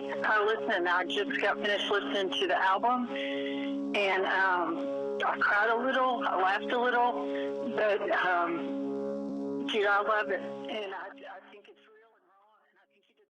Listen, I just got finished listening to the album, and I cried a little, I laughed a little, but dude, I love it, and I think it's real and raw, and I think he did.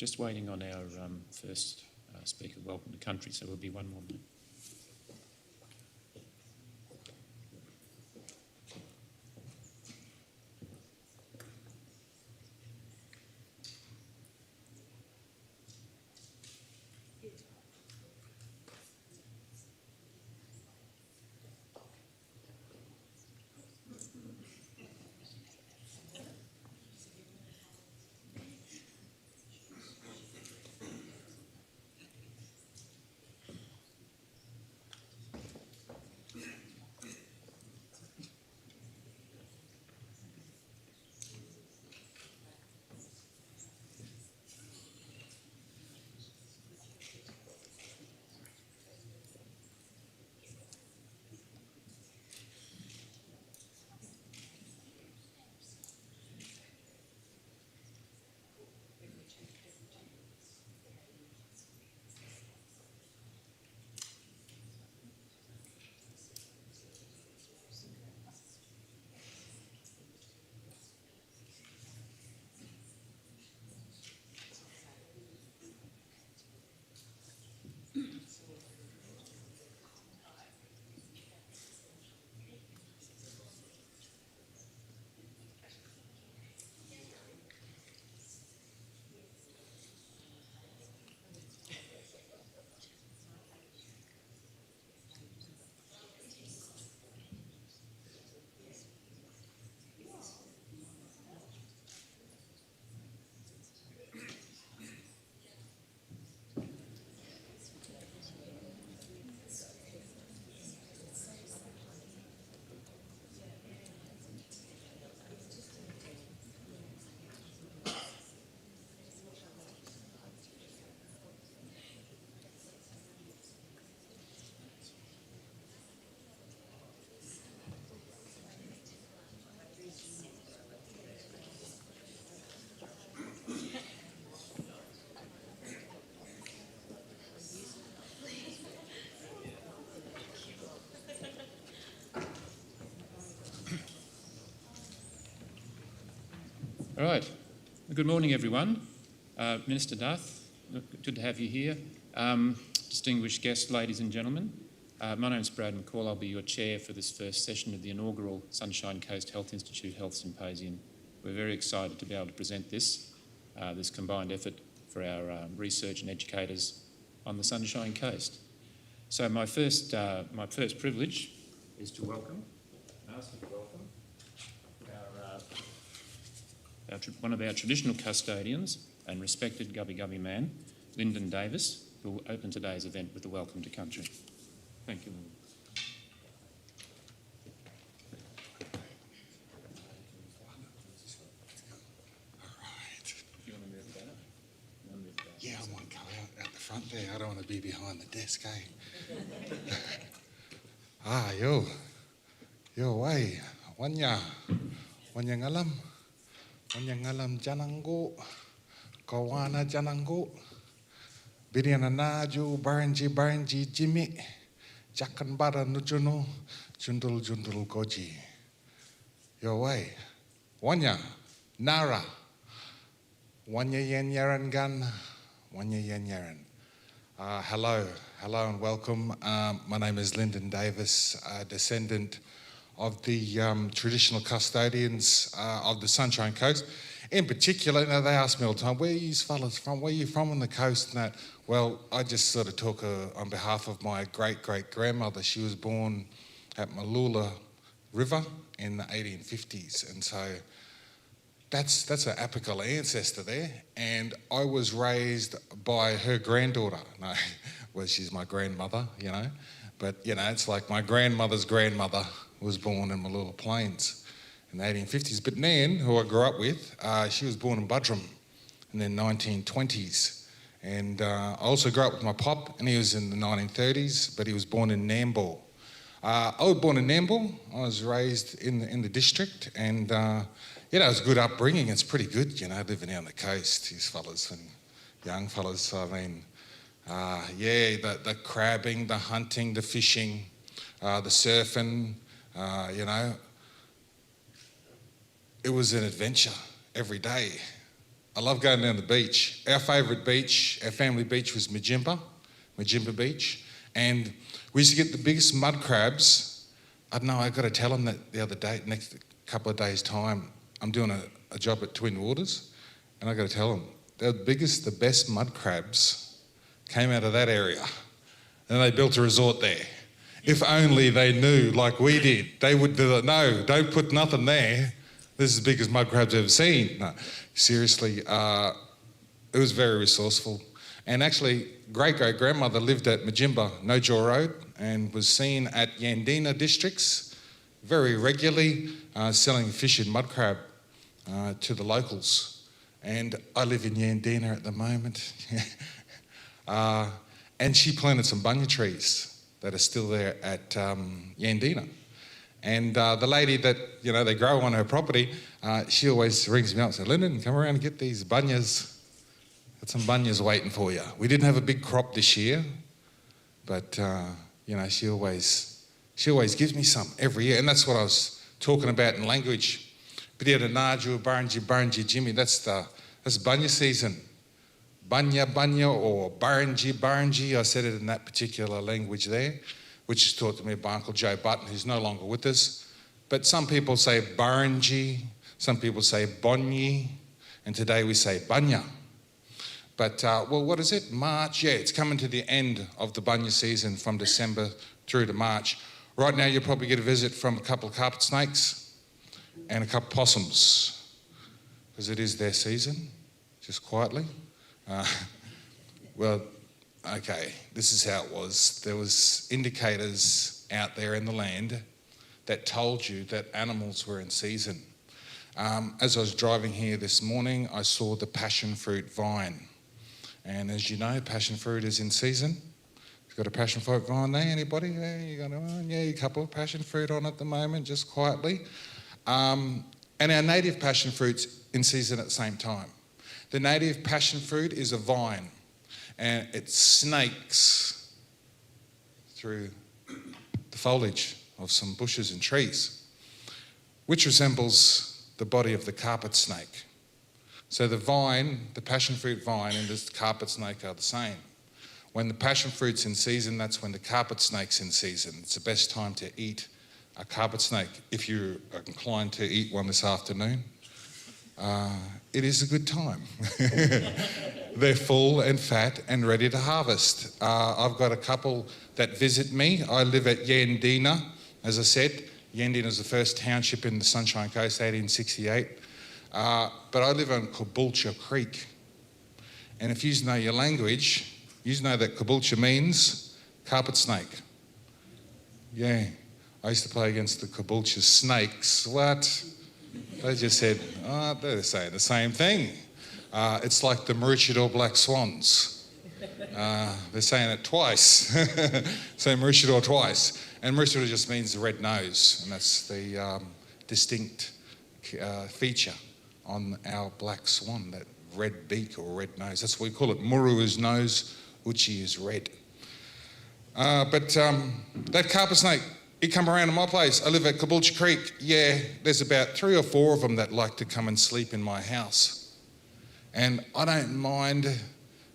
just waiting on our first speaker, Welcome to Country, so we'll be one more minute. All right. Good morning, everyone. Minister Duff, good to have you here. Distinguished guests, ladies and gentlemen. My name is Brad McCall. I'll be your chair for this first session of the inaugural Sunshine Coast Health Institute Health Symposium. We're very excited to be able to present this combined effort for our research and educators on the Sunshine Coast. So my first privilege is to welcome, one of our traditional custodians and respected Gubbi Gubbi man, Lyndon Davis, who will open today's event with a welcome to country. Thank you, Lyndon. You want to move that up? Yeah, I want to go out the front there. I don't want to be behind the desk, eh? Yo, way. Wanya ngalam janango, kawana janango, biriana naju, baranji, jimmy, jakan bara nujuno, jundul goji. Yo, way. Wanya, nara. Wanya yen yaran gan, wanya yen yaran. Hello and welcome. My name is Lyndon Davis, a descendant of the traditional custodians of the Sunshine Coast. In particular, they ask me all the time, where are you fellas from? Where are you from on the coast? And that, well, I just sort of talk on behalf of my great-great-grandmother. She was born at Malula River in the 1850s. And so that's an apical ancestor there. And I was raised by her granddaughter. No, well, she's my grandmother, you know. But, you know, it's like my grandmother's grandmother was born in Malula Plains in the 1850s. But Nan, who I grew up with, she was born in Budrum in the 1920s. And I also grew up with my pop, and he was in the 1930s, but he was born in Nambour. I was born in Nambour. I was raised in the district, and you know, it was a good upbringing. It's pretty good, you know, living on the coast, these fellas and young fellas. So, I mean, the crabbing, the hunting, the fishing, the surfing, you know, it was an adventure every day. I love going down the beach. Our favourite beach, our family beach was Majimba Beach. And we used to get the biggest mud crabs. I don't know, I got to tell them that the other day, next couple of days' time, I'm doing a job at Twin Waters, and I got to tell them, the biggest, the best mud crabs came out of that area. And they built a resort there. If only they knew like we did. They would do that. No, don't put nothing there. This is as big as mud crabs I've ever seen. No, seriously, it was very resourceful. And actually, great-great-grandmother lived at Majimba, Nojaw Road, and was seen at Yandina districts very regularly, selling fish and mud crab to the locals. And I live in Yandina at the moment. And she planted some bunya trees that are still there at Yandina. And the lady that, they grow on her property, she always rings me up and says, Lyndon, come around and get these bunyas. Got some bunyas waiting for you. We didn't have a big crop this year, but, she always gives me some every year. And that's what I was talking about in language. Biriya Naju, Baranji, Jimmy, that's bunya season. Banya or Baranji, I said it in that particular language there, which is taught to me by Uncle Joe Button, who's no longer with us. But some people say Baranji, some people say Bonyi, and today we say Banya. But, what is it? March? Yeah, it's coming to the end of the bunya season from December through to March. Right now you'll probably get a visit from a couple of carpet snakes and a couple of possums, because it is their season, just quietly. Okay, this is how it was. There was indicators out there in the land that told you that animals were in season. As I was driving here this morning, I saw the passion fruit vine. And as you know, passion fruit is in season. You've got a passion fruit vine there, anybody? Yeah, you got a couple of passion fruit on at the moment, just quietly. And our native passion fruit's in season at the same time. The native passion fruit is a vine, and it snakes through the foliage of some bushes and trees, which resembles the body of the carpet snake. So the vine, the passion fruit vine, and the carpet snake are the same. When the passion fruit's in season, that's when the carpet snake's in season. It's the best time to eat a carpet snake. If you're inclined to eat one this afternoon, it is a good time. They're full and fat and ready to harvest. I've got a couple that visit me. I live at Yandina, as I said. Yandina is the first township in the Sunshine Coast, 1868. But I live on Caboolture Creek. And if you know your language, you know that Caboolture means carpet snake. Yeah, I used to play against the Caboolture Snakes. What? They just said, they're saying the same thing. It's like the Maroochydore Black Swans. They're saying it twice. Say Maroochydore twice. And Maroochydore just means the red nose, and that's the distinct feature on our black swan, that red beak or red nose. That's what we call it. Muru is nose, Uchi is red. But that carpet snake, he come around to my place. I live at Caboolture Creek. Yeah, there's about 3 or 4 of them that like to come and sleep in my house. And I don't mind,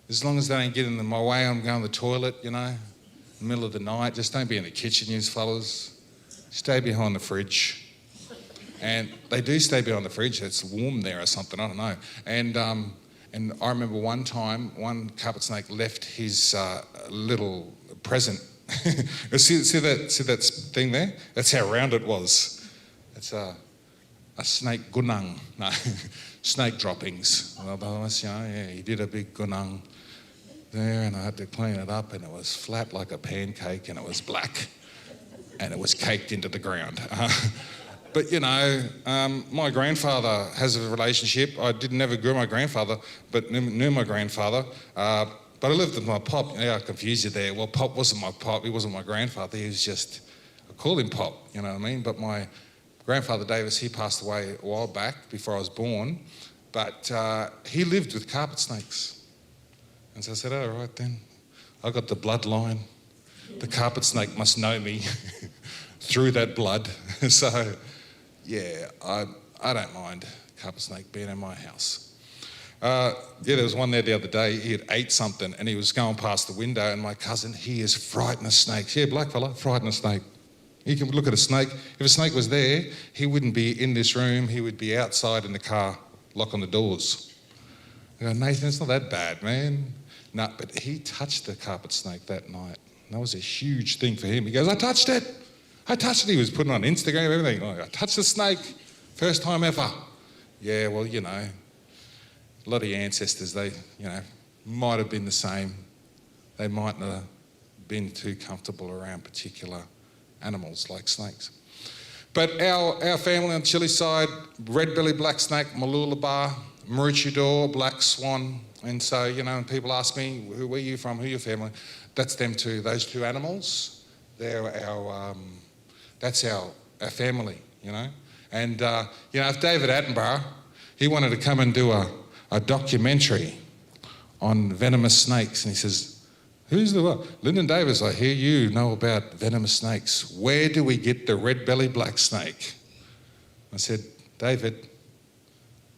as long as they don't get in my way. I'm going to the toilet, in the middle of the night. Just don't be in the kitchen, you fellas. Stay behind the fridge. And they do stay behind the fridge. It's warm there or something, I don't know. And I remember one time, one carpet snake left his little present. see that thing there? That's how round it was. It's a snake gunang. No, snake droppings. He did a big gunang there, and I had to clean it up, and it was flat like a pancake, and it was black, and it was caked into the ground. But my grandfather has a relationship. I never grew my grandfather, but knew my grandfather. But I lived with my pop. I confused you there. Well, Pop wasn't my pop. He wasn't my grandfather. He was just, I called him Pop, you know what I mean? But my grandfather Davis, he passed away a while back before I was born. But he lived with carpet snakes. And so I said, all right then. I got the bloodline. The carpet snake must know me through that blood. So, yeah, I don't mind carpet snake being in my house. There was one there the other day. He had ate something and he was going past the window, and my cousin, he is frightened of snakes. Yeah, black fella, frightened of snake. He can look at a snake. If a snake was there, he wouldn't be in this room. He would be outside in the car, locking the doors. I go, Nathan, it's not that bad, man. No, but he touched the carpet snake that night. That was a huge thing for him. He goes, I touched it. He was putting on Instagram, everything. Oh, I touched the snake. First time ever. Yeah, well, you know, a lot of your ancestors, they, you know, might have been the same. They might not have been too comfortable around particular animals like snakes. But our family on Chile side, red-bellied black snake, Malulabar, Maroochydore, black swan. And so, you know, when people ask me, where are you from, who are your family? That's them too, those two animals. They're our, that's our family, you know. And, you know, if David Attenborough, he wanted to come and do a documentary on venomous snakes, and he says, who's the one? Lyndon Davis, I hear you know about venomous snakes. Where do we get the red-bellied black snake? I said, David,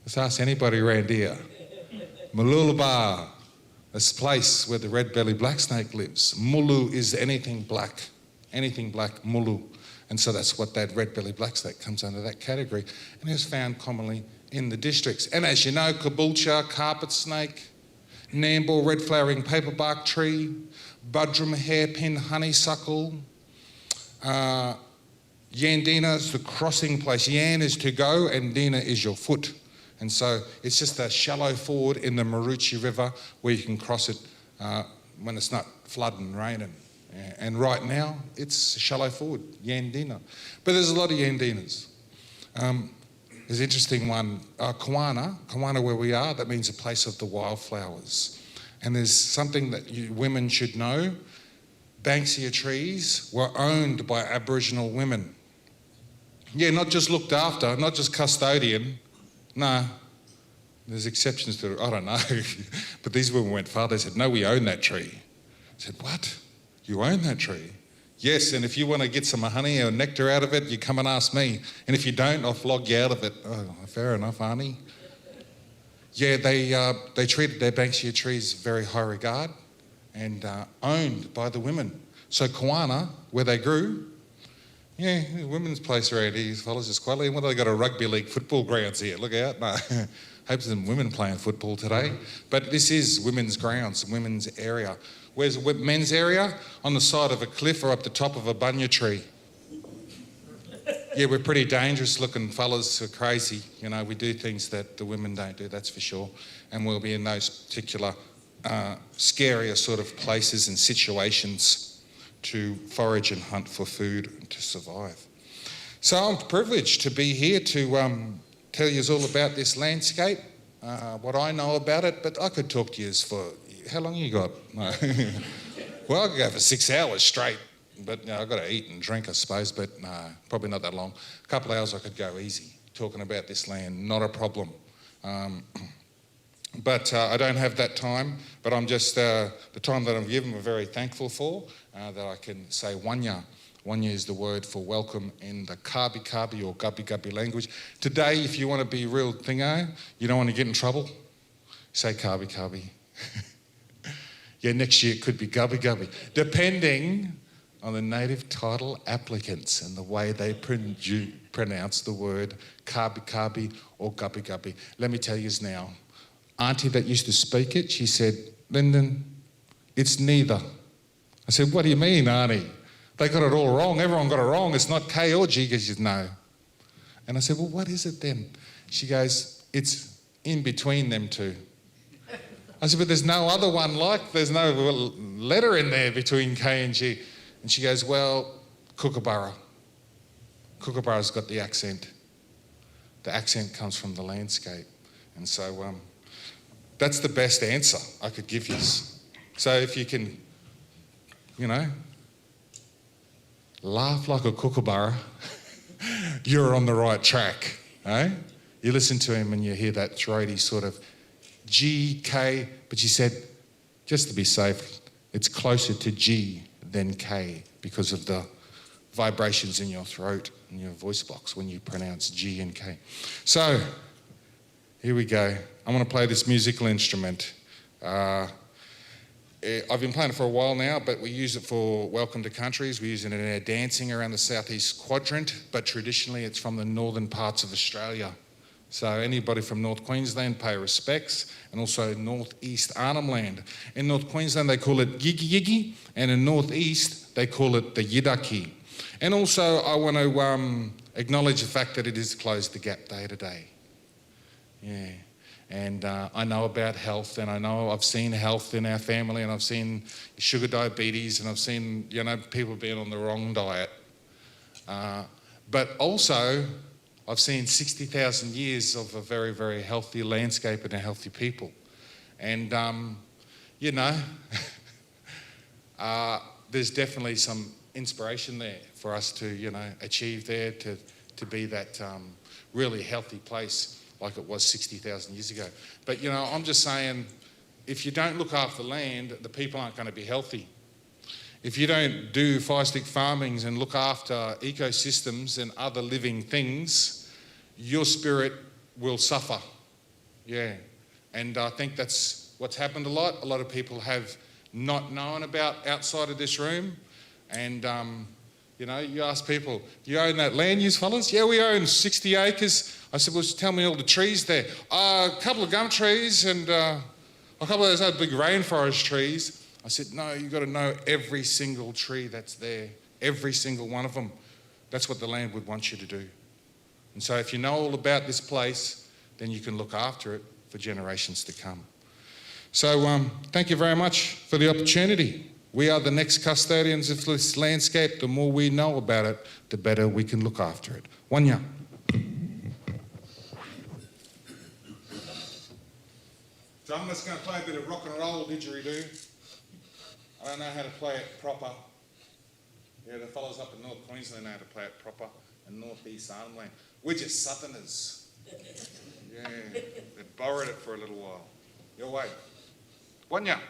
let's ask anybody around here. Malulabar, this place where the red-bellied black snake lives. Mulu is anything black, mulu. And so that's what that red-bellied black snake comes under that category, and is found commonly in the districts. And as you know, caboolture, carpet snake, Nambour red flowering paperbark tree, Budrum hairpin honeysuckle, Yandina is the crossing place. Yan is to go and Dina is your foot. And so it's just a shallow ford in the Maroochy River where you can cross it when it's not flooding and raining. And right now, it's a shallow ford, Yandina. But there's a lot of Yandinas. There's an interesting one, Kawana where we are, that means a place of the wildflowers. And there's something that women should know. Banksia trees were owned by Aboriginal women. Yeah, not just looked after, not just custodian. No, there's exceptions to it, I don't know. But these women went far, they said, no, we own that tree. I said, what? You own that tree? Yes, and if you want to get some honey or nectar out of it, you come and ask me. And if you don't, I'll flog you out of it. Oh, fair enough, Arnie. Yeah, they treated their Banksia trees very high regard and owned by the women. So Kawana, where they grew, yeah, women's place around here, fellas, is quite late. What, they got a rugby league football grounds here? Look out. No. Hope some women playing football today. But this is women's grounds, women's area. Where's the men's area? On the side of a cliff or up the top of a bunya tree. Yeah, we're pretty dangerous looking fellas, we're crazy. You know, we do things that the women don't do, that's for sure. And we'll be in those particular scarier sort of places and situations to forage and hunt for food and to survive. So I'm privileged to be here to tell you all about this landscape, what I know about it, but I could talk to you for, how long you got? No. Well, I could go for 6 hours straight, but you know, I've got to eat and drink, I suppose, but no, probably not that long. A couple of hours I could go easy talking about this land, not a problem. But I don't have that time, but I'm just, the time that I'm given, I'm very thankful for, that I can say wanya. Wanya is the word for welcome in the Kabi Kabi or Gubbi Gubbi language. Today, if you want to be real thingo, you don't want to get in trouble, say Kabi Kabi. Yeah, next year it could be Gubbi Gubbi, depending on the native title applicants and the way they pronounce the word Kabi Kabi or Gubbi Gubbi. Let me tell you now, Auntie that used to speak it, she said, Lyndon, it's neither. I said, what do you mean, Auntie? They got it all wrong. Everyone got it wrong. It's not K or G. She said, no. And I said, well, what is it then? She goes, it's in between them two. I said, but there's no other one like, there's no letter in there between K and G. And she goes, well, Kookaburra. Kookaburra's got the accent. The accent comes from the landscape. And so that's the best answer I could give you. So if you can, you know, laugh like a kookaburra, you're on the right track, eh? You listen to him and you hear that throaty sort of G, K, but she said, just to be safe, it's closer to G than K because of the vibrations in your throat and your voice box when you pronounce G and K. So, Here we go. I'm going to play this musical instrument. I've been playing it for a while now, but we use it for Welcome to Countries. We use it in our dancing around the southeast quadrant, but traditionally it's from the northern parts of Australia. So anybody from North Queensland pay respects, and also northeast Arnhem Land. In North Queensland they call it Yigi Yigi, and in northeast they call it the Yidaki. And also I want to acknowledge the fact that it is Close the Gap Day today. Yeah. And I know about health, and I know I've seen health in our family, and I've seen sugar diabetes, and I've seen, people being on the wrong diet. But also, I've seen 60,000 years of a very, very healthy landscape and a healthy people. And, there's definitely some inspiration there for us to, achieve there, to be that really healthy place like it was 60,000 years ago. But, I'm just saying, if you don't look after the land, the people aren't going to be healthy. If you don't do fire-stick farmings and look after ecosystems and other living things, your spirit will suffer. Yeah. And I think that's what's happened a lot. A lot of people have not known about outside of this room. And, you ask people, do you own that land use, fellas? Yeah, we own 60 acres. I said, well, tell me all the trees there. A couple of gum trees and a couple of those other big rainforest trees. I said, no, you've got to know every single tree that's there, every single one of them. That's what the land would want you to do. And so if you know all about this place, then you can look after it for generations to come. So thank you very much for the opportunity. We are the next custodians of this landscape. The more we know about it, the better we can look after it. Wanya. So I'm just going to play a bit of rock and roll didgeridoo. I don't know how to play it proper. Yeah, the fellows up in North Queensland know how to play it proper, and northeast Arnhem Land. We're just Southerners. Yeah, they borrowed it for a little while. Your way. Wanya.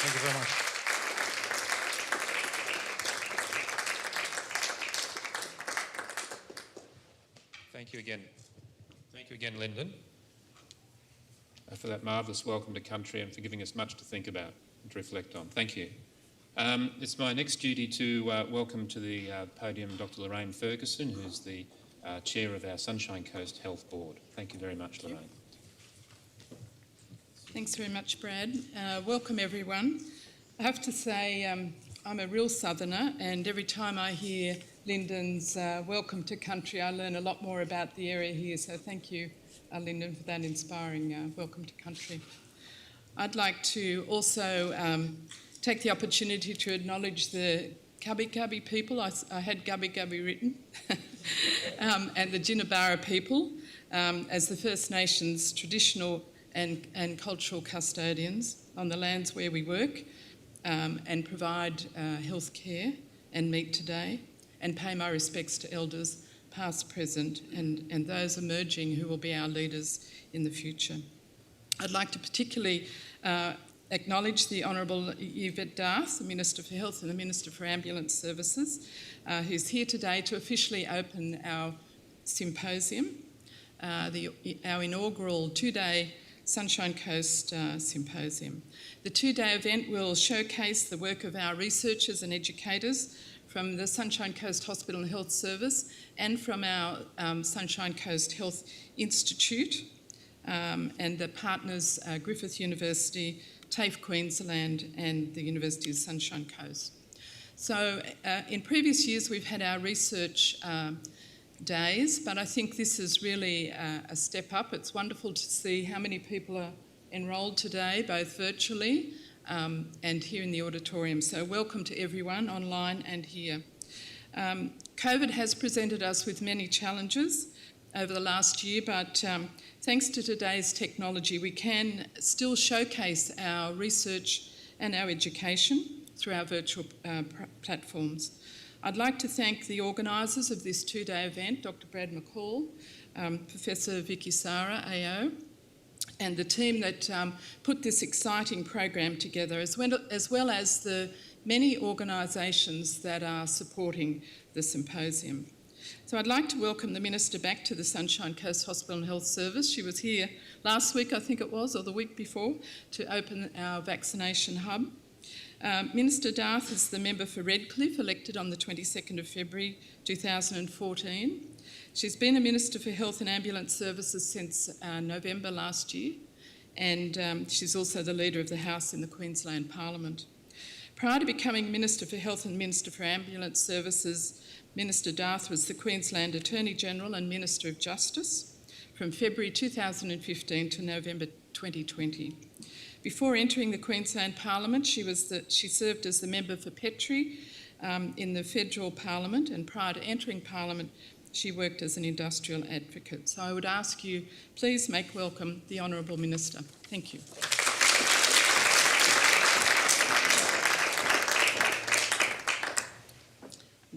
Thank you very much. Thank you again. Thank you again, Lyndon, for that marvellous welcome to country and for giving us much to think about and to reflect on. Thank you. It's my next duty to welcome to the podium Dr. Lorraine Ferguson, who's the chair of our Sunshine Coast Health Board. Thank you very much, Lorraine. Thanks very much, Brad. Welcome, everyone. I have to say I'm a real Southerner, and every time I hear Lyndon's welcome to country, I learn a lot more about the area here. So thank you, Lyndon, for that inspiring welcome to country. I'd like to also take the opportunity to acknowledge the Gubbi Gubbi people. I had Gubbi Gubbi written, and the Jinnabara people as the First Nations traditional and cultural custodians on the lands where we work and provide health care and meet today, and pay my respects to elders past, present and those emerging who will be our leaders in the future. I'd like to particularly acknowledge the Honourable Yvette D'Arcy, the Minister for Health and the Minister for Ambulance Services, who's here today to officially open our symposium, our inaugural two-day Sunshine Coast Symposium. The two-day event will showcase the work of our researchers and educators from the Sunshine Coast Hospital and Health Service and from our Sunshine Coast Health Institute, and the partners Griffith University, TAFE Queensland and the University of Sunshine Coast. So in previous years we've had our research days, but I think this is really a step up. It's wonderful to see how many people are enrolled today, both virtually and here in the auditorium. So welcome to everyone online and here. COVID has presented us with many challenges over the last year, but thanks to today's technology, we can still showcase our research and our education through our virtual platforms. I'd like to thank the organisers of this two-day event, Dr. Brad McCall, Professor Vicky Sara, AO, and the team that put this exciting program together, as well as the many organisations that are supporting the symposium. So I'd like to welcome the Minister back to the Sunshine Coast Hospital and Health Service. She was here last week, I think it was, or the week before, to open our vaccination hub. Minister Darth is the member for Redcliffe, elected on the 22nd of February 2014. She's been a Minister for Health and Ambulance Services since November last year, and she's also the Leader of the House in the Queensland Parliament. Prior to becoming Minister for Health and Minister for Ambulance Services, Minister Darth was the Queensland Attorney-General and Minister of Justice from February 2015 to November 2020. Before entering the Queensland Parliament, she served as the member for Petrie in the Federal Parliament, and prior to entering Parliament, she worked as an industrial advocate. So I would ask you, please make welcome the Honourable Minister. Thank you.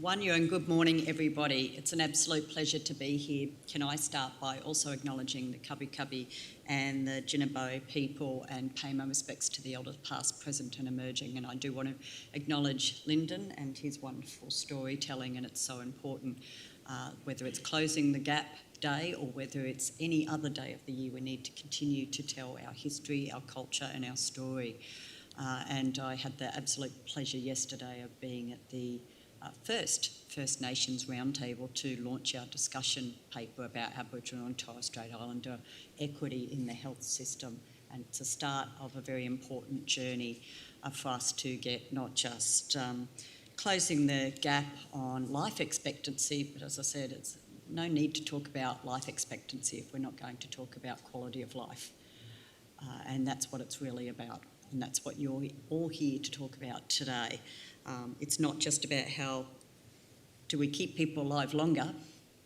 Wanya, and good morning everybody. It's an absolute pleasure to be here. Can I start by also acknowledging the Cubby Cubby and the Jinabou people and pay my respects to the elders past, present and emerging. And I do want to acknowledge Lyndon and his wonderful storytelling, and it's so important, whether it's Closing the Gap Day or whether it's any other day of the year, we need to continue to tell our history, our culture and our story. And I had the absolute pleasure yesterday of being at the First Nations Roundtable to launch our discussion paper about Aboriginal and Torres Strait Islander equity in the health system. And it's a start of a very important journey for us to get not just closing the gap on life expectancy, but as I said, it's no need to talk about life expectancy if we're not going to talk about quality of life. And that's what it's really about. And that's what you're all here to talk about today. It's not just about how do we keep people alive longer,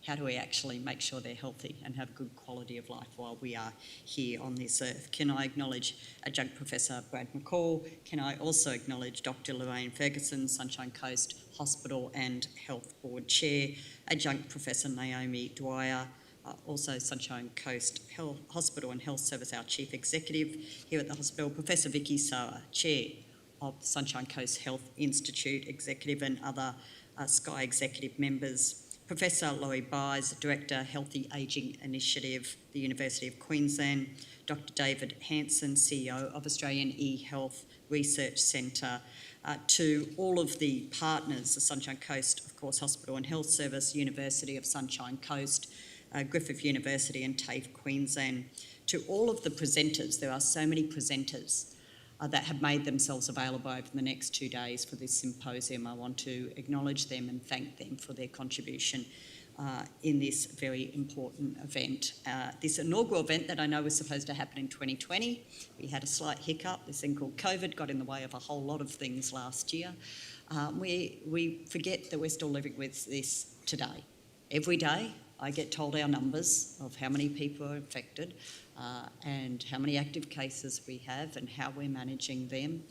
how do we actually make sure they're healthy and have good quality of life while we are here on this earth. Can I acknowledge Adjunct Professor Brad McCall? Can I also acknowledge Dr. Lorraine Ferguson, Sunshine Coast Hospital and Health Board Chair, Adjunct Professor Naomi Dwyer, also Sunshine Coast Hospital and Health Service, our Chief Executive here at the hospital, Professor Vicky Sara, Chair of the Sunshine Coast Health Institute Executive, and other Sky Executive members, Professor Laurie Byes, Director, Healthy Ageing Initiative, the University of Queensland, Dr. David Hanson, CEO of Australian eHealth Research Centre, to all of the partners, the Sunshine Coast, of course, Hospital and Health Service, University of Sunshine Coast, Griffith University and TAFE Queensland, to all of the presenters. There are so many presenters that have made themselves available over the next 2 days for this symposium. I want to acknowledge them and thank them for their contribution in this very important event. This inaugural event that I know was supposed to happen in 2020, we had a slight hiccup. This thing called COVID got in the way of a whole lot of things last year. We forget that we're still living with this today. Every day I get told our numbers of how many people are affected and how many active cases we have and how we're managing them.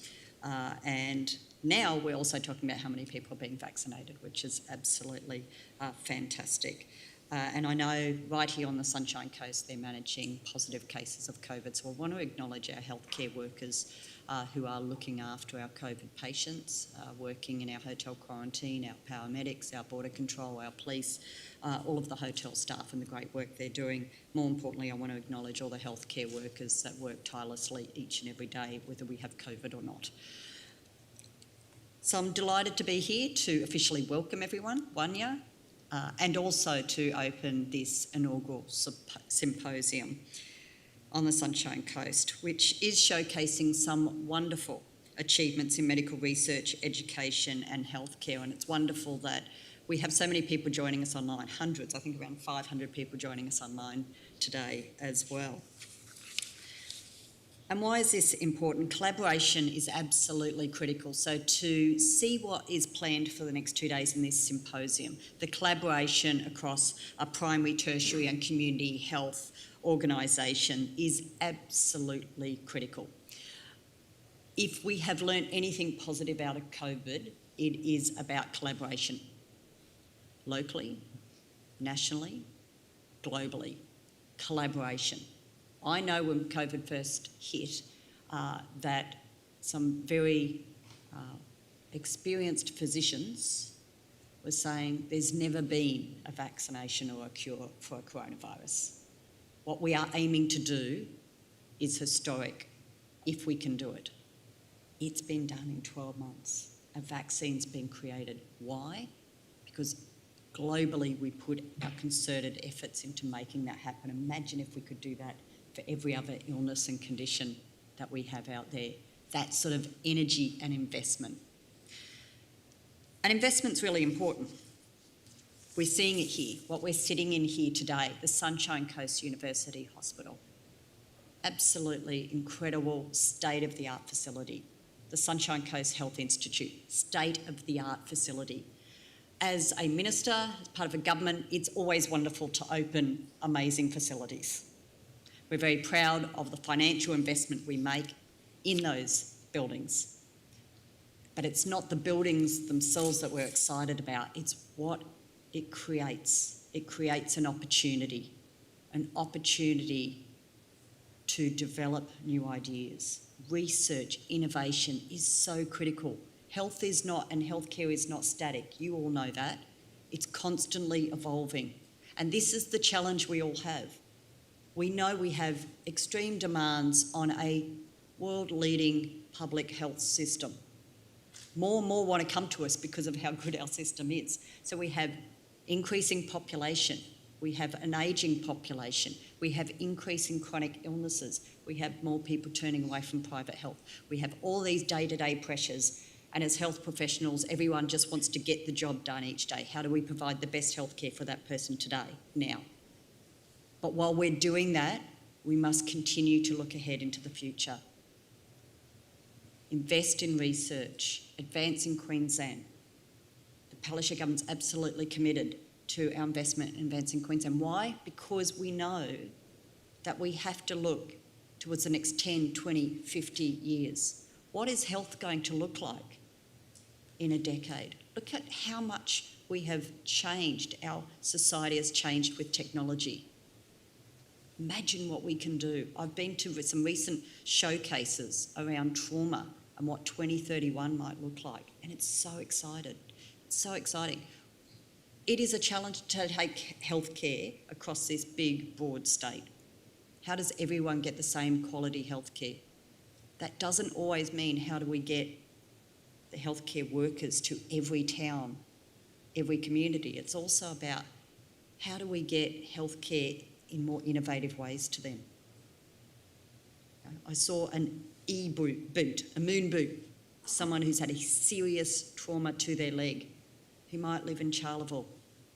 And now we're also talking about how many people are being vaccinated, which is absolutely fantastic. And I know right here on the Sunshine Coast they're managing positive cases of COVID. So I want to acknowledge our healthcare workers who are looking after our COVID patients, working in our hotel quarantine, our paramedics, our border control, our police, all of the hotel staff and the great work they're doing. More importantly, I want to acknowledge all the healthcare workers that work tirelessly each and every day, whether we have COVID or not. So I'm delighted to be here to officially welcome everyone, Wanya, and also to open this inaugural symposium. on the Sunshine Coast, which is showcasing some wonderful achievements in medical research, education and healthcare. And it's wonderful that we have so many people joining us online, hundreds, I think around 500 people joining us online today as well. And why is this important? Collaboration is absolutely critical. So to see what is planned for the next 2 days in this symposium, the collaboration across a primary, tertiary and community health organisation is absolutely critical. If we have learnt anything positive out of COVID, it is about collaboration, locally, nationally, globally, collaboration. I know when COVID first hit that some very experienced physicians were saying there's never been a vaccination or a cure for a coronavirus. What we are aiming to do is historic, if we can do it. It's been done in 12 months. A vaccine's been created. Why? Because globally we put our concerted efforts into making that happen. Imagine if we could do that for every other illness and condition that we have out there. That sort of energy and investment. And investment's really important. We're seeing it here, what we're sitting in here today, the Sunshine Coast University Hospital. Absolutely incredible state-of-the-art facility. The Sunshine Coast Health Institute, state-of-the-art facility. As a minister, as part of a government, it's always wonderful to open amazing facilities. We're very proud of the financial investment we make in those buildings. But it's not the buildings themselves that we're excited about, it's what it creates. It creates an opportunity to develop new ideas. Research, innovation is so critical. Health is not, and healthcare is not static. You all know that. It's constantly evolving. And this is the challenge we all have. We know we have extreme demands on a world-leading public health system. More and more want to come to us because of how good our system is. So we have increasing population. We have an ageing population. We have increasing chronic illnesses. We have more people turning away from private health. We have all these day-to-day pressures. And as health professionals, everyone just wants to get the job done each day. How do we provide the best healthcare for that person today, now? But while we're doing that, we must continue to look ahead into the future. Invest in research, advance in Queensland. The Palaszczuk government's absolutely committed to our investment in advancing Queensland. Why? Because we know that we have to look towards the next 10, 20, 50 years. What is health going to look like in a decade? Look at how much we have changed. Our society has changed with technology. Imagine what we can do. I've been to some recent showcases around trauma and what 2031 might look like, and it's so excited. It's so exciting. It is a challenge to take healthcare across this big, broad state. How does everyone get the same quality healthcare? That doesn't always mean how do we get the healthcare workers to every town, every community. It's also about how do we get healthcare in more innovative ways to them. I saw an boot, a moon boot, someone who's had a serious trauma to their leg, who might live in Charleville.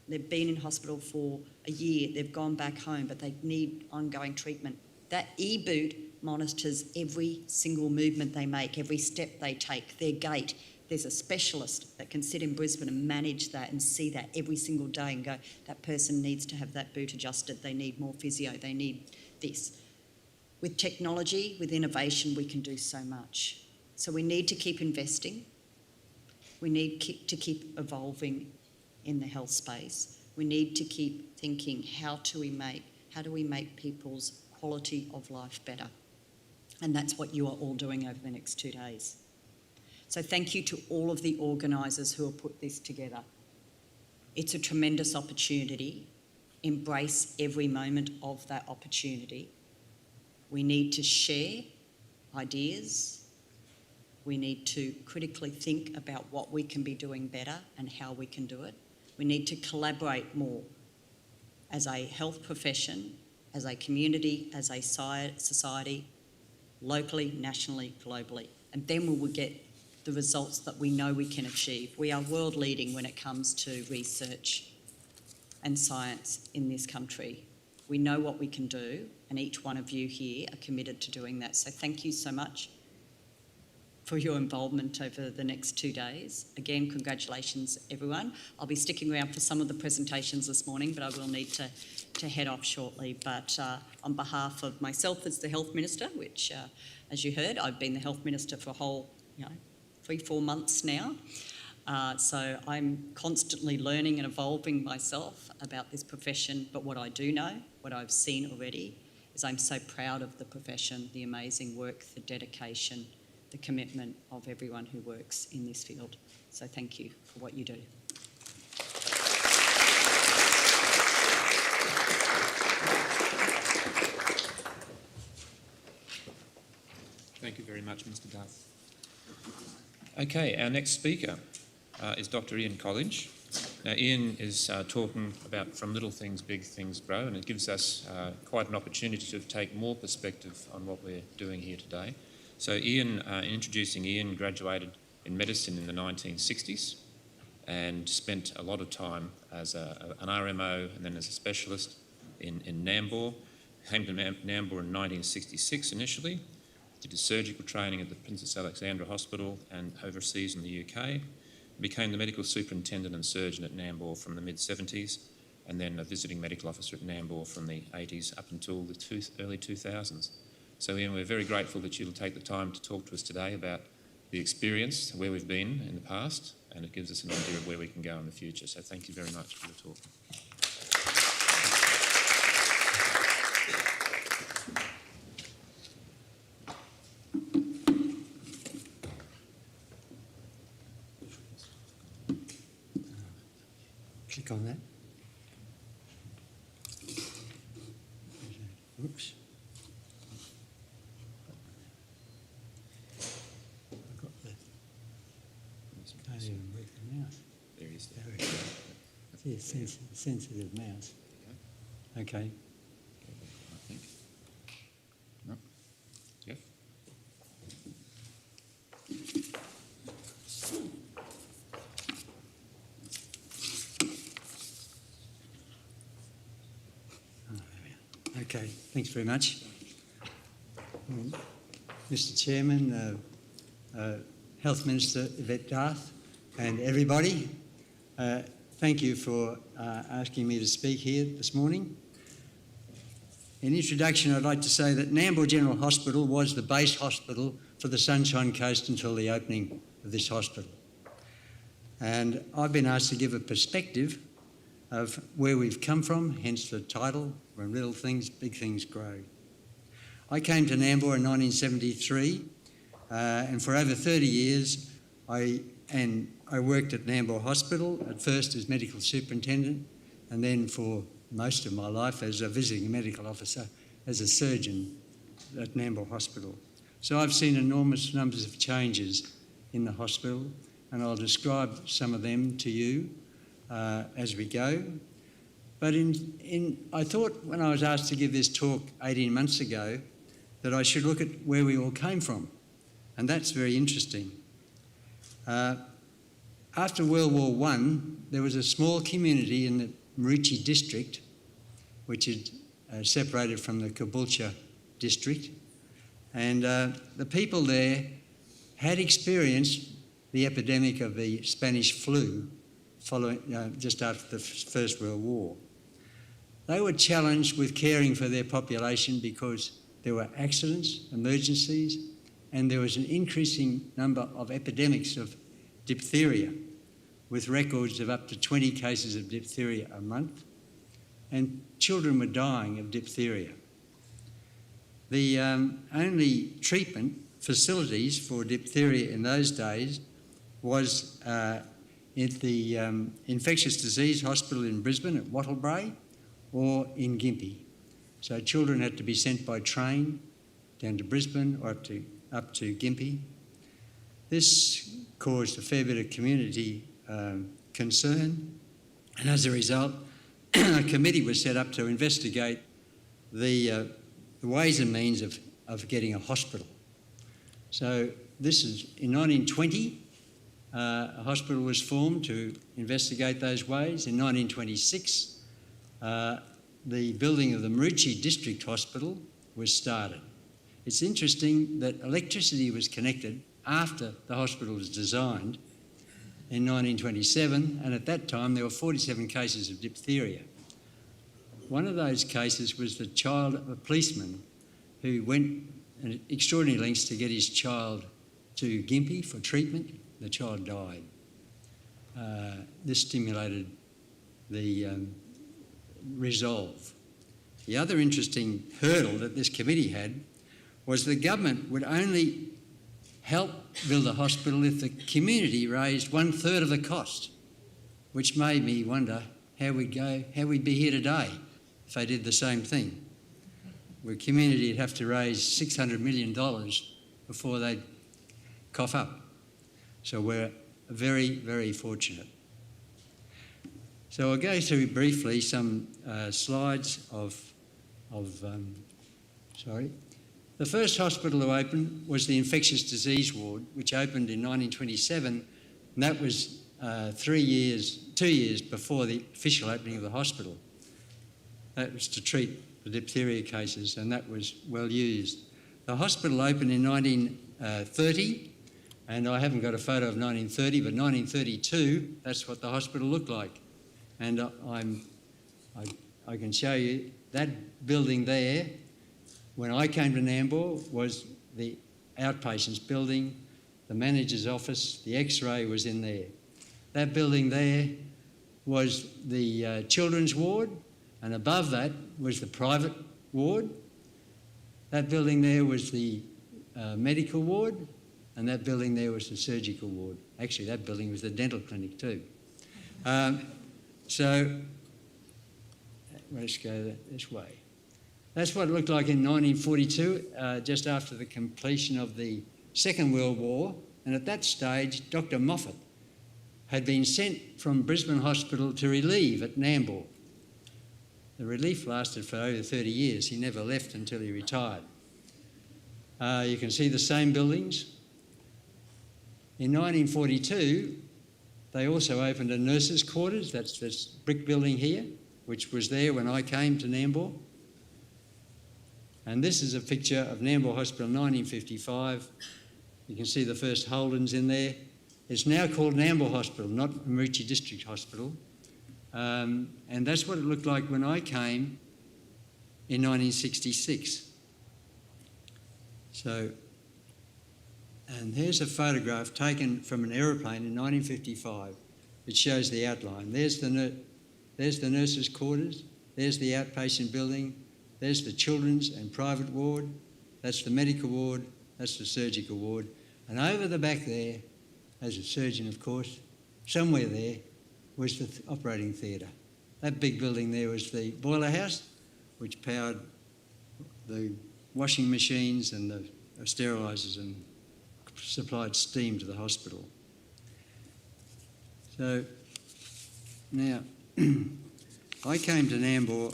They've been in hospital for a year, they've gone back home, but they need ongoing treatment. That e-boot monitors every single movement they make, every step they take, their gait. There's a specialist that can sit in Brisbane and manage that and see that every single day and go, that person needs to have that boot adjusted, they need more physio, they need this. With technology, with innovation, we can do so much. So we need to keep investing. We need to keep evolving in the health space. We need to keep thinking, how do we make people's quality of life better? And that's what you are all doing over the next 2 days. So thank you to all of the organisers who have put this together. It's a tremendous opportunity. Embrace every moment of that opportunity. We need to share ideas. We need to critically think about what we can be doing better and how we can do it. We need to collaborate more as a health profession, as a community, as a society, locally, nationally, globally. And then we will get the results that we know we can achieve. We are world leading when it comes to research and science in this country. We know what we can do, and each one of you here are committed to doing that. So thank you so much for your involvement over the next 2 days. Again, congratulations, everyone. I'll be sticking around for some of the presentations this morning, but I will need to head off shortly. But on behalf of myself as the Health Minister, which, as you heard, I've been the Health Minister for a whole, 3-4 months now. So I'm constantly learning and evolving myself about this profession. But what I do know, what I've seen already, is I'm so proud of the profession, the amazing work, the dedication, the commitment of everyone who works in this field. So thank you for what you do. Thank you very much, Mr. Duff. Okay, our next speaker is Dr. Ian College. Now, Ian is talking about from little things, big things grow, and it gives us quite an opportunity to take more perspective on what we're doing here today. So Ian, introducing Ian, graduated in medicine in the 1960s and spent a lot of time as an RMO and then as a specialist in Nambour. Came to Nambour in 1966 initially, did his surgical training at the Princess Alexandra Hospital and overseas in the UK, became the medical superintendent and surgeon at Nambour from the mid-70s, and then a visiting medical officer at Nambour from the 80s up until the early 2000s. So Ian, we're very grateful that you'll take the time to talk to us today about the experience, where we've been in the past, and it gives us an idea of where we can go in the future. So thank you very much for the talk. Click on that. Oops. I've got the... Can't even work the mouse. There he is. There we go. It's a sensitive mouse. Okay. I think. No. Jeff? Okay, thanks very much. Mr. Chairman, Health Minister Yvette Darth and everybody, thank you for asking me to speak here this morning. In introduction, I'd like to say that Nambour General Hospital was the base hospital for the Sunshine Coast until the opening of this hospital. And I've been asked to give a perspective of where we've come from, hence the title, When Little Things, Big Things Grow. I came to Nambour in 1973, and for over 30 years I worked at Nambour Hospital, at first as medical superintendent, and then for most of my life as a visiting medical officer, as a surgeon at Nambour Hospital. So I've seen enormous numbers of changes in the hospital, and I'll describe some of them to you as we go. But I thought when I was asked to give this talk 18 months ago that I should look at where we all came from, and that's very interesting. After World War I, there was a small community in the Maroochy district, which is separated from the Caboolture district, and the people there had experienced the epidemic of the Spanish flu following just after the First World War. They were challenged with caring for their population because there were accidents, emergencies, and there was an increasing number of epidemics of diphtheria, with records of up to 20 cases of diphtheria a month, and children were dying of diphtheria. The only treatment facilities for diphtheria in those days was at the Infectious Disease Hospital in Brisbane at Wattlebrae or in Gympie. So children had to be sent by train down to Brisbane or up to Gympie. This caused a fair bit of community concern, and as a result, a committee was set up to investigate the ways and means of getting a hospital. So this is in 1920, a hospital was formed to investigate those ways. In 1926, the building of the Maroochy District Hospital was started. It's interesting that electricity was connected after the hospital was designed in 1927, and at that time there were 47 cases of diphtheria. One of those cases was the child of a policeman who went extraordinary lengths to get his child to Gympie for treatment. The child died. This stimulated the resolve. The other interesting hurdle that this committee had was the government would only help build a hospital if the community raised 1/3 of the cost, which made me wonder how we'd be here today if they did the same thing. Where community would have to raise $600 million before they'd cough up. So we're very, very fortunate. So I'll go through briefly some slides The first hospital to open was the infectious disease ward, which opened in 1927, and that was 2 years before the official opening of the hospital. That was to treat the diphtheria cases, and that was well used. The hospital opened in 1930, and I haven't got a photo of 1930, but 1932, that's what the hospital looked like. And I can show you that building there, when I came to Nambour, was the outpatients building, the manager's office, the X-ray was in there. That building there was the children's ward, and above that was the private ward. That building there was the medical ward, and that building there was the surgical ward. Actually, that building was the dental clinic too. So let's go this way. That's what it looked like in 1942, just after the completion of the Second World War. And at that stage, Dr. Moffat had been sent from Brisbane Hospital to relieve at Nambour. The relief lasted for over 30 years. He never left until he retired. You can see the same buildings. In 1942, they also opened a nurses' quarters. That's this brick building here, which was there when I came to Nambour. And this is a picture of Nambour Hospital 1955. You can see the first Holdens in there. It's now called Nambour Hospital, not Maroochy District Hospital. And that's what it looked like when I came in 1966. So, and here's a photograph taken from an aeroplane in 1955. It shows the outline. There's the nurses' quarters. There's the outpatient building. There's the children's and private ward. That's the medical ward. That's the surgical ward. And over the back there, as a surgeon, of course, somewhere there was the operating theatre. That big building there was the boiler house, which powered the washing machines and the sterilisers and supplied steam to the hospital. So now, I came to Nambour.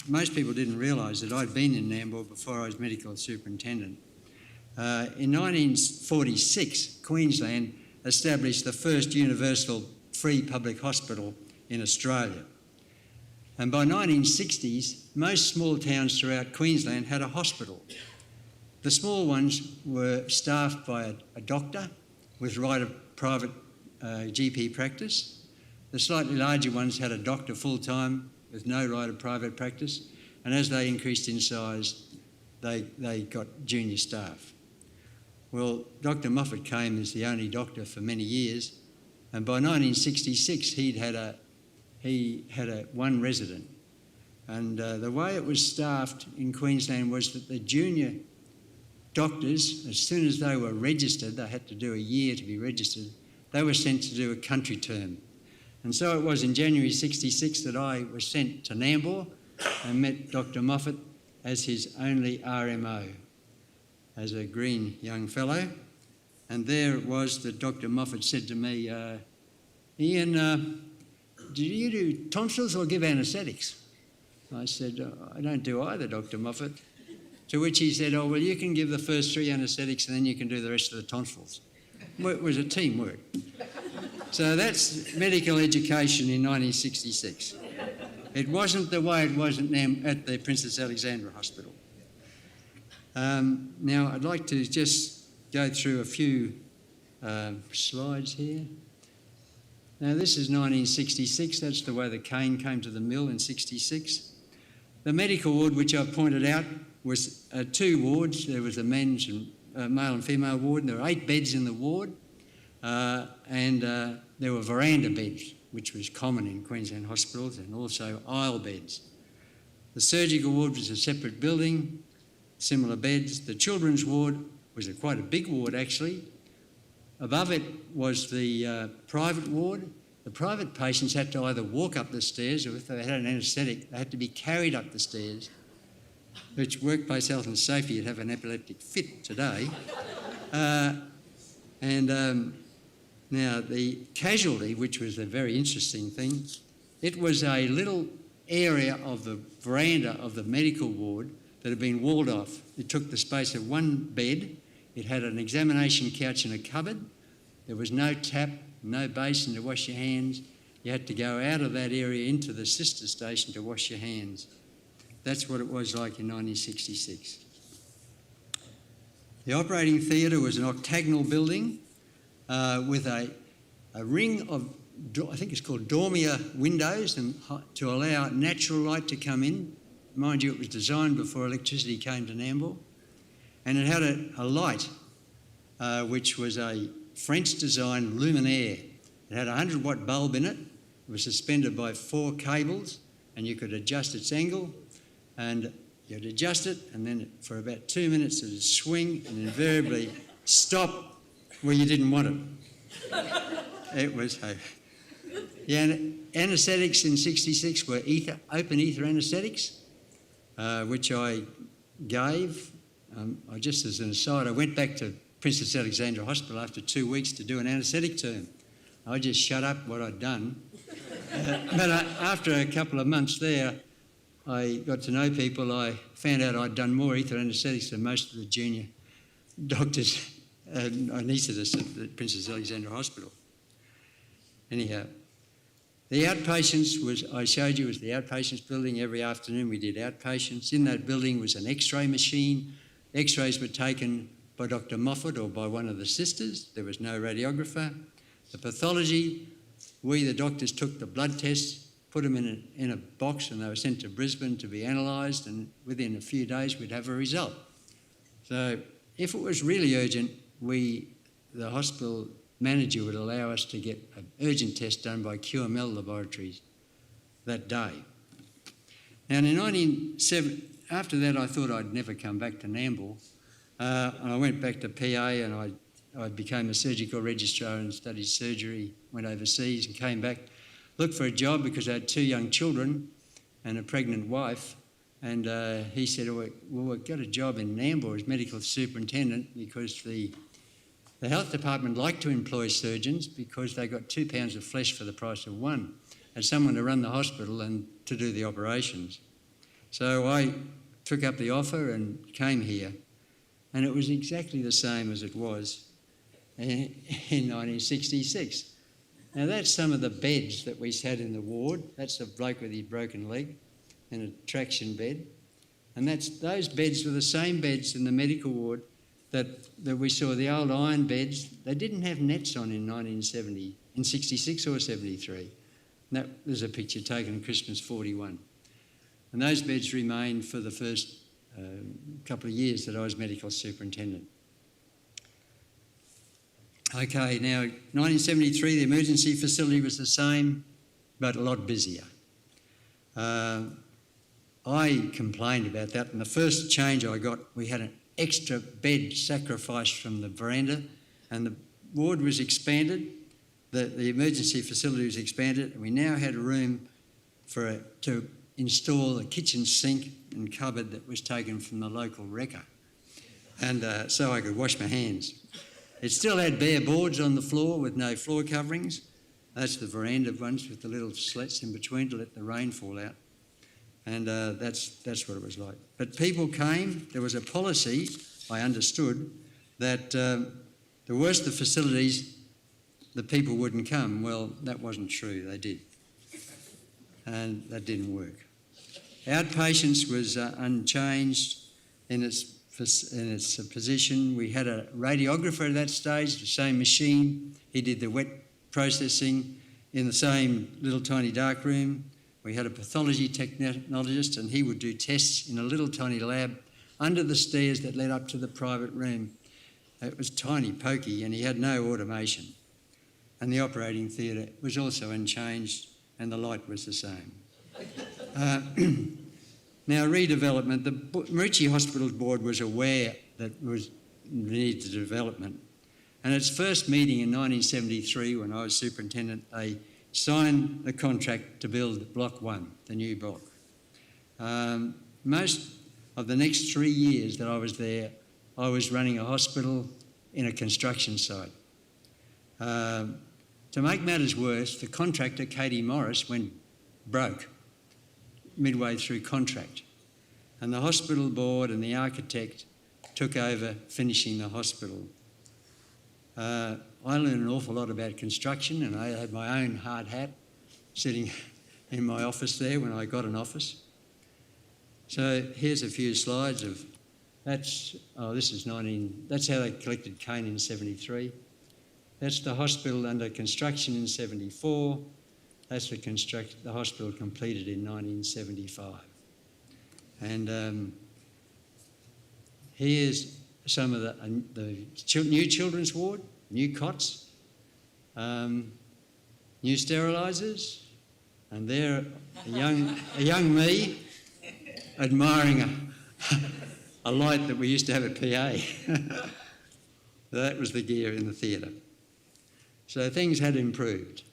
Most people didn't realise that I'd been in Nambour before I was medical superintendent. In 1946, Queensland established the first universal free public hospital in Australia. And by 1960s, most small towns throughout Queensland had a hospital. The small ones were staffed by a doctor with right of private GP practice. The slightly larger ones had a doctor full-time with no right of private practice. And as they increased in size, they got junior staff. Well, Dr. Moffat came as the only doctor for many years, and by 1966 he had one resident. And the way it was staffed in Queensland was that the junior doctors, as soon as they were registered, they had to do a year to be registered, they were sent to do a country term. And so it was in January 66 that I was sent to Nambour and met Dr. Moffat as his only RMO, as a green young fellow. And there it was that Dr. Moffat said to me, Ian, do you do tonsils or give anaesthetics? I said, I don't do either, Dr. Moffat. To which he said, oh, well, you can give the first 3 anaesthetics and then you can do the rest of the tonsils. Well, it was a teamwork. So that's medical education in 1966. It wasn't the way it was at the Princess Alexandra Hospital. Now, I'd like to just go through a few slides here. Now, this is 1966. That's the way the cane came to the mill in 66. The medical ward, which I've pointed out, was 2 wards. There was a men's and male and female ward, and there were 8 beds in the ward, and there were veranda beds, which was common in Queensland hospitals, and also aisle beds. The surgical ward was a separate building, similar beds. The children's ward was quite a big ward, actually. Above it was the private ward. The private patients had to either walk up the stairs, or if they had an anaesthetic, they had to be carried up the stairs, which workplace health and safety would have an epileptic fit today. Now, the casualty, which was a very interesting thing, it was a little area of the veranda of the medical ward that had been walled off. It took the space of 1 bed. It had an examination couch and a cupboard. There was no tap, no basin to wash your hands. You had to go out of that area into the sister station to wash your hands. That's what it was like in 1966. The operating theatre was an octagonal building with a ring of, I think it's called dormier windows, and to allow natural light to come in. Mind you, it was designed before electricity came to Nambour. And it had a light, which was a French-designed luminaire. It had a 100-watt bulb in it. It was suspended by 4 cables, and you could adjust its angle, and you'd adjust it, and then for about 2 minutes it would swing and invariably stop where you didn't want it. It was the anaesthetics in 66 were open ether anaesthetics, which I gave. Just as an aside, I went back to Princess Alexandra Hospital after 2 weeks to do an anaesthetic term. I just shut up what I'd done. But after a couple of months there, I got to know people. I found out I'd done more ether anaesthetics than most of the junior doctors and anaesthetists at the Princess Alexandra Hospital. Anyhow, the outpatients I showed you was the outpatients building. Every afternoon we did outpatients. In that building was an X-ray machine. X-rays were taken by Dr. Moffat or by one of the sisters. There was no radiographer. The pathology, we the doctors took the blood tests, put them in a box, and they were sent to Brisbane to be analysed, and within a few days we'd have a result. So if it was really urgent, the hospital manager would allow us to get an urgent test done by QML laboratories that day. Now in 1970, after that I thought I'd never come back to Nambour, and I went back to PA, and I became a surgical registrar and studied surgery, went overseas and came back, looked for a job because I had 2 young children and a pregnant wife, and he said, well, we've got a job in Nambour as medical superintendent because the health department liked to employ surgeons because they got 2 pounds of flesh for the price of 1, and someone to run the hospital and to do the operations. So I took up the offer and came here, and it was exactly the same as it was in 1966. Now that's some of the beds that we had in the ward. That's a bloke with his broken leg in a traction bed. And those beds were the same beds in the medical ward that we saw, the old iron beds. They didn't have nets on in 1970, in 66 or 73. And there's a picture taken in Christmas 41. And those beds remained for the first couple of years that I was medical superintendent. Okay, now 1973, the emergency facility was the same, but a lot busier. I complained about that, and the first change I got, we had an extra bed sacrificed from the veranda, and the ward was expanded, the emergency facility was expanded, and we now had a room to install a kitchen sink and cupboard that was taken from the local wrecker, and so I could wash my hands. It still had bare boards on the floor with no floor coverings. That's the veranda ones with the little slats in between to let the rain fall out. And that's what it was like. But people came. There was a policy, I understood, that the worse the facilities, the people wouldn't come. Well, that wasn't true. They did. And that didn't work. Outpatients was unchanged in its position. We had a radiographer at that stage, the same machine. He did the wet processing in the same little tiny dark room. We had a pathology technologist, and he would do tests in a little tiny lab under the stairs that led up to the private room. It was tiny, pokey, and he had no automation. And the operating theatre was also unchanged, and the light was the same. Now, redevelopment. The Maritchi Hospital Board was aware that was needed development. And its first meeting in 1973, when I was superintendent, they signed the contract to build Block 1, the new block. Most of the next 3 years that I was there, I was running a hospital in a construction site. To make matters worse, the contractor, Katie Morris, went broke midway through contract. And the hospital board and the architect took over finishing the hospital. I learned an awful lot about construction, and I had my own hard hat sitting in my office there when I got an office. So here's a few slides of that's how they collected cane in 73. That's the hospital under construction in 74. That's the hospital completed in 1975. And here's some of the new children's ward, new cots, new sterilisers, and there a young me admiring a light that we used to have at PA. That was the gear in the theatre. So things had improved.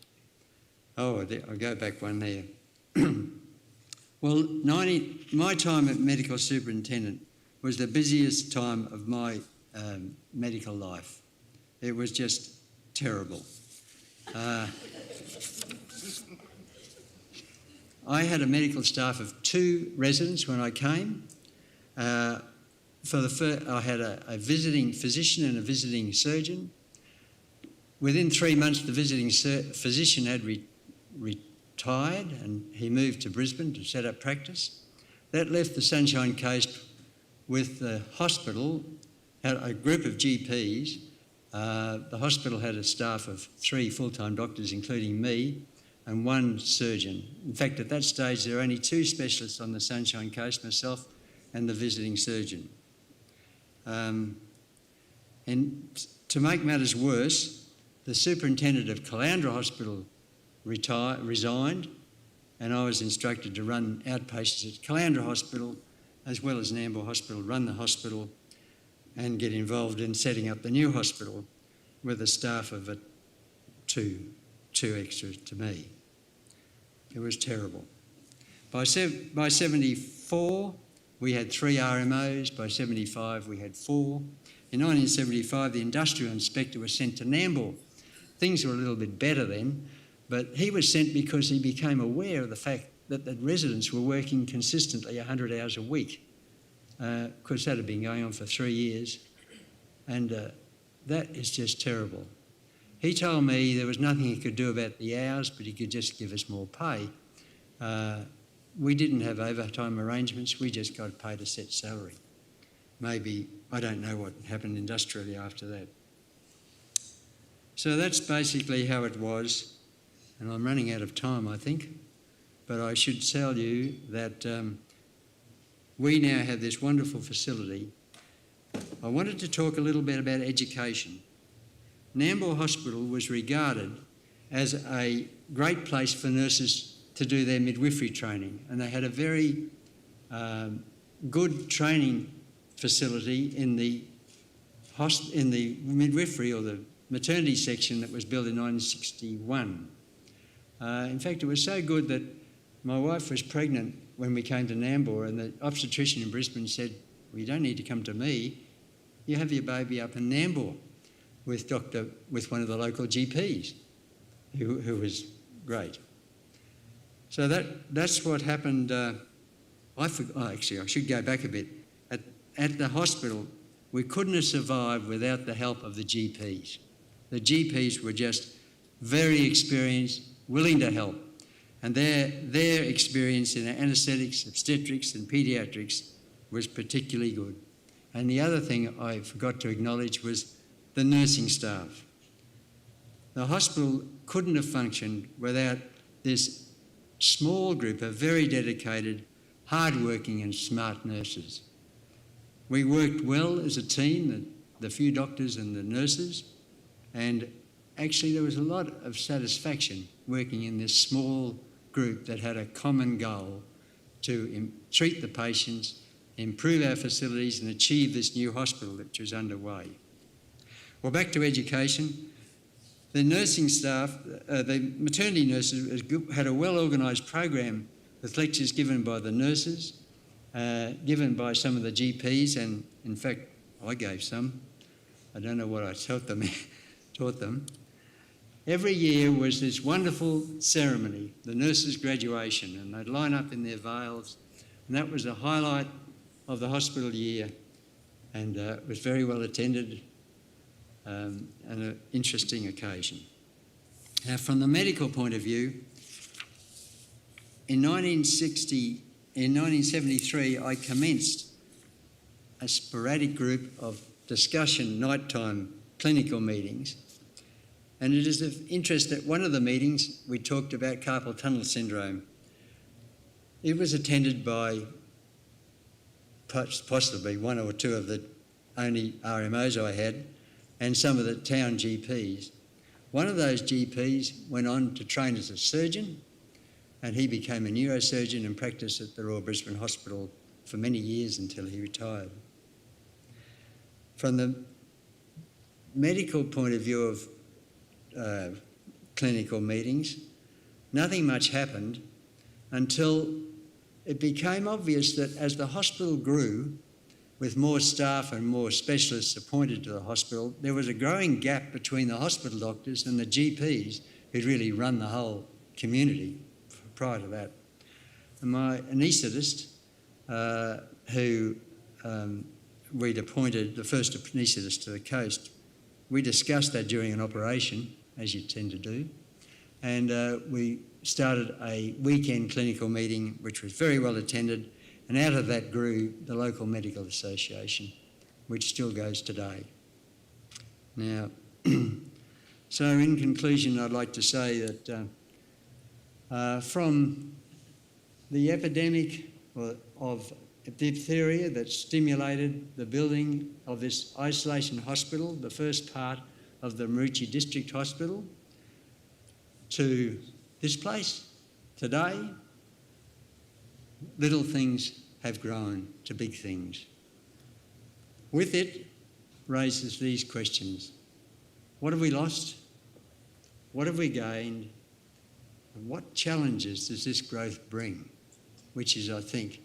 Oh, I'll go back one there. Well, my time at medical superintendent was the busiest time of my medical life. It was just terrible. I had a medical staff of 2 residents when I came. I had a visiting physician and a visiting surgeon. Within 3 months, the visiting physician had retired, and he moved to Brisbane to set up practice. That left the Sunshine Coast with the hospital, had a group of GPs. The hospital had a staff of 3 full-time doctors, including me, and 1 surgeon. In fact, at that stage, there were only 2 specialists on the Sunshine Coast, myself and the visiting surgeon. And to make matters worse, the superintendent of Caloundra Hospital resigned, and I was instructed to run outpatients at Caloundra Hospital as well as Nambour Hospital, run the hospital and get involved in setting up the new hospital with a staff of 2 extras to me. It was terrible. By 74, we had 3 RMOs. By 75, we had 4. In 1975, the industrial inspector was sent to Nambour. Things were a little bit better then, but he was sent because he became aware of the fact that the residents were working consistently 100 hours a week, because that had been going on for 3 years, and that is just terrible. He told me there was nothing he could do about the hours, but he could just give us more pay. We didn't have overtime arrangements, we just got paid a set salary. Maybe, I don't know what happened industrially after that. So that's basically how it was, and I'm running out of time, I think, but I should tell you that we now have this wonderful facility. I wanted to talk a little bit about education. Nambour Hospital was regarded as a great place for nurses to do their midwifery training, and they had a very good training facility in the midwifery or the maternity section that was built in 1961. In fact, it was so good that my wife was pregnant when we came to Nambour, and the obstetrician in Brisbane said, "Well, you don't need to come to me. You have your baby up in Nambour with one of the local GPs, who was great." So that's what happened Actually, I should go back a bit. At the hospital, we couldn't have survived without the help of the GPs. The GPs were just very experienced, willing to help. And their experience in anaesthetics, obstetrics and paediatrics was particularly good. And the other thing I forgot to acknowledge was the nursing staff. The hospital couldn't have functioned without this small group of very dedicated, hard-working and smart nurses. We worked well as a team, the few doctors and the nurses, and actually there was a lot of satisfaction working in this small group that had a common goal to treat the patients, improve our facilities and achieve this new hospital which was underway. Well, back to education. The nursing staff, the maternity nurses had a well-organised program with lectures given by the nurses, given by some of the GPs, and in fact I gave some. I don't know what I taught them. Every year was this wonderful ceremony, the nurses' graduation, and they'd line up in their veils, and that was a highlight of the hospital year, and it was very well attended and an interesting occasion. Now, from the medical point of view, in 1973, I commenced a sporadic group of discussion nighttime clinical meetings. And it is of interest that one of the meetings we talked about carpal tunnel syndrome. It was attended by possibly one or two of the only RMOs I had and some of the town GPs. One of those GPs went on to train as a surgeon, and he became a neurosurgeon and practiced at the Royal Brisbane Hospital for many years until he retired. From the medical point of view of clinical meetings, nothing much happened until it became obvious that as the hospital grew, with more staff and more specialists appointed to the hospital, there was a growing gap between the hospital doctors and the GPs who'd really run the whole community prior to that. And my anaesthetist, who we'd appointed, the first anaesthetist to the coast, we discussed that during an operation, as you tend to do, and we started a weekend clinical meeting which was very well attended, and out of that grew the local medical association, which still goes today. Now, so in conclusion, I'd like to say that from the epidemic of diphtheria that stimulated the building of this isolation hospital, the first part of the Maroochy District Hospital, to this place today, little things have grown to big things. With it raises these questions. What have we lost? What have we gained? And what challenges does this growth bring? Which is, I think,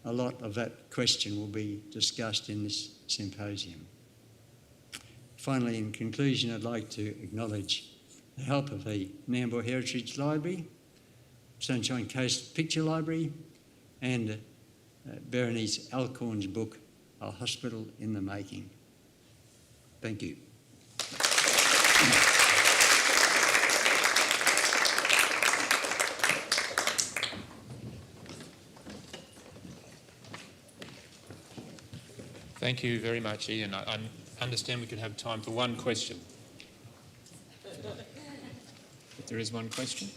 a lot of that question will be discussed in this symposium. Finally, in conclusion, I'd like to acknowledge the help of the Nambour Heritage Library, Sunshine Coast Picture Library, and Berenice Alcorn's book, A Hospital in the Making. Thank you. Thank you very much, Ian. I understand we could have time for one question. If there is one question.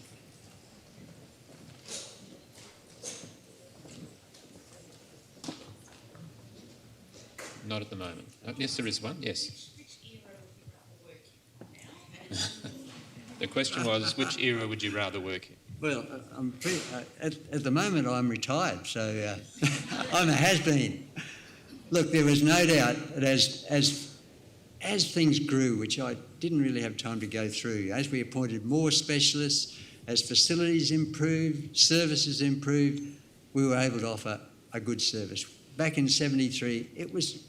Not at the moment. Yes, there is one. Yes. The question was, which era would you rather work in? Well, at the moment I'm retired, so I'm a has-been. Look, there was no doubt that as things grew, which I didn't really have time to go through, as we appointed more specialists, as facilities improved, services improved, we were able to offer a good service. Back in 73, it was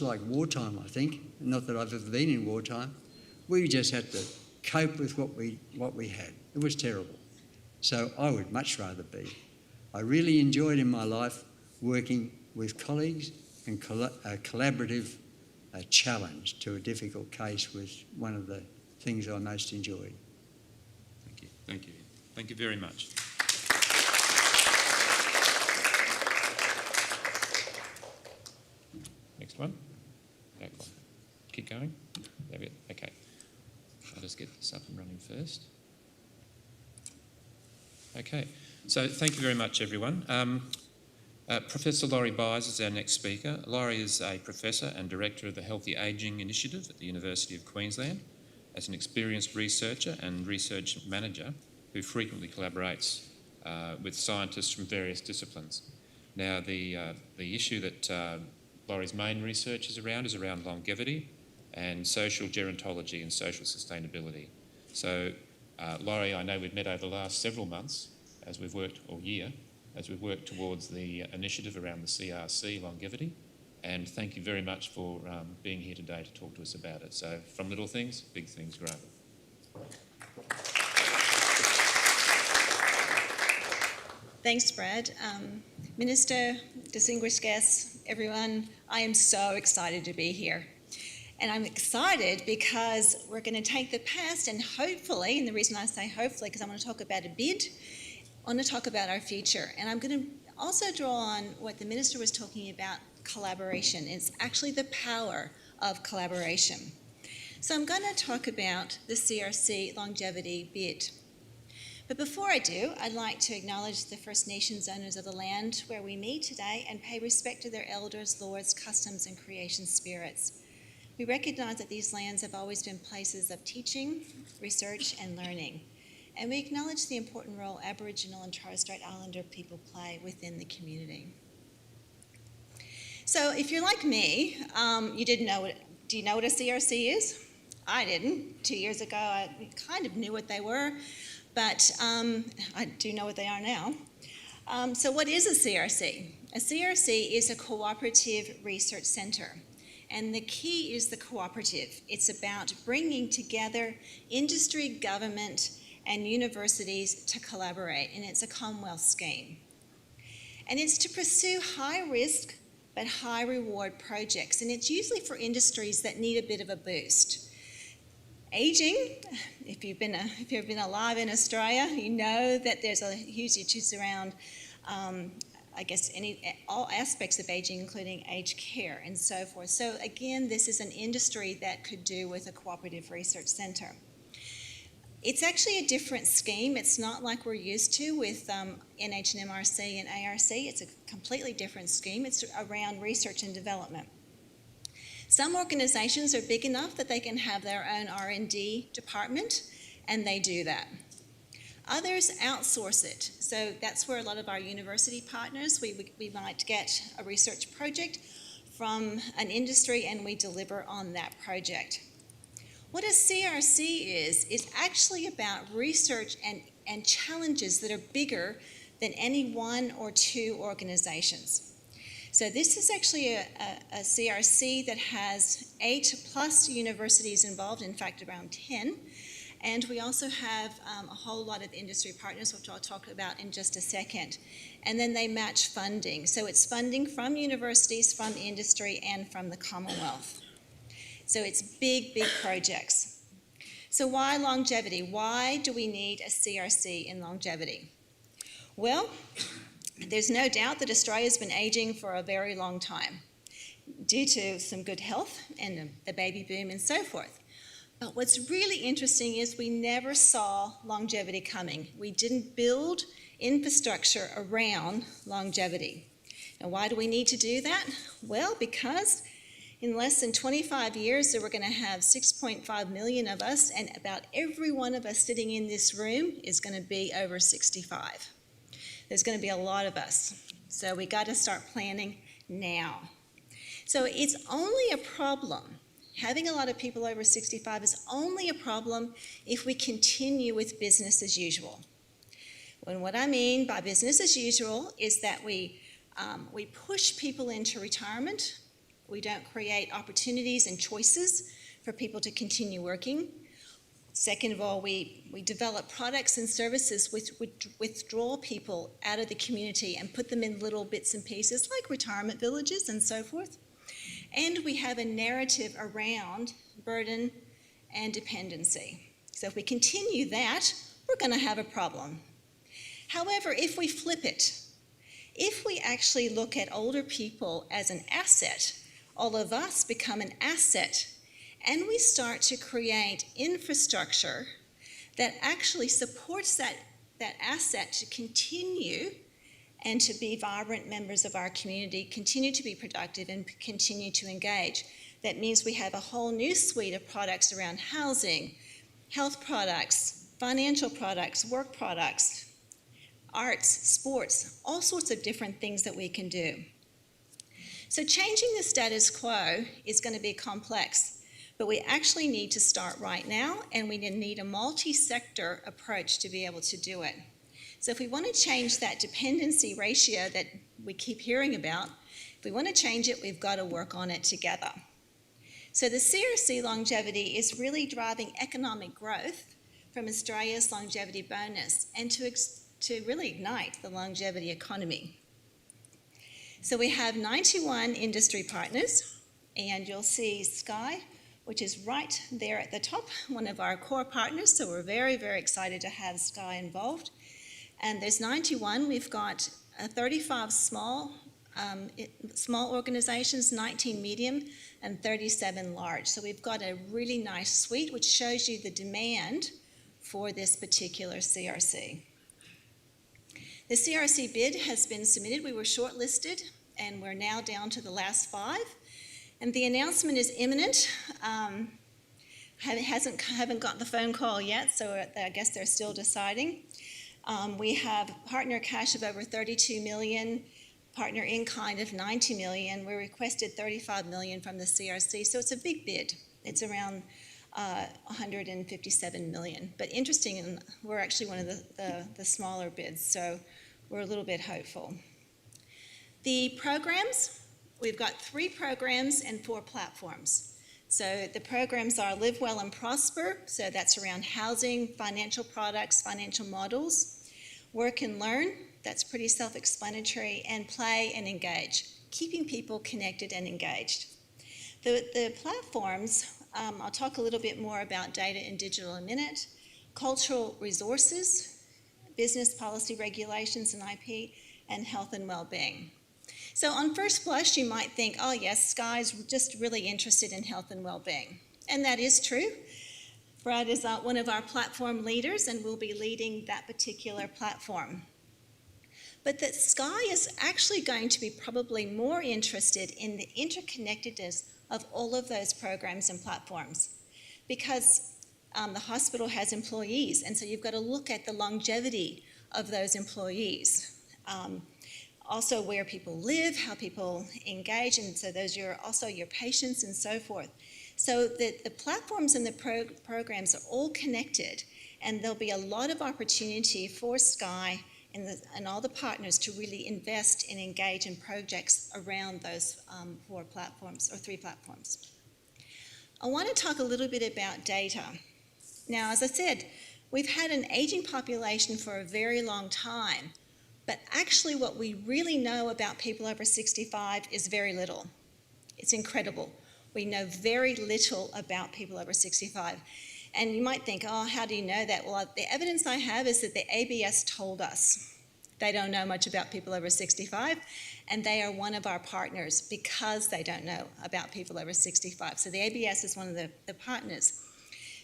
like wartime, I think. Not that I've ever been in wartime. We just had to cope with what we had. It was terrible. So I would much rather be I really enjoyed in my life working with colleagues and a collaborative challenge to a difficult case was one of the things I most enjoyed. Thank you. Thank you. Thank you very much. Next one. Back one. Keep going. There we go. Okay. I'll just get this up and running first. Okay. So thank you very much, everyone. Professor Laurie Byers is our next speaker. Laurie is a professor and director of the Healthy Ageing Initiative at the University of Queensland. As an experienced researcher and research manager who frequently collaborates with scientists from various disciplines. Now, the issue that Laurie's main research is around longevity and social gerontology and social sustainability. So, Laurie, I know we've met over the last several months as we've worked, or year, as we've worked towards the initiative around the CRC longevity. And thank you very much for being here today to talk to us about it. So from little things, big things grow. Thanks, Brad. Minister, distinguished guests, everyone, I am so excited to be here. And I'm excited because we're going to take the past and hopefully, and the reason I say hopefully because I'm going to talk about a bit, I want to talk about our future. And I'm going to also draw on what the Minister was talking about, collaboration. It's actually the power of collaboration. So I'm going to talk about the CRC longevity bit. But before I do, I'd like to acknowledge the First Nations owners of the land where we meet today and pay respect to their elders, lords, customs, and creation spirits. We recognise that these lands have always been places of teaching, research, and learning. And we acknowledge the important role Aboriginal and Torres Strait Islander people play within the community. So if you're like me, you didn't know what, do you know what a CRC is? I didn't. 2 years ago, I kind of knew what they were, but I do know what they are now. So what is a CRC? A CRC is a cooperative research centre. And the key is the cooperative. It's about bringing together industry, government, and universities to collaborate, and it's a Commonwealth scheme. And it's to pursue high risk but high reward projects, and it's usually for industries that need a bit of a boost. Ageing, if you've been alive in Australia, you know that there's a huge issues around all aspects of ageing, including aged care and so forth. So again, this is an industry that could do with a cooperative research centre. It's actually a different scheme. It's not like we're used to with NHMRC and ARC. It's a completely different scheme. It's around research and development. Some organisations are big enough that they can have their own R&D department, and they do that. Others outsource it. So that's where a lot of our university partners, we might get a research project from an industry and we deliver on that project. What a CRC is actually about research and challenges that are bigger than any one or two organisations. So this is actually a CRC that has 8+ universities involved, in fact around 10. And we also have a whole lot of industry partners, which I'll talk about in just a second. And then they match funding. So it's funding from universities, from industry, and from the Commonwealth. So it's big, big projects. So why longevity? Why do we need a CRC in longevity? Well, there's no doubt that Australia's been ageing for a very long time due to some good health and the baby boom and so forth. But what's really interesting is we never saw longevity coming. We didn't build infrastructure around longevity. And why do we need to do that? Well, because in less than 25 years, we're going to have 6.5 million of us, and about every one of us sitting in this room is going to be over 65. There's going to be a lot of us. So we got to start planning now. So it's only a problem. Having a lot of people over 65 is only a problem if we continue with business as usual. And what I mean by business as usual is that we push people into retirement. We don't create opportunities and choices for people to continue working. Second of all, we develop products and services which withdraw people out of the community and put them in little bits and pieces like retirement villages and so forth. And we have a narrative around burden and dependency. So if we continue that, we're going to have a problem. However, if we flip it, if we actually look at older people as an asset, all of us become an asset, and we start to create infrastructure that actually supports that asset to continue and to be vibrant members of our community, continue to be productive and continue to engage. That means we have a whole new suite of products around housing, health products, financial products, work products, arts, sports, all sorts of different things that we can do. So changing the status quo is going to be complex, but we actually need to start right now, and we need a multi-sector approach to be able to do it. So if we want to change that dependency ratio that we keep hearing about, if we want to change it, we've got to work on it together. So the CRC longevity is really driving economic growth from Australia's longevity bonus and to really ignite the longevity economy. So we have 91 industry partners, and you'll see Sky, which is right there at the top, one of our core partners, so we're very, very excited to have Sky involved. And there's 91. We've got 35 small organisations, 19 medium, and 37 large. So we've got a really nice suite which shows you the demand for this particular CRC. The CRC bid has been submitted. We were shortlisted, and we're now down to the last 5. And the announcement is imminent. Haven't got the phone call yet, so I guess they're still deciding. We have partner cash of over 32 million, partner in-kind of 90 million. We requested 35 million from the CRC, so it's a big bid. It's around 157 million. But interesting, we're actually one of the smaller bids, so we're a little bit hopeful. The programs, we've got 3 programs and 4 platforms. So the programs are Live Well and Prosper, so that's around housing, financial products, financial models. Work and Learn, that's pretty self-explanatory, and Play and Engage, keeping people connected and engaged. The platforms, I'll talk a little bit more about data and digital in a minute, cultural resources, business policy regulations and IP, and health and well-being. So on first blush, you might think, oh yes, Sky's just really interested in health and well-being. And that is true. Brad is one of our platform leaders and will be leading that particular platform. But that Sky is actually going to be probably more interested in the interconnectedness of all of those programs and platforms, because the hospital has employees, and so you've got to look at the longevity of those employees. Also where people live, how people engage, and so those are also your patients and so forth. So the platforms and the programs are all connected, and there'll be a lot of opportunity for Sky and all the partners to really invest and engage in projects around those 4 platforms or 3 platforms. I want to talk a little bit about data. Now, as I said, we've had an aging population for a very long time, but actually what we really know about people over 65 is very little. It's incredible. We know very little about people over 65. And you might think, oh, how do you know that? Well, the evidence I have is that the ABS told us. They don't know much about people over 65, and they are one of our partners because they don't know about people over 65. So the ABS is one of the partners.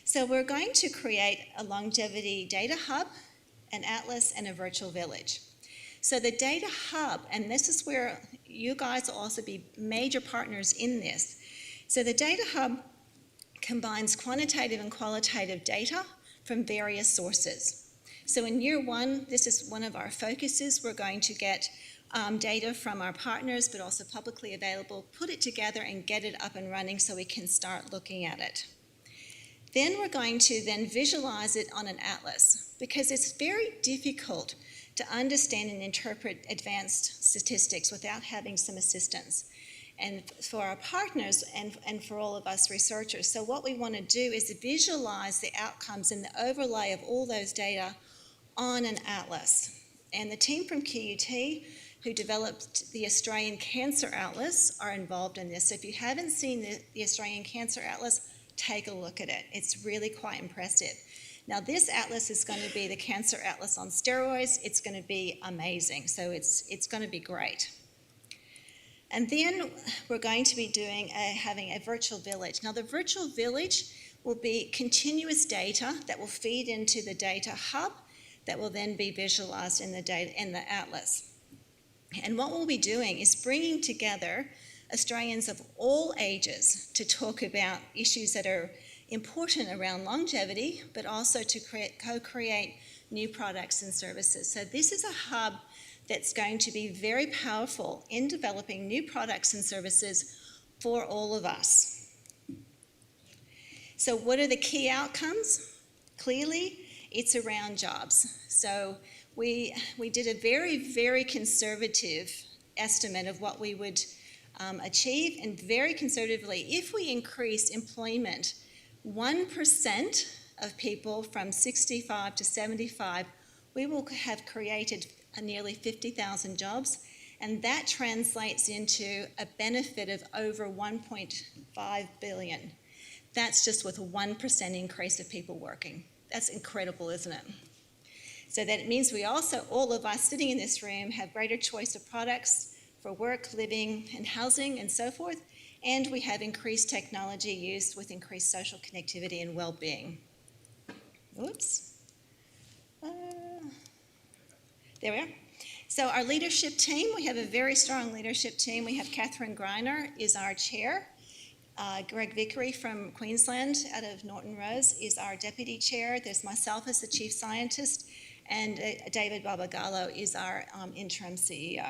So we're going to create a longevity data hub, an atlas, and a virtual village. So the data hub, and this is where you guys will also be major partners in this. So the data hub combines quantitative and qualitative data from various sources. So in year 1, this is one of our focuses. We're going to get data from our partners, but also publicly available, put it together and get it up and running so we can start looking at it. Then we're going to then visualize it on an atlas, because it's very difficult to understand and interpret advanced statistics without having some assistance. and for our partners and for all of us researchers. So what we want to do is visualize the outcomes and the overlay of all those data on an atlas. And the team from QUT who developed the Australian Cancer Atlas are involved in this. So if you haven't seen the Australian Cancer Atlas, take a look at it. It's really quite impressive. Now this atlas is going to be the Cancer Atlas on steroids. It's going to be amazing. So it's going to be great. And then we're going to be having a virtual village. Now the virtual village will be continuous data that will feed into the data hub that will then be visualized in the atlas. And what we'll be doing is bringing together Australians of all ages to talk about issues that are important around longevity, but also to co-create new products and services. So this is a hub that's going to be very powerful in developing new products and services for all of us. So what are the key outcomes? Clearly, it's around jobs. So we did a very, very conservative estimate of what we would achieve, and very conservatively, if we increase employment 1% of people from 65 to 75, we will have created nearly 50,000 jobs, and that translates into a benefit of over 1.5 billion. That's just with a 1% increase of people working. That's incredible, isn't it? So that means we also, all of us sitting in this room, have greater choice of products for work, living, and housing, and so forth, and we have increased technology used with increased social connectivity and well-being. Oops. There we are. So our leadership team, we have a very strong leadership team. We have Catherine Greiner is our chair. Greg Vickery from Queensland out of Norton Rose is our deputy chair. There's myself as the chief scientist, and David Babagallo is our interim CEO.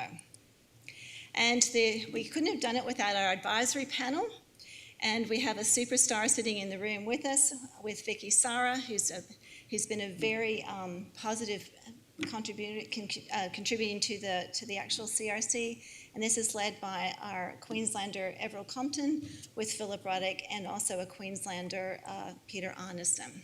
And we couldn't have done it without our advisory panel. And we have a superstar sitting in the room with us, with Vicky Sara, who's been a very positive contributing to the actual CRC. And this is led by our Queenslander Everil Compton with Philip Ruddock, and also a Queenslander Peter Arneson.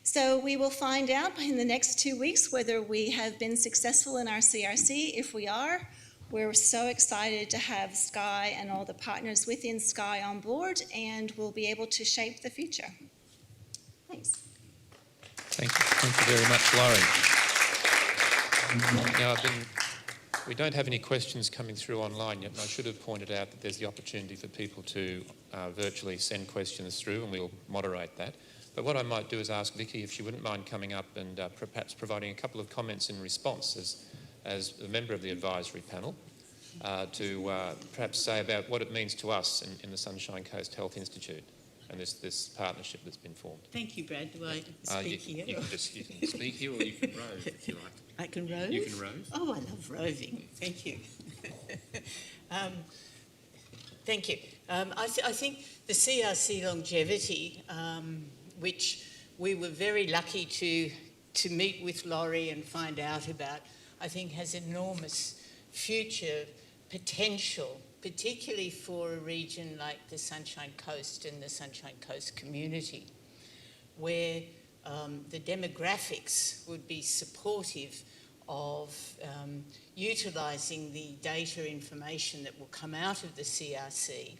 So we will find out in the next 2 weeks whether we have been successful in our CRC. If we are, we're so excited to have Sky and all the partners within Sky on board, and we'll be able to shape the future. Thanks. Thank you very much, Laurie. Now, we don't have any questions coming through online yet, and I should have pointed out that there's the opportunity for people to virtually send questions through, and we'll moderate that. But what I might do is ask Vicky if she wouldn't mind coming up and perhaps providing a couple of comments in response as a member of the advisory panel to perhaps say about what it means to us in the Sunshine Coast Health Institute and this partnership that's been formed. Thank you, Brad. Do I speak here? You can speak here, or you can rove if you like. I can rove? You can rove. Oh, I love roving. Thank you. Thank you. I think the CRC longevity, which we were very lucky to meet with Laurie and find out about, I think has enormous future potential, particularly for a region like the Sunshine Coast and the Sunshine Coast community, where the demographics would be supportive of utilising the data information that will come out of the CRC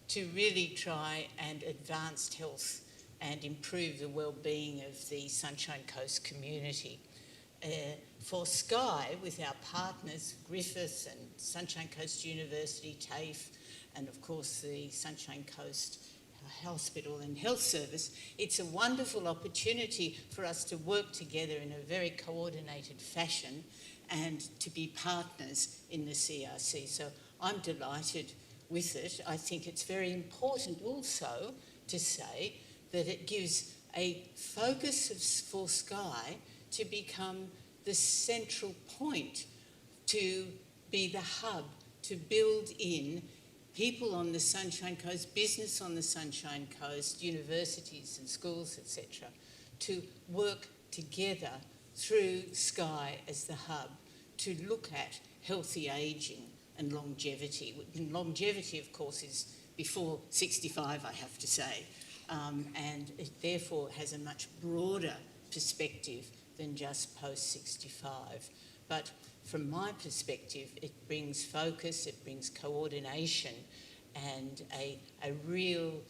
to really try and advance health and improve the well-being of the Sunshine Coast community. For Sky, with our partners, Griffith and Sunshine Coast University, TAFE, and of course the Sunshine Coast Hospital and Health Service, it's a wonderful opportunity for us to work together in a very coordinated fashion and to be partners in the CRC. So I'm delighted with it. I think it's very important also to say that it gives a focus for Sky to become the central point, to be the hub, to build in people on the Sunshine Coast, business on the Sunshine Coast, universities and schools, etc., to work together through Sky as the hub to look at healthy ageing and longevity. And longevity, of course, is before 65, I have to say, and it therefore has a much broader perspective than just post-65. But from my perspective, it brings focus, it brings coordination, and a real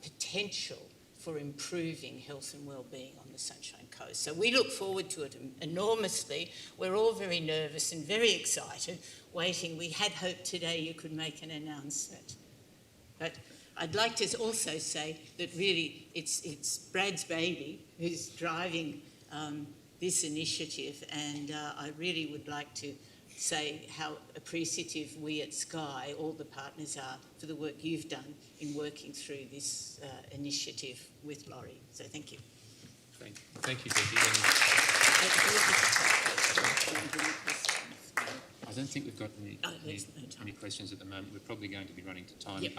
potential for improving health and well-being on the Sunshine Coast. So we look forward to it enormously. We're all very nervous and very excited, waiting. We had hoped today you could make an announcement. But I'd like to also say that really it's Brad's baby who's driving this initiative, and I really would like to say how appreciative we at Sky, all the partners, are for the work you've done in working through this initiative with Laurie. So thank you. Thank you, Becky. I don't think we've got any questions at the moment. We're probably going to be running to time. Yep.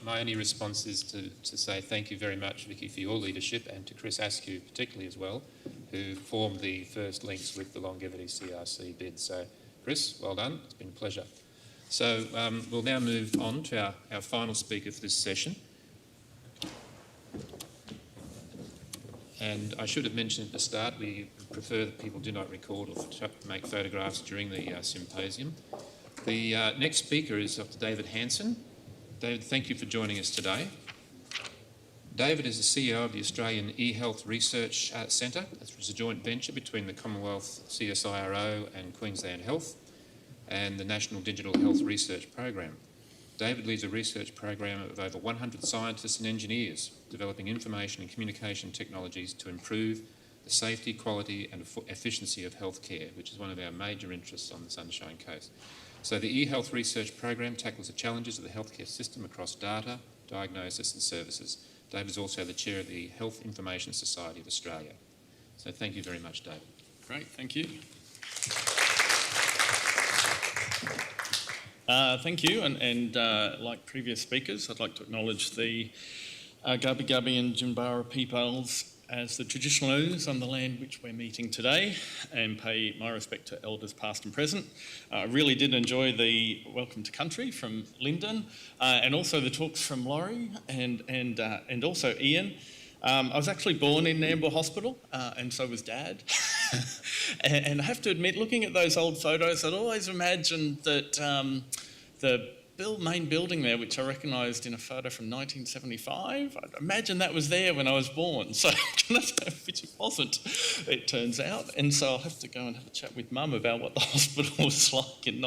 My only response is to say thank you very much, Vicky, for your leadership, and to Chris Askew particularly as well, who formed the first links with the Longevity CRC bid. So, Chris, well done. It's been a pleasure. So we'll now move on to our final speaker for this session. And I should have mentioned at the start, we prefer that people do not record or make photographs during the symposium. The next speaker is Dr. David Hanson. David, thank you for joining us today. David is the CEO of the Australian eHealth Research Centre, which is a joint venture between the Commonwealth CSIRO and Queensland Health and the National Digital Health Research Program. David leads a research program of over 100 scientists and engineers developing information and communication technologies to improve the safety, quality and efficiency of healthcare, which is one of our major interests on the Sunshine Coast. So the eHealth Research Program tackles the challenges of the healthcare system across data, diagnosis and services. David is also the chair of the Health Information Society of Australia. So thank you very much, David. Great, thank you. Thank you, and like previous speakers, I'd like to acknowledge the Gubbi Gubbi and Jinbara peoples as the traditional owners on the land which we're meeting today, and pay my respect to elders past and present. I really did enjoy the welcome to country from Lyndon, and also the talks from Laurie and also Ian. I was actually born in Nambour Hospital, and so was Dad. And I have to admit, looking at those old photos, I'd always imagined that the main building there, which I recognised in a photo from 1975, I'd imagine that was there when I was born. So, which it wasn't, it turns out. And so I'll have to go and have a chat with Mum about what the hospital was like in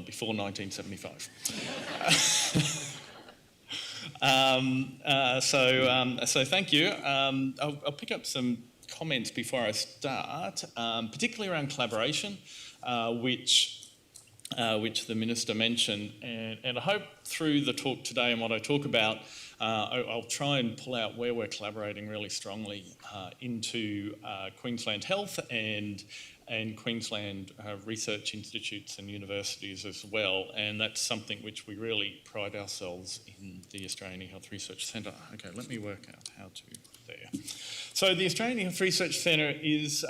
before 1975. So thank you. I'll pick up some comments before I start, particularly around collaboration, which the Minister mentioned, and I hope through the talk today and what I talk about, I'll try and pull out where we're collaborating really strongly into Queensland Health and Queensland research institutes and universities as well, and that's something which we really pride ourselves in the Australian Health Research Centre. Okay, let me work out how to there. So the Australian Health Research Centre is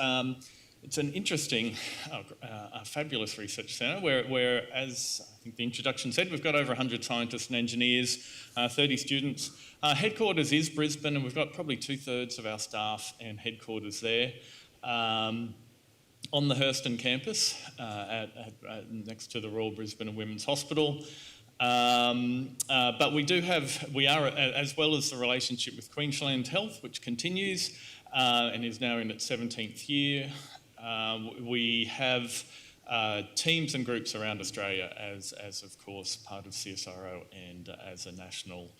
it's an interesting, a fabulous research centre where, as I think the introduction said, we've got over 100 scientists and engineers, 30 students. Headquarters is Brisbane, and we've got probably 2/3 of our staff and headquarters there. On the Hurston campus, next to the Royal Brisbane and Women's Hospital. But we are, as well as the relationship with Queensland Health, which continues and is now in its 17th year. We have teams and groups around Australia as of course part of CSIRO and as a national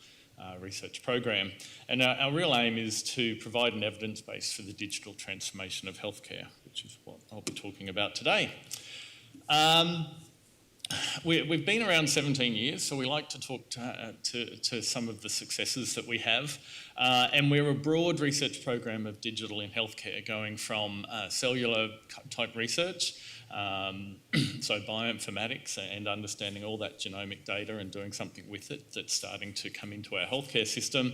research program. And our real aim is to provide an evidence base for the digital transformation of healthcare, which is what I'll be talking about today. We've been around 17 years, so we like to talk to some of the successes that we have. And we're a broad research program of digital in healthcare, going from cellular type research So bioinformatics and understanding all that genomic data and doing something with it that's starting to come into our healthcare system,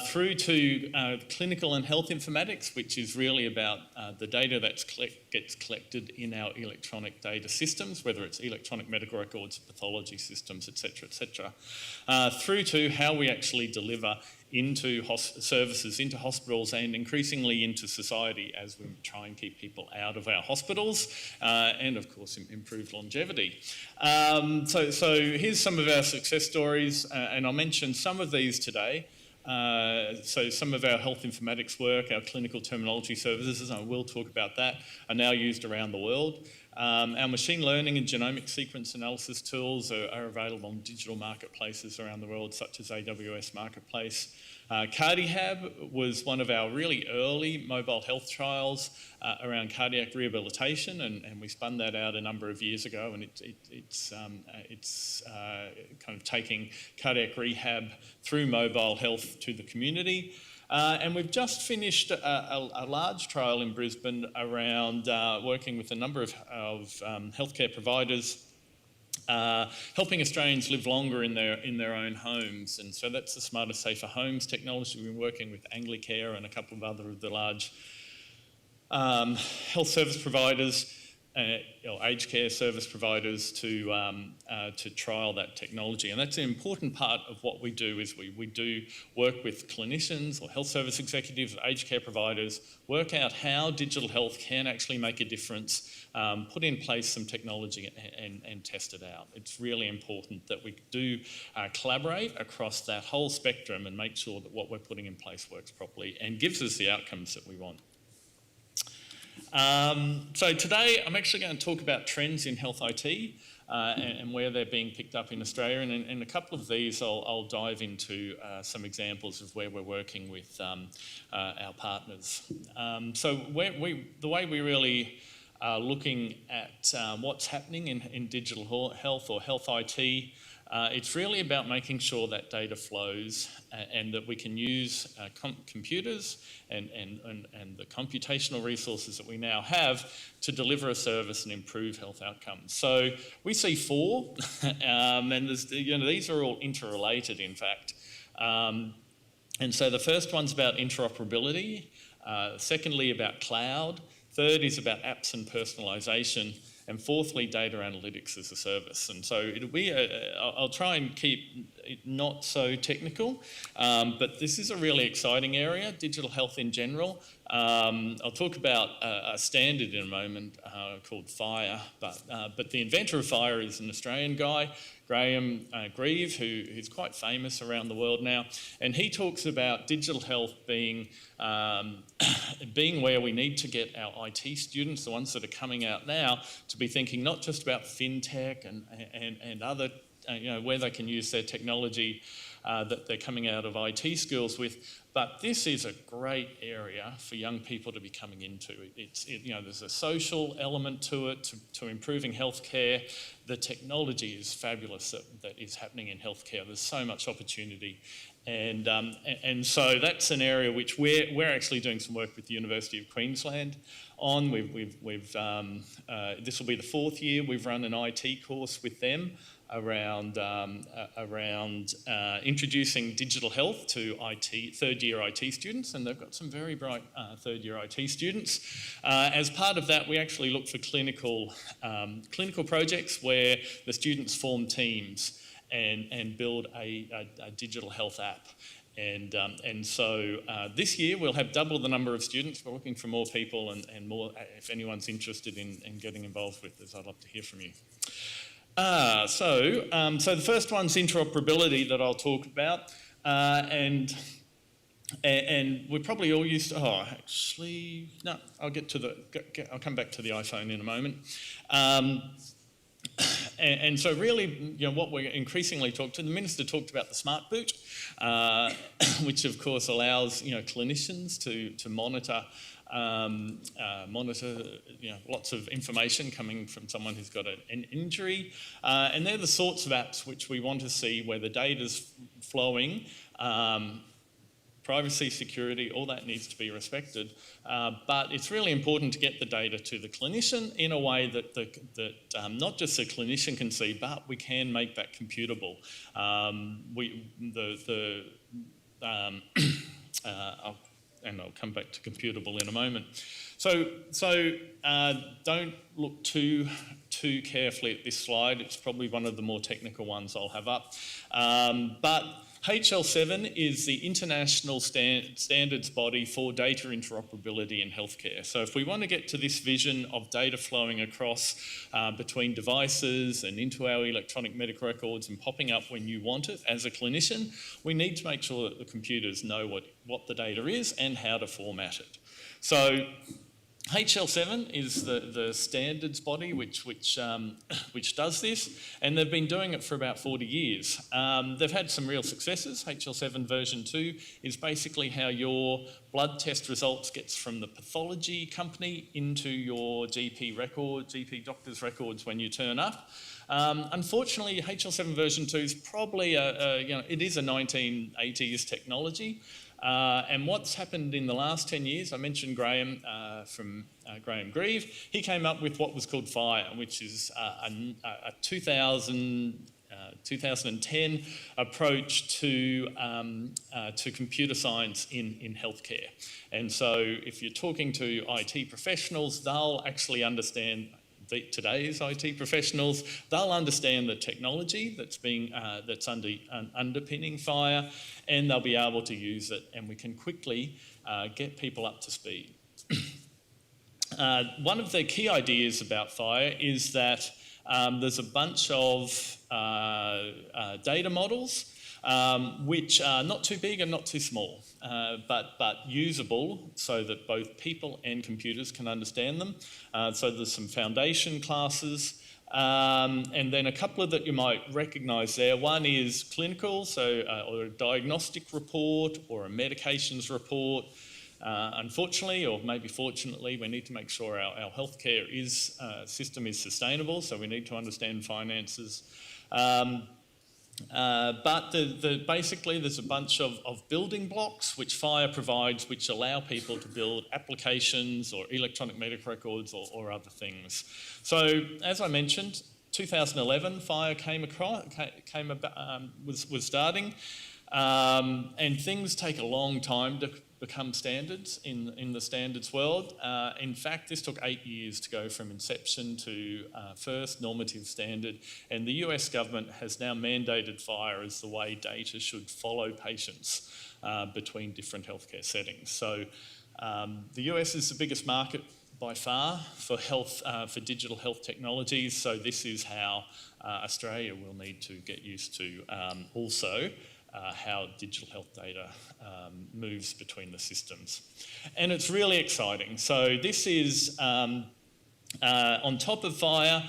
through to clinical and health informatics, which is really about the data that gets collected in our electronic data systems, whether it's electronic medical records, pathology systems, etc., through to how we actually deliver into services, into hospitals, and increasingly into society as we try and keep people out of our hospitals, and of course improve longevity. So here's some of our success stories, and I'll mention some of these today. So some of our health informatics work, our clinical terminology services, and I will talk about that, are now used around the world. Our machine learning and genomic sequence analysis tools are available on digital marketplaces around the world, such as AWS Marketplace. CardiHab was one of our really early mobile health trials around cardiac rehabilitation, and we spun that out a number of years ago, and it's kind of taking cardiac rehab through mobile health to the community. And we've just finished a large trial in Brisbane around working with a number of healthcare providers, helping Australians live longer in their own homes. And so that's the Smarter, Safer Homes technology. We've been working with Anglicare and a couple of other of the large health service providers, or aged care service providers to trial that technology. And that's an important part of what we do, is we do work with clinicians or health service executives, aged care providers, work out how digital health can actually make a difference, put in place some technology and test it out. It's really important that we do collaborate across that whole spectrum and make sure that what we're putting in place works properly and gives us the outcomes that we want. So today I'm actually going to talk about trends in health IT and where they're being picked up in Australia, and in a couple of these I'll dive into some examples of where we're working with our partners. So the way we really are looking at what's happening in digital health or health IT, it's really about making sure that data flows and that we can use computers and the computational resources that we now have to deliver a service and improve health outcomes. So we see four, and these are all interrelated, in fact. And so the first one's about interoperability, secondly about cloud, third is about apps and personalisation, and fourthly, data analytics as a service. And so it'll be I'll try and keep it not so technical, but this is a really exciting area, digital health in general. I'll talk about a standard in a moment called FHIR, but the inventor of FHIR is an Australian guy, Graham Grieve, who's quite famous around the world now, and he talks about digital health being where we need to get our IT students, the ones that are coming out now, to be thinking not just about fintech and other, where they can use their technology that they're coming out of IT schools with, but this is a great area for young people to be coming into. There's a social element to it, to improving healthcare. The technology is fabulous that is happening in healthcare. There's so much opportunity. And so that's an area which we're actually doing some work with the University of Queensland on. This will be the fourth year we've run an IT course with them around introducing digital health to third-year IT students, and they've got some very bright third-year IT students. As part of that, we actually look for clinical projects where the students form teams and build a digital health app. And so this year we'll have double the number of students. We're looking for more people and more, if anyone's interested in getting involved with this, I'd love to hear from you. So the first one's interoperability that I'll talk about, and we're probably all used to. I'll come back to the iPhone in a moment. And so really, what we're increasingly talking to, the Minister talked about the Smart Boot, which of course allows, clinicians to monitor lots of information coming from someone who's got an injury. And they're the sorts of apps which we want to see where the data's flowing privacy, security, all that needs to be respected. But it's really important to get the data to the clinician in a way that not just the clinician can see, but we can make that computable. I'll come back to computable in a moment. So don't look too carefully at this slide. It's probably one of the more technical ones I'll have up. But HL7 is the international standards body for data interoperability in healthcare. So if we want to get to this vision of data flowing across between devices and into our electronic medical records and popping up when you want it as a clinician, we need to make sure that the computers know what the data is and how to format it. So HL7 is the standards body which does this, and they've been doing it for about 40 years. They've had some real successes. HL7 version 2 is basically how your blood test results gets from the pathology company into your GP doctor's records when you turn up. Unfortunately, HL7 version 2 is probably it is a 1980s technology. And what's happened in the last 10 years, I mentioned Graham from Graham Grieve. He came up with what was called FIRE, which is a 2010 approach to computer science in healthcare. And so if you're talking to IT professionals, they'll actually understand today's IT professionals. They'll understand the technology that's underpinning FIRE, and they'll be able to use it, and we can quickly get people up to speed. One of the key ideas about FIRE is that there's a bunch of data models which are not too big and not too small, but usable so that both people and computers can understand them. So there's some foundation classes, and then a couple of that you might recognise there. One is clinical, or a diagnostic report or a medications report. Unfortunately, or maybe fortunately, we need to make sure our healthcare system is sustainable, so we need to understand finances. But basically there's a bunch of building blocks which FIRE provides, which allow people to build applications or electronic medical records or other things. So as I mentioned, 2011 FIRE was starting, and things take a long time to become standards in the standards world. In fact, this took 8 years to go from inception to first normative standard, and the US government has now mandated FIRE as the way data should follow patients between different healthcare settings. So the US is the biggest market by far for digital health technologies, so this is how Australia will need to get used to also how digital health data moves between the systems. And it's really exciting. So this is, on top of FIRE,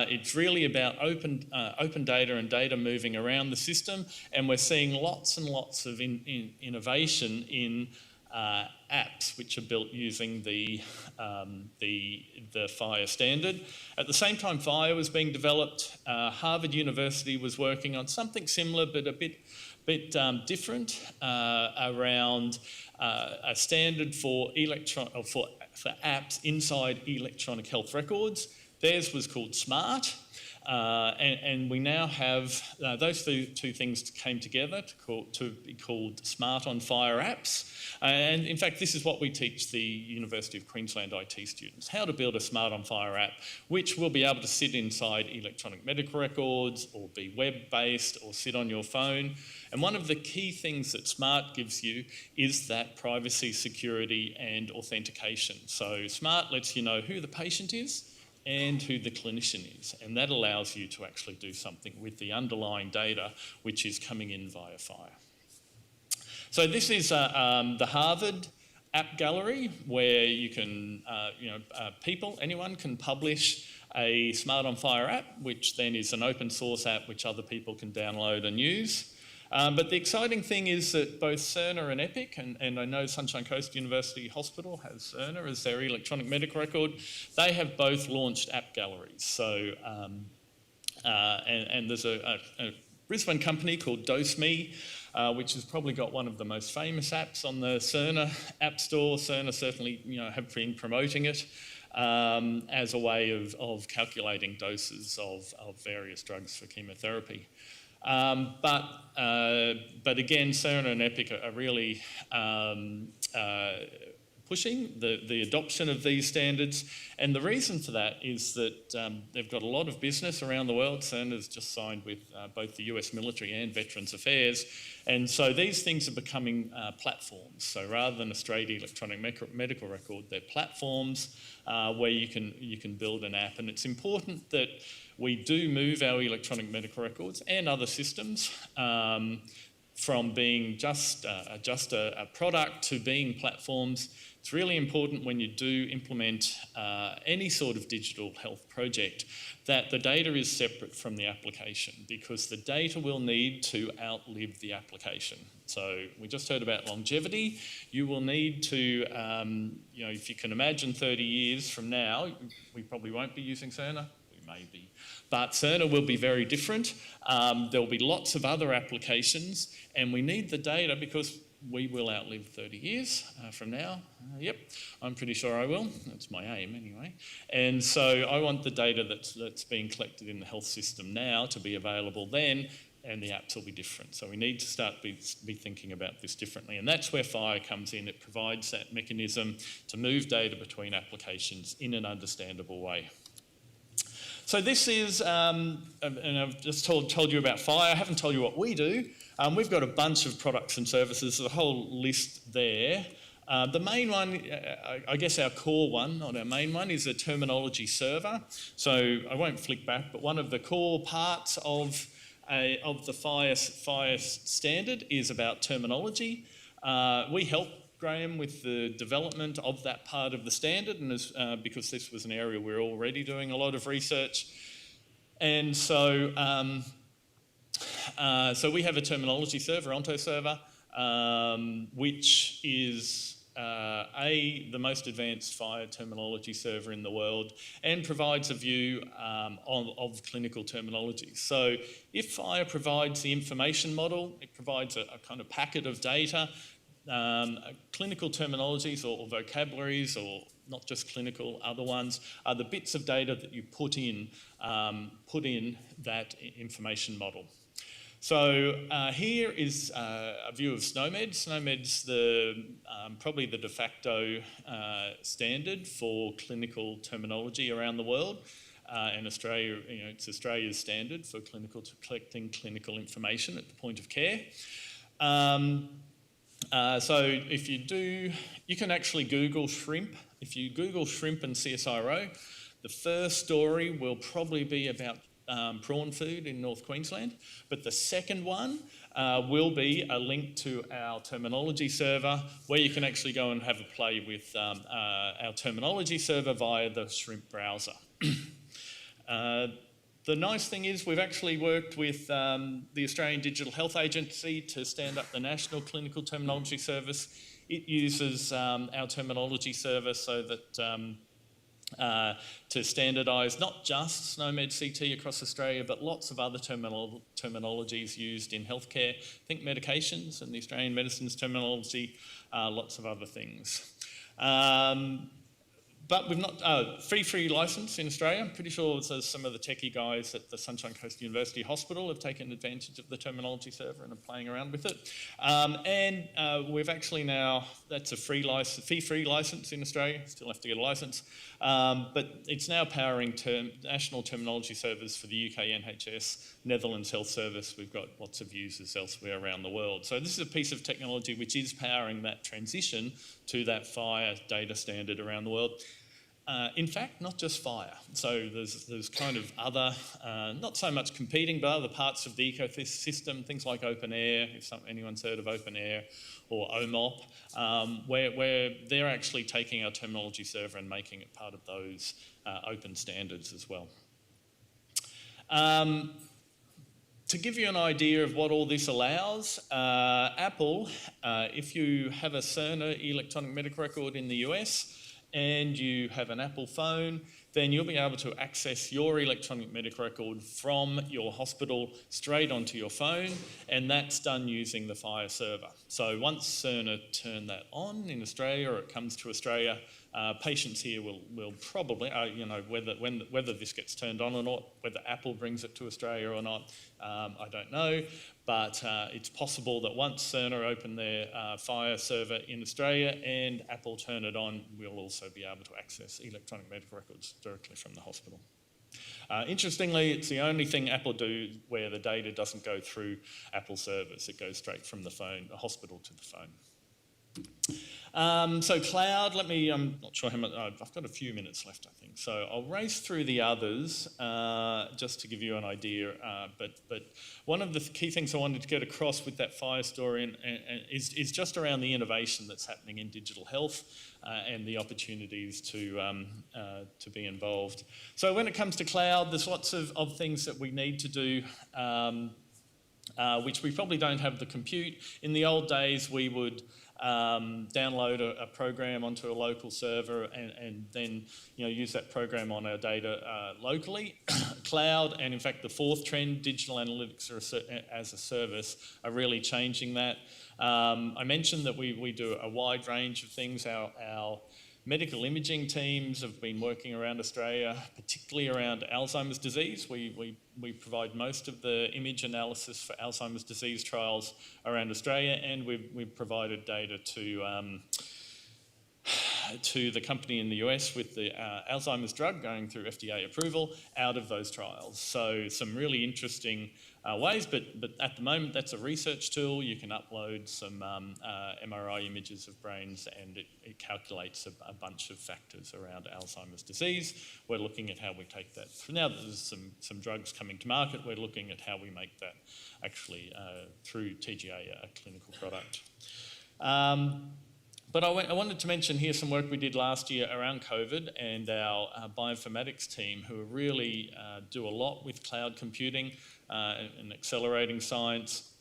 it's really about open data and data moving around the system, and we're seeing lots and lots of innovation in apps which are built using the FIRE standard. At the same time FIRE was being developed, Harvard University was working on something similar but a bit different around a standard for apps inside electronic health records. Theirs was called SMART, and we now have those two things came together to be called Smart on FIRE apps. And in fact, this is what we teach the University of Queensland IT students, how to build a Smart on FIRE app, which will be able to sit inside electronic medical records or be web-based or sit on your phone. And one of the key things that SMART gives you is that privacy, security and authentication. So SMART lets you know who the patient is and who the clinician is, and that allows you to actually do something with the underlying data which is coming in via FIRE. So this is the Harvard App Gallery, where you can, anyone can publish a Smart on FIRE app, which then is an open source app which other people can download and use. But the exciting thing is that both Cerner and Epic, and I know Sunshine Coast University Hospital has Cerner as their electronic medical record, they have both launched app galleries. So, and there's a Brisbane company called DoseMe, which has probably got one of the most famous apps on the Cerner App Store. Cerner certainly, have been promoting it as a way of calculating doses of various drugs for chemotherapy. But again, Cerner and Epic are really pushing the adoption of these standards, and the reason for that is that they've got a lot of business around the world. Cerner's just signed with both the US military and Veterans Affairs, and so these things are becoming platforms. So rather than a straight electronic medical record, they're platforms where you can build an app, and it's important that we do move our electronic medical records and other systems from being just a product to being platforms. It's really important when you do implement any sort of digital health project that the data is separate from the application, because the data will need to outlive the application. So we just heard about longevity. You will need to, if you can imagine 30 years from now, we probably won't be using Cerner. Maybe. But Cerner will be very different. There'll be lots of other applications, and we need the data because we will outlive 30 years from now. Yep, I'm pretty sure I will. That's my aim anyway. And so I want the data that's being collected in the health system now to be available then, and the apps will be different. So we need to start be thinking about this differently. And that's where FHIR comes in. It provides that mechanism to move data between applications in an understandable way. So this is, and I've just told you about FHIR. I haven't told you what we do. We've got a bunch of products and services, a whole list there. The main one, I guess our core one, not our main one, is a terminology server. So I won't flick back, but one of the core parts of the FHIR standard is about terminology. We help Graham with the development of that part of the standard, and because this was an area we're already doing a lot of research. And so, so we have a terminology server, Onto server, which is the most advanced FHIR terminology server in the world, and provides a view of clinical terminology. So if FHIR provides the information model, it provides a kind of packet of data. Clinical terminologies or vocabularies, or not just clinical, other ones, are the bits of data that you put in that information model. So here is a view of SNOMED. SNOMED's probably the de facto standard for clinical terminology around the world. In Australia, it's Australia's standard for collecting clinical information at the point of care. So if you can actually Google shrimp. If you Google shrimp and CSIRO, the first story will probably be about prawn food in North Queensland, but the second one will be a link to our terminology server, where you can actually go and have a play with our terminology server via the shrimp browser. The nice thing is we've actually worked with the Australian Digital Health Agency to stand up the National Clinical Terminology Service. It uses our terminology service so that to standardise not just SNOMED CT across Australia, but lots of other terminologies used in healthcare. Think medications and the Australian Medicines terminology, lots of other things. But we've not, free license in Australia. I'm pretty sure some of the techie guys at the Sunshine Coast University Hospital have taken advantage of the terminology server and are playing around with it. And we've actually now, that's a fee-free license in Australia, still have to get a license. But it's now powering national terminology servers for the UK NHS, Netherlands Health Service. We've got lots of users elsewhere around the world. So this is a piece of technology which is powering that transition to that FHIR data standard around the world. In fact, not just FHIR. So there's kind of other, not so much competing, but other parts of the ecosystem, things like OpenAir, if anyone's heard of OpenAir, or OMOP, where they're actually taking our terminology server and making it part of those open standards as well. To give you an idea of what all this allows, Apple, if you have a Cerner electronic medical record in the US and you have an Apple phone, then you'll be able to access your electronic medical record from your hospital straight onto your phone, and that's done using the Fire server. So once Cerner turn that on in Australia, or it comes to Australia, patients here will probably, whether this gets turned on or not, whether Apple brings it to Australia or not, I don't know. But it's possible that once Cerner open their Fire server in Australia and Apple turn it on, we'll also be able to access electronic medical records directly from the hospital. Interestingly, it's the only thing Apple do where the data doesn't go through Apple servers. It goes straight from the hospital to the phone. So cloud, I'm not sure how much, I've got a few minutes left, I think. So I'll race through the others just to give you an idea. But one of the key things I wanted to get across with that Fire story is just around the innovation that's happening in digital health and the opportunities to be involved. So when it comes to cloud, there's lots of things that we need to do which we probably don't have the compute. In the old days, we would download a program onto a local server and then use that program on our data locally. Cloud, and in fact the fourth trend, digital analytics as a service, are really changing that. I mentioned that we do a wide range of things. Our medical imaging teams have been working around Australia, particularly around Alzheimer's disease. We provide most of the image analysis for Alzheimer's disease trials around Australia, and we've provided data to the company in the US with the Alzheimer's drug going through FDA approval out of those trials. So some really interesting ways, but at the moment that's a research tool. You can upload some MRI images of brains and it calculates a bunch of factors around Alzheimer's disease. We're looking at how we take that. Now that there's some drugs coming to market, we're looking at how we make that actually through TGA a clinical product. But I wanted to mention here some work we did last year around COVID, and our bioinformatics team, who really do a lot with cloud computing and accelerating science.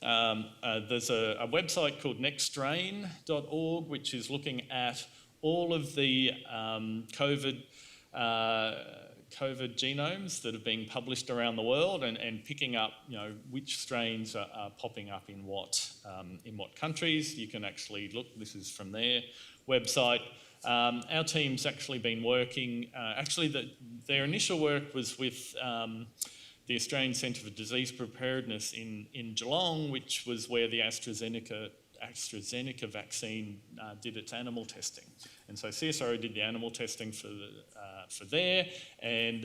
There's a website called nextstrain.org, which is looking at all of the COVID genomes that have been published around the world and picking up, which strains are popping up in what countries. You can actually look. This is from their website. Our team's actually been working. Their initial work was with the Australian Centre for Disease Preparedness in Geelong, which was where the AstraZeneca vaccine did its animal testing. And so CSIRO did the animal testing for there, and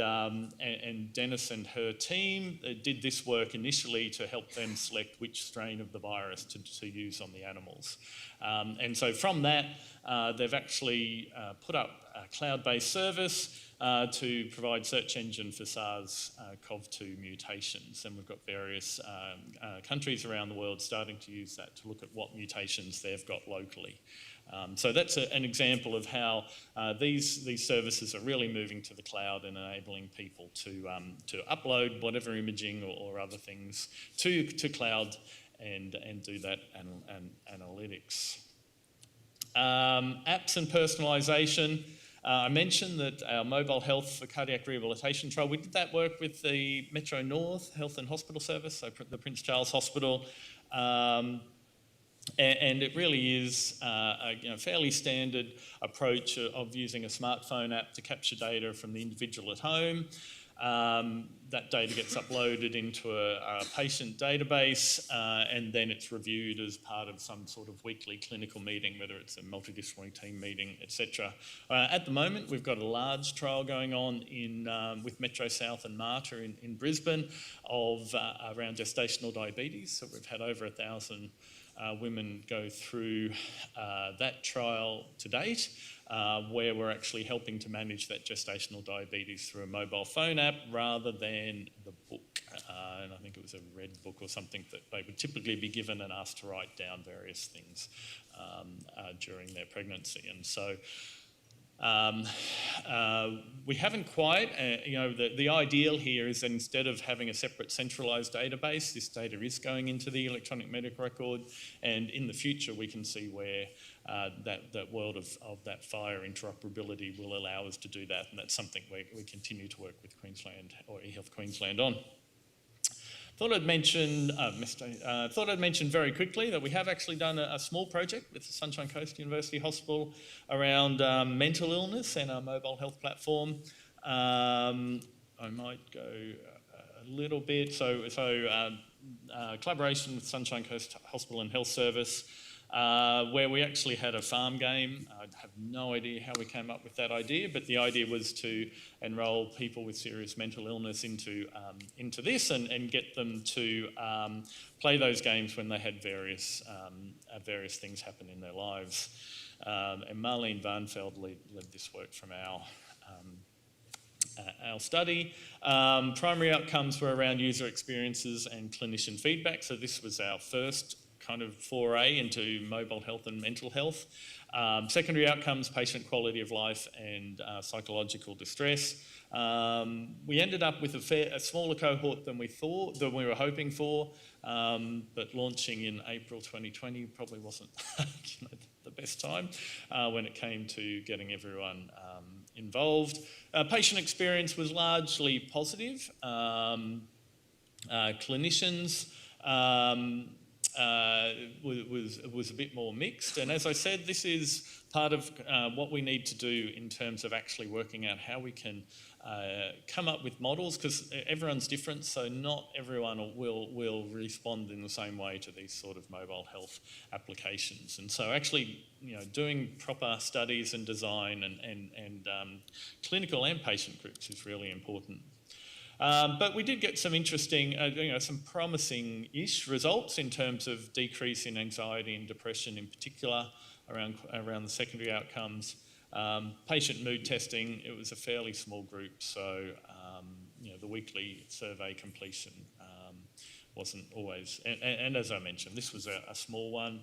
Dennis and her team did this work initially to help them select which strain of the virus to use on the animals. And so from that, they've actually put up a cloud-based service to provide search engine for SARS-CoV-2 mutations, and we've got various countries around the world starting to use that to look at what mutations they've got locally. So that's an example of how these services are really moving to the cloud and enabling people to upload whatever imaging or other things to cloud and do that analytics. Apps and personalisation. I mentioned that our mobile health for cardiac rehabilitation trial, we did that work with the Metro North Health and Hospital Service, so the Prince Charles Hospital, and it really is a fairly standard approach of using a smartphone app to capture data from the individual at home. That data gets uploaded into a patient database and then it's reviewed as part of some sort of weekly clinical meeting, whether it's a multidisciplinary team meeting, etc. At the moment, we've got a large trial going on with Metro South and Mater in Brisbane around gestational diabetes. So we've had over 1,000 women go through that trial to date, where we're actually helping to manage that gestational diabetes through a mobile phone app rather than the book. And I think it was a red book or something that they would typically be given and asked to write down various things during their pregnancy. And so we haven't quite, the ideal here is that instead of having a separate centralised database, this data is going into the electronic medical record, and in the future we can see where that world of that fire interoperability will allow us to do that, and that's something we continue to work with Queensland or eHealth Queensland on. Thought I'd mention very quickly that we have actually done a small project with the Sunshine Coast University Hospital around mental illness and our mobile health platform. I might go a little bit. So collaboration with Sunshine Coast Hospital and Health Service, where we actually had a farm game. I have no idea how we came up with that idea, but the idea was to enrol people with serious mental illness into this and get them to play those games when they had various things happen in their lives. And Marlene Varnfeld led this work from our study. Primary outcomes were around user experiences and clinician feedback. So this was our first kind of foray into mobile health and mental health. Secondary outcomes, patient quality of life and psychological distress. We ended up with a smaller cohort than we were hoping for, but launching in April 2020 probably wasn't the best time when it came to getting everyone involved. Patient experience was largely positive. Clinicians was a bit more mixed, and as I said, this is part of what we need to do in terms of actually working out how we can come up with models, because everyone's different, so not everyone will respond in the same way to these sort of mobile health applications. And so actually, doing proper studies and design and clinical and patient groups is really important. But we did get some interesting, some promising-ish results in terms of decrease in anxiety and depression in particular around the secondary outcomes. Patient mood testing, it was a fairly small group, so the weekly survey completion wasn't always, and as I mentioned, this was a small one.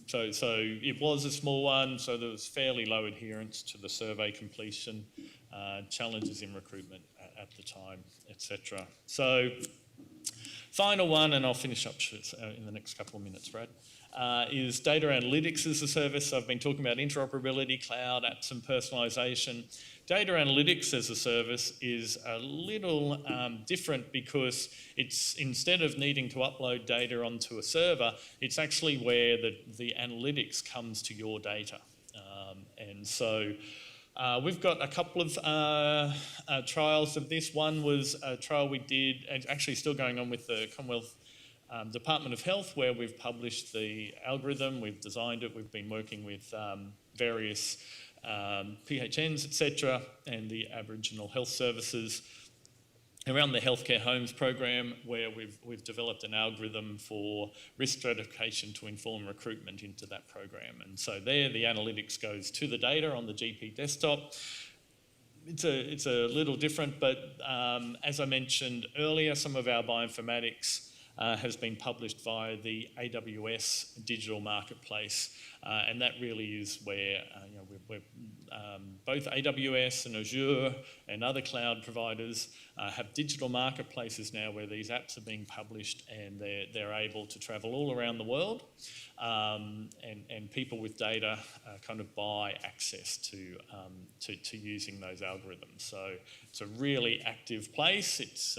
So it was a small one, so there was fairly low adherence to the survey completion, challenges in recruitment at the time, etc. So final one, and I'll finish up in the next couple of minutes, Brad, is data analytics as a service. So I've been talking about interoperability, cloud, apps and personalisation. Data analytics as a service is a little different because it's, instead of needing to upload data onto a server, it's actually where the analytics comes to your data. And so we've got a couple of trials of this. One was a trial we did, and actually still going on with the Commonwealth Department of Health, where we've published the algorithm, we've designed it, we've been working with various PHNs, etc., and the Aboriginal Health Services around the Healthcare Homes program, where we've developed an algorithm for risk stratification to inform recruitment into that program. And so there, the analytics goes to the data on the GP desktop. It's a little different, but as I mentioned earlier, some of our bioinformatics has been published via the AWS digital marketplace, and that really is where we're both AWS and Azure and other cloud providers have digital marketplaces now where these apps are being published, and they're able to travel all around the world, and people with data kind of buy access to using those algorithms. So it's a really active place. It's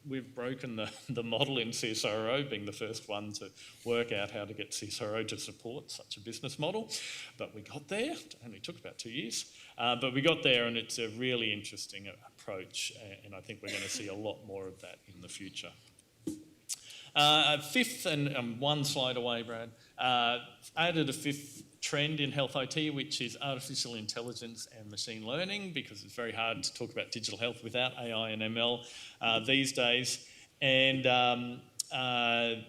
we've broken the model in CSIRO, being the first one to work out how to get CSIRO to support such a business model. But we got there. It only took about 2 years. But we got there, and it's a really interesting approach, and I think we're going to see a lot more of that in the future. Fifth, and one slide away, Brad, added a fifth trend in health IT, which is artificial intelligence and machine learning, because it's very hard to talk about digital health without AI and ML these days. And I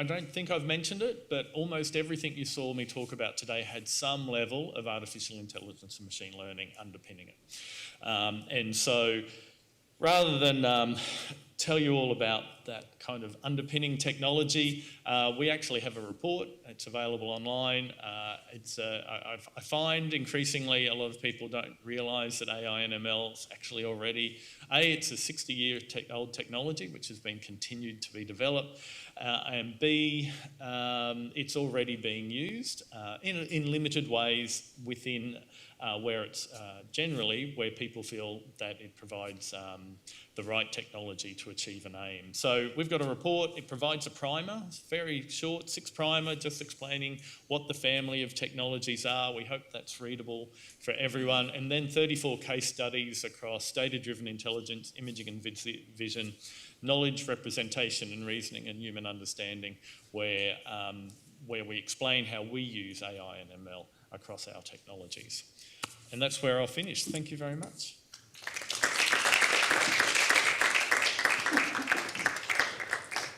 don't think I've mentioned it, but almost everything you saw me talk about today had some level of artificial intelligence and machine learning underpinning it. And so rather than tell you all about that kind of underpinning technology. We actually have a report. It's available online. I find increasingly a lot of people don't realise that AI and ML is actually already, it's a 60-year-old technology which has been continued to be developed, and B, it's already being used in limited ways within where it's generally where people feel that it provides the right technology to achieve an aim. So we've got a report. It provides a primer. It's very short, 6-primer, just explaining what the family of technologies are. We hope that's readable for everyone. And then 34 case studies across data-driven intelligence, imaging and vision, knowledge, representation and reasoning and human understanding, where we explain how we use AI and ML across our technologies. And that's where I'll finish. Thank you very much.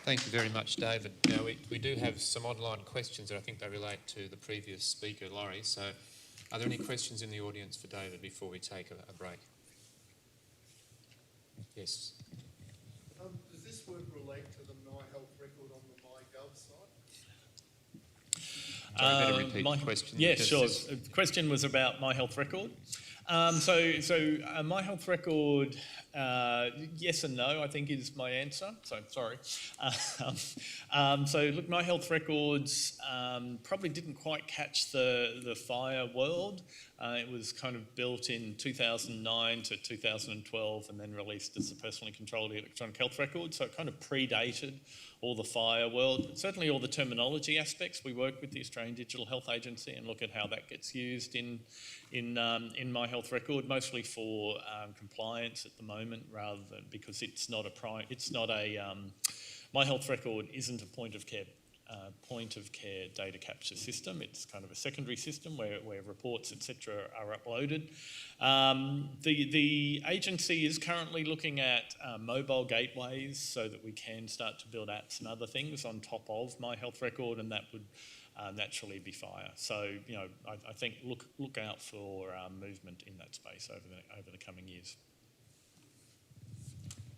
Thank you very much, David. Now, we do have some online questions that I think they relate to the previous speaker, Laurie. So are there any questions in the audience for David before we take a break? Yes. Does this work relate to the My Health record on the MyGov site? Sorry, better repeat the question. Yes, sure. The question was about My Health Record. My Health Record, yes and no, I think is my answer. So sorry. Look, My Health Records probably didn't quite catch the fire world. It was kind of built in 2009 to 2012 and then released as a personally controlled electronic health record. So it kind of predated all the fire world, but certainly all the terminology aspects. We work with the Australian Digital Health Agency and look at how that gets used in My Health Record, mostly for compliance at the moment, rather than because it's not a My Health Record isn't a point of care data capture system. It's kind of a secondary system where reports, etc., are uploaded. The agency is currently looking at mobile gateways so that we can start to build apps and other things on top of My Health Record, and that would naturally be fire. So, I think look out for movement in that space over the coming years.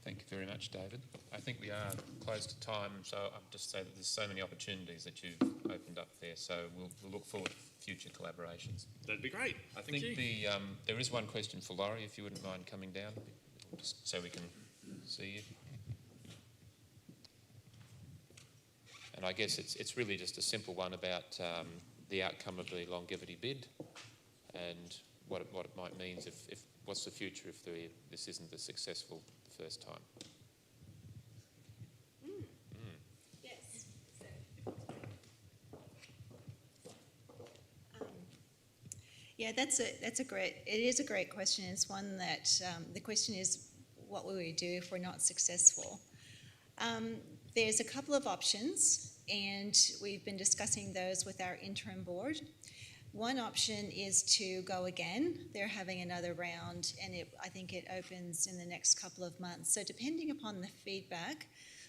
Thank you very much, David. I think we are close to time, so I'll just say that there's so many opportunities that you've opened up there, so we'll look forward to future collaborations. That'd be great. I think there is one question for Laurie, if you wouldn't mind coming down, just so we can see you. And I guess it's really just a simple one about the outcome of the longevity bid and what it might mean if what's the future if this isn't as successful the first time. Yes. Yeah, it is a great question. It's one that the question is, what will we do if we're not successful? There's a couple of options, and we've been discussing those with our interim board. One option is to go again. They're having another round, and I think it opens in the next couple of months. So depending upon the feedback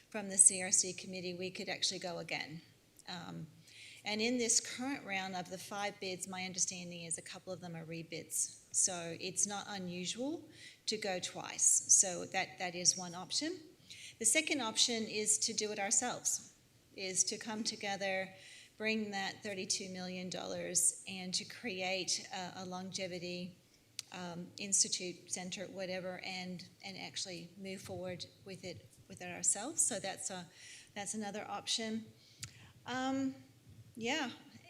from the CRC committee, we could actually go again. And in this current round of the 5 bids, my understanding is a couple of them are rebids. So it's not unusual to go twice. So that is one option. The second option is to do it ourselves, is to come together, bring that $32 million and to create a longevity institute, center, whatever, and actually move forward with it ourselves. So that's another option. And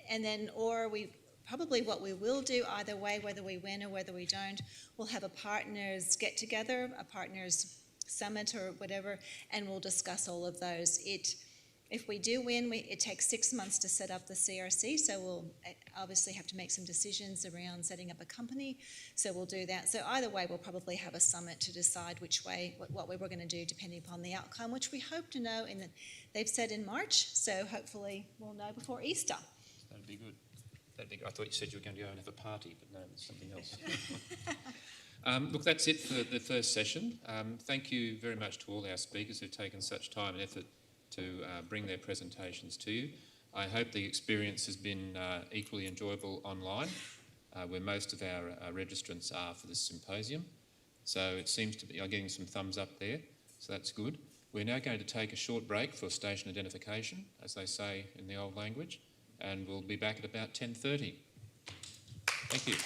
then, or we probably what we will do either way, whether we win or whether we don't, we'll have a partners get together, a partners summit or whatever, and we'll discuss all of those. If we do win, it takes 6 months to set up the CRC, so we'll obviously have to make some decisions around setting up a company, so we'll do that. So either way, we'll probably have a summit to decide what we were going to do depending upon the outcome, which we hope to know, they've said in March, so hopefully we'll know before Easter. That'd be good. I thought you said you were going to go and have a party, but no, it's something else. Look, that's it for the first session. Thank you very much to all our speakers who've taken such time and effort to bring their presentations to you. I hope the experience has been equally enjoyable online, where most of our registrants are for this symposium. So it seems to be, I'm getting some thumbs up there, so that's good. We're now going to take a short break for station identification, as they say in the old language, and we'll be back at about 10:30. Thank you.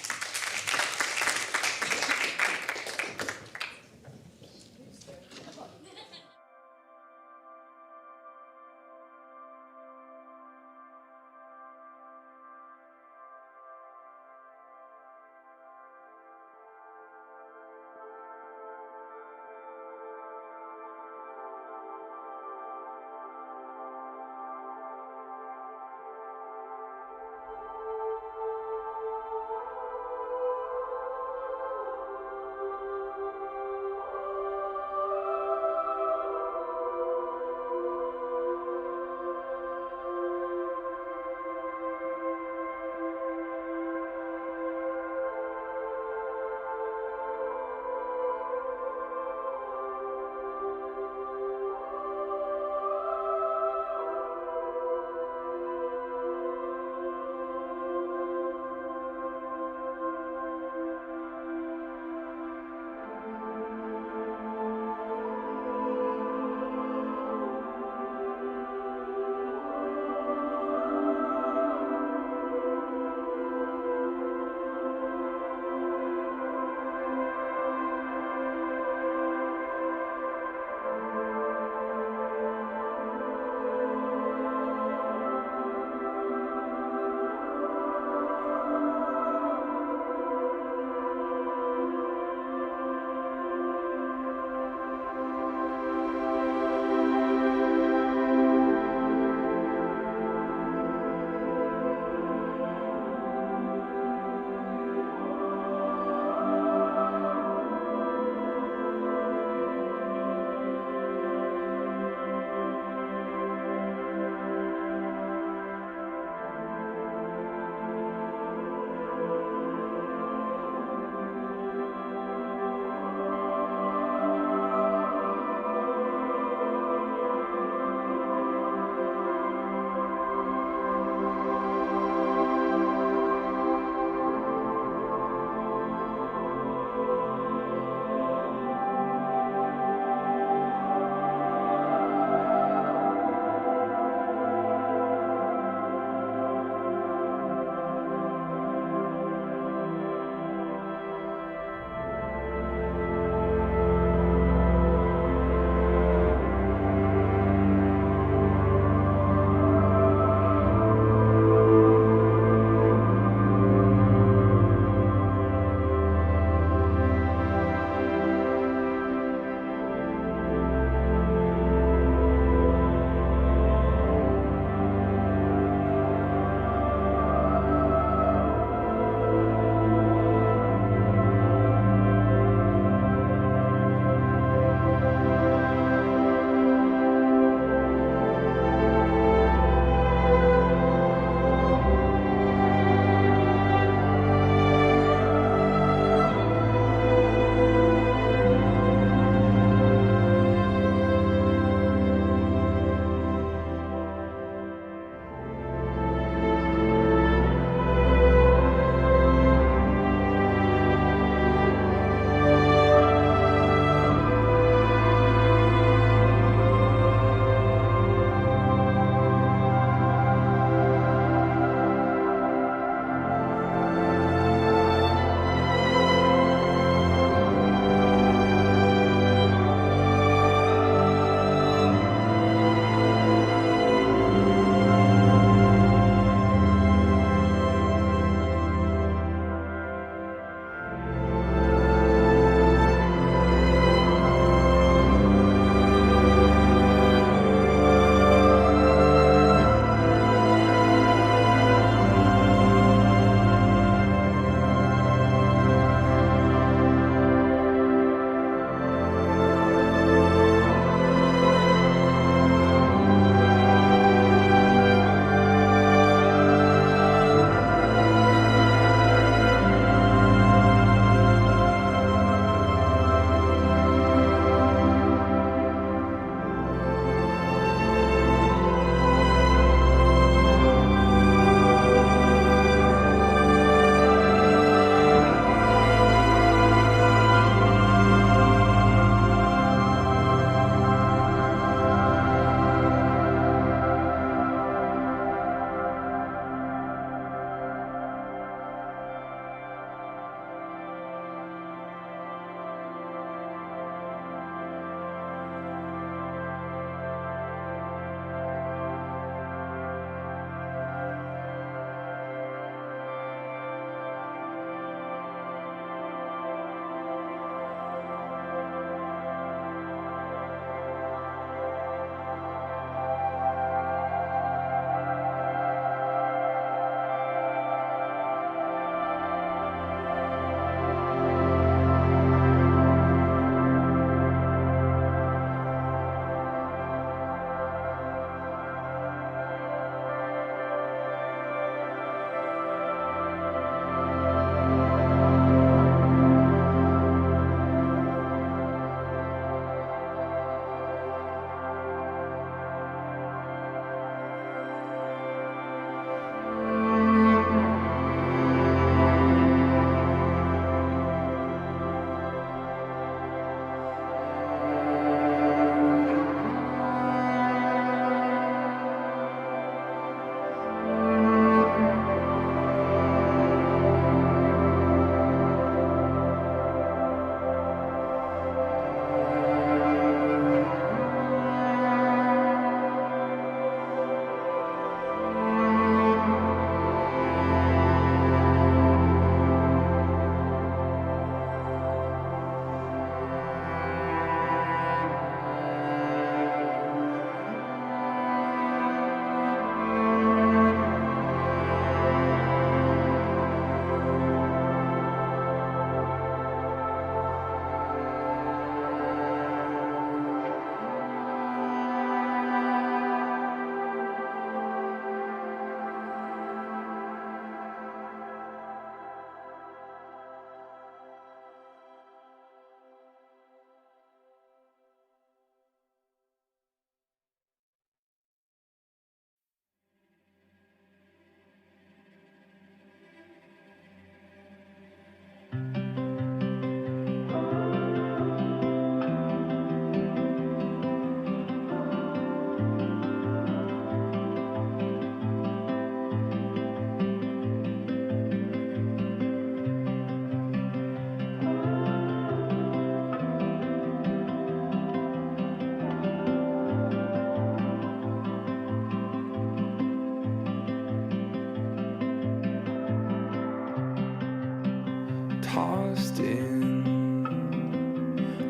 tossed in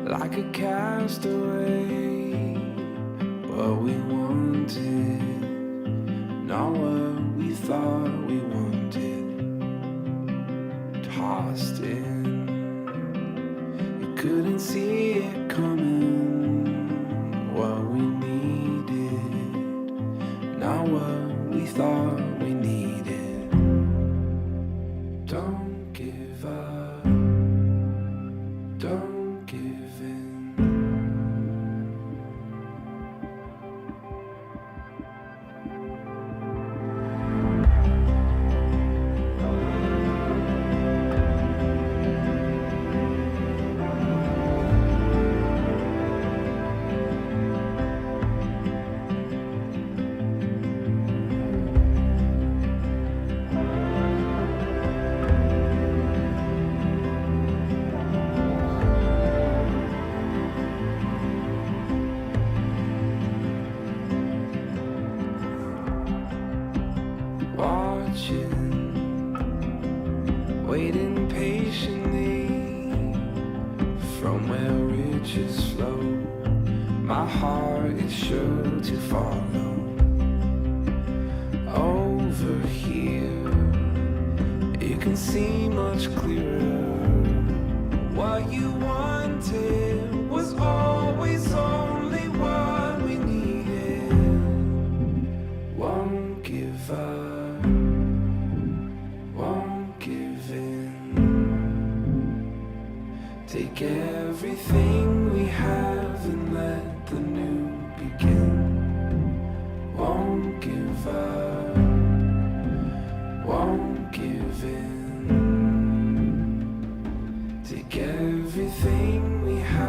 like a castaway. What we wanted, not what we thought we wanted. Tossed in, you couldn't see it coming. What we needed, not what we thought we needed. Don't give up, don't give in. Watching, waiting patiently from where riches flow. My heart is sure to follow. Over here, you can see much clearer. What you wanted was always only what we needed. Won't give up, won't give in. Take everything we have and let the new begin. Won't give up, won't give in. Take everything we have.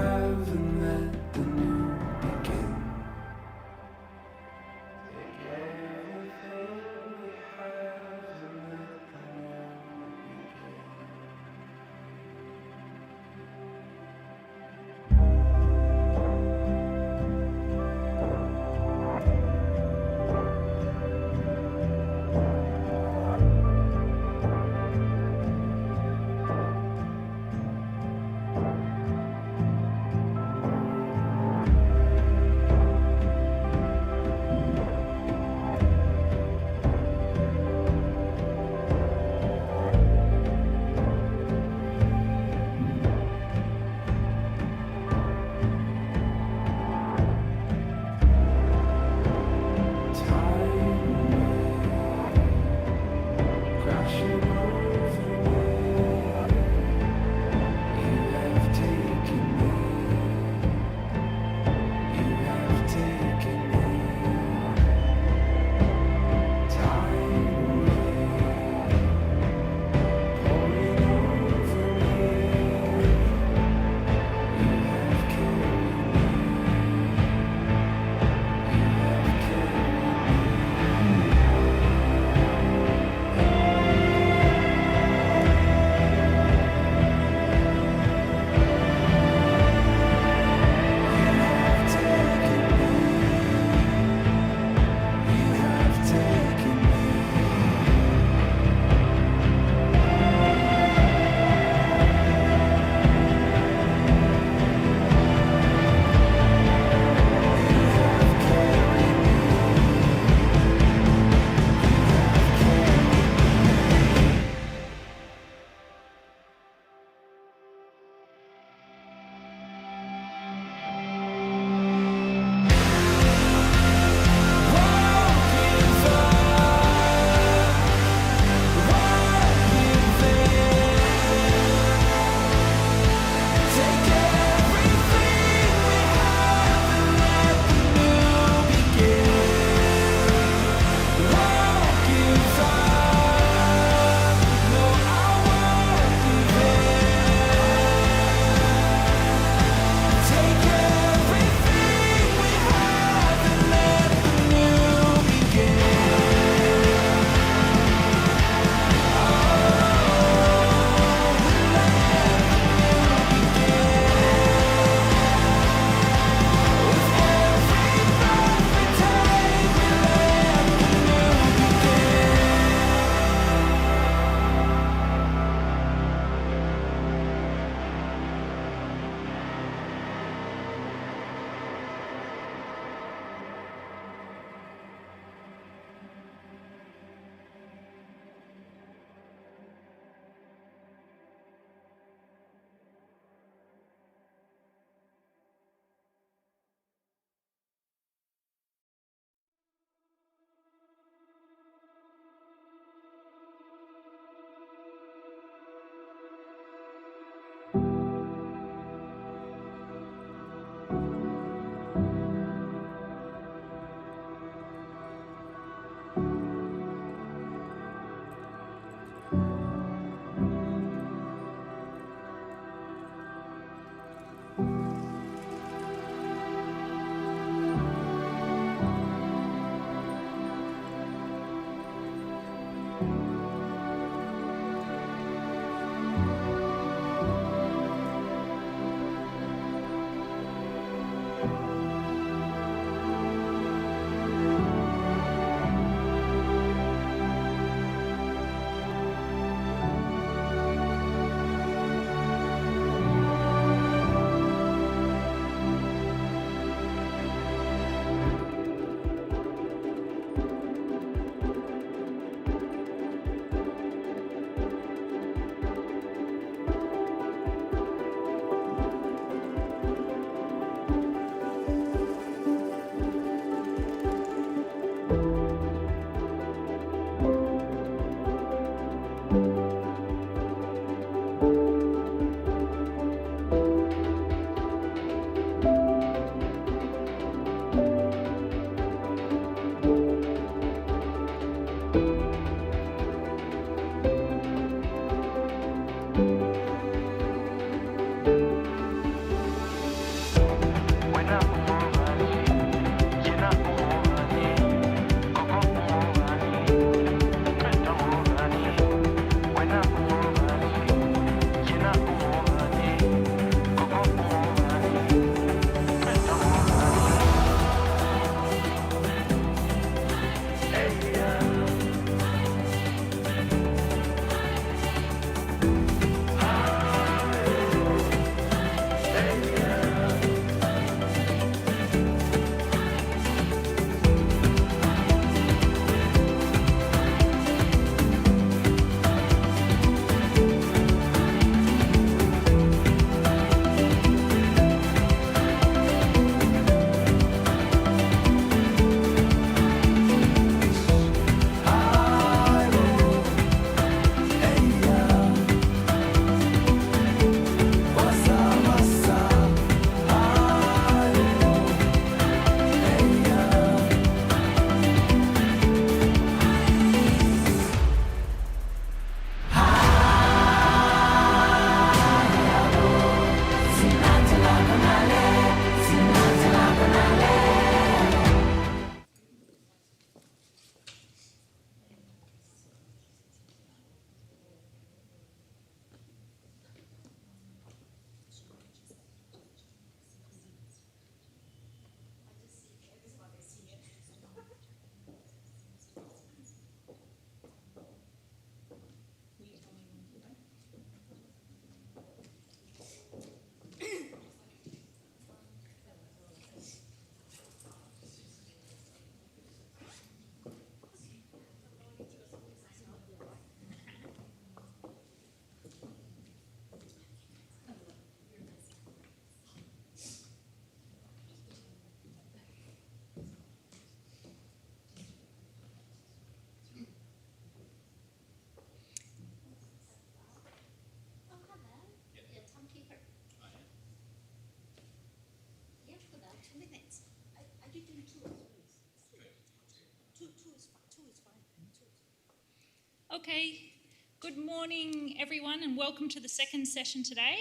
Okay, good morning everyone and welcome to the second session today.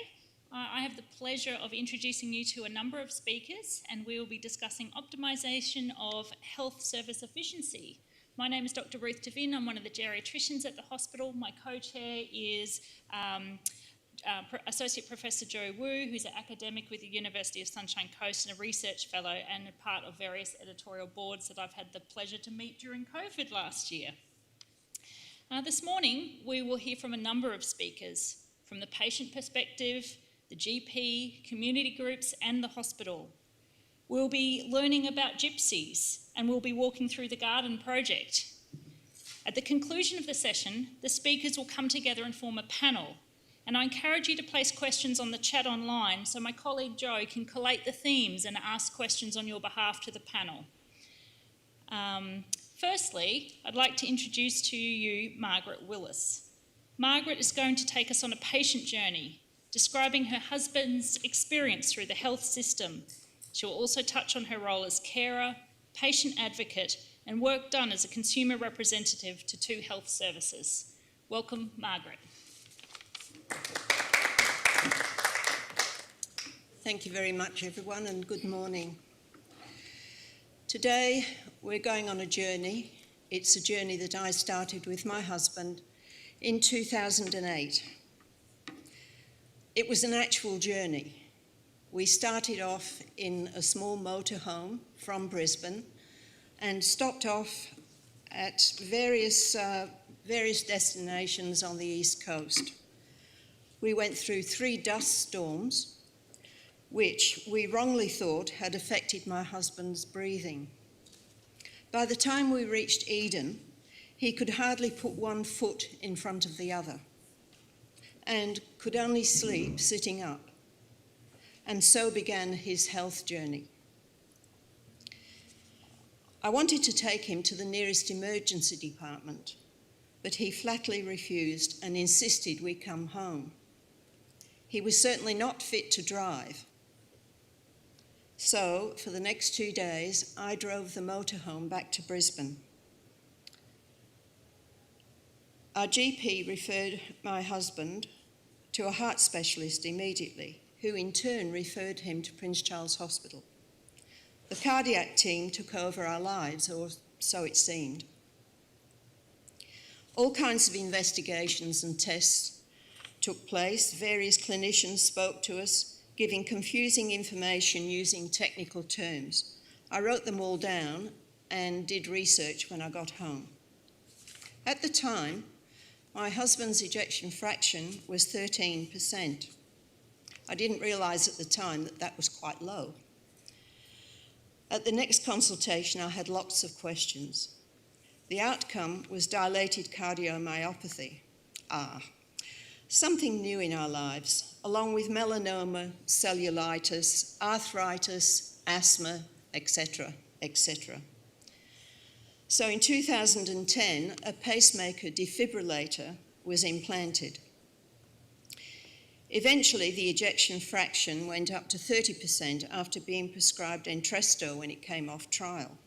I have the pleasure of introducing you to a number of speakers and we will be discussing optimisation of health service efficiency. My name is Dr. Ruth Devine. I'm one of the geriatricians at the hospital. My co-chair is Associate Professor Joe Wu, who's an academic with the University of Sunshine Coast and a research fellow and a part of various editorial boards that I've had the pleasure to meet during COVID last year. This morning, we will hear from a number of speakers, from the patient perspective, the GP, community groups and the hospital. We'll be learning about gypsies and we'll be walking through the garden project. At the conclusion of the session, the speakers will come together and form a panel, and I encourage you to place questions on the chat online so my colleague Joe can collate the themes and ask questions on your behalf to the panel. Firstly, I'd like to introduce to you Margaret Willis. Margaret is going to take us on a patient journey, describing her husband's experience through the health system. She will also touch on her role as carer, patient advocate, and work done as a consumer representative to 2 health services. Welcome, Margaret. Thank you very much, everyone, and good morning. Today, we're going on a journey. It's a journey that I started with my husband in 2008. It was an actual journey. We started off in a small motorhome from Brisbane and stopped off at various destinations on the East Coast. We went through 3 dust storms, which we wrongly thought had affected my husband's breathing. By the time we reached Eden, he could hardly put one foot in front of the other and could only sleep sitting up. And so began his health journey. I wanted to take him to the nearest emergency department, but he flatly refused and insisted we come home. He was certainly not fit to drive. So, for the next 2 days, I drove the motorhome back to Brisbane. Our GP referred my husband to a heart specialist immediately, who in turn referred him to Prince Charles Hospital. The cardiac team took over our lives, or so it seemed. All kinds of investigations and tests took place. Various clinicians spoke to us, giving confusing information using technical terms. I wrote them all down and did research when I got home. At the time, my husband's ejection fraction was 13%. I didn't realise at the time that that was quite low. At the next consultation, I had lots of questions. The outcome was dilated cardiomyopathy. Something new in our lives, along with melanoma, cellulitis, arthritis, asthma, etc., etc. So in 2010, a pacemaker defibrillator was implanted. Eventually, the ejection fraction went up to 30% after being prescribed Entresto when it came off trial.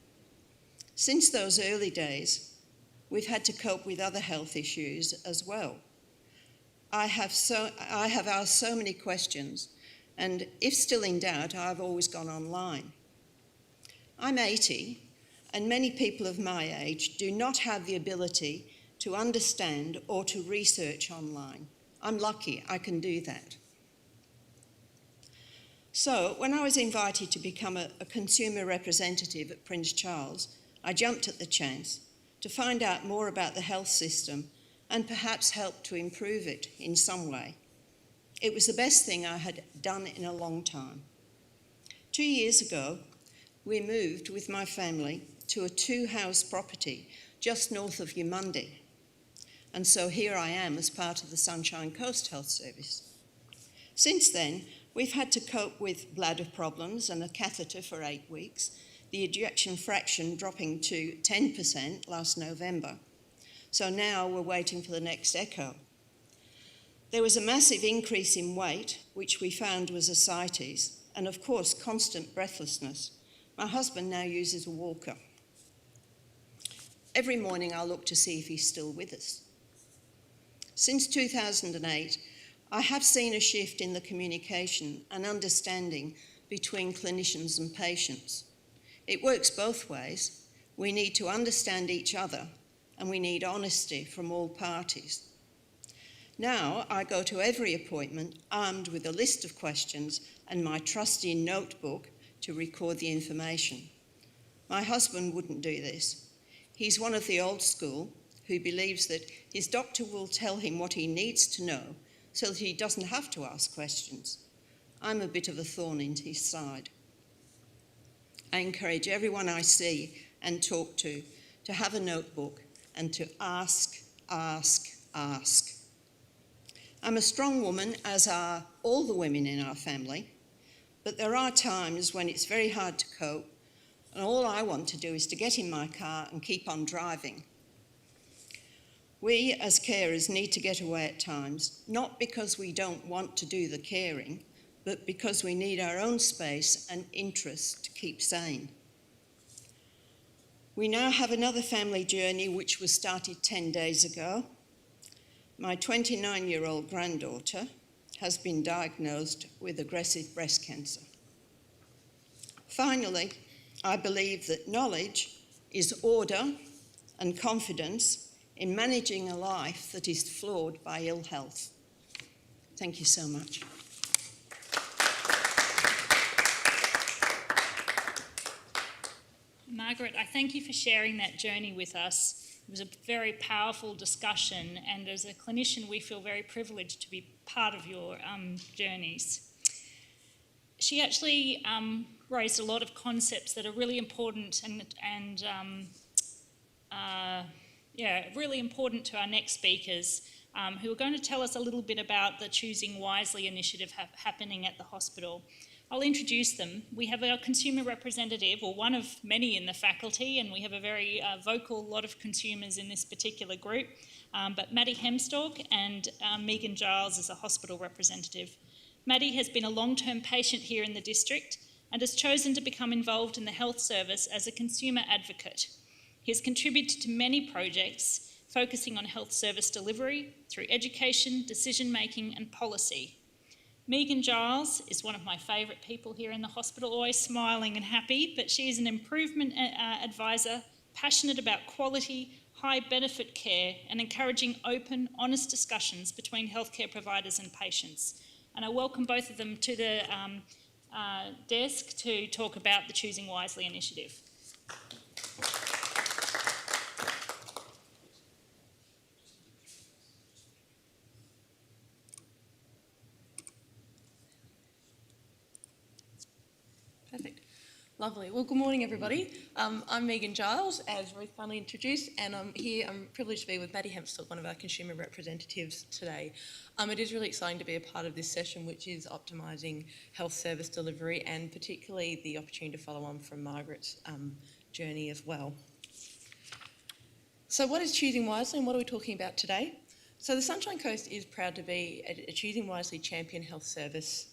Since those early days, we've had to cope with other health issues as well. I have asked so many questions, and if still in doubt, I've always gone online. I'm 80, and many people of my age do not have the ability to understand or to research online. I'm lucky I can do that. So, when I was invited to become a consumer representative at Prince Charles, I jumped at the chance to find out more about the health system and perhaps help to improve it in some way. It was the best thing I had done in a long time. 2 years ago, we moved with my family to a 2-house property just north of Yamundi. And so here I am as part of the Sunshine Coast Health Service. Since then, we've had to cope with bladder problems and a catheter for 8 weeks, the ejection fraction dropping to 10% last November. So now we're waiting for the next echo. There was a massive increase in weight, which we found was ascites, and of course, constant breathlessness. My husband now uses a walker. Every morning I'll look to see if he's still with us. Since 2008, I have seen a shift in the communication and understanding between clinicians and patients. It works both ways. We need to understand each other, and we need honesty from all parties. Now I go to every appointment armed with a list of questions and my trusty notebook to record the information. My husband wouldn't do this. He's one of the old school who believes that his doctor will tell him what he needs to know so that he doesn't have to ask questions. I'm a bit of a thorn in his side. I encourage everyone I see and talk to have a notebook and to ask, ask, ask. I'm a strong woman, as are all the women in our family, but there are times when it's very hard to cope, and all I want to do is to get in my car and keep on driving. We, as carers, need to get away at times, not because we don't want to do the caring, but because we need our own space and interest to keep sane. We now have another family journey which was started 10 days ago. My 29-year-old granddaughter has been diagnosed with aggressive breast cancer. Finally, I believe that knowledge is order and confidence in managing a life that is flawed by ill health. Thank you so much. Margaret, I thank you for sharing that journey with us. It was a very powerful discussion, and as a clinician, we feel very privileged to be part of your journeys. She actually raised a lot of concepts that are really important and really important to our next speakers, who are going to tell us a little bit about the Choosing Wisely initiative happening at the hospital. I'll introduce them. We have our consumer representative, or one of many in the faculty, and we have a very vocal lot of consumers in this particular group, but Maddie Hemstork and Megan Giles is a hospital representative. Maddie has been a long-term patient here in the district and has chosen to become involved in the health service as a consumer advocate. He has contributed to many projects focusing on health service delivery through education, decision-making and policy. Megan Giles is one of my favourite people here in the hospital, always smiling and happy, but she is an improvement advisor, passionate about quality, high benefit care and encouraging open, honest discussions between healthcare providers and patients. And I welcome both of them to the desk to talk about the Choosing Wisely initiative. Perfect. Lovely. Well, good morning, everybody. I'm Megan Giles, as Ruth finally introduced, and I'm privileged to be with Maddie Hemstork, one of our consumer representatives today. It is really exciting to be a part of this session, which is optimising health service delivery, and particularly the opportunity to follow on from Margaret's journey as well. So what is Choosing Wisely, and what are we talking about today? So the Sunshine Coast is proud to be a Choosing Wisely champion health service.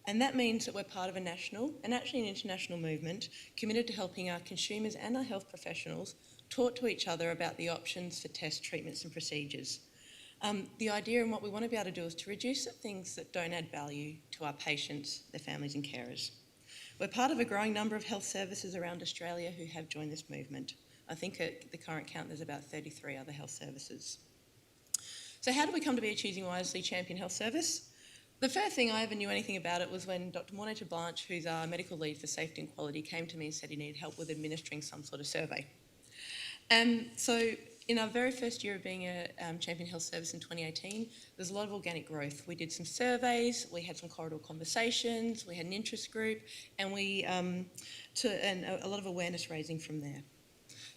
And that means that we're part of a national and actually an international movement committed to helping our consumers and our health professionals talk to each other about the options for test treatments and procedures. The idea and what we want to be able to do is to reduce the things that don't add value to our patients, their families and carers. We're part of a growing number of health services around Australia who have joined this movement. I think at the current count there's about 33 other health services. So how did we come to be a Choosing Wisely champion health service? The first thing I ever knew anything about it was when Dr. Mornay Blanche, who's our medical lead for safety and quality, came to me and said he needed help with administering some sort of survey. So in our very first year of being a champion health service in 2018, there's a lot of organic growth. We did some surveys, we had some corridor conversations, we had an interest group, and a lot of awareness raising from there.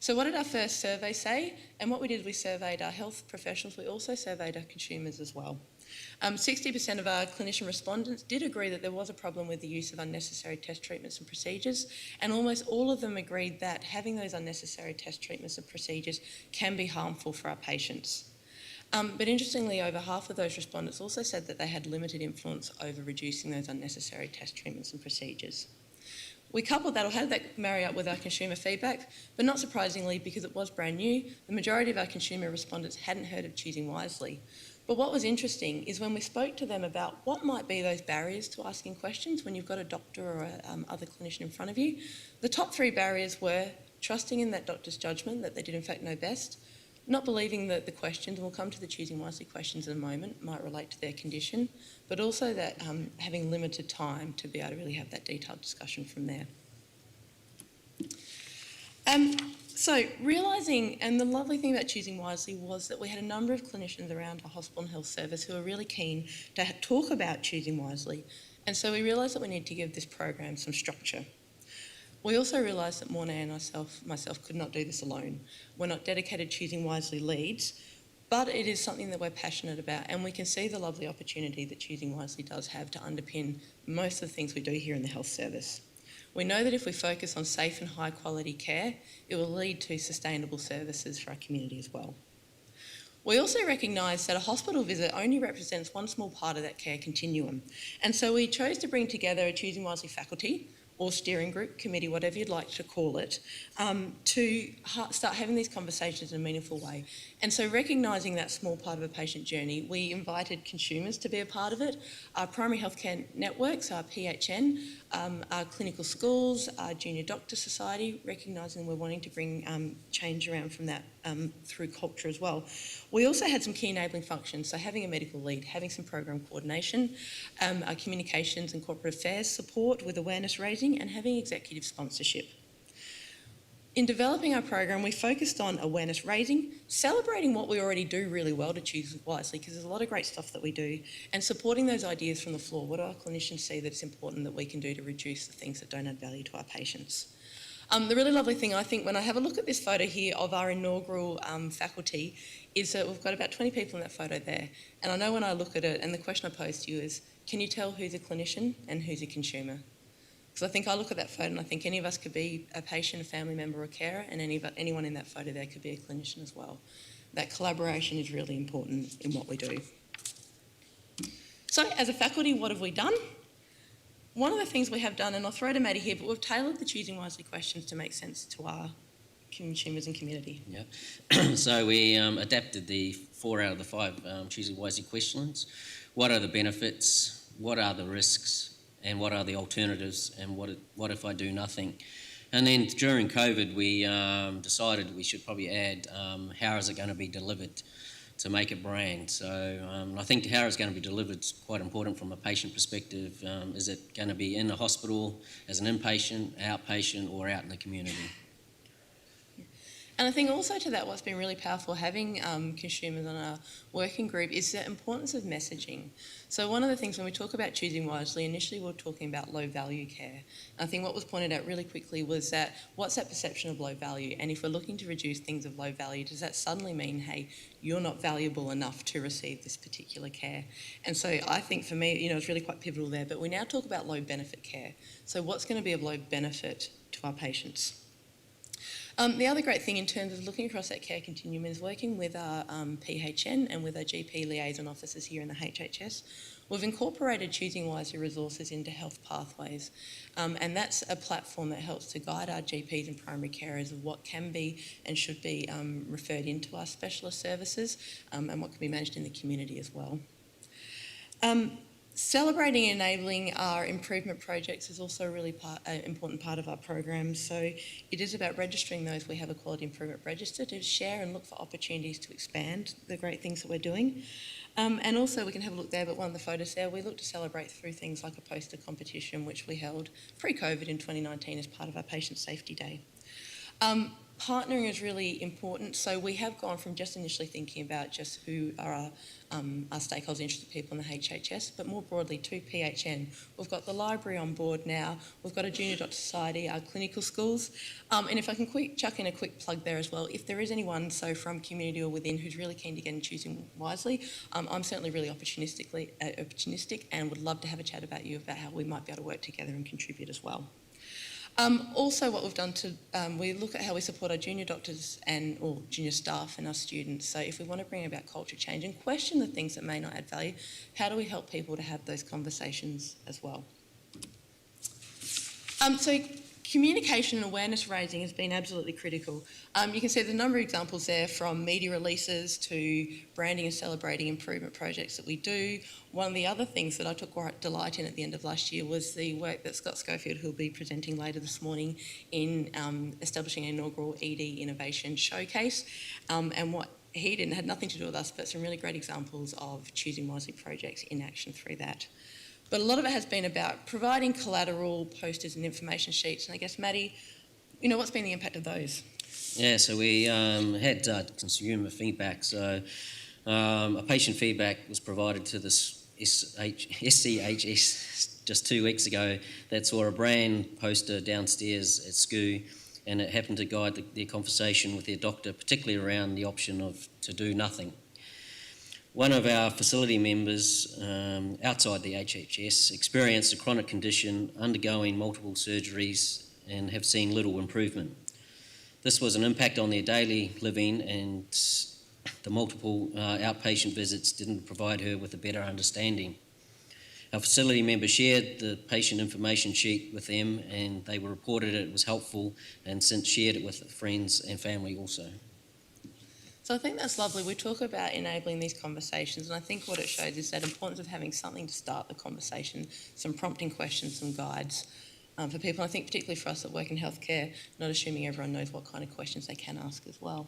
So what did our first survey say? And what we did, we surveyed our health professionals, we also surveyed our consumers as well. 60% of our clinician respondents did agree that there was a problem with the use of unnecessary test treatments and procedures, and almost all of them agreed that having those unnecessary test treatments and procedures can be harmful for our patients. But interestingly, over half of those respondents also said that they had limited influence over reducing those unnecessary test treatments and procedures. We coupled that, or had that marry up with our consumer feedback, but not surprisingly, because it was brand new, the majority of our consumer respondents hadn't heard of Choosing Wisely. But what was interesting is when we spoke to them about what might be those barriers to asking questions when you've got a doctor or other clinician in front of you, the top 3 barriers were trusting in that doctor's judgment that they did in fact know best, not believing that the questions, and we'll come to the choosing wisely questions in a moment, might relate to their condition, but also that having limited time to be able to really have that detailed discussion from there. So realising, and the lovely thing about Choosing Wisely was that we had a number of clinicians around our hospital and health service who were really keen to talk about Choosing Wisely, and so we realised that we need to give this program some structure. We also realised that Morna and myself could not do this alone. We're not dedicated Choosing Wisely leads, but it is something that we're passionate about, and we can see the lovely opportunity that Choosing Wisely does have to underpin most of the things we do here in the health service. We know that if we focus on safe and high quality care, it will lead to sustainable services for our community as well. We also recognise that a hospital visit only represents one small part of that care continuum, and so we chose to bring together a Choosing Wisely faculty or steering group, committee, whatever you'd like to call it, to start having these conversations in a meaningful way. And so recognising that small part of a patient journey, we invited consumers to be a part of it, our primary healthcare networks, our PHN, our clinical schools, our junior doctor society, recognising we're wanting to bring change around from that through culture as well. We also had some key enabling functions, so having a medical lead, having some program coordination, our communications and corporate affairs support with awareness raising, and having executive sponsorship. In developing our program, we focused on awareness raising, celebrating what we already do really well to Choose Wisely, because there's a lot of great stuff that we do, and supporting those ideas from the floor. What do our clinicians see that's important that we can do to reduce the things that don't add value to our patients? The really lovely thing, I think, when I have a look at this photo here of our inaugural faculty, is that we've got about 20 people in that photo there. And I know when I look at it, and the question I pose to you is, can you tell who's a clinician and who's a consumer? Because I think I look at that photo and I think any of us could be a patient, a family member or a carer, and anyone in that photo there could be a clinician as well. That collaboration is really important in what we do. So as a faculty, what have we done? One of the things we have done, and I'll throw to Maddie here, but we've tailored the Choosing Wisely questions to make sense to our consumers and community. Yeah. So we adapted the 4 out of the 5 Choosing Wisely questions. What are the benefits? What are the risks? And what are the alternatives? And what if I do nothing? And then during COVID, we decided we should probably add how is it going to be delivered to make it brand. So I think how it's going to be delivered is quite important from a patient perspective. Is it going to be in the hospital as an inpatient, outpatient, or out in the community? And I think also to that, what's been really powerful having consumers on our working group is the importance of messaging. So one of the things when we talk about Choosing Wisely, initially we were talking about low value care. And I think what was pointed out really quickly was that what's that perception of low value? And if we're looking to reduce things of low value, does that suddenly mean, hey, you're not valuable enough to receive this particular care? And so I think for me, it's really quite pivotal there. But we now talk about low benefit care. So what's going to be of low benefit to our patients? The other great thing in terms of looking across that care continuum is working with our PHN and with our GP liaison officers here in the HHS. We've incorporated Choosing Wisely resources into health pathways, and that's a platform that helps to guide our GPs and primary carers of what can be and should be referred into our specialist services and what can be managed in the community as well. Celebrating and enabling our improvement projects is also a really important part of our program. So it is about registering those. We have a quality improvement register to share and look for opportunities to expand the great things that we're doing. And also we can have a look there, but one of the photos there, we look to celebrate through things like a poster competition, which we held pre-COVID in 2019 as part of our Patient Safety Day. Partnering is really important. So we have gone from just initially thinking about just who are our stakeholders, interested people in the HHS, but more broadly to PHN. We've got the library on board now. We've got a junior doctor society, our clinical schools. And if I can chuck in a quick plug there as well, if there is anyone, so from community or within, who's really keen to get in Choosing Wisely, I'm certainly really opportunistic and would love to have a chat about you about how we might be able to work together and contribute as well. Also what we've done we look at how we support our junior doctors or junior staff and our students. So if we want to bring about culture change and question the things that may not add value, how do we help people to have those conversations as well? So communication and awareness raising has been absolutely critical. You can see the number of examples there, from media releases to branding and celebrating improvement projects that we do. One of the other things that I took great delight in at the end of last year was the work that Scott Schofield, who will be presenting later this morning, in establishing an inaugural ED Innovation Showcase. And what he did had nothing to do with us, but some really great examples of Choosing Wisely projects in action through that. But a lot of it has been about providing collateral, posters and information sheets. And I guess, Maddie, what's been the impact of those? Yeah, so we had consumer feedback. So a patient feedback was provided to this SCHS just 2 weeks ago that saw a brand poster downstairs at SCU, and it happened to guide their conversation with their doctor, particularly around the option to do nothing. One of our facility members outside the HHS experienced a chronic condition, undergoing multiple surgeries, and have seen little improvement. This was an impact on their daily living, and the multiple outpatient visits didn't provide her with a better understanding. Our facility member shared the patient information sheet with them, and they were reported it was helpful, and since shared it with friends and family also. So I think that's lovely. We talk about enabling these conversations, and I think what it shows is that importance of having something to start the conversation, some prompting questions, some guides for people. And I think particularly for us that work in healthcare, not assuming everyone knows what kind of questions they can ask as well.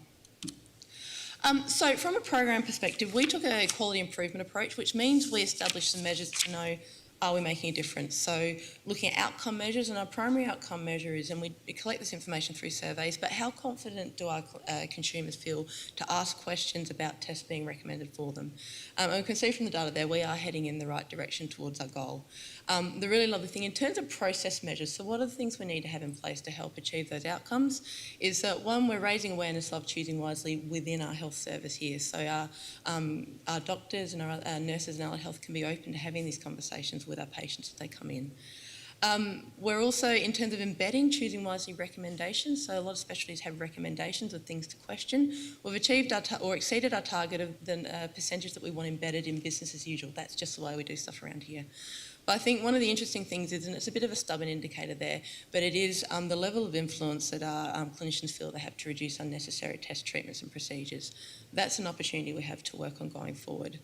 So from a program perspective, we took a quality improvement approach, which means we established some measures to know, are we making a difference? So looking at outcome measures, and our primary outcome measure is, and we collect this information through surveys, but how confident do our consumers feel to ask questions about tests being recommended for them? And we can see from the data there, we are heading in the right direction towards our goal. The really lovely thing, in terms of process measures, so what are the things we need to have in place to help achieve those outcomes, is that one, we're raising awareness of choosing wisely within our health service here. So our doctors and our nurses and allied health can be open to having these conversations with our patients as they come in. We're also, in terms of embedding Choosing Wisely recommendations, so a lot of specialties have recommendations of things to question. We've achieved or exceeded our target of the percentage that we want embedded in business as usual. That's just the way we do stuff around here. But I think one of the interesting things is, and it's a bit of a stubborn indicator there, but it is the level of influence that our clinicians feel they have to reduce unnecessary test treatments and procedures. That's an opportunity we have to work on going forward.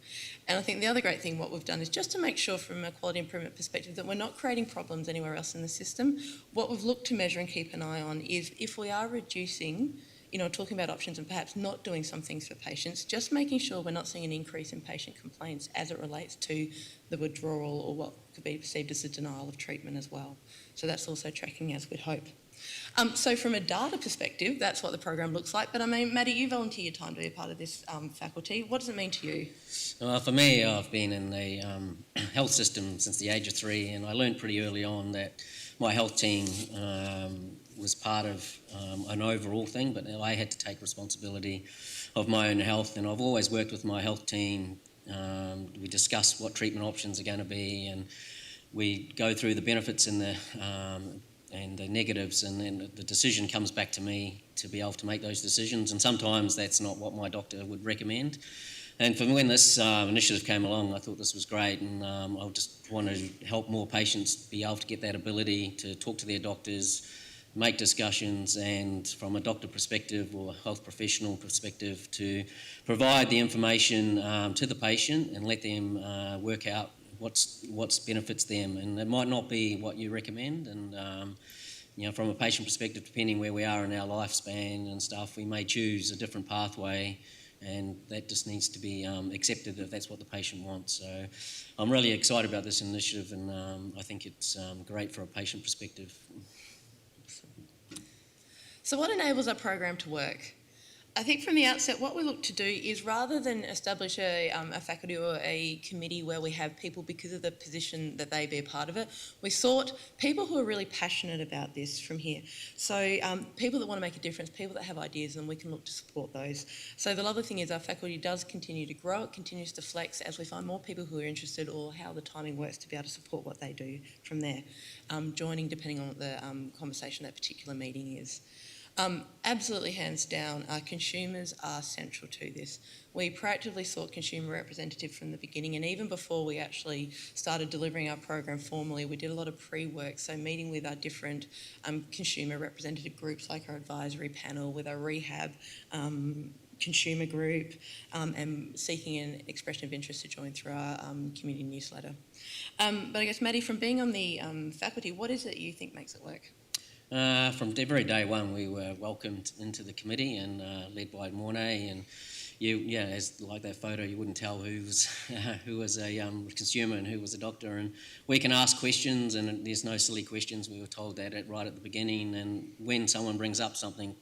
And I think the other great thing what we've done is just to make sure from a quality improvement perspective that we're not creating problems anywhere else in the system. What we've looked to measure and keep an eye on is if we are reducing, talking about options and perhaps not doing some things for patients, just making sure we're not seeing an increase in patient complaints as it relates to the withdrawal or what could be perceived as a denial of treatment as well. So that's also tracking as we'd hope. So from a data perspective, that's what the program looks like. But I mean, Maddie, you volunteer your time to be a part of this faculty. What does it mean to you? For me, I've been in the health system since the age of 3, and I learned pretty early on that my health team was part of an overall thing, but I had to take responsibility of my own health, and I've always worked with my health team. We discuss what treatment options are going to be, and we go through the benefits and the negatives, and then the decision comes back to me to be able to make those decisions, and sometimes that's not what my doctor would recommend. And for me, when this initiative came along, I thought this was great, and I just want to help more patients be able to get that ability to talk to their doctors, make discussions, and from a doctor perspective or a health professional perspective, to provide the information to the patient and let them work out what's benefits them. And it might not be what you recommend, and from a patient perspective, depending where we are in our lifespan and stuff, we may choose a different pathway, and that just needs to be accepted if that's what the patient wants. So I'm really excited about this initiative, and I think it's great for a patient perspective. So what enables our program to work? I think from the outset, what we look to do is, rather than establish a faculty or a committee where we have people because of the position that they be a part of it, we sought people who are really passionate about this from here. So people that want to make a difference, people that have ideas, and we can look to support those. So the lovely thing is our faculty does continue to grow, it continues to flex as we find more people who are interested, or how the timing works to be able to support what they do from there, joining depending on what the conversation that particular meeting is. Absolutely, hands down, consumers are central to this. We proactively sought consumer representative from the beginning, and even before we actually started delivering our program formally, we did a lot of pre-work, so meeting with our different consumer representative groups like our advisory panel, with our rehab consumer group, and seeking an expression of interest to join through our community newsletter. But I guess, Maddie, from being on the faculty, what is it you think makes it work? From very day one, we were welcomed into the committee and led by Mornay, and as like that photo, you wouldn't tell who was a consumer and who was a doctor. And we can ask questions, and there's no silly questions. We were told that right at the beginning. And when someone brings up something,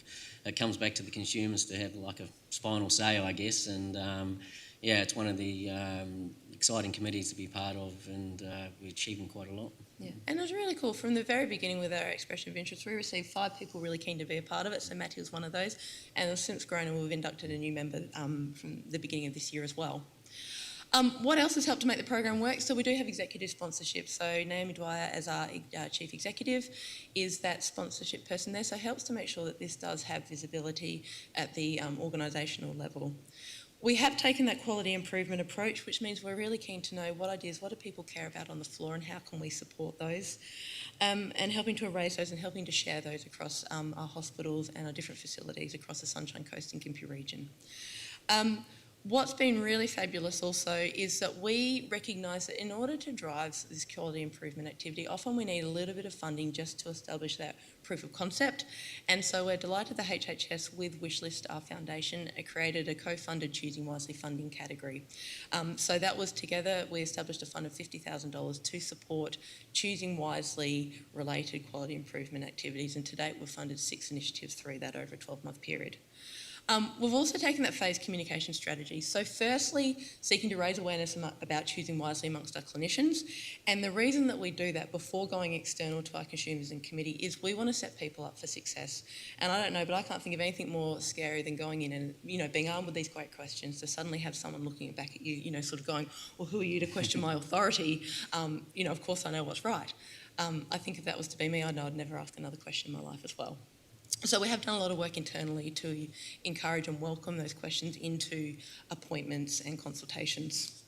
it comes back to the consumers to have like a final say, I guess. And it's one of the exciting committees to be part of, and we're achieving quite a lot. Yeah, and it was really cool. From the very beginning with our expression of interest, we received 5 people really keen to be a part of it, so Matty was one of those, and it's since grown, and we've inducted a new member from the beginning of this year as well. What else has helped to make the program work? So we do have executive sponsorship, so Naomi Dwyer as our Chief Executive is that sponsorship person there, so it helps to make sure that this does have visibility at the organisational level. We have taken that quality improvement approach, which means we're really keen to know what ideas, what do people care about on the floor, and how can we support those, and helping to erase those and helping to share those across our hospitals and our different facilities across the Sunshine Coast and Gympie region. What's been really fabulous also is that we recognise that in order to drive this quality improvement activity, often we need a little bit of funding just to establish that proof of concept. And so we're delighted the HHS with Wishlist, our foundation, created a co-funded Choosing Wisely funding category. So that was together, we established a fund of $50,000 to support Choosing Wisely related quality improvement activities. And to date, we've funded 6 initiatives through that over a 12-month period. We've also taken that phased communication strategy. So firstly, seeking to raise awareness about choosing wisely amongst our clinicians. And the reason that we do that before going external to our consumers and committee is we want to set people up for success. And I don't know, but I can't think of anything more scary than going in and, being armed with these great questions to suddenly have someone looking back at you, sort of going, well, who are you to question my authority? Of course I know what's right. I think if that was to be me, I know I'd never ask another question in my life as well. So we have done a lot of work internally to encourage and welcome those questions into appointments and consultations.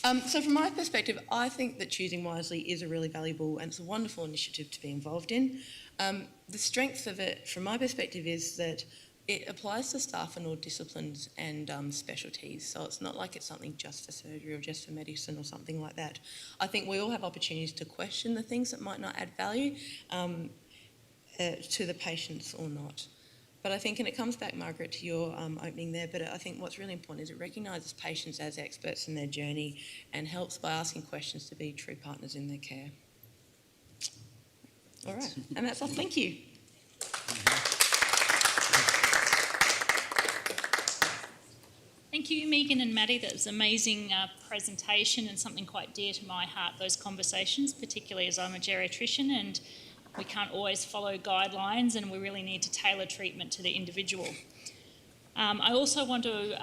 So from my perspective, I think that Choosing Wisely is a really valuable and it's a wonderful initiative to be involved in. The strength of it, from my perspective, is that it applies to staff in all disciplines and specialties, so it's not like it's something just for surgery or just for medicine or something like that. I think we all have opportunities to question the things that might not add value to the patients or not. But I think, and it comes back, Margaret, to your opening there, but I think what's really important is it recognises patients as experts in their journey and helps by asking questions to be true partners in their care. All right, and that's all. Thank you. Thank you, Megan and Maddie. That was an amazing presentation and something quite dear to my heart, those conversations, particularly as I'm a geriatrician and we can't always follow guidelines and we really need to tailor treatment to the individual. I also want to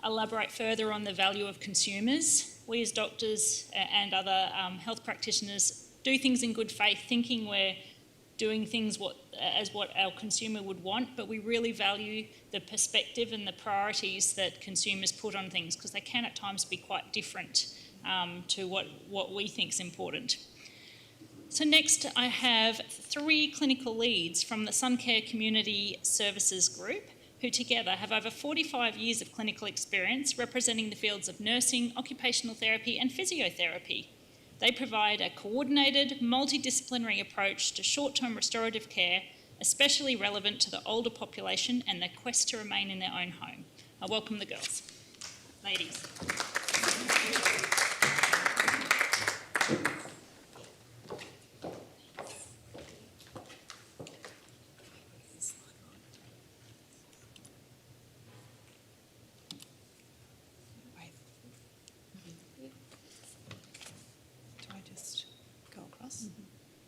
elaborate further on the value of consumers. We as doctors and other health practitioners do things in good faith, thinking we're doing things as what our consumer would want, but we really value the perspective and the priorities that consumers put on things because they can at times be quite different to what we think is important. So next I have 3 clinical leads from the Suncare Community Services Group who together have over 45 years of clinical experience representing the fields of nursing, occupational therapy and physiotherapy. They provide a coordinated, multidisciplinary approach to short-term restorative care, especially relevant to the older population and their quest to remain in their own home. I welcome the girls. Ladies.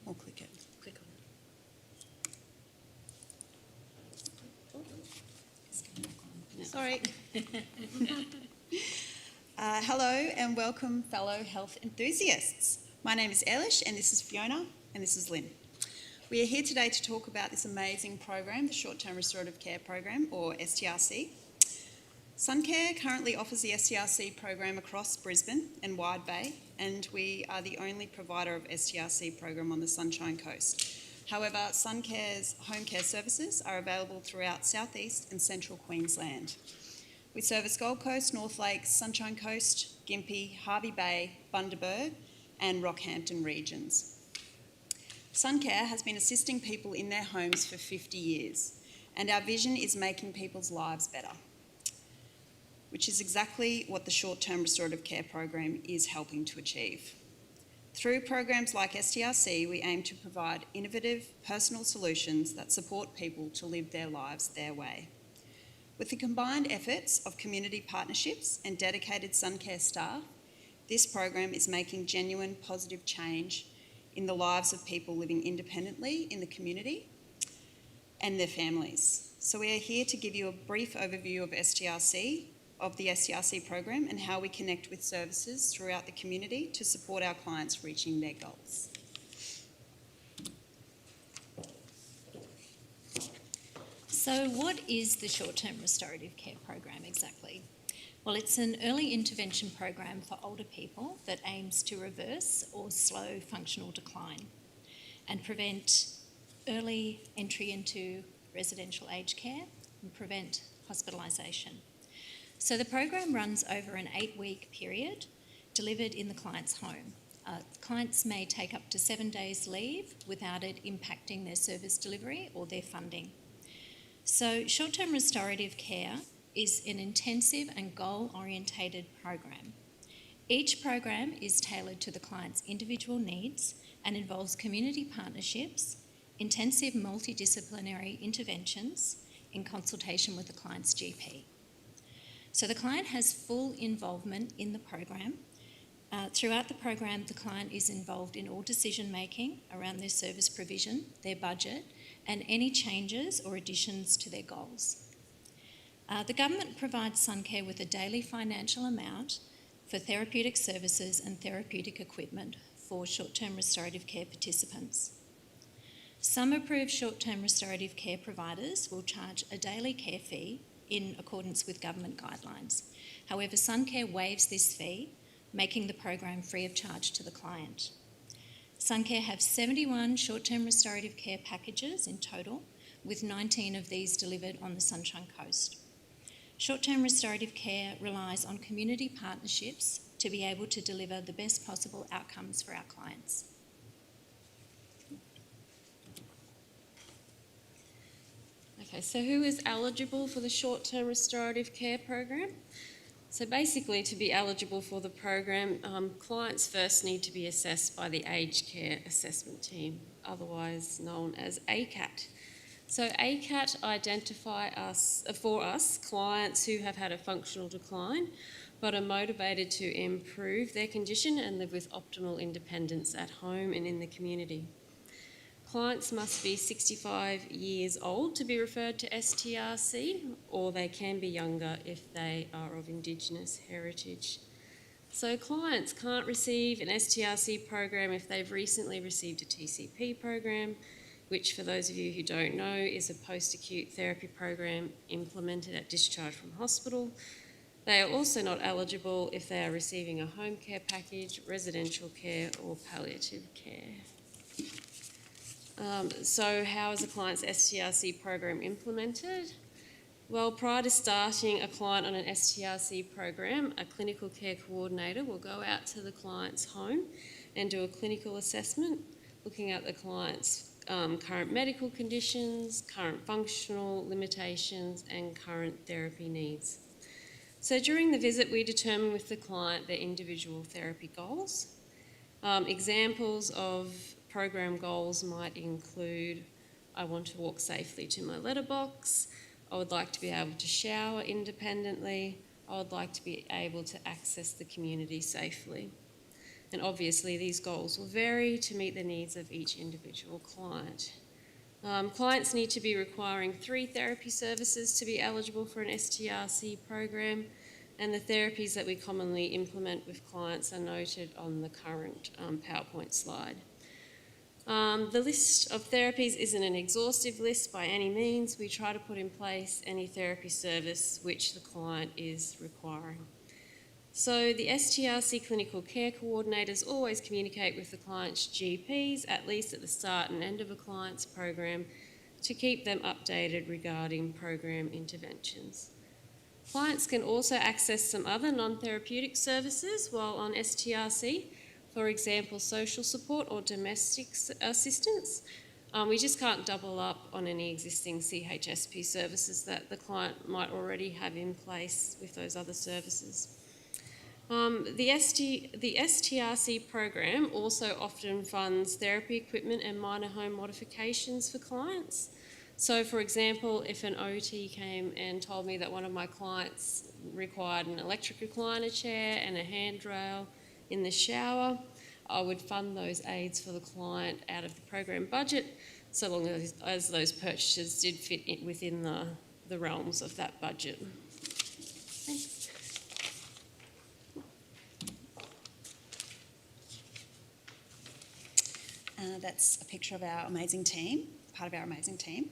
Or click it. Click on it. Sorry. Hello and welcome, fellow health enthusiasts. My name is Elish and this is Fiona and this is Lynn. We are here today to talk about this amazing program, the Short-Term Restorative Care Program, or STRC. Suncare currently offers the STRC program across Brisbane and Wide Bay, and we are the only provider of STRC program on the Sunshine Coast. However, Suncare's home care services are available throughout South East and Central Queensland. We service Gold Coast, North Lakes, Sunshine Coast, Gympie, Hervey Bay, Bundaberg and Rockhampton regions. Suncare has been assisting people in their homes for 50 years, and our vision is making people's lives better, which is exactly what the Short-Term Restorative Care Program is helping to achieve. Through programs like STRC, we aim to provide innovative, personal solutions that support people to live their lives their way. With the combined efforts of community partnerships and dedicated Suncare staff, this program is making genuine positive change in the lives of people living independently in the community and their families. So we are here to give you a brief overview of the STRC program and how we connect with services throughout the community to support our clients reaching their goals. So what is the Short-Term Restorative Care Program exactly? Well, it's an early intervention program for older people that aims to reverse or slow functional decline and prevent early entry into residential aged care and prevent hospitalisation. So the program runs over an 8-week period delivered in the client's home. Clients may take up to 7 days leave without it impacting their service delivery or their funding. So short-term restorative care is an intensive and goal-orientated program. Each program is tailored to the client's individual needs and involves community partnerships, intensive multidisciplinary interventions in consultation with the client's GP. So the client has full involvement in the program. Throughout the program, the client is involved in all decision-making around their service provision, their budget, and any changes or additions to their goals. The government provides Suncare with a daily financial amount for therapeutic services and therapeutic equipment for short-term restorative care participants. Some approved short-term restorative care providers will charge a daily care fee in accordance with government guidelines. However, Suncare waives this fee, making the program free of charge to the client. Suncare have 71 short-term restorative care packages in total, with 19 of these delivered on the Sunshine Coast. Short-term restorative care relies on community partnerships to be able to deliver the best possible outcomes for our clients. Okay, so who is eligible for the short-term restorative care program? So basically, to be eligible for the program, clients first need to be assessed by the Aged Care Assessment Team, otherwise known as ACAT. So ACAT identify for us clients who have had a functional decline but are motivated to improve their condition and live with optimal independence at home and in the community. Clients must be 65 years old to be referred to STRC, or they can be younger if they are of Indigenous heritage. So clients can't receive an STRC program if they've recently received a TCP program, which for those of you who don't know is a post-acute therapy program implemented at discharge from hospital. They are also not eligible if they are receiving a home care package, residential care or palliative care. So how is a client's STRC program implemented? Well, prior to starting a client on an STRC program, a clinical care coordinator will go out to the client's home and do a clinical assessment, looking at the client's current medical conditions, current functional limitations and current therapy needs. So during the visit, we determine with the client their individual therapy goals. Examples of program goals might include, I want to walk safely to my letterbox, I would like to be able to shower independently, I would like to be able to access the community safely. And obviously these goals will vary to meet the needs of each individual client. Clients need to be requiring 3 therapy services to be eligible for an STRC program, and the therapies that we commonly implement with clients are noted on the current PowerPoint slide. The list of therapies isn't an exhaustive list by any means. We try to put in place any therapy service which the client is requiring. So the STRC clinical care coordinators always communicate with the client's GPs, at least at the start and end of a client's program, to keep them updated regarding program interventions. Clients can also access some other non-therapeutic services while on STRC, for example, social support or domestic assistance. We just can't double up on any existing CHSP services that the client might already have in place with those other services. The STRC program also often funds therapy equipment and minor home modifications for clients. So, for example, if an OT came and told me that one of my clients required an electric recliner chair and a handrail in the shower, I would fund those aids for the client out of the program budget, so long as those purchases did fit within the realms of that budget. Thanks. That's a picture of our amazing team, part of our amazing team.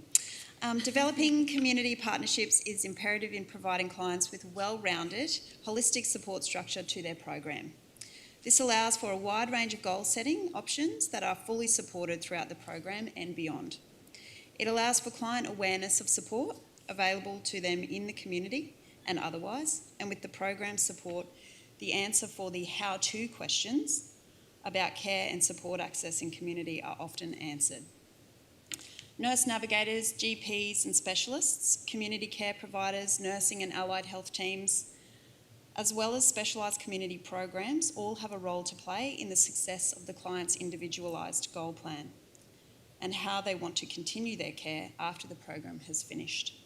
Developing community partnerships is imperative in providing clients with a well-rounded, holistic support structure to their program. This allows for a wide range of goal-setting options that are fully supported throughout the program and beyond. It allows for client awareness of support available to them in the community and otherwise, and with the program support, the answer for the how-to questions about care and support access in community are often answered. Nurse navigators, GPs and specialists, community care providers, nursing and allied health teams, as well as specialised community programs, all have a role to play in the success of the client's individualised goal plan and how they want to continue their care after the program has finished.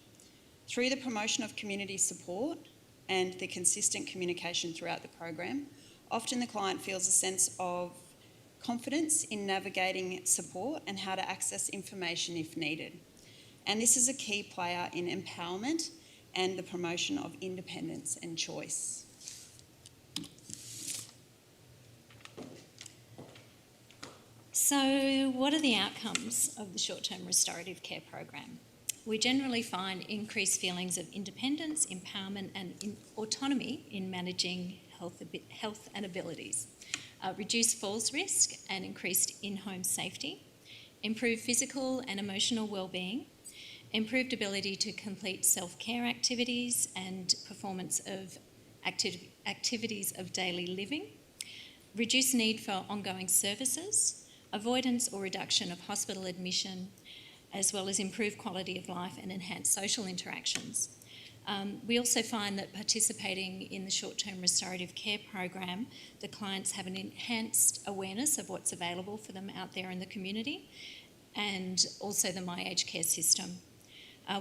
Through the promotion of community support and the consistent communication throughout the program, often the client feels a sense of confidence in navigating support and how to access information if needed. And this is a key player in empowerment and the promotion of independence and choice. So, what are the outcomes of the short-term restorative care program? We generally find increased feelings of independence, empowerment and autonomy in managing health and abilities, reduced falls risk and increased in-home safety, improved physical and emotional well-being, improved ability to complete self-care activities and performance of activities of daily living, reduced need for ongoing services, avoidance or reduction of hospital admission, as well as improved quality of life and enhanced social interactions. We also find that participating in the short-term restorative care program, the clients have an enhanced awareness of what's available for them out there in the community, and also the My Aged Care system.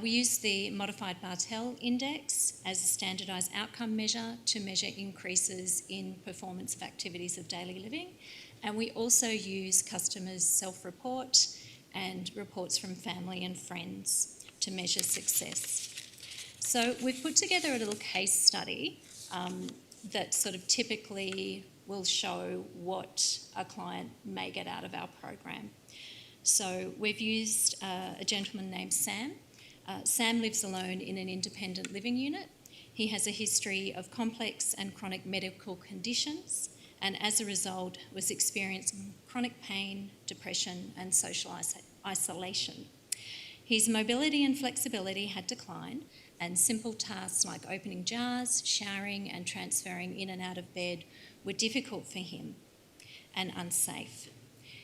We use the Modified Bartel Index as a standardised outcome measure to measure increases in performance of activities of daily living, and we also use customers' self-report and reports from family and friends to measure success. So we've put together a little case study that sort of typically will show what a client may get out of our program. So we've used a gentleman named Sam. Sam lives alone in an independent living unit. He has a history of complex and chronic medical conditions, and as a result was experiencing chronic pain, depression and social isolation. His mobility and flexibility had declined, and simple tasks like opening jars, showering and transferring in and out of bed were difficult for him and unsafe.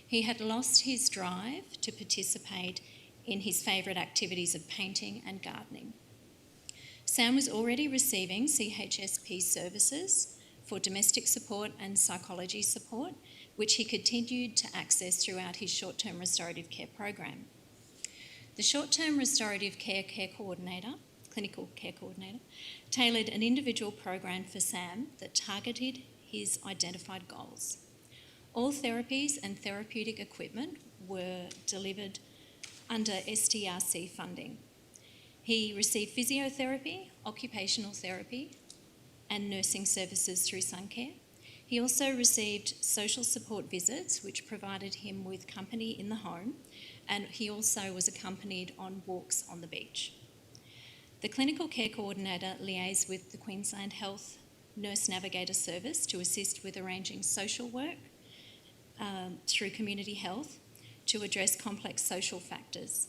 He had lost his drive to participate in his favourite activities of painting and gardening. Sam was already receiving CHSP services for domestic support and psychology support, which he continued to access throughout his short-term restorative care program. The short-term restorative care coordinator, clinical care coordinator, tailored an individual program for Sam that targeted his identified goals. All therapies and therapeutic equipment were delivered under STRC funding. He received physiotherapy, occupational therapy and nursing services through Suncare. He also received social support visits, which provided him with company in the home, and he also was accompanied on walks on the beach. The clinical care coordinator liaised with the Queensland Health Nurse Navigator Service to assist with arranging social work through community health to address complex social factors.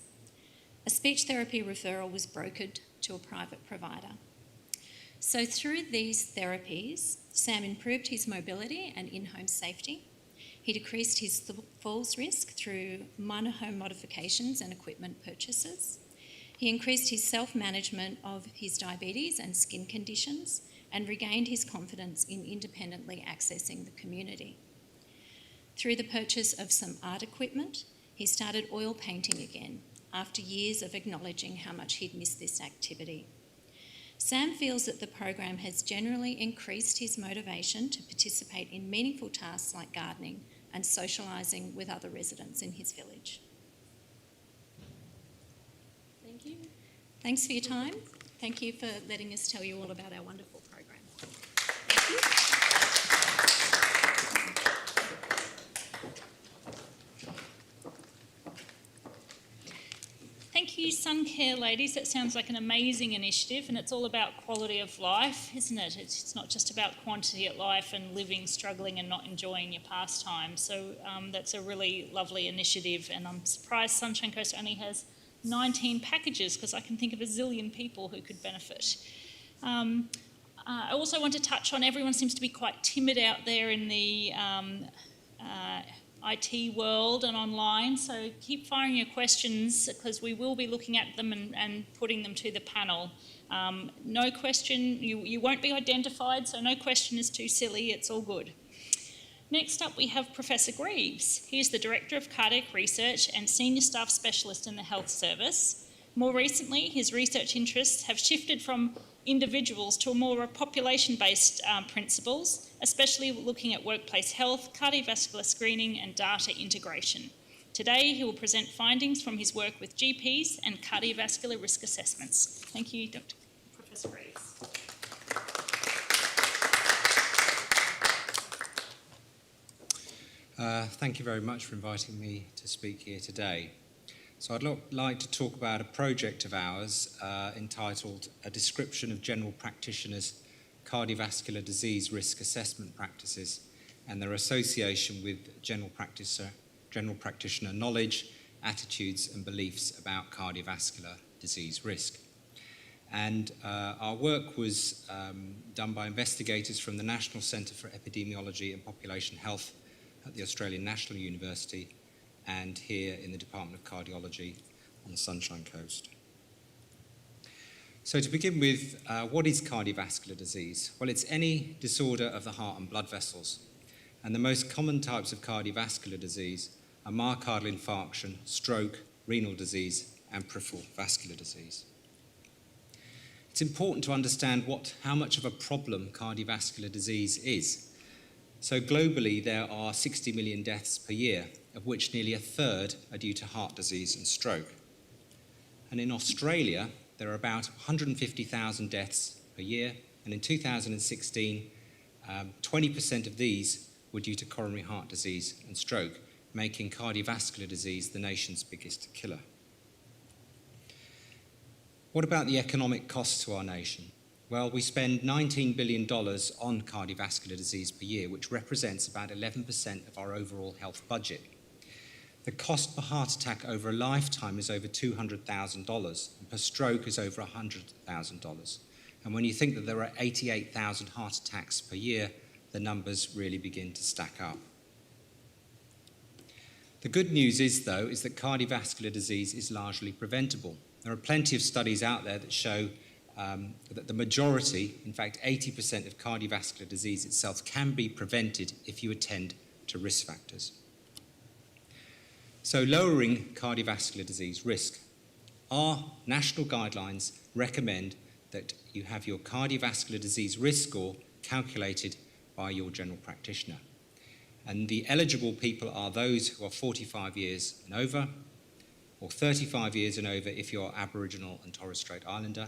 A speech therapy referral was brokered to a private provider. So through these therapies, Sam improved his mobility and in-home safety. He decreased his falls risk through minor home modifications and equipment purchases. He increased his self-management of his diabetes and skin conditions and regained his confidence in independently accessing the community. Through the purchase of some art equipment, he started oil painting again after years of acknowledging how much he'd missed this activity. Sam feels that the program has generally increased his motivation to participate in meaningful tasks like gardening and socialising with other residents in his village. Thank you. Thanks for your time. Thank you for letting us tell you all about our wonderful program. Thank you. Thank you, Suncare ladies. That sounds like an amazing initiative, and it's all about quality of life, isn't it? It's not just about quantity at life and living, struggling and not enjoying your pastime. So that's a really lovely initiative, and I'm surprised Sunshine Coast only has 19 packages because I can think of a zillion people who could benefit. I also want to touch on everyone seems to be quite timid out there in the IT world and online, so keep firing your questions because we will be looking at them and putting them to the panel. No question, you won't be identified, so no question is too silly, it's all good. Next up we have Professor Greaves. He is the Director of Cardiac Research and Senior Staff Specialist in the Health Service. More recently, his research interests have shifted from individuals to a more population-based principles, especially looking at workplace health, cardiovascular screening and data integration. Today, he will present findings from his work with GPs and cardiovascular risk assessments. Thank you, Professor Greaves. Thank you very much for inviting me to speak here today. So I'd like to talk about a project of ours entitled A Description of General Practitioners' Cardiovascular Disease Risk Assessment Practices and their association with general practitioner knowledge, attitudes and beliefs about cardiovascular disease risk. And our work was done by investigators from the National Centre for Epidemiology and Population Health at the Australian National University and here in the Department of Cardiology on the Sunshine Coast. So to begin with, what is cardiovascular disease? Well, it's any disorder of the heart and blood vessels. And the most common types of cardiovascular disease are myocardial infarction, stroke, renal disease, and peripheral vascular disease. It's important to understand how much of a problem cardiovascular disease is. So globally, there are 60 million deaths per year, of which nearly a third are due to heart disease and stroke. And in Australia, there are about 150,000 deaths per year, and in 2016, 20% of these were due to coronary heart disease and stroke, making cardiovascular disease the nation's biggest killer. What about the economic costs to our nation? Well, we spend $19 billion on cardiovascular disease per year, which represents about 11% of our overall health budget. The cost per heart attack over a lifetime is over $200,000, and per stroke is over $100,000. And when you think that there are 88,000 heart attacks per year, the numbers really begin to stack up. The good news is, though, is that cardiovascular disease is largely preventable. There are plenty of studies out there that show that the majority, in fact 80% of cardiovascular disease itself can be prevented if you attend to risk factors. So lowering cardiovascular disease risk. Our national guidelines recommend that you have your cardiovascular disease risk score calculated by your general practitioner. And the eligible people are those who are 45 years and over, or 35 years and over if you're Aboriginal and Torres Strait Islander.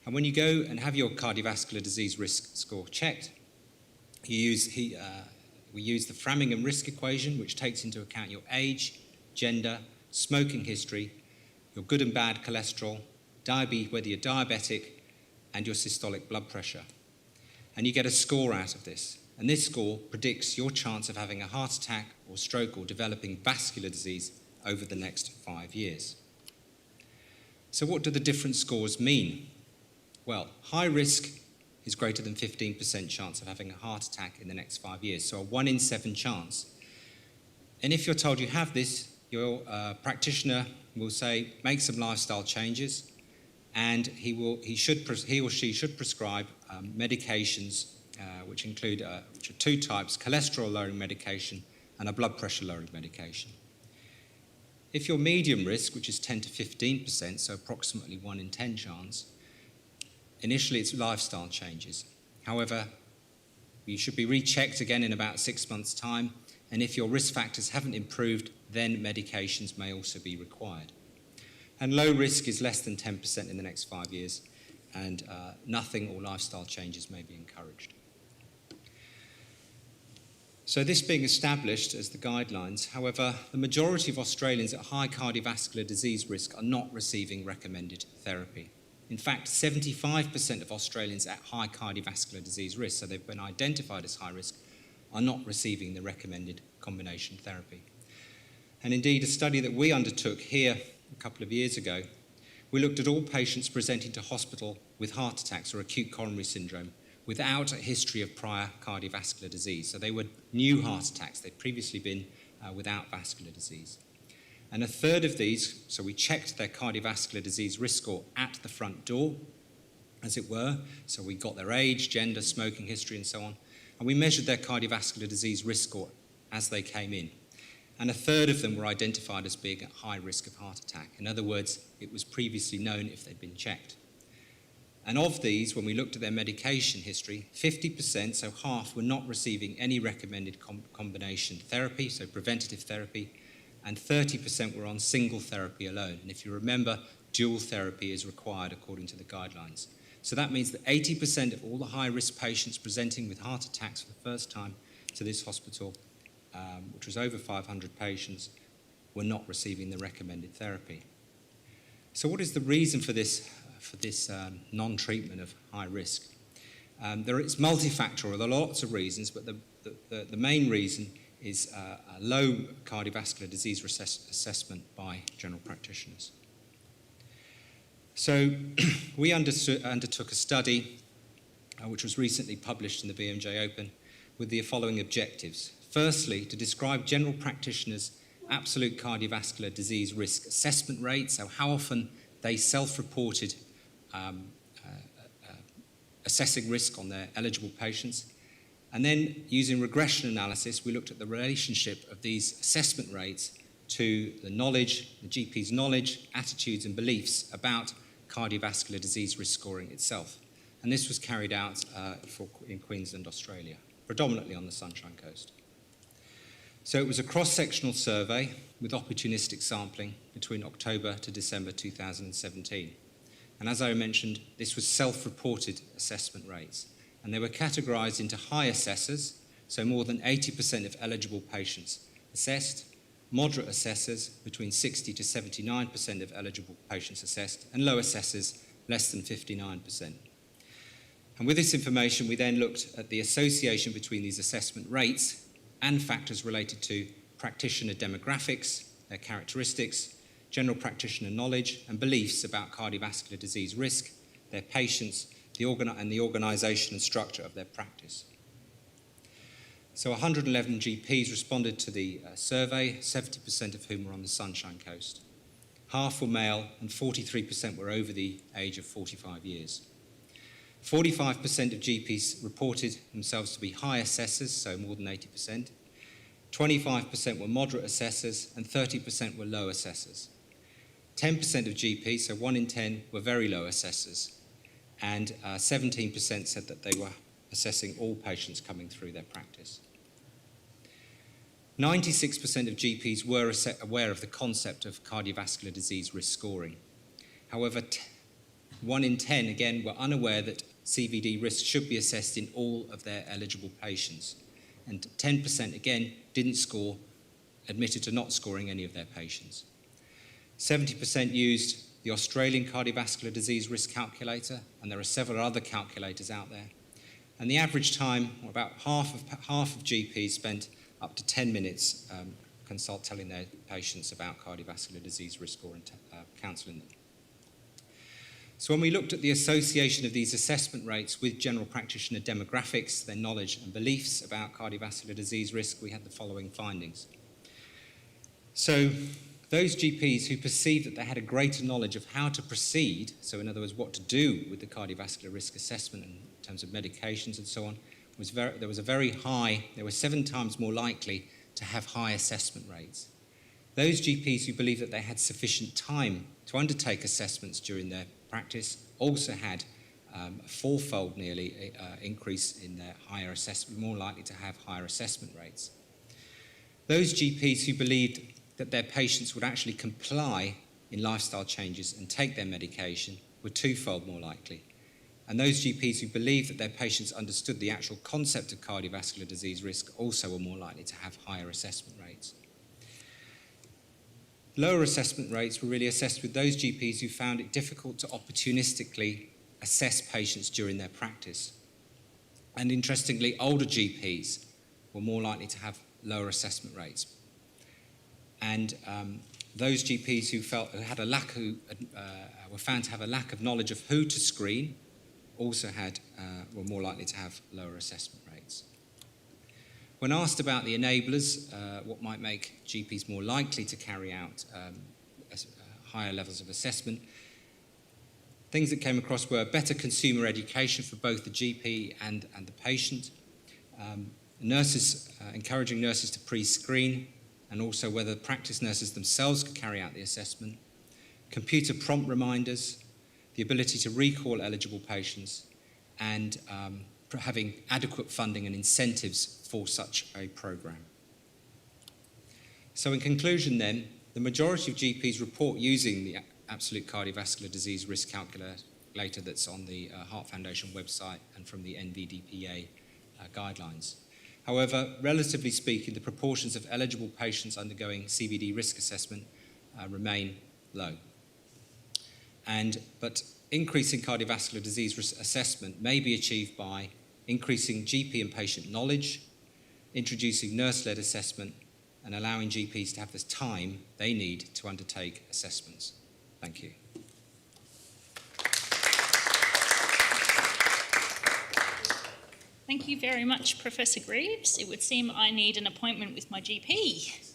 And when you go and have your cardiovascular disease risk score checked, we use the Framingham risk equation, which takes into account your age, gender, smoking history, your good and bad cholesterol, diabetes, whether you're diabetic, and your systolic blood pressure. And you get a score out of this. And this score predicts your chance of having a heart attack or stroke or developing vascular disease over the next 5 years. So what do the different scores mean? Well, high risk is greater than 15% chance of having a heart attack in the next 5 years, so a 1 in 7 chance. And if you're told you have this, your practitioner will say, make some lifestyle changes, and he or she should prescribe medications which include which are 2 types: cholesterol-lowering medication and a blood pressure-lowering medication. If you're medium risk, which is 10 to 15%, so approximately 1 in 10 chance, initially it's lifestyle changes. However, you should be rechecked again in about 6 months' time, and if your risk factors haven't improved, then medications may also be required. And low risk is less than 10% in the next 5 years, and nothing or lifestyle changes may be encouraged. So this being established as the guidelines, however, the majority of Australians at high cardiovascular disease risk are not receiving recommended therapy. In fact, 75% of Australians at high cardiovascular disease risk, so they've been identified as high risk, are not receiving the recommended combination therapy. And indeed, a study that we undertook here a couple of years ago, we looked at all patients presenting to hospital with heart attacks or acute coronary syndrome without a history of prior cardiovascular disease. So they were new heart attacks. They'd previously been without vascular disease. And a third of these, so we checked their cardiovascular disease risk score at the front door, as it were. So we got their age, gender, smoking history, and so on. And we measured their cardiovascular disease risk score as they came in. And a third of them were identified as being at high risk of heart attack. In other words, it was previously known if they'd been checked. And of these, when we looked at their medication history, 50%, so half, were not receiving any recommended combination therapy, so preventative therapy, and 30% were on single therapy alone. And if you remember, dual therapy is required according to the guidelines. So that means that 80% of all the high-risk patients presenting with heart attacks for the first time to this hospital, which was over 500 patients, were not receiving the recommended therapy. So what is the reason for this non-treatment of high risk? It's multifactorial. There are lots of reasons, but the main reason is a low cardiovascular disease assessment by general practitioners. So we undertook a study which was recently published in the BMJ Open with the following objectives. Firstly, to describe general practitioners' absolute cardiovascular disease risk assessment rate, so how often they self-reported assessing risk on their eligible patients. And then, using regression analysis, we looked at the relationship of these assessment rates to the knowledge, the GP's knowledge, attitudes and beliefs about cardiovascular disease risk scoring itself. And this was carried out in Queensland, Australia, predominantly on the Sunshine Coast. So it was a cross-sectional survey with opportunistic sampling between October to December 2017. And as I mentioned, this was self-reported assessment rates. And they were categorised into high assessors, so more than 80% of eligible patients assessed, moderate assessors, between 60 to 79% of eligible patients assessed, and low assessors, less than 59%. And with this information, we then looked at the association between these assessment rates and factors related to practitioner demographics, their characteristics, general practitioner knowledge and beliefs about cardiovascular disease risk, their patients, and the organisation and structure of their practice. So 111 GPs responded to the survey, 70% of whom were on the Sunshine Coast. Half were male and 43% were over the age of 45 years. 45% of GPs reported themselves to be high assessors, so more than 80%. 25% were moderate assessors and 30% were low assessors. 10% of GPs, so 1 in 10, were very low assessors, and 17% said that they were assessing all patients coming through their practice. 96% of GPs were aware of the concept of cardiovascular disease risk scoring. However, 1 in 10, again, were unaware that CVD risk should be assessed in all of their eligible patients. And 10% again didn't score, admitted to not scoring any of their patients. 70% used the Australian cardiovascular disease risk calculator, and there are several other calculators out there. And the average time, or about half of GPs spent up to 10 minutes telling their patients about cardiovascular disease risk or counselling them. So when we looked at the association of these assessment rates with general practitioner demographics, their knowledge and beliefs about cardiovascular disease risk, we had the following findings. So those GPs who perceived that they had a greater knowledge of how to proceed, so in other words, what to do with the cardiovascular risk assessment in terms of medications and so on, they were 7 times more likely to have high assessment rates. Those GPs who believed that they had sufficient time to undertake assessments during their practice also had a fourfold nearly increase in their higher assessment, more likely to have higher assessment rates. Those GPs who believed that their patients would actually comply in lifestyle changes and take their medication were twofold more likely. And those GPs who believed that their patients understood the actual concept of cardiovascular disease risk also were more likely to have higher assessment rates. Lower assessment rates were really assessed with those GPs who found it difficult to opportunistically assess patients during their practice. And interestingly, older GPs were more likely to have lower assessment rates. And those GPs who were found to have a lack of knowledge of who to screen also were more likely to have lower assessment rates. When asked about the enablers, what might make GPs more likely to carry out higher levels of assessment, things that came across were better consumer education for both the GP and the patient, encouraging nurses to pre-screen, and also whether practice nurses themselves could carry out the assessment, computer prompt reminders, the ability to recall eligible patients, and having adequate funding and incentives for such a programme. So in conclusion then, the majority of GPs report using the absolute cardiovascular disease risk calculator that's on the Heart Foundation website and from the NVDPA guidelines. However, relatively speaking, the proportions of eligible patients undergoing CVD risk assessment remain low. But increasing cardiovascular disease risk assessment may be achieved by increasing GP and patient knowledge, introducing nurse-led assessment, and allowing GPs to have the time they need to undertake assessments. Thank you. Thank you very much, Professor Greaves. It would seem I need an appointment with my GP.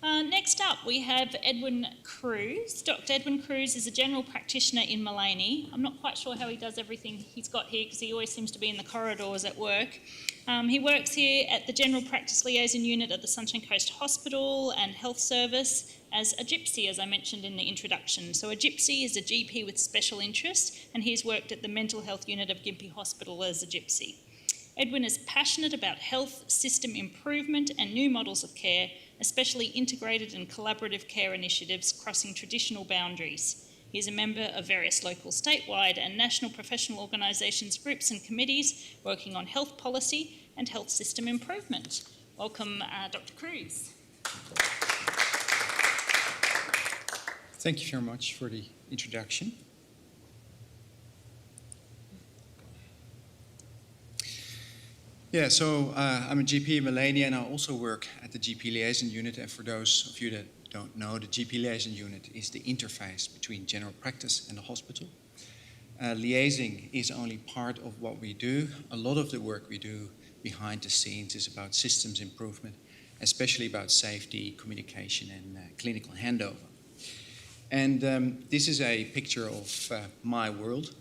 Next up, we have Edwin Cruz. Dr. Edwin Cruz is a general practitioner in Mullaney. I'm not quite sure how he does everything he's got here because he always seems to be in the corridors at work. He works here at the General Practice Liaison Unit at the Sunshine Coast Hospital and Health Service as a gypsy, as I mentioned in the introduction. So a gypsy is a GP with special interest, and he's worked at the Mental Health Unit of Gympie Hospital as a gypsy. Edwin is passionate about health system improvement and new models of care, especially integrated and collaborative care initiatives crossing traditional boundaries. He is a member of various local, statewide and national professional organisations, groups and committees working on health policy and health system improvement. Welcome, Dr. Cruz. Thank you very much for the introduction. Yeah, so I'm a GP in Mullaney, and I also work at the GP Liaison Unit. And for those of you that don't know, the GP Liaison Unit is the interface between general practice and the hospital. Liaising is only part of what we do. A lot of the work we do behind the scenes is about systems improvement, especially about safety, communication, and clinical handover. And this is a picture of my world.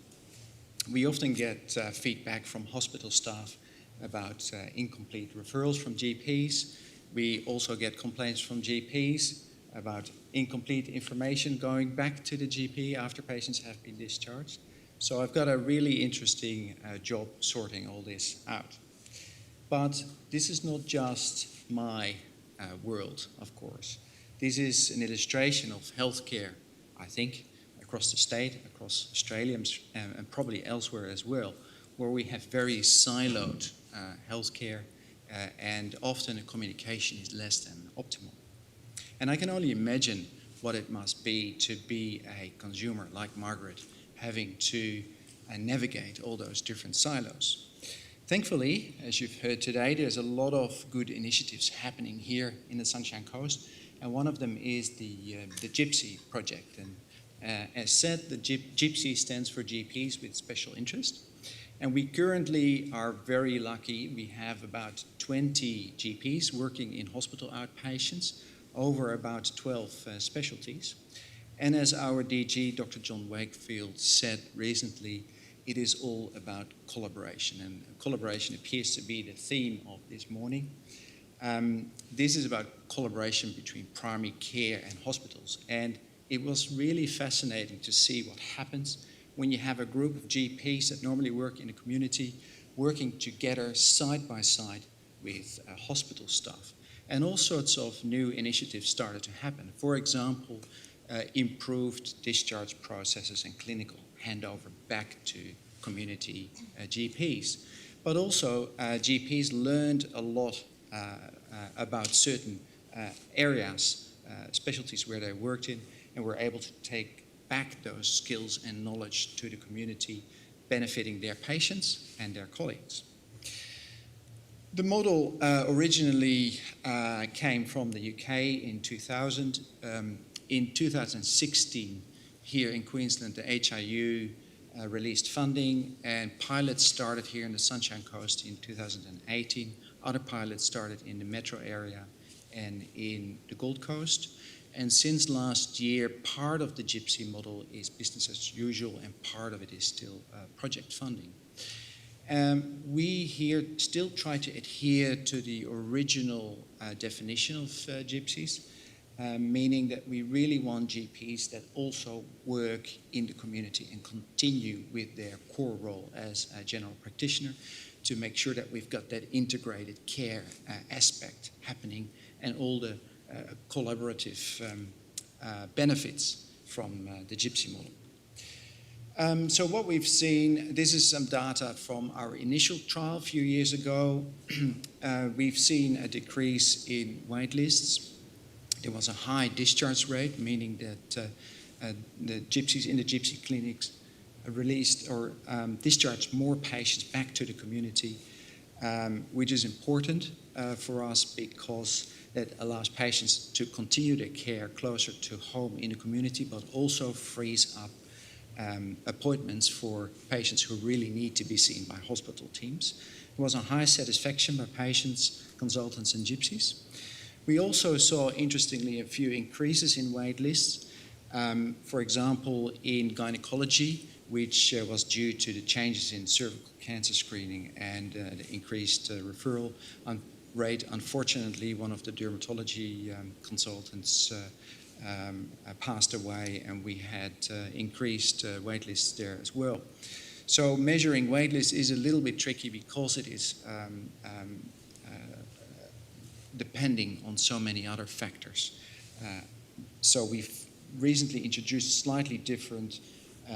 We often get feedback from hospital staff about incomplete referrals from GPs. We also get complaints from GPs about incomplete information going back to the GP after patients have been discharged. So I've got a really interesting job sorting all this out. But this is not just my world, of course. This is an illustration of healthcare, I think, across the state, across Australia, and probably elsewhere as well. where we have very siloed healthcare, and often the communication is less than optimal. And I can only imagine what it must be to be a consumer like Margaret, having to navigate all those different silos. Thankfully, as you've heard today, there's a lot of good initiatives happening here in the Sunshine Coast, and one of them is the GYPSY project. And as said, the GYPSY stands for GPs with Special Interest. And we currently are very lucky. We have about 20 GPs working in hospital outpatients over about 12 specialties. And as our DG, Dr. John Wakefield, said recently, it is all about collaboration. And collaboration appears to be the theme of this morning. This is about collaboration between primary care and hospitals. And it was really fascinating to see what happens when you have a group of GPs that normally work in the community working together side by side with hospital staff. And all sorts of new initiatives started to happen. For example, improved discharge processes and clinical handover back to community GPs. But also GPs learned a lot about certain areas, specialties where they worked in, and were able to take back those skills and knowledge to the community, benefiting their patients and their colleagues. The model originally came from the UK in 2000. In 2016, here in Queensland, the HIU released funding, and pilots started here in the Sunshine Coast in 2018. Other pilots started in the metro area and in the Gold Coast. And since last year, part of the GYPSY model is business as usual, and part of it is still project funding. We here still try to adhere to the original definition of GYPSYs, meaning that we really want GPs that also work in the community and continue with their core role as a general practitioner to make sure that we've got that integrated care aspect happening and all the collaborative benefits from the GYPSY model. So what we've seen, this is some data from our initial trial a few years ago. We've seen a decrease in wait lists. There was a high discharge rate, meaning that the GYPSYs in the GYPSY clinics released or discharged more patients back to the community, which is important for us because that allows patients to continue their care closer to home in the community, but also frees up appointments for patients who really need to be seen by hospital teams. There was a high satisfaction by patients, consultants, and GYPSYs. We also saw, interestingly, a few increases in wait lists. For example, in gynecology, which was due to the changes in cervical cancer screening and the increased referral rate. Unfortunately, one of the dermatology consultants passed away, and we had increased wait lists there as well. So measuring wait lists is a little bit tricky because it is depending on so many other factors. So we've recently introduced slightly different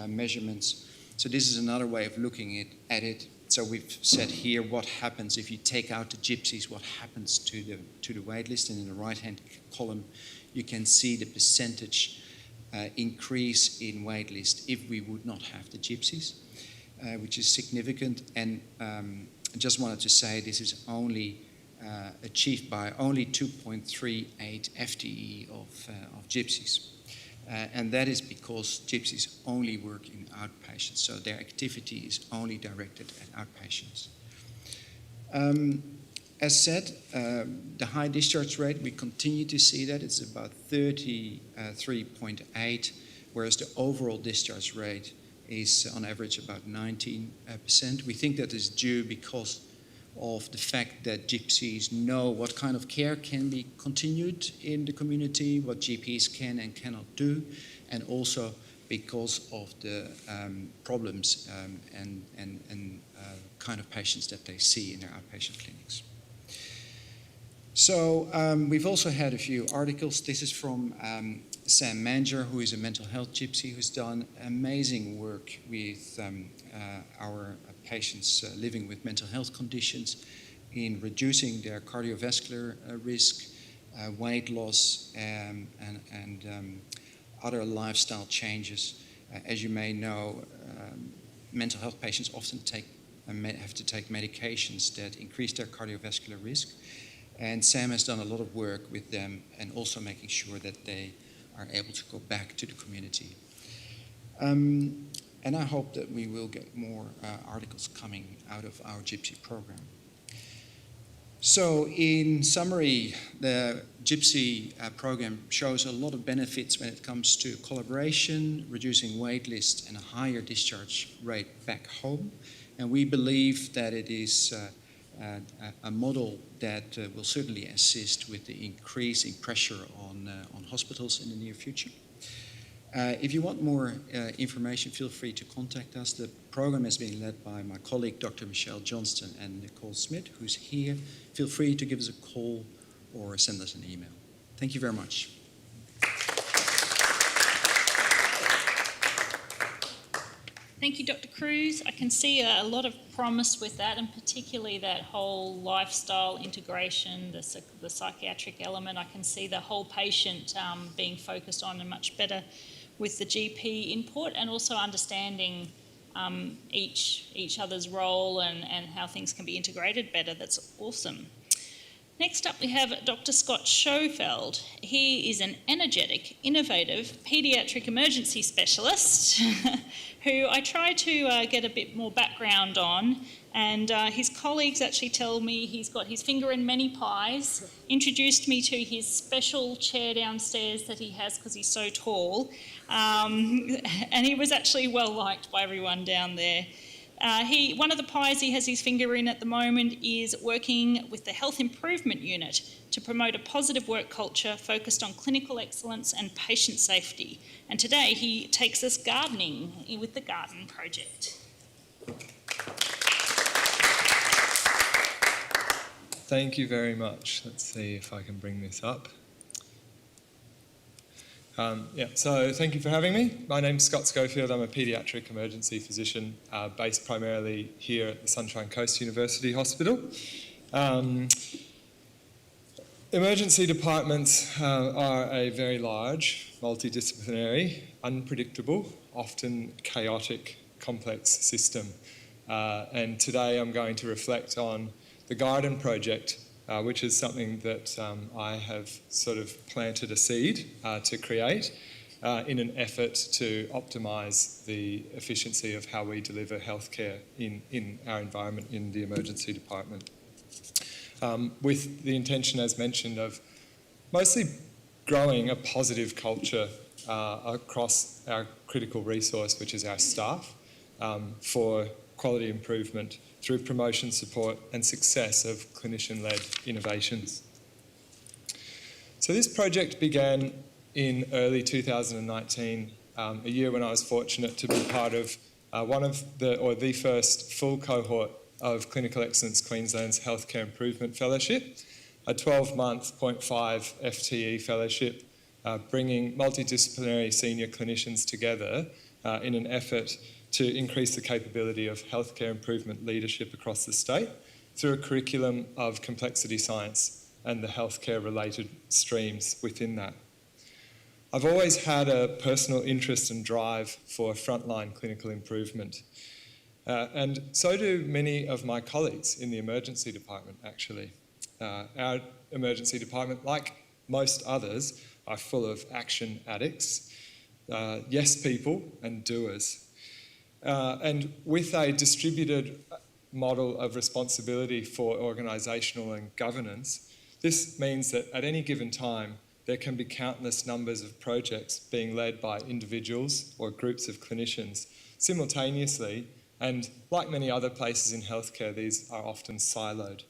measurements. So this is another way of looking at it. So we've said here what happens if you take out the GYPSYs, what happens to the wait list, and in the right-hand column you can see the percentage increase in wait list if we would not have the GYPSYs, which is significant. And I just wanted to say this is only achieved by only 2.38 FTE of GYPSYs. And that is because GYPSYs only work in outpatients, so their activity is only directed at outpatients. As said, the high discharge rate, we continue to see that. It's about 33.8, whereas the overall discharge rate is on average about 19%. We think that is due because of the fact that GYPSYs know what kind of care can be continued in the community, what GPs can and cannot do, and also because of the problems and kind of patients that they see in their outpatient clinics. So we've also had a few articles. This is from Sam Manger, who is a mental health gypsy, who's done amazing work with our patients living with mental health conditions in reducing their cardiovascular risk, weight loss, and other lifestyle changes. As you may know, mental health patients often have to take medications that increase their cardiovascular risk. And Sam has done a lot of work with them and also making sure that they are able to go back to the community. And I hope that we will get more articles coming out of our Gypsy program. So in summary, the Gypsy program shows a lot of benefits when it comes to collaboration, reducing wait lists, and a higher discharge rate back home. And we believe that it is a model that will certainly assist with the increasing pressure on hospitals in the near future. If you want more information, feel free to contact us. The program is being led by my colleague, Dr. Michelle Johnston and Nicole Smith, who's here. Feel free to give us a call or send us an email. Thank you very much. Thank you, Dr. Cruz. I can see a lot of promise with that, and particularly that whole lifestyle integration, the psychiatric element. I can see the whole patient being focused on and much better with the GP input, and also understanding each other's role and how things can be integrated better. That's awesome. Next up, we have Dr. Scott Schofield. He is an energetic, innovative paediatric emergency specialist who I try to get a bit more background on, and his colleagues actually tell me he's got his finger in many pies, introduced me to his special chair downstairs that he has because he's so tall, and he was actually well liked by everyone down there. One of the pies he has his finger in at the moment is working with the Health Improvement Unit to promote a positive work culture focused on clinical excellence and patient safety. And today he takes us gardening with the Garden Project. Thank you very much. Let's see if I can bring this up. So thank you for having me. My name's Scott Schofield. I'm a paediatric emergency physician based primarily here at the Sunshine Coast University Hospital. Emergency departments are a very large, multidisciplinary, unpredictable, often chaotic, complex system. And today I'm going to reflect on the Garden Project, which is something that I have sort of planted a seed to create in an effort to optimise the efficiency of how we deliver healthcare in our environment in the emergency department. With the intention, as mentioned, of mostly growing a positive culture across our critical resource, which is our staff, for quality improvement through promotion, support and success of clinician-led innovations. So this project began in early 2019, a year when I was fortunate to be part of the first full cohort of Clinical Excellence Queensland's Healthcare Improvement Fellowship, a 12-month 0.5 FTE fellowship bringing multidisciplinary senior clinicians together in an effort to increase the capability of healthcare improvement leadership across the state through a curriculum of complexity science and the healthcare-related streams within that. I've always had a personal interest and drive for frontline clinical improvement, and so do many of my colleagues in the emergency department, actually. Our emergency department, like most others, are full of action addicts, yes people and doers. And with a distributed model of responsibility for organisational and governance, this means that at any given time, there can be countless numbers of projects being led by individuals or groups of clinicians simultaneously, and like many other places in healthcare, these are often siloed.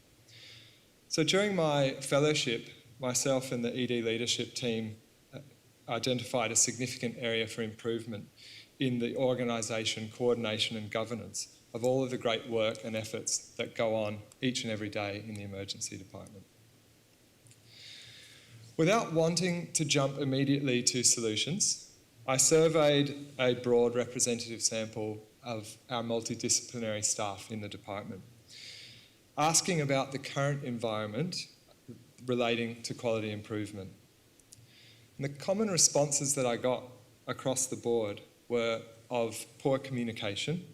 So during my fellowship, myself and the ED leadership team identified a significant area for improvement in the organisation, coordination and governance of all of the great work and efforts that go on each and every day in the emergency department. Without wanting to jump immediately to solutions, I surveyed a broad representative sample of our multidisciplinary staff in the department, asking about the current environment relating to quality improvement. And the common responses that I got across the board were of poor communication,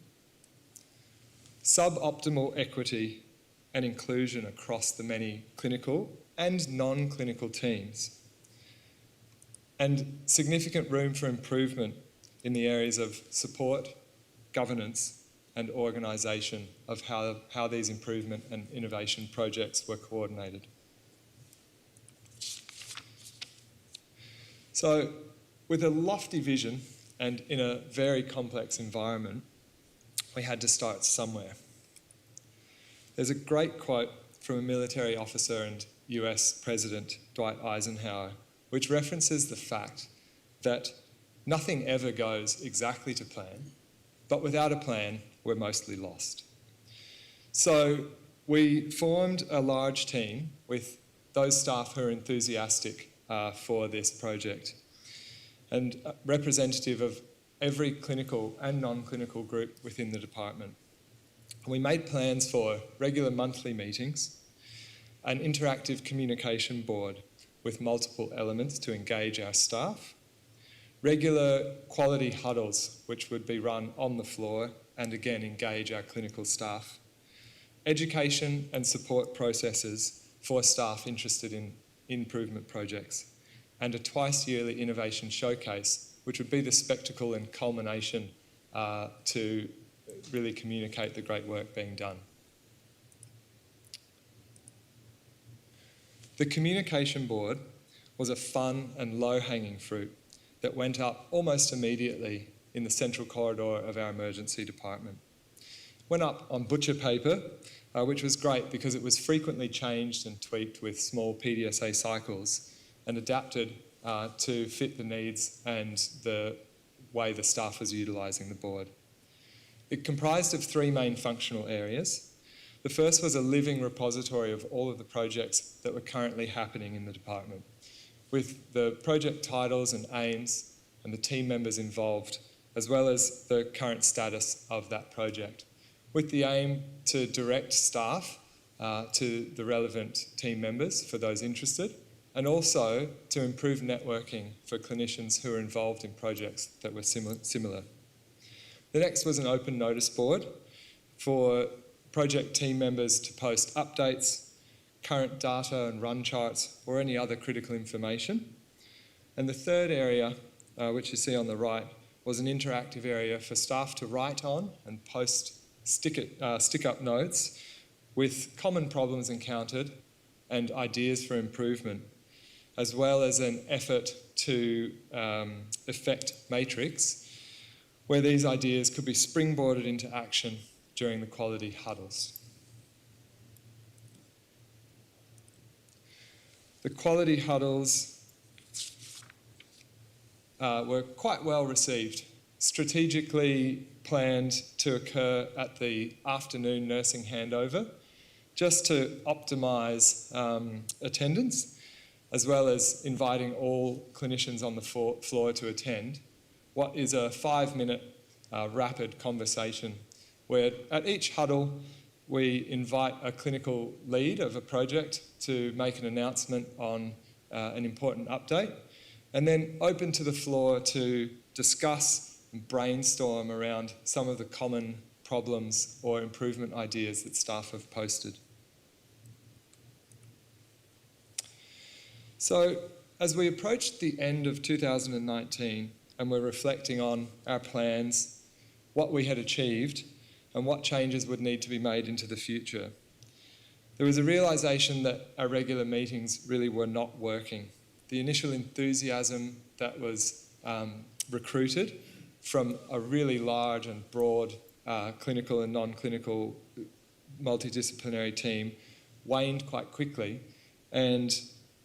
suboptimal equity and inclusion across the many clinical and non-clinical teams, and significant room for improvement in the areas of support, governance and organisation of how these improvement and innovation projects were coordinated. So, with a lofty vision and in a very complex environment, we had to start somewhere. There's a great quote from a military officer and US President Dwight Eisenhower, which references the fact that nothing ever goes exactly to plan, but without a plan, we're mostly lost. So we formed a large team with those staff who are enthusiastic for this project and representative of every clinical and non-clinical group within the department. We made plans for regular monthly meetings, an interactive communication board with multiple elements to engage our staff, regular quality huddles which would be run on the floor and again engage our clinical staff, education and support processes for staff interested in improvement projects, and a twice yearly innovation showcase, which would be the spectacle and culmination to really communicate the great work being done. The communication board was a fun and low-hanging fruit that went up almost immediately in the central corridor of our emergency department. Went up on butcher paper, which was great because it was frequently changed and tweaked with small PDSA cycles and adapted to fit the needs and the way the staff was utilising the board. It comprised of three main functional areas. The first was a living repository of all of the projects that were currently happening in the department, with the project titles and aims and the team members involved, as well as the current status of that project, with the aim to direct staff to the relevant team members for those interested, and also to improve networking for clinicians who are involved in projects that were similar. The next was an open notice board for project team members to post updates, current data and run charts, or any other critical information. And the third area, which you see on the right, was an interactive area for staff to write on and post stick-up notes with common problems encountered and ideas for improvement, as well as an effort to effect matrix, where these ideas could be springboarded into action during the quality huddles. The quality huddles were quite well received, strategically planned to occur at the afternoon nursing handover, just to optimise attendance, as well as inviting all clinicians on the floor to attend. What is a 5-minute rapid conversation where at each huddle we invite a clinical lead of a project to make an announcement on an important update, and then open to the floor to discuss and brainstorm around some of the common problems or improvement ideas that staff have posted. So as we approached the end of 2019 and we're reflecting on our plans, what we had achieved, and what changes would need to be made into the future, there was a realisation that our regular meetings really were not working. The initial enthusiasm that was recruited from a really large and broad clinical and non-clinical multidisciplinary team waned quite quickly, and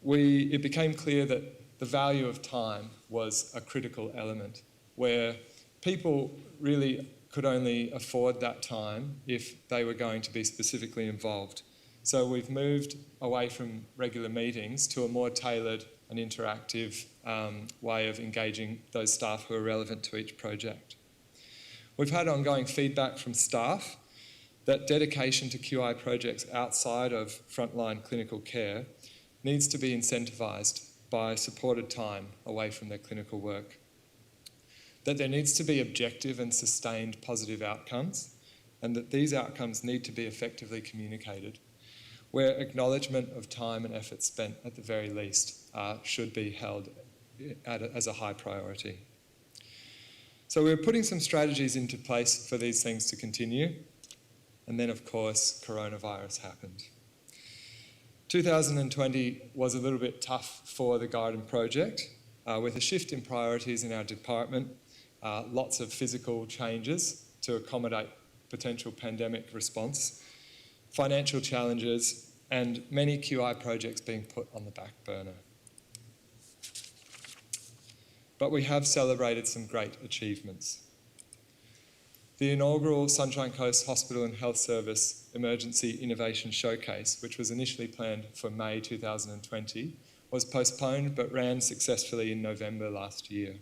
it became clear that the value of time was a critical element, where people really could only afford that time if they were going to be specifically involved. So we've moved away from regular meetings to a more tailored an interactive way of engaging those staff who are relevant to each project. We've had ongoing feedback from staff that dedication to QI projects outside of frontline clinical care needs to be incentivised by supported time away from their clinical work. That there needs to be objective and sustained positive outcomes, and that these outcomes need to be effectively communicated, where acknowledgement of time and effort spent at the very least should be held as a high priority. So we're putting some strategies into place for these things to continue, and then of course coronavirus happened. 2020 was a little bit tough for the Garden project, with a shift in priorities in our department, lots of physical changes to accommodate potential pandemic response, financial challenges, and many QI projects being put on the back burner. But we have celebrated some great achievements. The inaugural Sunshine Coast Hospital and Health Service Emergency Innovation Showcase, which was initially planned for May 2020, was postponed but ran successfully in November last year.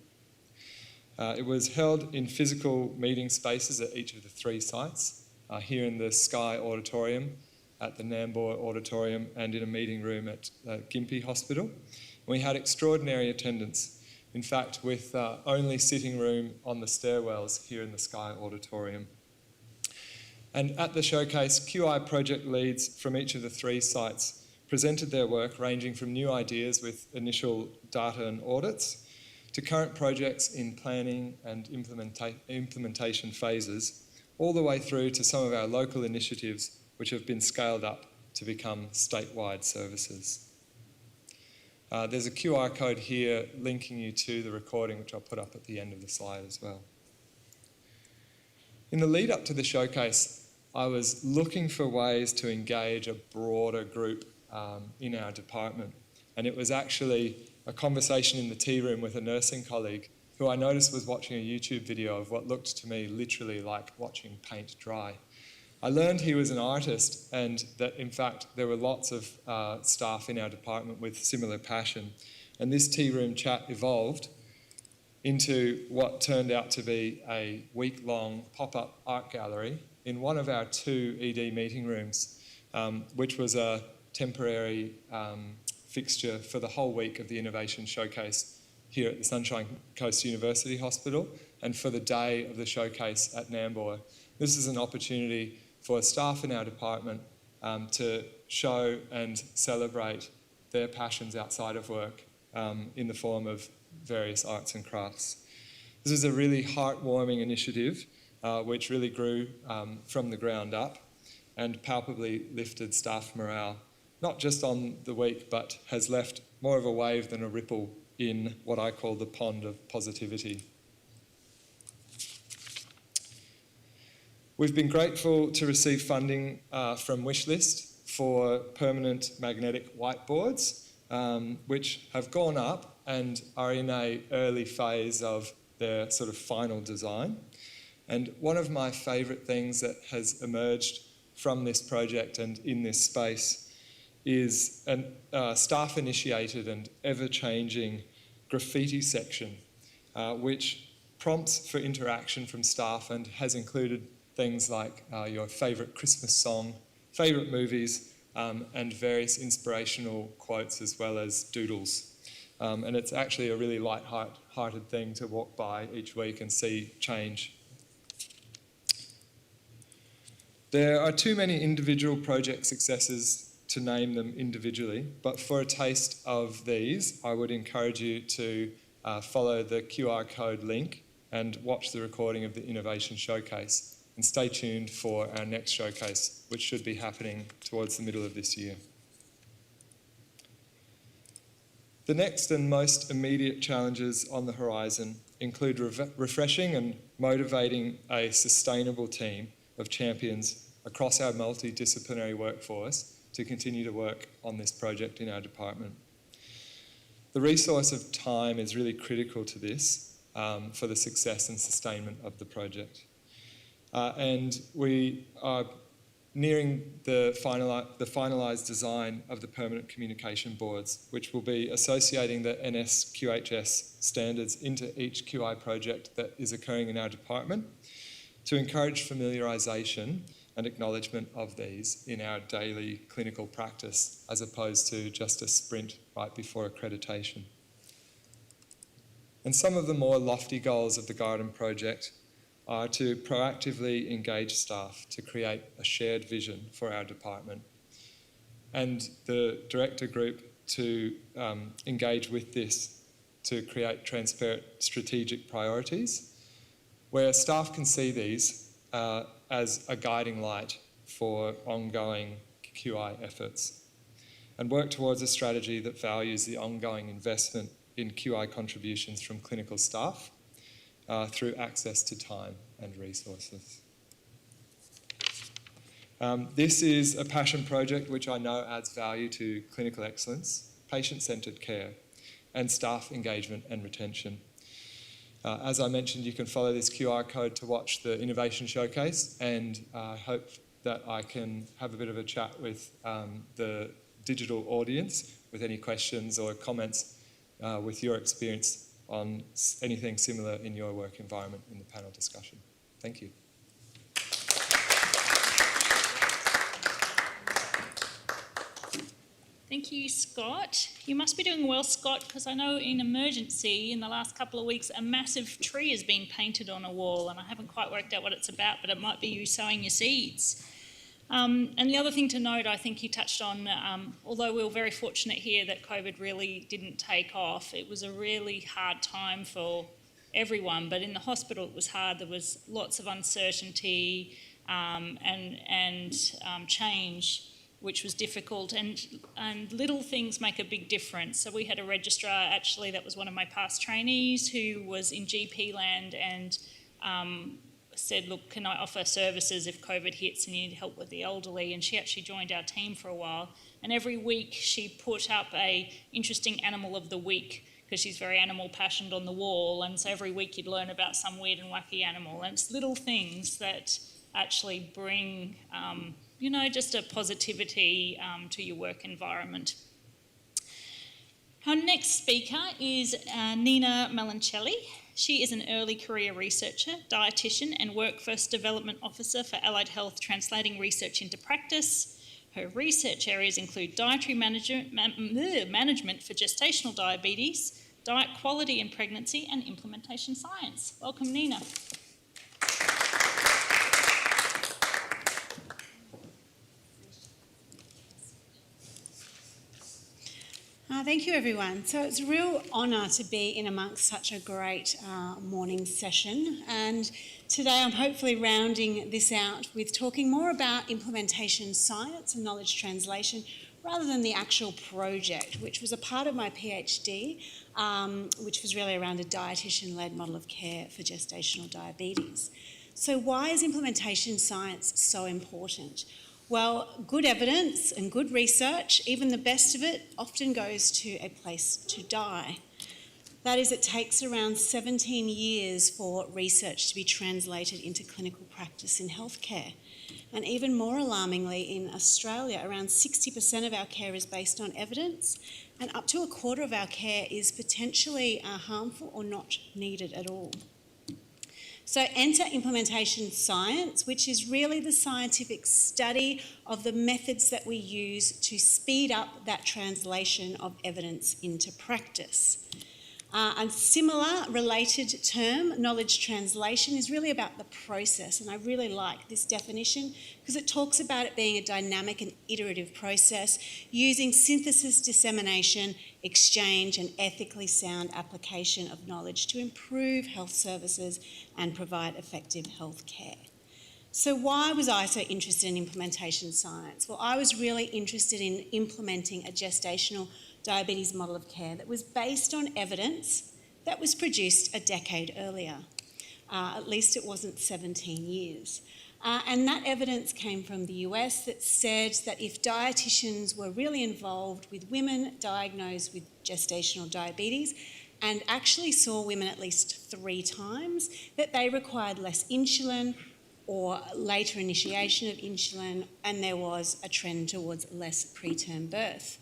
It was held in physical meeting spaces at each of the 3 sites, here in the Sky Auditorium, at the Nambour Auditorium, and in a meeting room at Gympie Hospital. We had extraordinary attendance, in fact with only sitting room on the stairwells here in the Sky Auditorium. And at the showcase, QI project leads from each of the 3 sites presented their work, ranging from new ideas with initial data and audits to current projects in planning and implementation phases, all the way through to some of our local initiatives which have been scaled up to become statewide services. There's a QR code here linking you to the recording, which I'll put up at the end of the slide as well. In the lead up to the showcase, I was looking for ways to engage a broader group in our department. And it was actually a conversation in the tea room with a nursing colleague who I noticed was watching a YouTube video of what looked to me literally like watching paint dry. I learned he was an artist and that in fact there were lots of staff in our department with similar passion. And this tea room chat evolved into what turned out to be a week-long pop-up art gallery in one of our 2 ED meeting rooms, which was a temporary fixture for the whole week of the Innovation Showcase here at the Sunshine Coast University Hospital and for the day of the showcase at Nambour. This is an opportunity for staff in our department to show and celebrate their passions outside of work in the form of various arts and crafts. This is a really heartwarming initiative which really grew from the ground up and palpably lifted staff morale, not just on the week, but has left more of a wave than a ripple in what I call the pond of positivity. We've been grateful to receive funding from Wishlist for permanent magnetic whiteboards, which have gone up and are in an early phase of their sort of final design. And one of my favourite things that has emerged from this project and in this space is a staff-initiated and ever-changing graffiti section, which prompts for interaction from staff and has included things like your favourite Christmas song, favourite movies, and various inspirational quotes as well as doodles. And it's actually a really light-hearted thing to walk by each week and see change. There are too many individual project successes to name them individually, but for a taste of these, I would encourage you to follow the QR code link and watch the recording of the Innovation Showcase, and stay tuned for our next showcase, which should be happening towards the middle of this year. The next and most immediate challenges on the horizon include refreshing and motivating a sustainable team of champions across our multidisciplinary workforce to continue to work on this project in our department. The resource of time is really critical to this for the success and sustainment of the project. And we are nearing the finalised design of the permanent communication boards, which will be associating the NSQHS standards into each QI project that is occurring in our department to encourage familiarisation and acknowledgement of these in our daily clinical practice, as opposed to just a sprint right before accreditation. And some of the more lofty goals of the Garden project are to proactively engage staff to create a shared vision for our department, and the director group to engage with this to create transparent strategic priorities, where staff can see these as a guiding light for ongoing QI efforts, and work towards a strategy that values the ongoing investment in QI contributions from clinical staff through access to time and resources. This is a passion project which I know adds value to clinical excellence, patient-centred care, and staff engagement and retention. As I mentioned, you can follow this QR code to watch the Innovation Showcase, and I hope that I can have a bit of a chat with the digital audience with any questions or comments with your experience on anything similar in your work environment in the panel discussion. Thank you. Thank you, Scott. You must be doing well, Scott, because I know in emergency in the last couple of weeks a massive tree has been painted on a wall, and I haven't quite worked out what it's about, but it might be you sowing your seeds. And the other thing to note, I think you touched on, although we were very fortunate here that COVID really didn't take off, it was a really hard time for everyone, but in the hospital it was hard. There was lots of uncertainty and change, which was difficult, and little things make a big difference. So we had a registrar, actually, that was one of my past trainees, who was in GP land and said, look, can I offer services if COVID hits and you need help with the elderly? And she actually joined our team for a while. And every week she put up a interesting animal of the week, because she's very animal passionate, on the wall. And so every week you'd learn about some weird and wacky animal. And it's little things that actually bring, just a positivity to your work environment. Our next speaker is Nina Malincelli. She is an early career researcher, dietitian and workforce development officer for Allied Health, translating research into practice. Her research areas include dietary management for gestational diabetes, diet quality in pregnancy, and implementation science. Welcome, Nina. Thank you, everyone. So it's a real honour to be in amongst such a great morning session. And today I'm hopefully rounding this out with talking more about implementation science and knowledge translation rather than the actual project, which was a part of my PhD, which was really around a dietitian-led model of care for gestational diabetes. So why is implementation science so important? Well, good evidence and good research, even the best of it, often goes to a place to die. That is, it takes around 17 years for research to be translated into clinical practice in healthcare. And even more alarmingly, in Australia, around 60% of our care is based on evidence, and up to a quarter of our care is potentially harmful or not needed at all. So enter implementation science, which is really the scientific study of the methods that we use to speed up that translation of evidence into practice. A similar related term, knowledge translation, is really about the process, and I really like this definition because it talks about it being a dynamic and iterative process using synthesis, dissemination, exchange and ethically sound application of knowledge to improve health services and provide effective health care. So why was I so interested in implementation science? Well, I was really interested in implementing a gestational diabetes model of care that was based on evidence that was produced a decade earlier. At least it wasn't 17 years. And that evidence came from the US that said that if dietitians were really involved with women diagnosed with gestational diabetes and actually saw women at least 3 times, that they required less insulin, or later initiation of insulin, and there was a trend towards less preterm birth.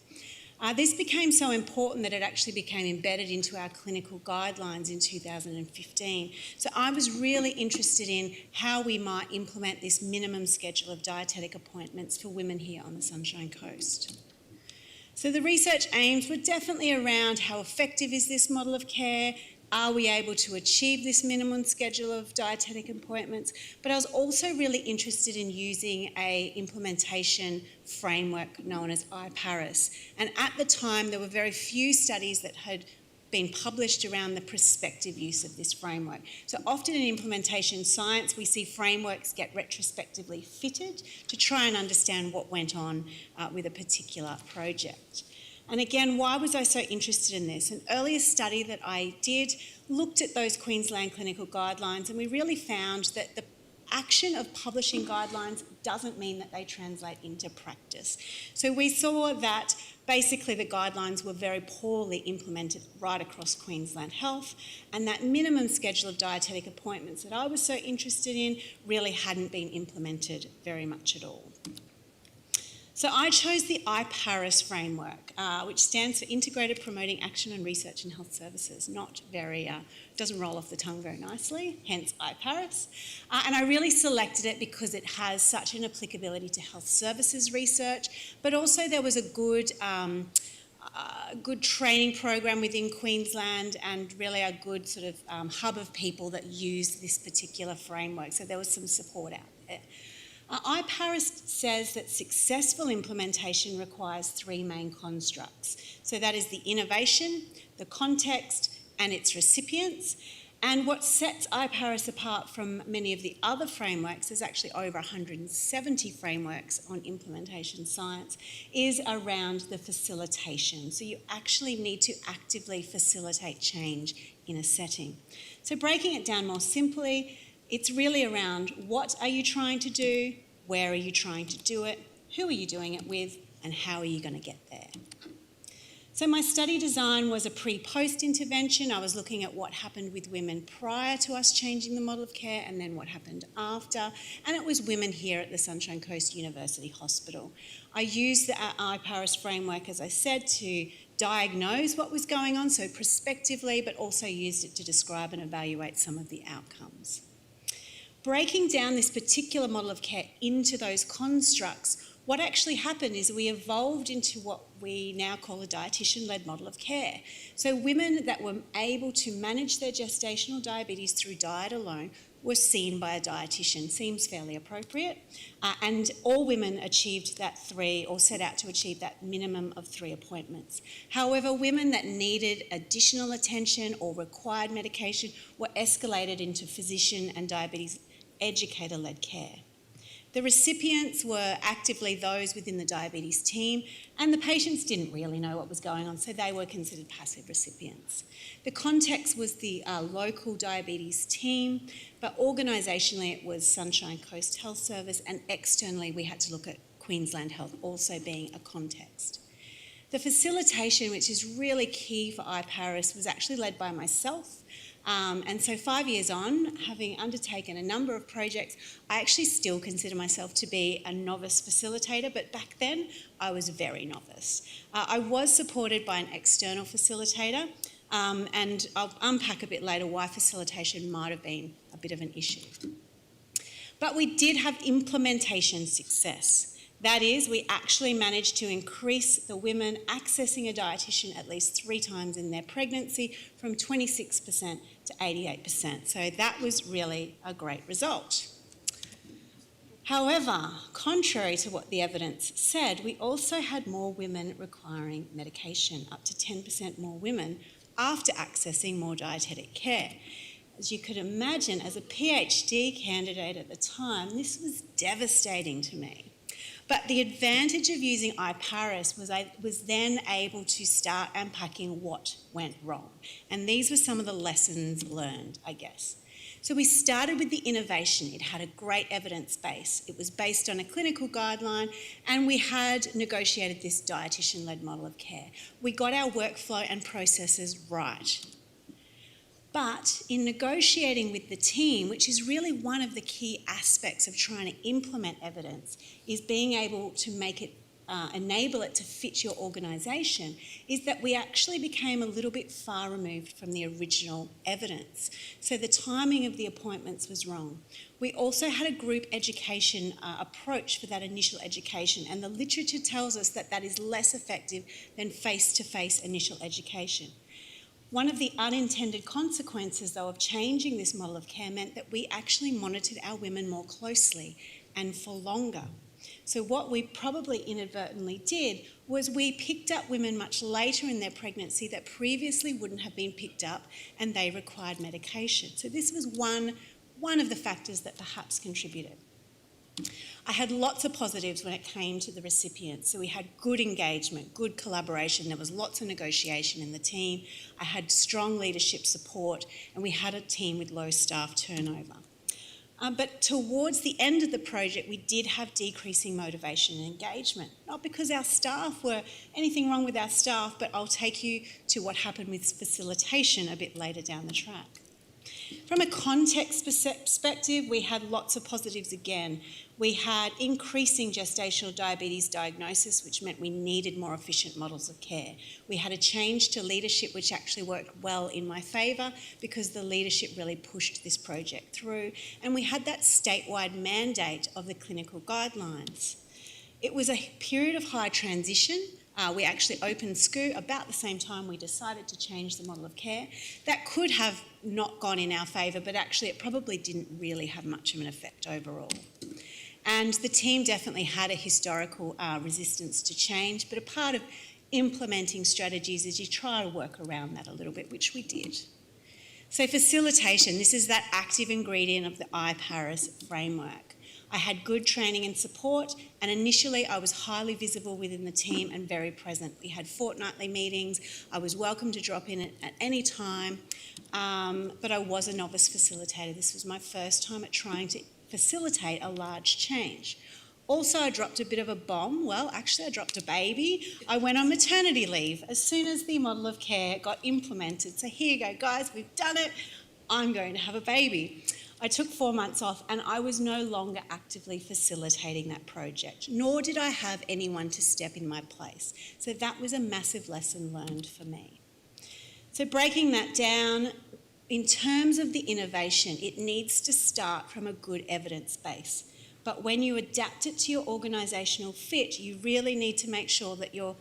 This became so important that it actually became embedded into our clinical guidelines in 2015. So I was really interested in how we might implement this minimum schedule of dietetic appointments for women here on the Sunshine Coast. So the research aims were definitely around how effective is this model of care. Are we able to achieve this minimum schedule of dietetic appointments? But I was also really interested in using an implementation framework known as IPARIS. And at the time, there were very few studies that had been published around the prospective use of this framework. So often in implementation science, we see frameworks get retrospectively fitted to try and understand what went on with a particular project. And again, why was I so interested in this? An earlier study that I did looked at those Queensland clinical guidelines, and we really found that the action of publishing guidelines doesn't mean that they translate into practice. So we saw that basically the guidelines were very poorly implemented right across Queensland Health, and that minimum schedule of dietetic appointments that I was so interested in really hadn't been implemented very much at all. So I chose the IPARIS framework, which stands for Integrated Promoting Action and Research in Health Services. Not very, doesn't roll off the tongue very nicely, hence IPARIS. And I really selected it because it has such an applicability to health services research, but also there was a good training program within Queensland and really a good sort of hub of people that use this particular framework. So there was some support out there. IPARIS says that successful implementation requires three main constructs. So that is the innovation, the context, and its recipients. And what sets IPARIS apart from many of the other frameworks, there's actually over 170 frameworks on implementation science, is around the facilitation. So you actually need to actively facilitate change in a setting. So breaking it down more simply, it's really around what are you trying to do, where are you trying to do it, who are you doing it with, and how are you going to get there. So my study design was a pre-post intervention. I was looking at what happened with women prior to us changing the model of care and then what happened after. And it was women here at the Sunshine Coast University Hospital. I used the IPARIS framework, as I said, to diagnose what was going on, so prospectively, but also used it to describe and evaluate some of the outcomes. Breaking down this particular model of care into those constructs, what actually happened is we evolved into what we now call a dietitian-led model of care. So women that were able to manage their gestational diabetes through diet alone were seen by a dietitian. Seems fairly appropriate. And all women achieved that set out to achieve that minimum of 3 appointments. However, women that needed additional attention or required medication were escalated into physician and diabetes educator-led care. The recipients were actively those within the diabetes team, and the patients didn't really know what was going on, so they were considered passive recipients. The context was the local diabetes team, but organisationally it was Sunshine Coast Health Service, and externally we had to look at Queensland Health also being a context. The facilitation, which is really key for IPARIS, was actually led by myself. And so 5 years on, having undertaken a number of projects, I actually still consider myself to be a novice facilitator, but back then I was very novice. I was supported by an external facilitator, and I'll unpack a bit later why facilitation might have been a bit of an issue. But we did have implementation success. That is, we actually managed to increase the women accessing a dietitian at least 3 times in their pregnancy from 26% to 88%. So that was really a great result. However, contrary to what the evidence said, we also had more women requiring medication, up to 10% more women after accessing more dietetic care. As you could imagine, as a PhD candidate at the time, this was devastating to me. But the advantage of using IPARIS was I was then able to start unpacking what went wrong. And these were some of the lessons learned, I guess. So we started with the innovation. It had a great evidence base. It was based on a clinical guideline, and we had negotiated this dietitian-led model of care. We got our workflow and processes right. But in negotiating with the team, which is really one of the key aspects of trying to implement evidence, is being able to make it, enable it to fit your organisation, is that we actually became a little bit far removed from the original evidence. So the timing of the appointments was wrong. We also had a group education approach for that initial education, and the literature tells us that that is less effective than face-to-face initial education. One of the unintended consequences, though, of changing this model of care meant that we actually monitored our women more closely and for longer. So what we probably inadvertently did was we picked up women much later in their pregnancy that previously wouldn't have been picked up, and they required medication. So this was one of the factors that perhaps contributed. I had lots of positives when it came to the recipients. So we had good engagement, good collaboration. There was lots of negotiation in the team. I had strong leadership support, and we had a team with low staff turnover. But towards the end of the project, we did have decreasing motivation and engagement. Not because our staff were anything wrong with our staff, but I'll take you to what happened with facilitation a bit later down the track. From a context perspective, we had lots of positives again. We had increasing gestational diabetes diagnosis, which meant we needed more efficient models of care. We had a change to leadership, which actually worked well in my favour because the leadership really pushed this project through. And we had that statewide mandate of the clinical guidelines. It was a period of high transition. We actually opened SCOO about the same time we decided to change the model of care. That could have not gone in our favour, but actually it probably didn't really have much of an effect overall. And the team definitely had a historical resistance to change, but a part of implementing strategies is you try to work around that a little bit, which we did. So facilitation, this is that active ingredient of the IPARIS framework. I had good training and support, and initially I was highly visible within the team and very present. We had fortnightly meetings. I was welcome to drop in at any time, but I was a novice facilitator. This was my first time at trying to facilitate a large change. Also, I dropped a bit of a bomb. Well, actually, I dropped a baby. I went on maternity leave as soon as the model of care got implemented. So here you go, guys, we've done it. I'm going to have a baby. I took 4 months off, and I was no longer actively facilitating that project, nor did I have anyone to step in my place. So that was a massive lesson learned for me. So breaking that down, in terms of the innovation, it needs to start from a good evidence base. But when you adapt it to your organisational fit, you really need to make sure that your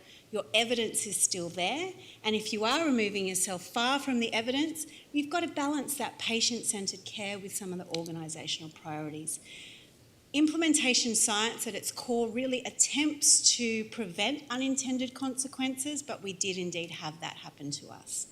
evidence is still there. And if you are removing yourself far from the evidence, you've got to balance that patient-centred care with some of the organisational priorities. Implementation science at its core really attempts to prevent unintended consequences, but we did indeed have that happen to us.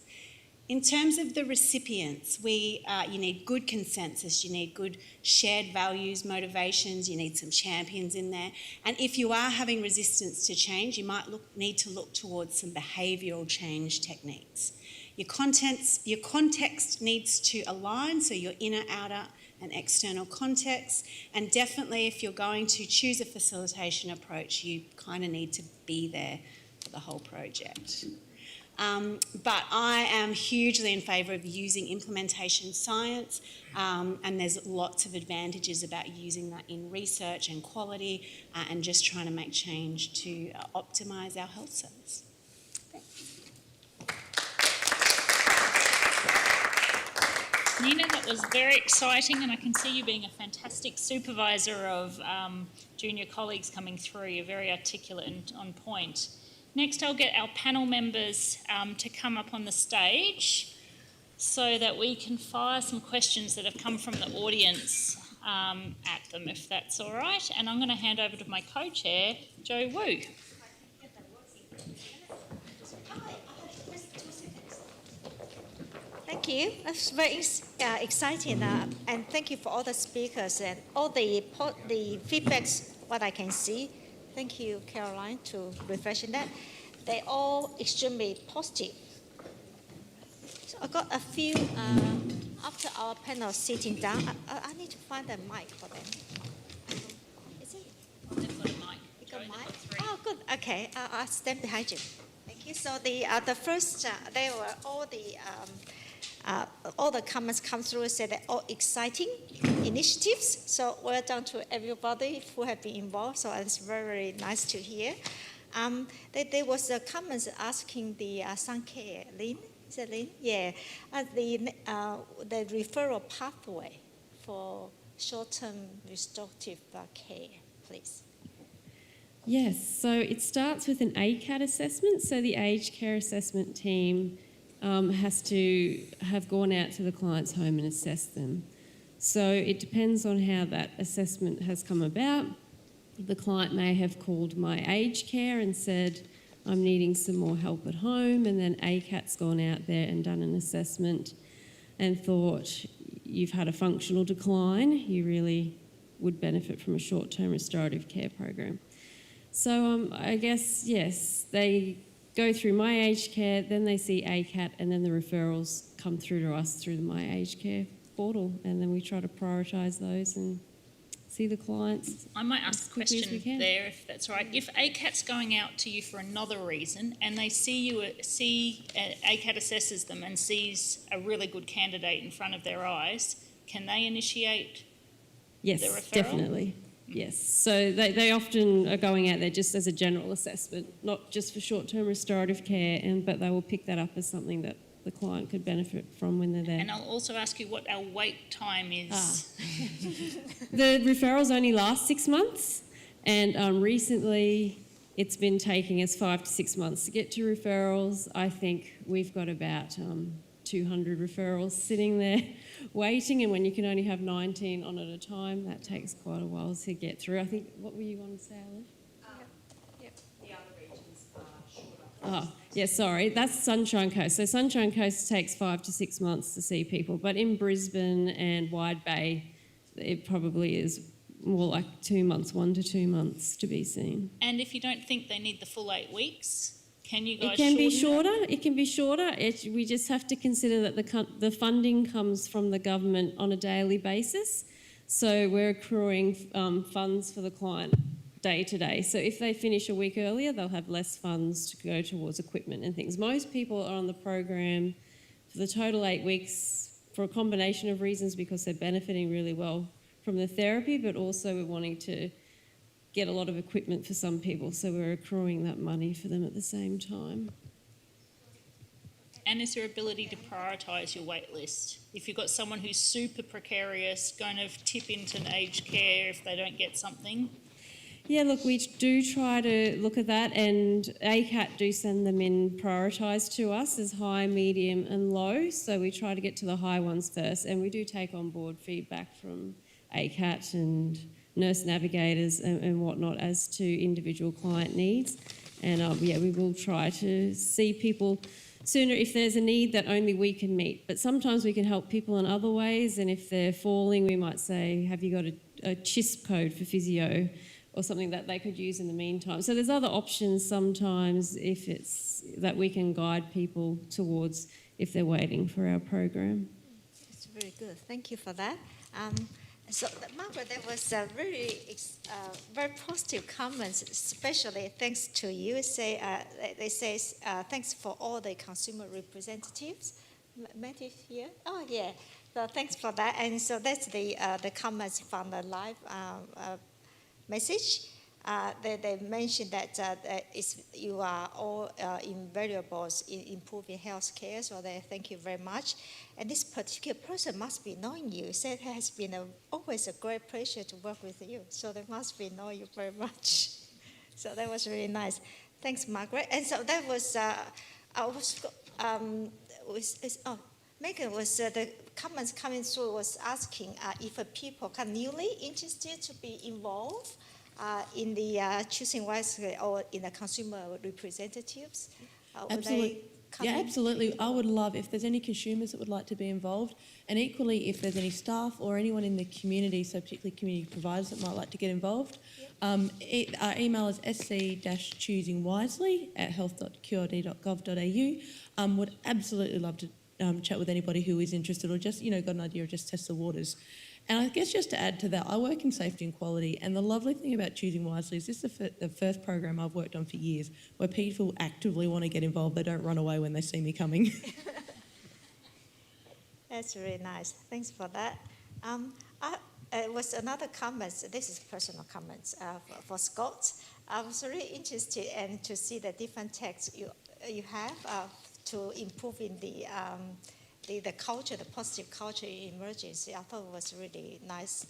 In terms of the recipients, you need good consensus, you need good shared values, motivations, you need some champions in there. And if you are having resistance to change, you might need to look towards some behavioural change techniques. Your context needs to align, so your inner, outer and external context. And definitely if you're going to choose a facilitation approach, you kind of need to be there for the whole project. But I am hugely in favour of using implementation science, and there's lots of advantages about using that in research and quality and just trying to make change to optimise our health service. Nina, that was very exciting, and I can see you being a fantastic supervisor of junior colleagues coming through. You're very articulate and on point. Next, I'll get our panel members to come up on the stage so that we can fire some questions that have come from the audience at them, if that's all right. And I'm going to hand over to my co-chair, Jo Wu. Thank you. That's very exciting, and thank you for all the speakers and all the feedbacks, what I can see. Thank you, Caroline, to refreshing that. They're all extremely positive. So I got a few, after our panel sitting down, I need to find a mic for them. Is it? They've got a mic. You got a mic? Oh, good. Okay, I'll stand behind you. Thank you. So the first, they were all the all the comments come through and say they're all exciting initiatives. So well done to everybody who have been involved. So it's very, very nice to hear. There was a comment asking the Sun Care, Lynn, is it Lynn? Yeah, the referral pathway for short-term restorative care, please. Yes, so it starts with an ACAT assessment. So the aged care assessment team has to have gone out to the client's home and assessed them. So it depends on how that assessment has come about. The client may have called my aged care and said, I'm needing some more help at home, and then ACAT's gone out there and done an assessment and thought, you've had a functional decline, you really would benefit from a short-term restorative care program. So I guess, yes, they go through My Aged Care, then they see ACAT, and then the referrals come through to us through the My Aged Care portal, and then we try to prioritise those and see the clients. I might ask a question there, if that's all right. If ACAT's going out to you for another reason, and they see ACAT assesses them and sees a really good candidate in front of their eyes, can they initiate the referral? Yes, definitely. Yes, so they often are going out there just as a general assessment, not just for short-term restorative care, but they will pick that up as something that the client could benefit from when they're there. And I'll also ask you what our wait time is. The referrals only last 6 months, and recently it's been taking us 5 to 6 months to get to referrals. I think we've got about 200 referrals sitting there waiting, and when you can only have 19 on at a time, that takes quite a while to get through. I think, what were you wanting to say, Alice? The other regions are shorter. Oh, yeah, sorry, that's Sunshine Coast. So Sunshine Coast takes 5 to 6 months to see people, but in Brisbane and Wide Bay, it probably is more like 2 months, 1 to 2 months to be seen. And if you don't think they need the full 8 weeks, can you guys It can be shorten shorter. It can be shorter. We just have to consider that the funding comes from the government on a daily basis. So we're accruing funds for the client day to day. So if they finish a week earlier, they'll have less funds to go towards equipment and things. Most people are on the program for the total 8 weeks for a combination of reasons, because they're benefiting really well from the therapy, but also we're wanting to get a lot of equipment for some people, so we're accruing that money for them at the same time. And is there ability to prioritise your wait list? If you've got someone who's super precarious, going to tip into an aged care if they don't get something? Yeah, look, we do try to look at that, and ACAT do send them in prioritised to us as high, medium and low, so we try to get to the high ones first, and we do take on board feedback from ACAT and nurse navigators and whatnot as to individual client needs. And we will try to see people sooner if there's a need that only we can meet. But sometimes we can help people in other ways, and if they're falling, we might say, have you got a CHISP code for physio or something that they could use in the meantime? So there's other options sometimes if it's that we can guide people towards if they're waiting for our program. It's very good. Thank you for that. So, Margaret, there was a very positive comments, especially thanks to you. They say thanks for all the consumer representatives. Matthew here? Oh, yeah. So thanks for that. And so that's the comments from the live message. They mentioned that you are all invaluables in improving healthcare, so they thank you very much. And this particular person must be knowing you. Said it has been always a great pleasure to work with you, so they must be knowing you very much. So that was really nice. Thanks, Margaret. And so that was Megan was the comments coming through was asking if people are newly interested to be involved in the Choosing Wisely or in the consumer representatives. Absolutely. Yeah, absolutely. I would love if there's any consumers that would like to be involved, and equally if there's any staff or anyone in the community, so particularly community providers that might like to get involved. Our email is sc-choosingwisely@health.qrd.gov.au. Would absolutely love to chat with anybody who is interested or just, got an idea or just test the waters. And I guess just to add to that, I work in safety and quality, and the lovely thing about Choosing Wisely is this is the first program I've worked on for years where people actively want to get involved. They don't run away when they see me coming. That's really nice. Thanks for that. It was another comment. This is personal comments for Scott. I was really interested and to see the different texts you have to improve in the culture, the positive culture in emergency. I thought it was really nice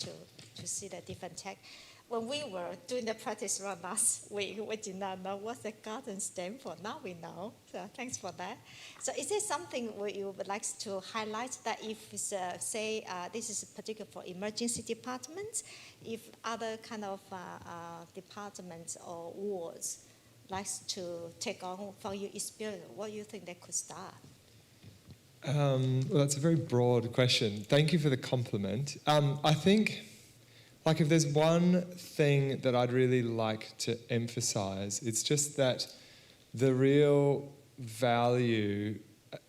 to see the different text. When we were doing the practice run last week, we did not know what the garden stand for. Now we know. So thanks for that. So is there something where you would like to highlight that if, say, this is particular for emergency departments, if other kind of departments or wards likes to take on from your experience, what do you think they could start? Well, that's a very broad question. Thank you for the compliment. I think, like, if there's one thing that I'd really like to emphasize, it's just that the real value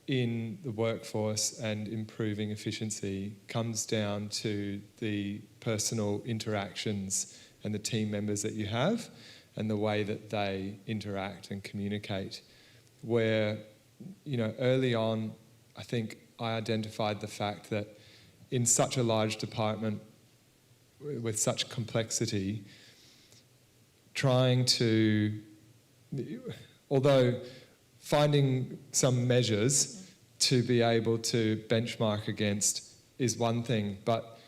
in the workforce and improving efficiency comes down to the personal interactions and the team members that you have and the way that they interact and communicate. Where, early on, I think I identified the fact that in such a large department with such complexity, although finding some measures to be able to benchmark against is one thing, but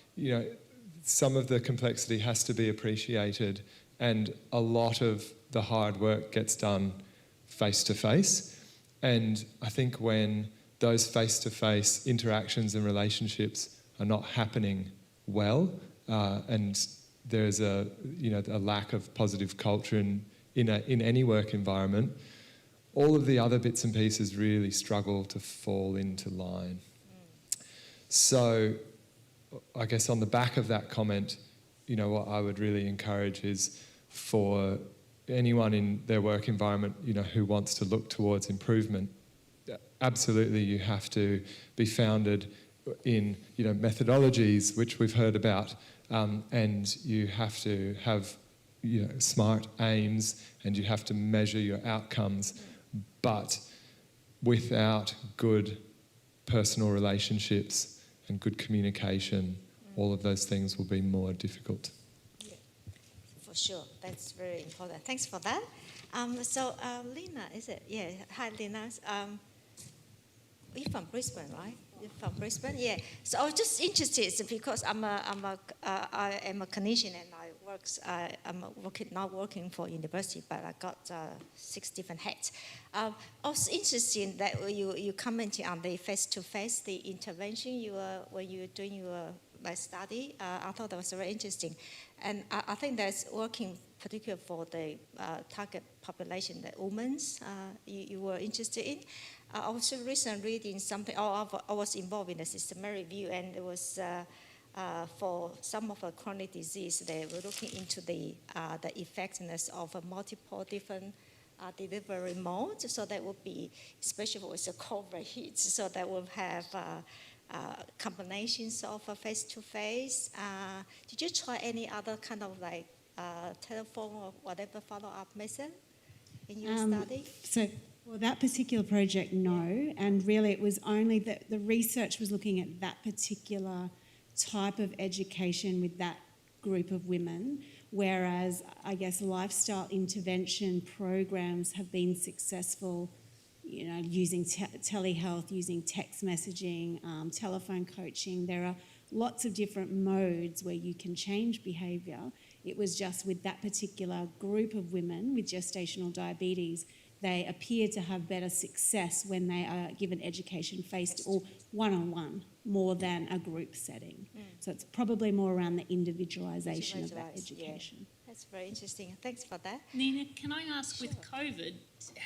some of the complexity has to be appreciated, and a lot of the hard work gets done face to face. And I think when those face-to-face interactions and relationships are not happening well, and there's a lack of positive culture in any work environment, all of the other bits and pieces really struggle to fall into line. So I guess on the back of that comment, what I would really encourage is for anyone in their work environment, who wants to look towards improvement, absolutely you have to be founded in methodologies which we've heard about, and you have to have smart aims, and you have to measure your outcomes, but without good personal relationships and good communication, all of those things will be more difficult. Yeah, for sure, that's very important. Thanks for that. Lena, is it? Yeah, hi Lena. You're from Brisbane, right? You're from Brisbane, yeah. So I was just interested because I am a clinician and I'm not working for university, but I got 6 different hats. I was interested in that you commented on the face-to-face, the intervention when you were doing your study. I thought that was very interesting, and I think that's working particularly for the target population, the women. You were interested in. I was recently reading something. I was involved in a systematic review, and it was for some of the chronic disease. They were looking into the effectiveness of multiple different delivery modes. So that would be, especially with the COVID hits, so that will have combinations of face-to-face. Did you try any other kind of telephone or whatever follow-up method in your study? Well, that particular project, no. And really it was only that the research was looking at that particular type of education with that group of women, whereas I guess lifestyle intervention programs have been successful, using telehealth, using text messaging, telephone coaching. There are lots of different modes where you can change behaviour. It was just with that particular group of women with gestational diabetes, they appear to have better success when they are given education faced or one-on-one more than a group setting. So it's probably more around the individualisation of that education. Yeah. That's very interesting. Thanks for that. Nina, can I ask, with COVID,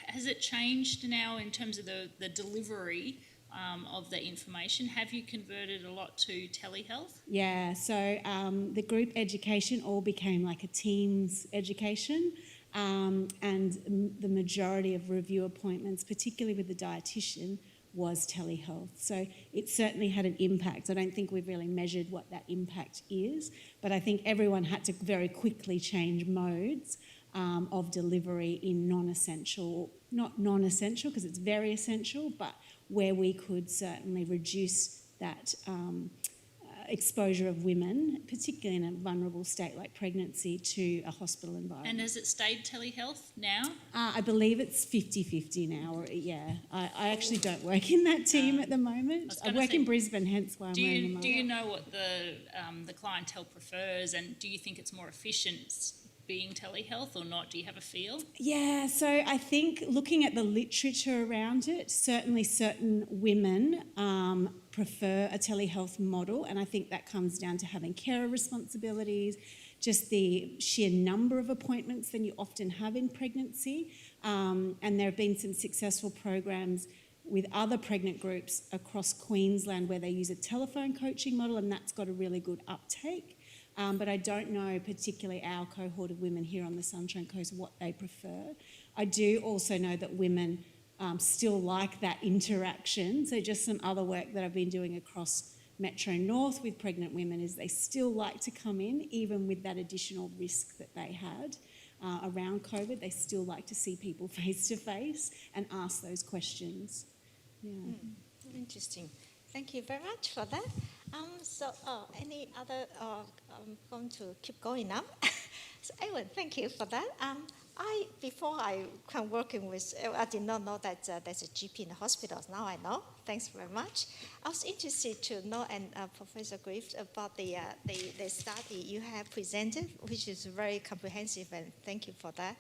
has it changed now in terms of the delivery of the information? Have you converted a lot to telehealth? Yeah, so the group education all became like a Teams education. And the majority of review appointments, particularly with the dietitian, was telehealth. So it certainly had an impact. I don't think we've really measured what that impact is, but I think everyone had to very quickly change modes of delivery in not non-essential because it's very essential, but where we could certainly reduce that exposure of women, particularly in a vulnerable state like pregnancy, to a hospital environment. And has it stayed telehealth now? I believe it's 50-50 now. Or, yeah, I actually don't work in that team at the moment. I work in Brisbane, hence why I'm wearing a mask. Do you know what the clientele prefers, and do you think it's more efficient being telehealth or not? Do you have a feel? Yeah, so I think looking at the literature around it, certainly certain women prefer a telehealth model, and I think that comes down to having carer responsibilities, just the sheer number of appointments than you often have in pregnancy, and there have been some successful programs with other pregnant groups across Queensland where they use a telephone coaching model, and that's got a really good uptake. But I don't know, particularly our cohort of women here on the Sunshine Coast, what they prefer. I do also know that women still like that interaction. So just some other work that I've been doing across Metro North with pregnant women is they still like to come in, even with that additional risk that they had around COVID. They still like to see people face to face and ask those questions. Yeah. Interesting. Thank you very much for that. Any other? I'm going to keep going now. So, Ewan, thank you for that. Before I come working with, I did not know that there's a GP in the hospitals. Now I know. Thanks very much. I was interested to know, and Professor Griff, about the study you have presented, which is very comprehensive, and thank you for that.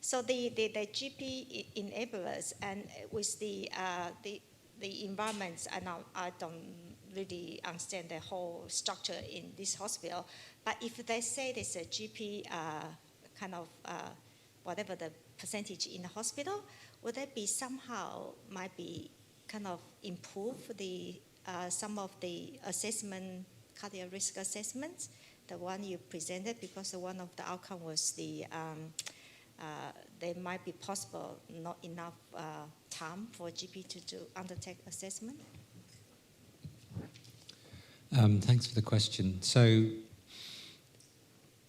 So the GP enablers, and with the environments, and I don't really understand the whole structure in this hospital, but if they say there's a GP whatever the percentage in the hospital, would that be somehow might be kind of improve the some of the assessment, cardiac risk assessments, the one you presented, because one of the outcome was there might be possible not enough time for GP to undertake assessment? Thanks for the question. So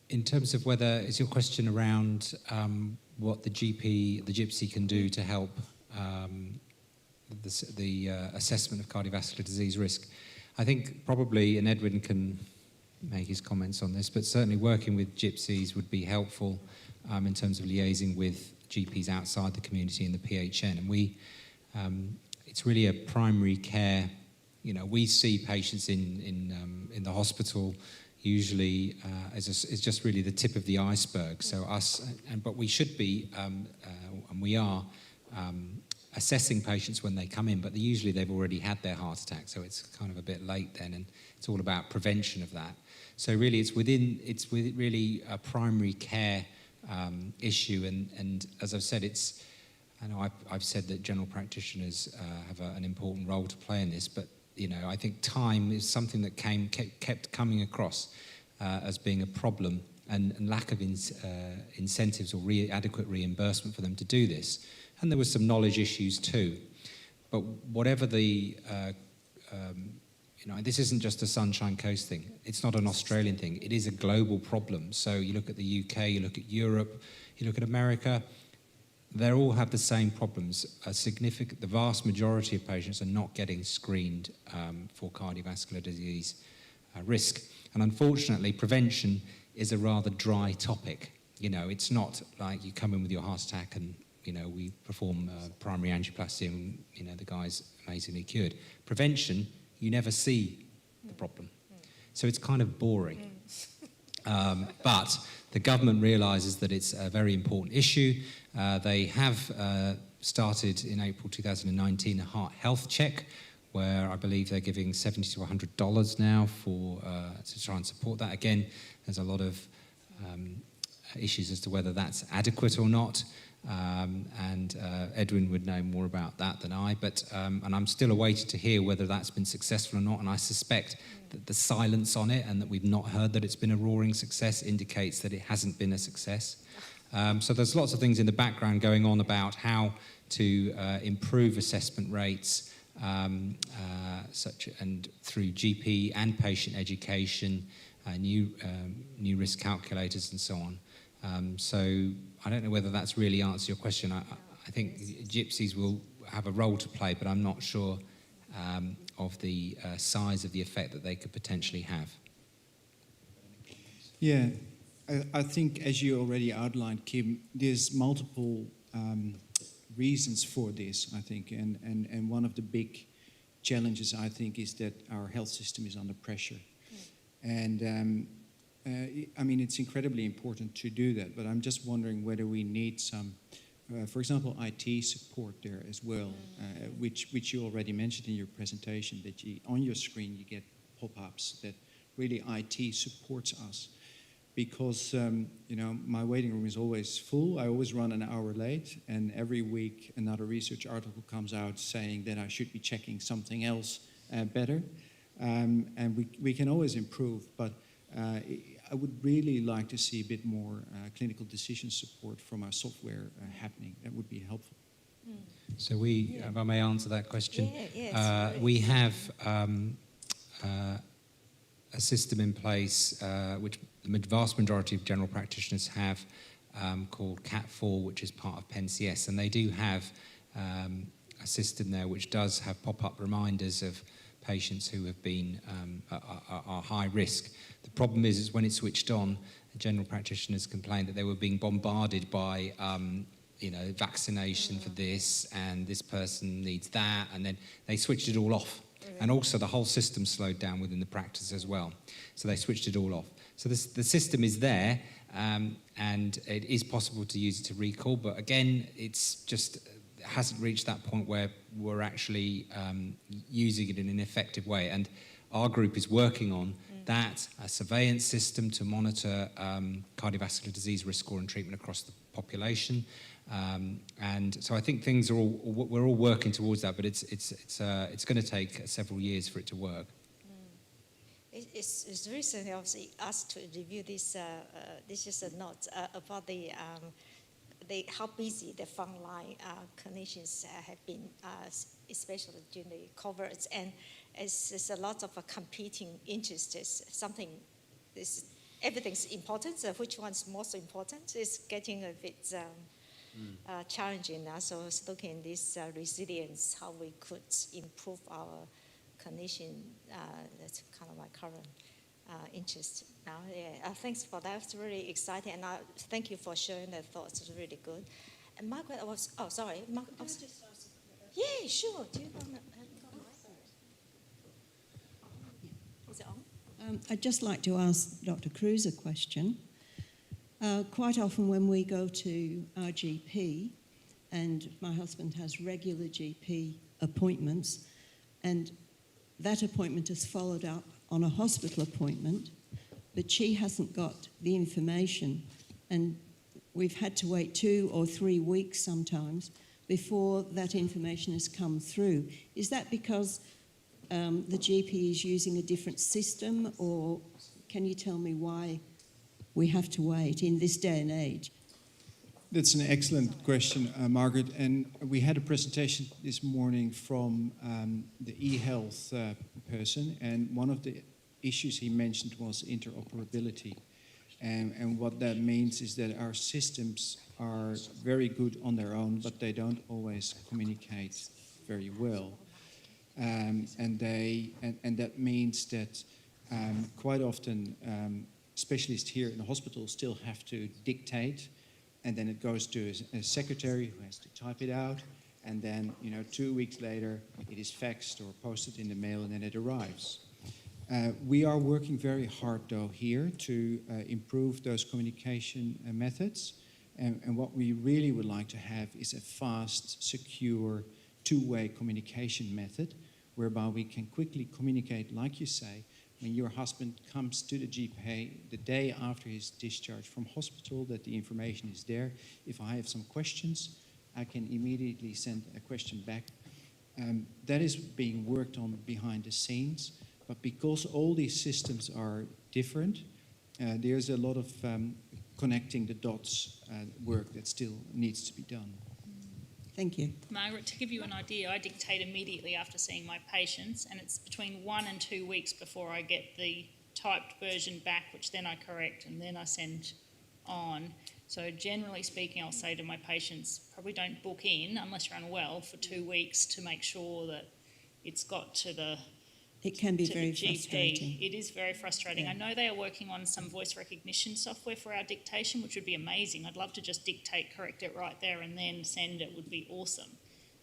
in terms of whether, is your question around what the GPSy can do to help the assessment of cardiovascular disease risk? I think probably, and Edwin can make his comments on this, but certainly working with GPSys would be helpful in terms of liaising with GPs outside the community and the PHN. And it's really a primary care. You know, we see patients in the hospital usually as just really the tip of the iceberg. So but we should be, and we are, assessing patients when they come in, but usually they've already had their heart attack, so it's kind of a bit late then, and it's all about prevention of that. So really, it's really a primary care issue, and as I've said, I know I've said that general practitioners have an important role to play in this, but you know, I think time is something that kept coming across as being a problem, and lack of incentives or adequate reimbursement for them to do this. And there were some knowledge issues too. But whatever the, this isn't just a Sunshine Coast thing. It's not an Australian thing. It is a global problem. So you look at the UK, you look at Europe, you look at America, they all have the same problems. The vast majority of patients are not getting screened for cardiovascular disease risk. And unfortunately, prevention is a rather dry topic. You know, it's not like you come in with your heart attack and, you know, we perform primary angioplasty and, you know, the guy's amazingly cured. Prevention, you never see the problem. So it's kind of boring. But the government realises that it's a very important issue. They have started in April 2019 a heart health check, where I believe they're giving $70 to $100 now to try and support that. Again, there's a lot of issues as to whether that's adequate or not. And Edwin would know more about that than I, and I'm still awaiting to hear whether that's been successful or not, and I suspect that the silence on it and that we've not heard that it's been a roaring success indicates that it hasn't been a success. So there's lots of things in the background going on about how to improve assessment rates, and through GP and patient education, new risk calculators and so on. So I don't know whether that's really answered your question. I think GPSys will have a role to play, but I'm not sure of the size of the effect that they could potentially have. Yeah, I think as you already outlined, Kim, there's multiple reasons for this, I think, and one of the big challenges, I think, is that our health system is under pressure. And I mean, it's incredibly important to do that, but I'm just wondering whether we need some, for example, IT support there as well, which you already mentioned in your presentation, that on your screen you get pop-ups that really IT supports us. Because, you know, my waiting room is always full. I always run an hour late, and every week another research article comes out saying that I should be checking something else better. And we can always improve, but I would really like to see a bit more clinical decision support from our software happening. That would be helpful. So if I may answer that question, we have a system in place which the vast majority of general practitioners have, called CAT4, which is part of PenCS, and they do have a system there which does have pop-up reminders of patients who have been are high risk. The problem is when it's switched on, the general practitioners complained that they were being bombarded by you know, vaccination for this, and this person needs that, and then they switched it all off. And also the whole system slowed down within the practice as well. So they switched it all off. So the system is there, and it is possible to use it to recall, but again, it's just hasn't reached that point where we're actually using it in an effective way. And our group is working on that, a surveillance system to monitor cardiovascular disease risk score and treatment across the population. And so I think things are we're all working towards that, but it's going to take several years for it to work. It's recently obviously asked to review this. This is a note about the how busy the frontline clinicians have been, especially during the COVID, and it's a lot of competing interests. Something is everything's important. So which one's most important is getting a bit challenging now. So I was looking at this resilience, how we could improve our clinician. That's kind of my current interest now. Yeah, thanks for that. It's really exciting, and thank you for sharing that thoughts. It's really good. And Margaret, sorry. Yeah, sure. Do you want to? Is it on? I'd just like to ask Dr. Cruz a question. Quite often when we go to our GP, and my husband has regular GP appointments, and that appointment is followed up on a hospital appointment, but she hasn't got the information, and we've had to wait 2 or 3 weeks sometimes before that information has come through. Is that because the GP is using a different system, or can you tell me why we have to wait in this day and age? That's an excellent question, Margaret. And we had a presentation this morning from the e-health person, and one of the issues he mentioned was interoperability. And what that means is that our systems are very good on their own, but they don't always communicate very well. And that means that quite often specialists here in the hospital still have to dictate, and then it goes to a secretary who has to type it out, and then 2 weeks later it is faxed or posted in the mail, and then it arrives. We are working very hard though here to improve those communication methods, and what we really would like to have is a fast, secure, two-way communication method whereby we can quickly communicate, like you say, when your husband comes to the GP the day after his discharge from hospital, that the information is there. If I have some questions, I can immediately send a question back. That is being worked on behind the scenes, but because all these systems are different, there's a lot of connecting the dots work that still needs to be done. Thank you. Margaret, to give you an idea, I dictate immediately after seeing my patients, and it's between 1 and 2 weeks before I get the typed version back, which then I correct and then I send on. So generally speaking, I'll say to my patients, probably don't book in unless you're unwell for 2 weeks to make sure that it's got to the It can be to very the GP. frustrating. It is very frustrating. Yeah. I know they are working on some voice recognition software for our dictation, which would be amazing. I'd love to just dictate, correct it right there and then send it. Would be awesome.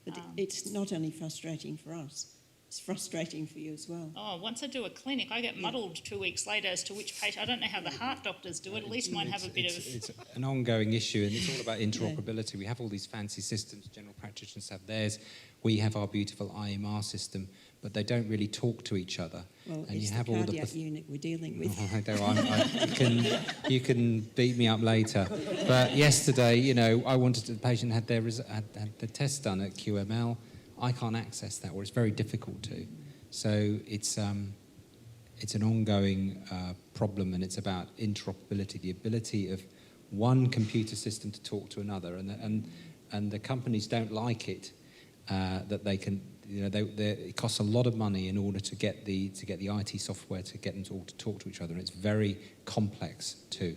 But it's not only frustrating for us, it's frustrating for you as well. Oh, once I do a clinic, I get muddled 2 weeks later as to which patient. I don't know how the heart doctors do it. At least mine have a bit of... It's an ongoing issue, and it's all about interoperability. We have all these fancy systems, general practitioners have theirs. We have our beautiful IMR system, but they don't really talk to each other. Well, and it's you have the all cardiac unit we're dealing with. Oh, I don't, you can beat me up later. But yesterday, you know, I wanted the patient had their had the test done at QML. I can't access that, or it's very difficult to. So it's an ongoing problem, and it's about interoperability, the ability of one computer system to talk to another, and the companies don't like it that they can. You know, it costs a lot of money in order to get the IT software to get them to all to talk to each other, and it's very complex too.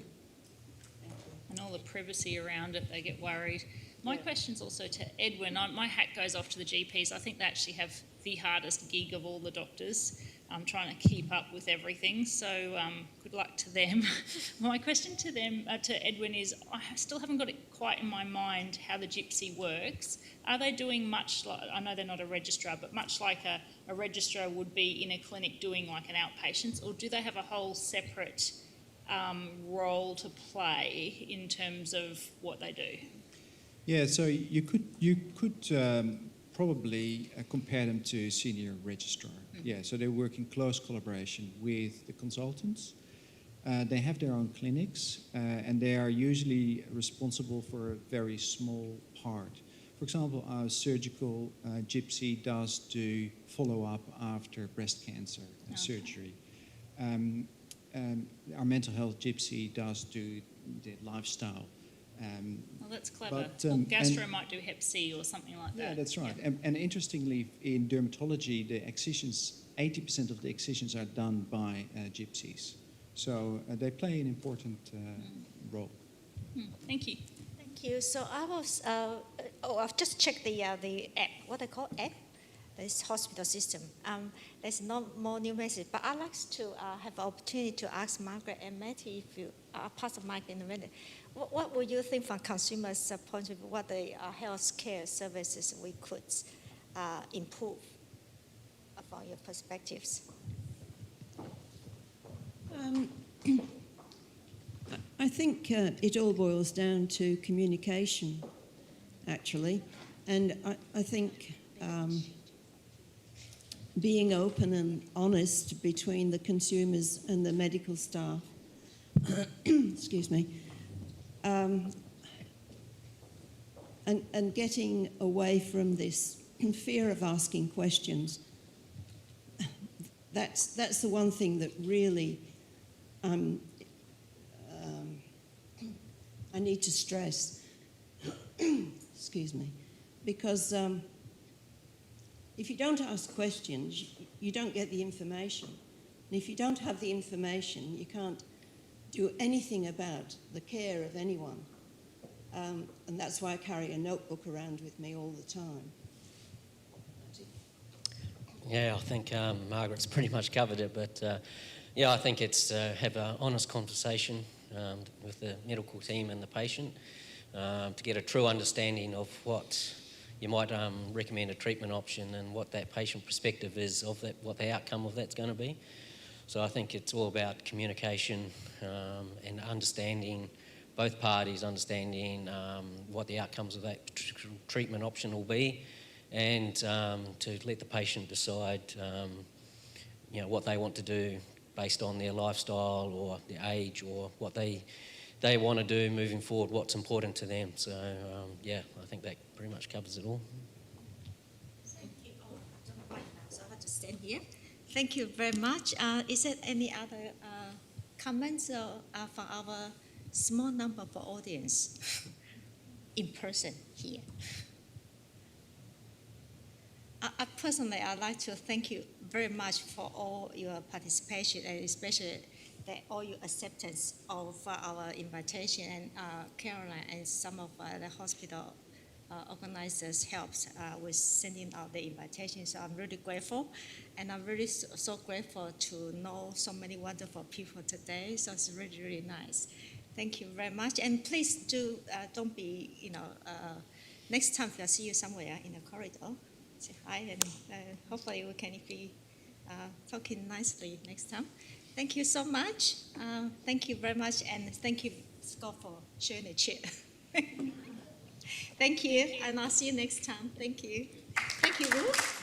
And all the privacy around it, they get worried. My question's also to Edwin. My hat goes off to the GPs. I think they actually have the hardest gig of all the doctors, trying to keep up with everything. So good luck to them. My question to them, to Edwin, is I still haven't got it quite in my mind how the GIPSY works. Are they doing much like, I know they're not a registrar, but much like a registrar would be in a clinic doing like an outpatient, or do they have a whole separate role to play in terms of what they do? Yeah, so you could probably compare them to a senior registrar. Yeah, so they work in close collaboration with the consultants. They have their own clinics, and they are usually responsible for a very small part. For example, our surgical GIPSY does do follow-up after breast cancer surgery. Our mental health GIPSY does do the lifestyle. Well, that's clever. But, Or gastro might do Hep C or something like that. Yeah, that's right. Yeah. And interestingly, in dermatology, the excisions, 80% of the excisions are done by GIPSYs. So they play an important role. Thank you. Thank you. So I was, I've just checked the app, what they call app, this hospital system. There's no more new message, but I'd like to have the opportunity to ask Margaret and Matty, if you are part of Mike in a minute. What would you think from consumers' point of view, what the health care services we could improve from your perspectives? I think it all boils down to communication, actually. And I think being open and honest between the consumers and the medical staff, excuse me, and getting away from this fear of asking questions. That's the one thing that really I need to stress. Excuse me, because if you don't ask questions, you don't get the information, and if you don't have the information, you can't do anything about the care of anyone. And that's why I carry a notebook around with me all the time. Yeah, I think Margaret's pretty much covered it, but yeah, I think it's have an honest conversation with the medical team and the patient to get a true understanding of what you might recommend a treatment option and what that patient perspective is of that, what the outcome of that's going to be. So I think it's all about communication and understanding, both parties understanding what the outcomes of that treatment option will be, and to let the patient decide you know, what they want to do based on their lifestyle or their age or what they want to do moving forward, what's important to them. So yeah, I think that pretty much covers it all. Thank you. Oh, I don't mind now, so I have to stand here. Thank you very much. Is there any other comments for our small number of audience in person here? Personally, I'd like to thank you very much for all your participation and especially all your acceptance of our invitation, and Caroline and some of the hospital organizers helped with sending out the invitation. So I'm really grateful, and I'm really so grateful to know so many wonderful people today. So it's really, really nice. Thank you very much, and please don't be, next time I'll see you somewhere in the corridor, say hi, and hopefully we can be talking nicely next time. Thank you so much. Thank you very much, and thank you, Scott, for sharing the chair. Thank you, and I'll see you next time. Thank you. Thank you, Ruth.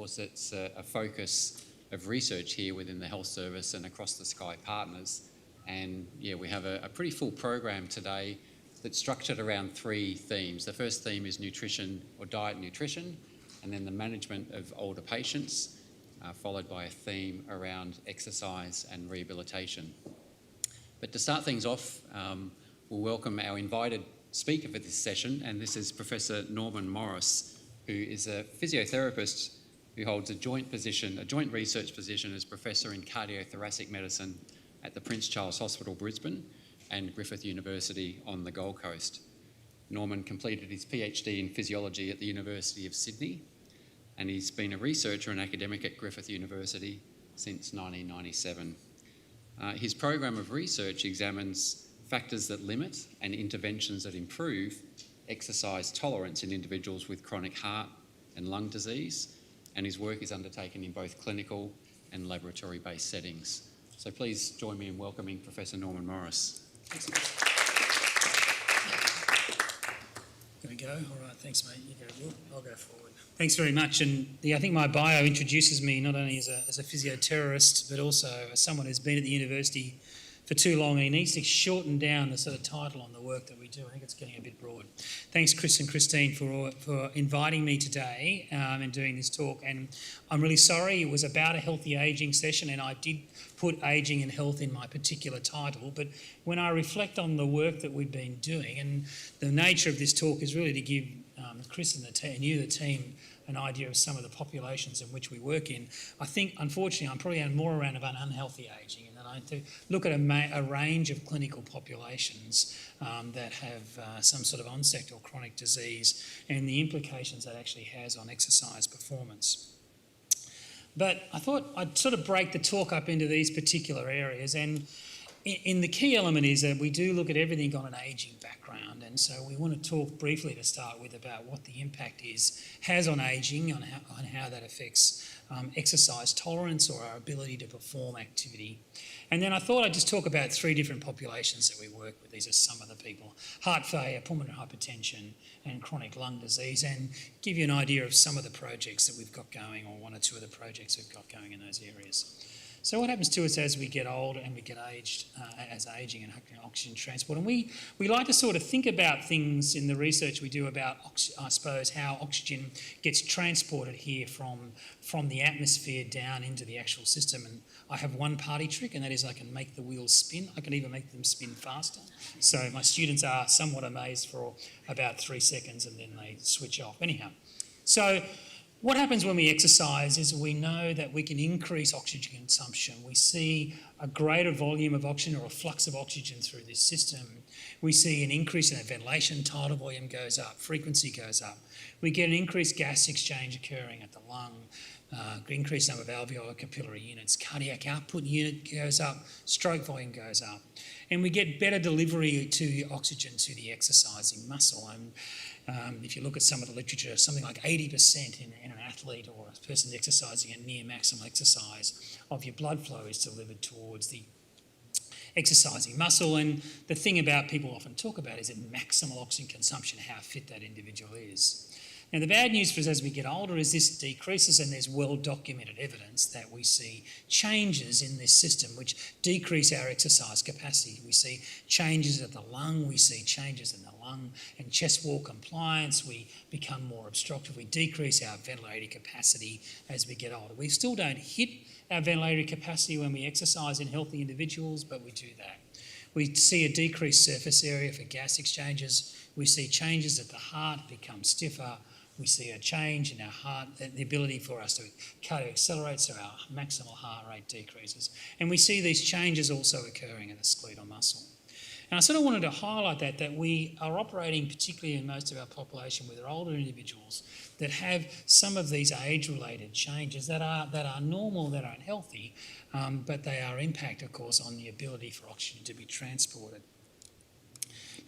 course, it's a focus of research here within the Health Service and across the Sky Partners. And yeah, we have a pretty full program today that's structured around 3 themes. The first theme is nutrition or diet and nutrition, and then the management of older patients, followed by a theme around exercise and rehabilitation. But to start things off, we'll welcome our invited speaker for this session, and this is Professor Norman Morris, who is a physiotherapist who holds a joint research position as Professor in Cardiothoracic Medicine at the Prince Charles Hospital, Brisbane, and Griffith University on the Gold Coast. Norman completed his PhD in physiology at the University of Sydney, and he's been a researcher and academic at Griffith University since 1997. His program of research examines factors that limit and interventions that improve exercise tolerance in individuals with chronic heart and lung disease, and his work is undertaken in both clinical and laboratory-based settings. So please join me in welcoming Professor Norman Morris. There we go. All right, thanks, mate. You go. I'll go forward. Thanks very much. And I think my bio introduces me not only as a physioterrorist, but also as someone who's been at the university for too long. And he needs to shorten down the sort of title on the work that we do. I think it's getting a bit broad. Thanks, Chris and Christine, for inviting me today and doing this talk. And I'm really sorry, it was about a healthy ageing session, and I did put ageing and health in my particular title. But when I reflect on the work that we've been doing, and the nature of this talk is really to give Chris and the team, an idea of some of the populations in which we work in. I think, unfortunately, I'm probably more around about unhealthy ageing, and that I to look at a range of clinical populations that have some sort of onset or chronic disease and the implications that actually has on exercise performance. But I thought I'd sort of break the talk up into these particular areas, and in the key element is that we do look at everything on an ageing background, and so we want to talk briefly to start with about what the impact has on ageing, on how that affects exercise tolerance or our ability to perform activity. And then I thought I'd just talk about 3 different populations that we work with. These are some of the people: heart failure, pulmonary hypertension, and chronic lung disease, and give you an idea of some of the projects that we've got going, or 1 or 2 of the projects we've got going in those areas. So what happens to us as we get older and we get aged, as ageing and oxygen transport? And we like to sort of think about things in the research we do about, I suppose, how oxygen gets transported here from the atmosphere down into the actual system. And I have one party trick, and that is I can make the wheels spin. I can even make them spin faster. So my students are somewhat amazed for about 3 seconds, and then they switch off. Anyhow, so what happens when we exercise is we know that we can increase oxygen consumption. We see a greater volume of oxygen, or a flux of oxygen through this system. We see an increase in our ventilation, tidal volume goes up, frequency goes up. We get an increased gas exchange occurring at the lung, increased number of alveolar capillary units, cardiac output unit goes up, stroke volume goes up. And we get better delivery to oxygen to the exercising muscle. And if you look at some of the literature, something like 80% in an athlete or a person exercising at near maximal exercise of your blood flow is delivered towards the exercising muscle. And the thing about people often talk about is that maximal oxygen consumption, how fit that individual is. Now, the bad news for us as we get older is this decreases, and there's well-documented evidence that we see changes in this system which decrease our exercise capacity. We see changes at the lung, we see changes in the lung and chest wall compliance, we become more obstructive, we decrease our ventilatory capacity as we get older. We still don't hit our ventilatory capacity when we exercise in healthy individuals, but we do that. We see a decreased surface area for gas exchanges, we see changes at the heart, become stiffer. We see a change in our heart, the ability for us to cardio accelerate, so our maximal heart rate decreases. And we see these changes also occurring in the skeletal muscle. And I sort of wanted to highlight that we are operating, particularly in most of our population, with older individuals that have some of these age-related changes that are normal, that are healthy, but they are impact, of course, on the ability for oxygen to be transported.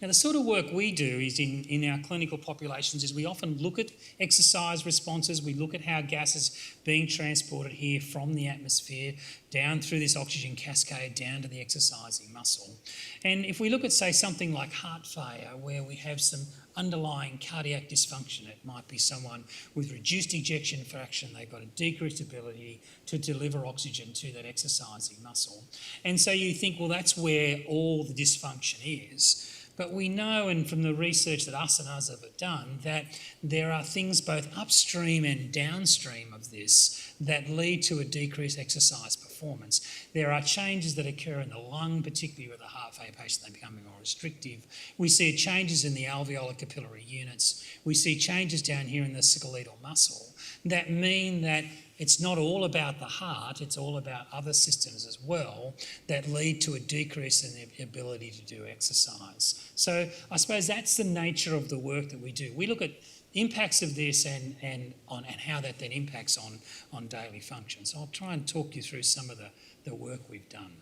Now, the sort of work we do is in our clinical populations is we often look at exercise responses, we look at how gas is being transported here from the atmosphere down through this oxygen cascade down to the exercising muscle. And if we look at, say, something like heart failure, where we have some underlying cardiac dysfunction. It might be someone with reduced ejection fraction, they've got a decreased ability to deliver oxygen to that exercising muscle. And so you think, well, that's where all the dysfunction is. But we know, and from the research that us and others have done, that there are things both upstream and downstream of this that lead to a decreased exercise performance. There are changes that occur in the lung, particularly with a heart failure patient, they become more restrictive. We see changes in the alveolar capillary units. We see changes down here in the skeletal muscle that mean that it's not all about the heart, it's all about other systems as well that lead to a decrease in the ability to do exercise. So I suppose that's the nature of the work that we do. We look at impacts of this and how that then impacts on daily function. So I'll try and talk you through some of the work we've done.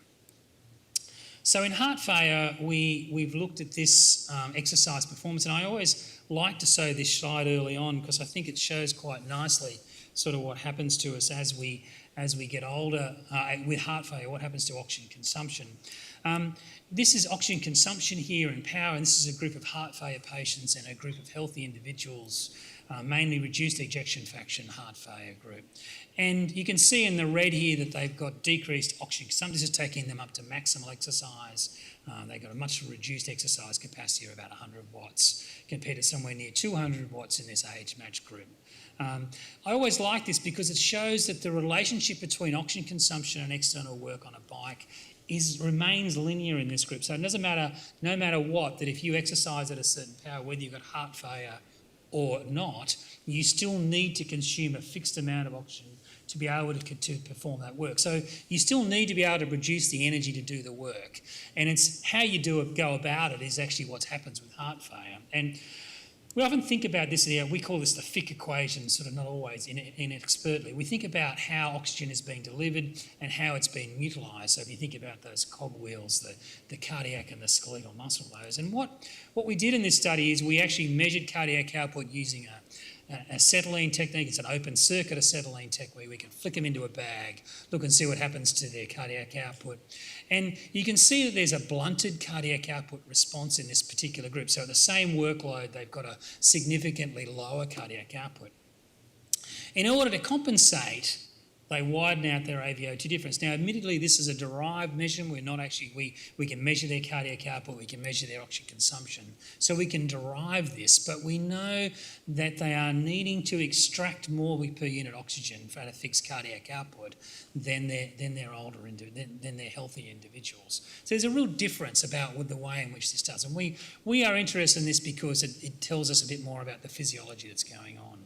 So in heart failure, we've looked at this exercise performance, and I always like to show this slide early on because I think it shows quite nicely sort of what happens to us as we get older with heart failure, what happens to oxygen consumption. This is oxygen consumption here in power, and this is a group of heart failure patients and a group of healthy individuals, mainly reduced ejection fraction heart failure group. And you can see in the red here that they've got decreased oxygen consumption. This is taking them up to maximal exercise. They've got a much reduced exercise capacity of about 100 watts compared to somewhere near 200 watts in this age-matched group. I always like this because it shows that the relationship between oxygen consumption and external work on a bike remains linear in this group. So it doesn't matter, no matter what, that if you exercise at a certain power, whether you've got heart failure or not, you still need to consume a fixed amount of oxygen to be able to perform that work. So you still need to be able to produce the energy to do the work. And it's how you go about it is actually what happens with heart failure. And we often think about this, we call this the Fick equation, sort of not always inexpertly. We think about how oxygen is being delivered and how it's being utilised. So if you think about those cogwheels, the cardiac and the skeletal muscle layers. And what we did in this study is we actually measured cardiac output using a acetylene technique. It's an open circuit acetylene technique where we can flick them into a bag, look and see what happens to their cardiac output. And you can see that there's a blunted cardiac output response in this particular group. So at the same workload, they've got a significantly lower cardiac output. In order to compensate, they widen out their AVO2 difference. Now, admittedly, this is a derived measurement. We're not actually, we can measure their cardiac output, we can measure their oxygen consumption. So we can derive this, but we know that they are needing to extract more per unit oxygen for a fixed cardiac output than their older, than their healthy individuals. So there's a real difference about with the way in which this does. And we are interested in this because it tells us a bit more about the physiology that's going on.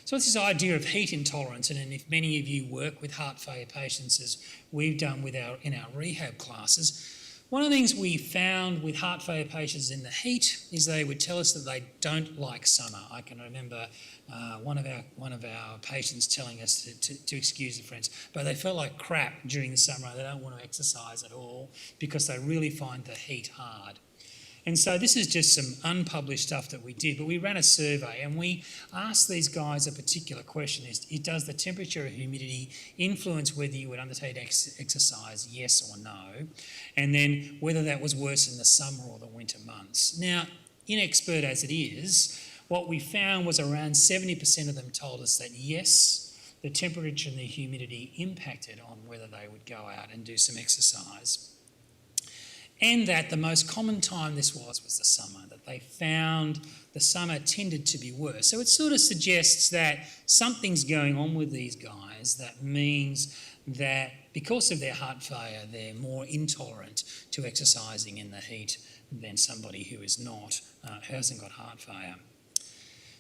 So it's this idea of heat intolerance, and if many of you work with heart failure patients, as we've done in our rehab classes, one of the things we found with heart failure patients in the heat is they would tell us that they don't like summer. I can remember one of our patients telling us to excuse the French, but they felt like crap during the summer. They don't want to exercise at all because they really find the heat hard. And so this is just some unpublished stuff that we did, but we ran a survey and we asked these guys a particular question. Does the temperature or humidity influence whether you would undertake exercise, yes or no? And then whether that was worse in the summer or the winter months. Now, inexpert as it is, what we found was around 70% of them told us that yes, the temperature and the humidity impacted on whether they would go out and do some exercise. And that the most common time this was the summer, that they found the summer tended to be worse. So it sort of suggests that something's going on with these guys that means that because of their heart failure, they're more intolerant to exercising in the heat than somebody who is not, who hasn't got heart failure.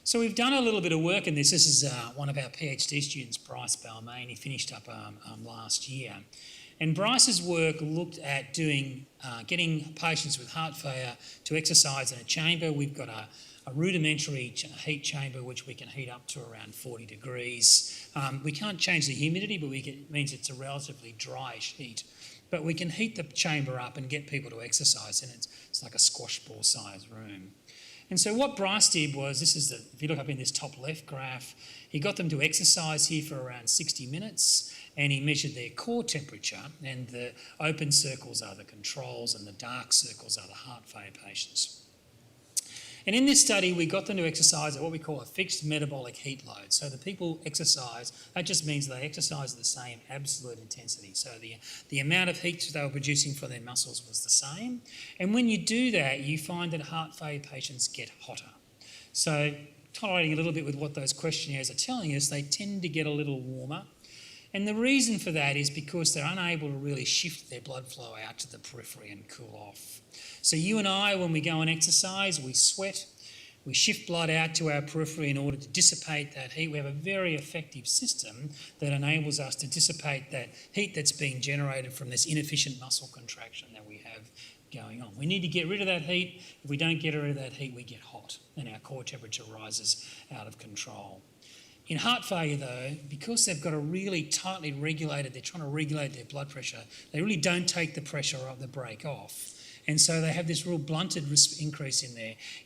So we've done a little bit of work in this. This is one of our PhD students, Bryce Balmain. He finished up last year. And Bryce's work looked at getting patients with heart failure to exercise in a chamber. We've got a rudimentary heat chamber which we can heat up to around 40 degrees. We can't change the humidity, but it means it's a relatively dryish heat. But we can heat the chamber up and get people to exercise, and it's like a squash ball size room. And so what Bryce did was, if you look up in this top left graph, he got them to exercise here for around 60 minutes and he measured their core temperature, and the open circles are the controls and the dark circles are the heart failure patients. And in this study, we got them to exercise at what we call a fixed metabolic heat load. So the people exercise, that just means they exercise at the same absolute intensity. So the amount of heat they were producing for their muscles was the same. And when you do that, you find that heart failure patients get hotter. So tolerating a little bit with what those questionnaires are telling us, they tend to get a little warmer. And the reason for that is because they're unable to really shift their blood flow out to the periphery and cool off. So you and I, when we go and exercise, we sweat, we shift blood out to our periphery in order to dissipate that heat. We have a very effective system that enables us to dissipate that heat that's being generated from this inefficient muscle contraction that we have going on. We need to get rid of that heat. If we don't get rid of that heat, we get hot and our core temperature rises out of control. In heart failure, though, because they've got a really tightly regulated, they're trying to regulate their blood pressure, they really don't take the pressure of the brake off. And so they have this real blunted increase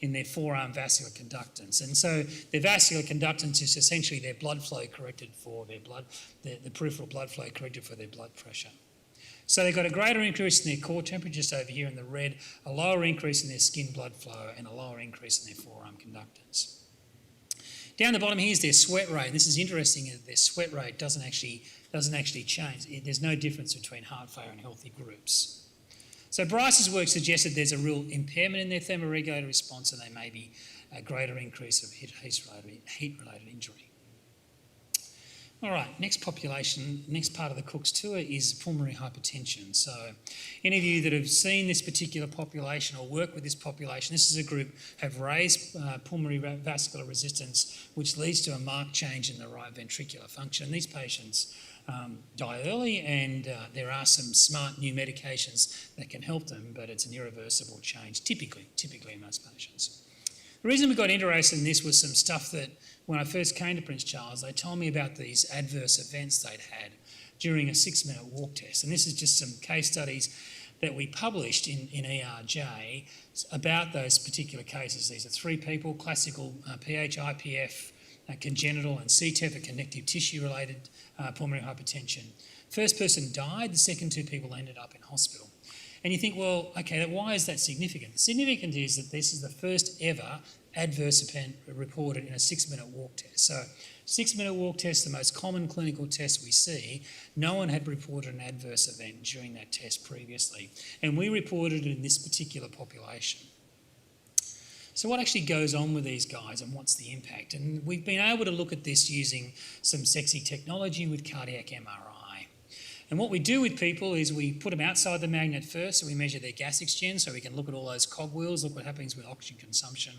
in their forearm vascular conductance. And so their vascular conductance is essentially their blood flow corrected for their blood, the peripheral blood flow corrected for their blood pressure. So they've got a greater increase in their core temperature, just over here in the red, a lower increase in their skin blood flow, and a lower increase in their forearm conductance. Down the bottom here is their sweat rate. This is interesting, their sweat rate doesn't actually change. There's no difference between heart failure and healthy groups. So Bryce's work suggested there's a real impairment in their thermoregulator response, and there may be a greater increase of heat-related injury. All right, next part of the Cook's tour is pulmonary hypertension. So any of you that have seen this particular population or work with this population, this is a group have raised pulmonary vascular resistance, which leads to a marked change in the right ventricular function. These patients die early, and there are some smart new medications that can help them, but it's an irreversible change, typically in most patients. The reason we got interested in this was some stuff that when I first came to Prince Charles, they told me about these adverse events they'd had during a 6-minute walk test. And this is just some case studies that we published in ERJ about those particular cases. These are 3 people, classical PH-IPF, congenital and CTEP, a connective tissue-related pulmonary hypertension. First person died, the second 2 people ended up in hospital. And you think, well, okay, why is that significant? The significant is that this is the first ever adverse event reported in a 6-minute walk test. So 6-minute walk test, the most common clinical test we see, no one had reported an adverse event during that test previously. And we reported it in this particular population. So what actually goes on with these guys and what's the impact? And we've been able to look at this using some sexy technology with cardiac MRI. And what we do with people is we put them outside the magnet first, so we measure their gas exchange, so we can look at all those cogwheels, look what happens with oxygen consumption.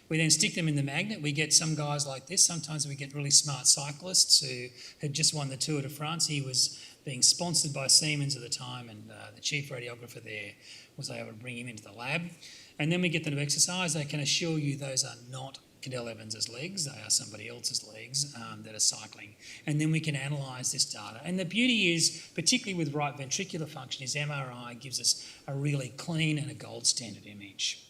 We then stick them in the magnet. We get some guys like this. Sometimes we get really smart cyclists who had just won the Tour de France. He was being sponsored by Siemens at the time, and the chief radiographer there was able to bring him into the lab. And then we get them to exercise. I can assure you those are not Cadell Evans's legs, they are somebody else's legs that are cycling. And then we can analyse this data. And the beauty is, particularly with right ventricular function, is MRI gives us a really clean and a gold standard image.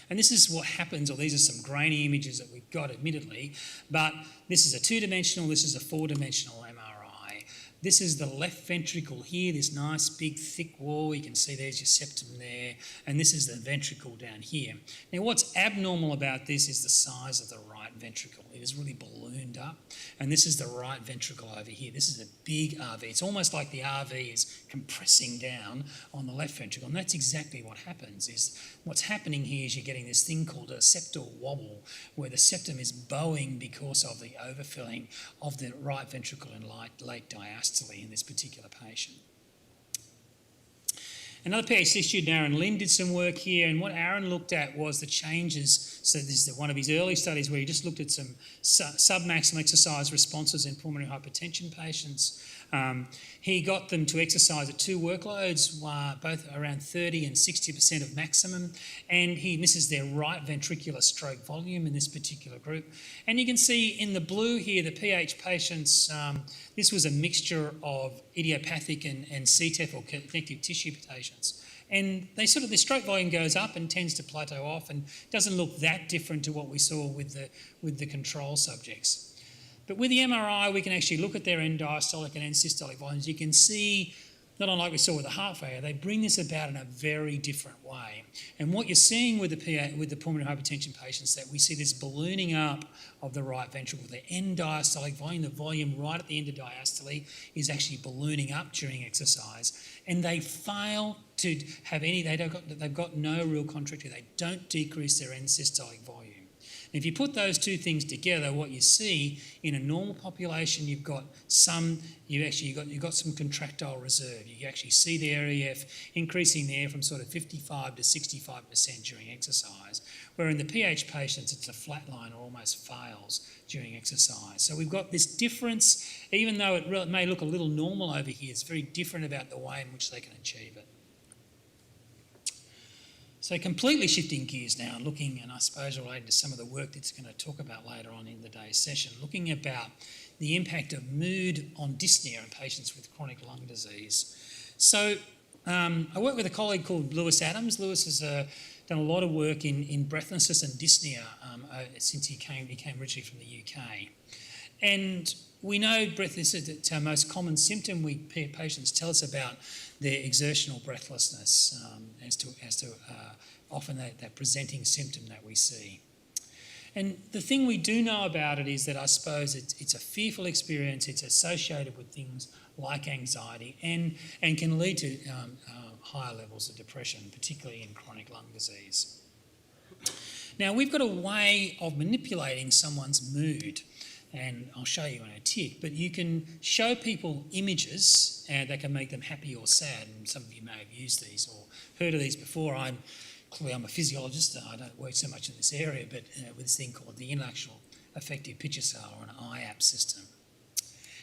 And this is what happens, or these are some grainy images that we've got, admittedly, but this is a 2-dimensional, this is a 4-dimensional MRI. This is the left ventricle here, this nice big thick wall. You can see there's your septum there, and this is the ventricle down here. Now what's abnormal about this is the size of the right ventricle. It is really ballooned up, and this is the right ventricle over here. This is a big RV. It's almost like the RV is compressing down on the left ventricle, and that's exactly what happens. Is what's happening here is you're getting this thing called a septal wobble, where the septum is bowing because of the overfilling of the right ventricle in late diastole in this particular patient. Another PhD student, Aaron Lynn, did some work here, and what Aaron looked at was the changes. So this is one of his early studies where he just looked at some submaximal exercise responses in pulmonary hypertension patients. He got them to exercise at 2 workloads, both around 30 and 60% of maximum, and this is their right ventricular stroke volume in this particular group. And you can see in the blue here, the PH patients, this was a mixture of idiopathic and CTEP or connective tissue patients. And their stroke volume goes up and tends to plateau off and doesn't look that different to what we saw with the control subjects. But with the MRI, we can actually look at their end diastolic and end systolic volumes. You can see not unlike we saw with the heart failure, they bring this about in a very different way. And what you're seeing with the pulmonary hypertension patients, that we see this ballooning up of the right ventricle, the end diastolic volume, the volume right at the end of diastole is actually ballooning up during exercise, and they fail to have any, they've got no real contractility, they don't decrease their end systolic volume. If you put those two things together, what you see in a normal population, you've got some contractile reserve. You actually see the REF increasing there from sort of 55 to 65% during exercise, where in the PH patients it's a flat line or almost fails during exercise. So we've got this difference, even though it may look a little normal over here, it's very different about the way in which they can achieve it. So completely shifting gears now, looking, and I suppose related to some of the work that's going to talk about later on in the day's session, looking about the impact of mood on dyspnea in patients with chronic lung disease. So I work with a colleague called Lewis Adams. Lewis has done a lot of work in breathlessness and dyspnea since he came originally from the UK. And we know breathlessness is our most common symptom. Patients tell us about their exertional breathlessness as to often that presenting symptom that we see. And the thing we do know about it is that I suppose it's a fearful experience. It's associated with things like anxiety and can lead to higher levels of depression, particularly in chronic lung disease. Now, we've got a way of manipulating someone's mood, and I'll show you in a tick, but you can show people images that can make them happy or sad, and some of you may have used these or heard of these before. I'm a physiologist, I don't work so much in this area, but with this thing called the Intellectual Affective Picture Scale, or an IAP system.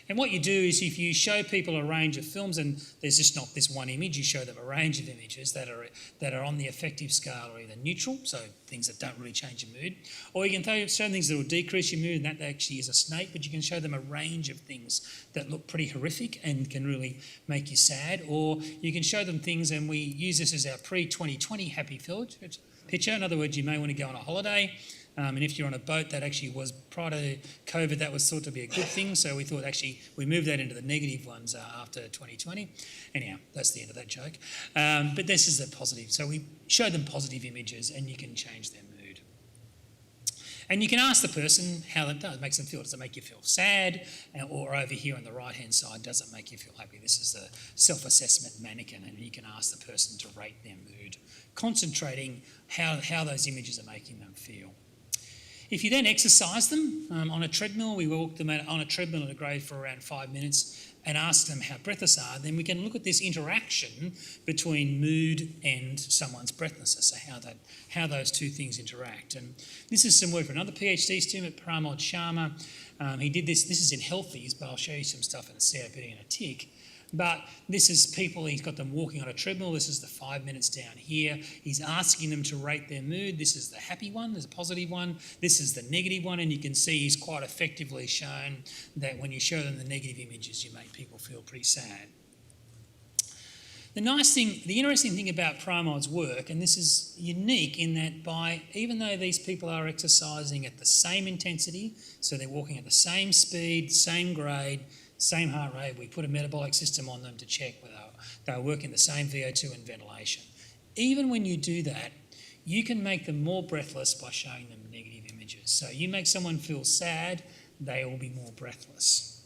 And what you do is if you show people a range of films, and there's just not this one image, you show them a range of images that are on the affective scale or either neutral, so things that don't really change your mood, or you can show things that will decrease your mood, and that actually is a snake, but you can show them a range of things that look pretty horrific and can really make you sad, or you can show them things, and we use this as our pre-2020 happy picture. In other words, you may want to go on a holiday, and if you're on a boat, that actually was, prior to COVID, that was thought to be a good thing. So we thought actually we moved that into the negative ones after 2020. Anyhow, that's the end of that joke. But this is the positive. So we show them positive images and you can change their mood. And you can ask the person how that does. It makes them feel. Does it make you feel sad? Or over here on the right-hand side, does it make you feel happy? This is the self-assessment mannequin, and you can ask the person to rate their mood, concentrating how those images are making them feel. If you then exercise them on a treadmill, we walk them on a treadmill at a grade for around 5 minutes and ask them how breathless are, then we can look at this interaction between mood and someone's breathlessness, so how those two things interact. And this is some work from another PhD student, Pramod Sharma. He did this is in healthies, but I'll show you some stuff in the COPD in a tick. But this is people, he's got them walking on a treadmill. This is the 5 minutes down here. He's asking them to rate their mood. This is the happy one, there's a positive one. This is the negative one, and you can see he's quite effectively shown that when you show them the negative images, you make people feel pretty sad. The interesting thing about Pramod's work, and this is unique in that even though these people are exercising at the same intensity, so they're walking at the same speed, same grade, same heart rate, we put a metabolic system on them to check whether they're working the same VO2 and ventilation. Even when you do that, you can make them more breathless by showing them negative images. So you make someone feel sad, they will be more breathless.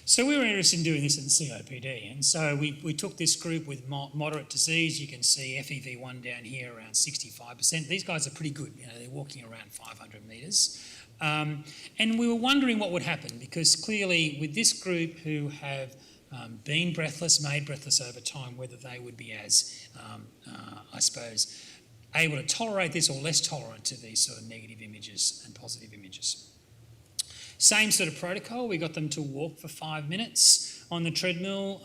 So we were interested in doing this in COPD, and so we took this group with moderate disease. You can see FEV1 down here around 65%. These guys are pretty good, they're walking around 500 metres. And we were wondering what would happen, because clearly with this group who have been breathless, made breathless over time, whether they would be as, I suppose, able to tolerate this or less tolerant to these sort of negative images and positive images. Same sort of protocol, we got them to walk for 5 minutes on the treadmill,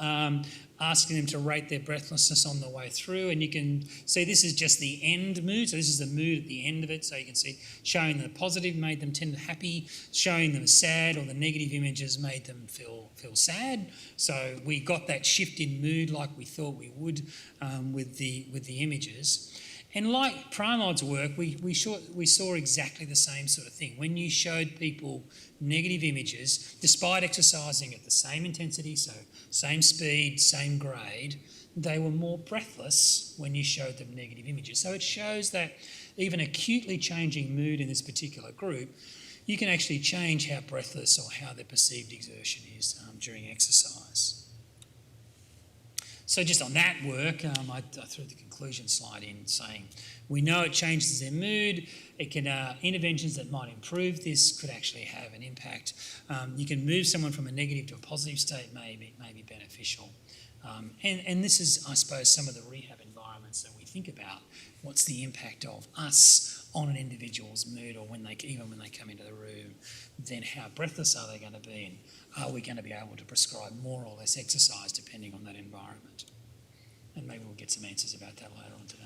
asking them to rate their breathlessness on the way through, and you can see this is just the end mood, so this is the mood at the end of it, so you can see showing them the positive made them tend to happy, showing them sad or the negative images made them feel sad. So we got that shift in mood like we thought we would with the images. And like Pramod's work, we saw exactly the same sort of thing. When you showed people negative images, despite exercising at the same intensity, so same speed, same grade, they were more breathless when you showed them negative images. So it shows that even acutely changing mood in this particular group, you can actually change how breathless or how their perceived exertion is during exercise. So just on that work, I threw the conclusion slide in saying, we know it changes their mood. It can interventions that might improve this could actually have an impact. You can move someone from a negative to a positive state, may be beneficial. And this is, I suppose, some of the rehab environments that we think about. What's the impact of us on an individual's mood, or even when they come into the room? Then how breathless are they going to be, and are we going to be able to prescribe more or less exercise depending on that environment? And maybe we'll get some answers about that later on today.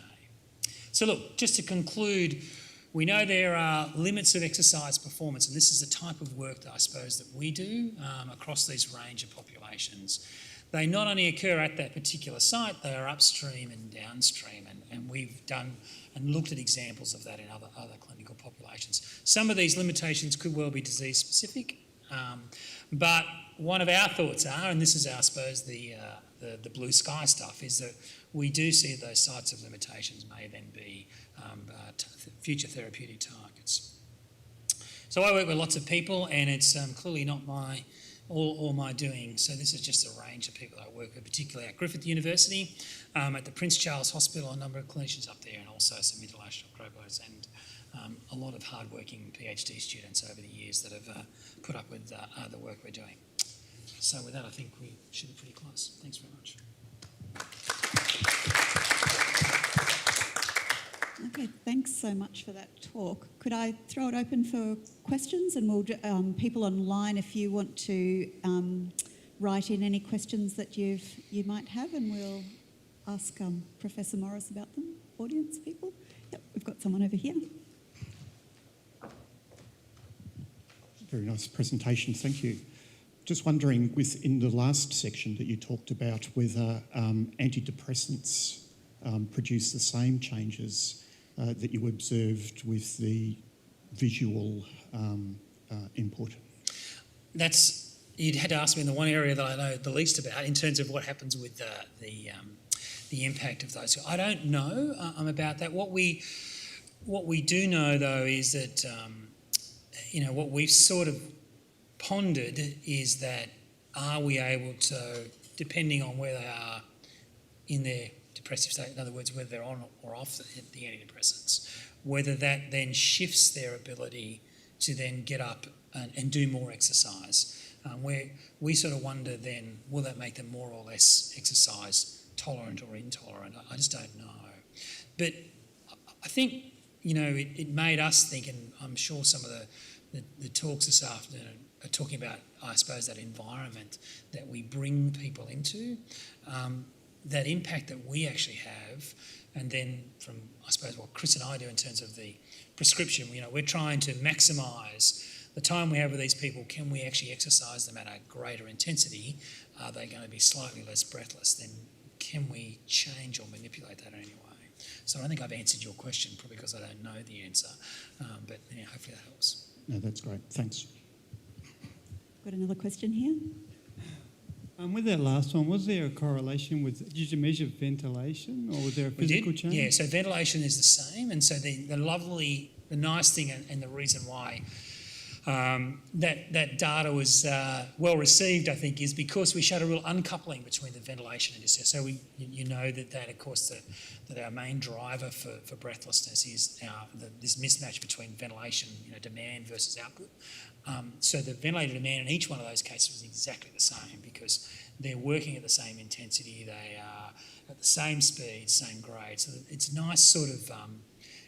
So look, just to conclude, we know there are limits of exercise performance, and this is the type of work that I suppose that we do across these range of populations. They not only occur at that particular site, they are upstream and downstream, and we've done and looked at examples of that in other clinical populations. Some of these limitations could well be disease specific, but one of our thoughts are, and this is I suppose the blue sky stuff, is that we do see those sites of limitations may then be future therapeutic targets. So I work with lots of people, and it's clearly not all my doing. So this is just a range of people I work with, particularly at Griffith University, at the Prince Charles Hospital, a number of clinicians up there, and also some international grovos, and a lot of hard-working PhD students over the years that have put up with the work we're doing. So with that, I think we should be pretty close. Thanks very much. Okay, thanks so much for that talk. Could I throw it open for questions? And we'll people online, if you want to write in any questions that you might have, and we'll ask Professor Morris about them. Audience people? Yep, we've got someone over here. Very nice presentation, thank you. Just wondering, within the last section that you talked about, whether antidepressants produce the same changes that you observed with the visual input? You'd had to ask me in the one area that I know the least about in terms of what happens with the impact of those. I don't know about that. What we do know though is that what we've sort of pondered is that are we able to, depending on where they are in their depressive state, in other words, whether they're on or off the antidepressants, whether that then shifts their ability to then get up and do more exercise. Where we sort of wonder then, will that make them more or less exercise tolerant or intolerant? I just don't know. But I think, it made us think, and I'm sure some of the talks this afternoon are talking about, I suppose, that environment that we bring people into, that impact that we actually have, and then from, I suppose, what Chris and I do in terms of the prescription, we're trying to maximise the time we have with these people. Can we actually exercise them at a greater intensity? Are they going to be slightly less breathless? Then can we change or manipulate that in any way? So I think I've answered your question, probably because I don't know the answer, but hopefully that helps. No, that's great, thanks. Got another question here. With that last one, was there a correlation with, did you measure ventilation, or was there a physical change? Yeah, so ventilation is the same, and so the nice thing and the reason why that data was well received, I think, is because we showed a real uncoupling between the ventilation and dyspnea. So that of course, that our main driver for breathlessness is this mismatch between ventilation, demand versus output. So the ventilator demand in each one of those cases was exactly the same, because they're working at the same intensity, they are at the same speed, same grade. So it's nice sort of,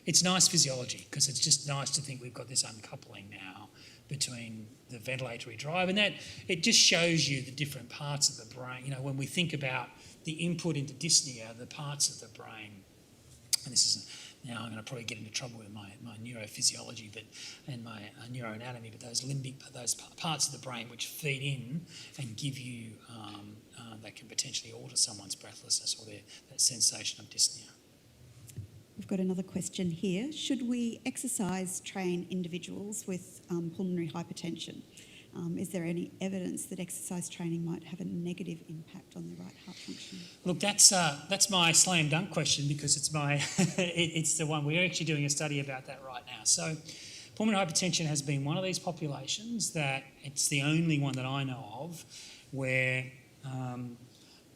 it's nice physiology, because it's just nice to think we've got this uncoupling now between the ventilatory drive, and that it just shows you the different parts of the brain. When we think about the input into dyspnea, the parts of the brain, and this is now I'm going to probably get into trouble with my neurophysiology, and my neuroanatomy, but those parts of the brain which feed in and give you that can potentially alter someone's breathlessness or that sensation of dyspnea. we've got another question here. Should we exercise train individuals with pulmonary hypertension? Is there any evidence that exercise training might have a negative impact on the right heart function? Look, that's my slam dunk question, because it's my it's the one we're actually doing a study about that right now. So, pulmonary hypertension has been one of these populations that it's the only one that I know of where,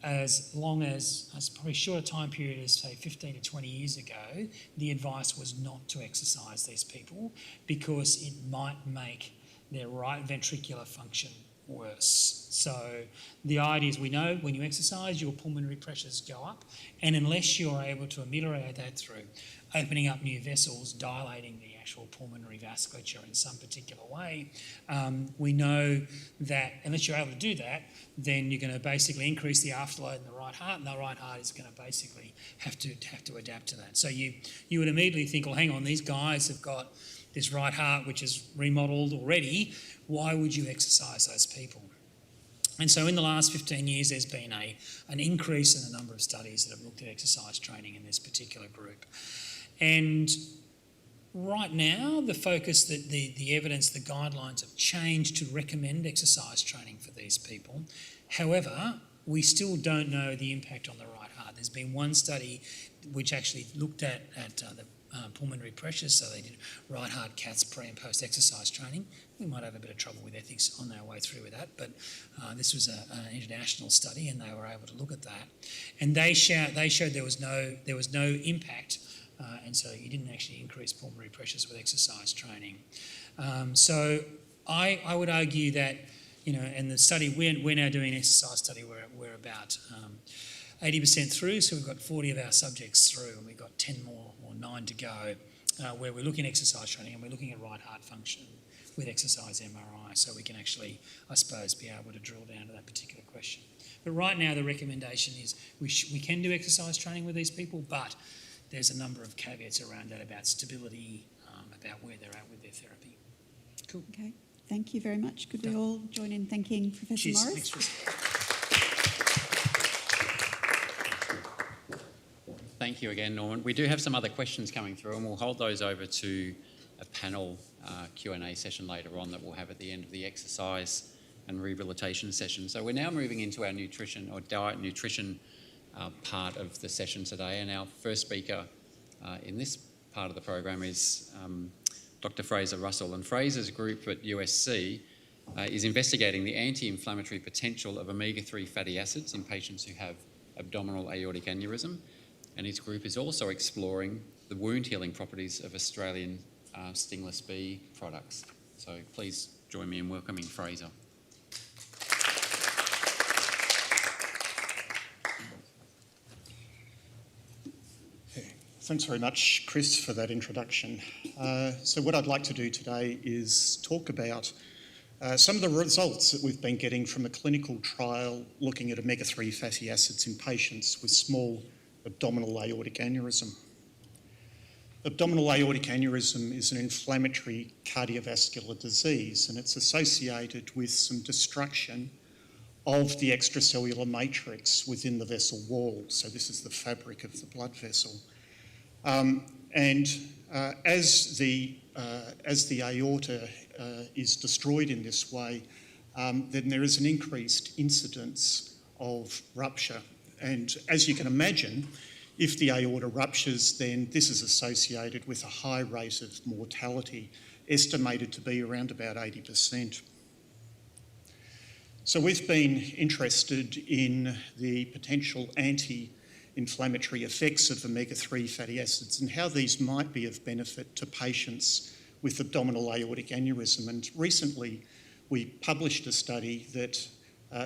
as long as probably short a time period as say 15 to 20 years ago, the advice was not to exercise these people because it might make their right ventricular function worse. So the idea is, we know when you exercise, your pulmonary pressures go up, and unless you're able to ameliorate that through opening up new vessels, dilating the actual pulmonary vasculature in some particular way, we know that unless you're able to do that, then you're going to basically increase the afterload in the right heart, and the right heart is going to basically have to adapt to that. So you would immediately think, well, hang on, these guys have got this right heart which is remodelled already, why would you exercise those people? And so in the last 15 years, there's been an increase in the number of studies that have looked at exercise training in this particular group. And right now, the focus, the evidence, the guidelines have changed to recommend exercise training for these people. However, we still don't know the impact on the right heart. There's been one study which actually looked at the pulmonary pressures, so they did right heart caths pre and post exercise training. We might have a bit of trouble with ethics on our way through with that, but this was an international study, and they were able to look at that, and they showed there was no impact, and so you didn't actually increase pulmonary pressures with exercise training. So I would argue that, and the study we're now doing an exercise study where we're about 80% through, so we've got 40 of our subjects through, and we've got 10 more or 9 to go, where we're looking at exercise training and we're looking at right heart function with exercise MRI, so we can actually, I suppose, be able to drill down to that particular question. But right now the recommendation is we can do exercise training with these people, but there's a number of caveats around that about stability, about where they're at with their therapy. Cool. Okay, thank you very much. Could we all join in thanking Professor Cheers. Morris? Thanks, Thank you again, Norman. We do have some other questions coming through, and we'll hold those over to a panel Q&A session later on that we'll have at the end of the exercise and rehabilitation session. So we're now moving into our nutrition or diet nutrition part of the session today, and our first speaker in this part of the program is Dr. Fraser Russell. And Fraser's group at USC is investigating the anti-inflammatory potential of omega-3 fatty acids in patients who have abdominal aortic aneurysm. And his group is also exploring the wound healing properties of Australian stingless bee products. So please join me in welcoming Fraser. Thanks very much, Chris, for that introduction. So what I'd like to do today is talk about some of the results that we've been getting from a clinical trial looking at omega-3 fatty acids in patients with small abdominal aortic aneurysm. Abdominal aortic aneurysm is an inflammatory cardiovascular disease, and it's associated with some destruction of the extracellular matrix within the vessel wall. So this is the fabric of the blood vessel. As the aorta is destroyed in this way, then there is an increased incidence of rupture. And as you can imagine, if the aorta ruptures, then this is associated with a high rate of mortality, estimated to be around about 80%. So we've been interested in the potential anti-inflammatory effects of omega-3 fatty acids and how these might be of benefit to patients with abdominal aortic aneurysm. And recently we published a study that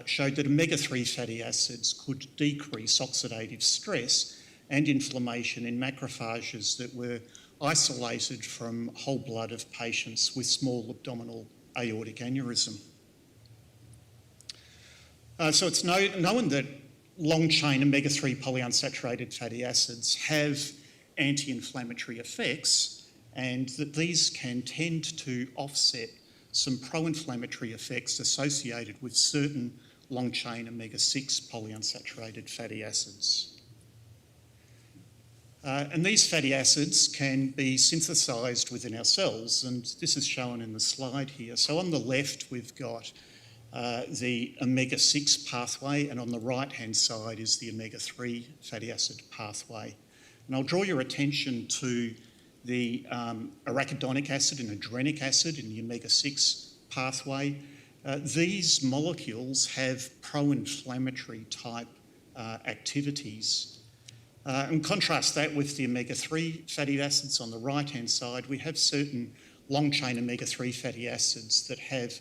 showed that omega-3 fatty acids could decrease oxidative stress and inflammation in macrophages that were isolated from whole blood of patients with small abdominal aortic aneurysm. So it's known that long-chain omega-3 polyunsaturated fatty acids have anti-inflammatory effects, and that these can tend to offset some pro-inflammatory effects associated with certain long-chain omega-6 polyunsaturated fatty acids. And these fatty acids can be synthesised within our cells, and this is shown in the slide here. So on the left, we've got the omega-6 pathway, and on the right-hand side is the omega-3 fatty acid pathway. And I'll draw your attention to the arachidonic acid and adrenic acid in the omega-6 pathway. These molecules have pro-inflammatory type activities. And contrast that with the omega-3 fatty acids on the right-hand side. We have certain long-chain omega-3 fatty acids that have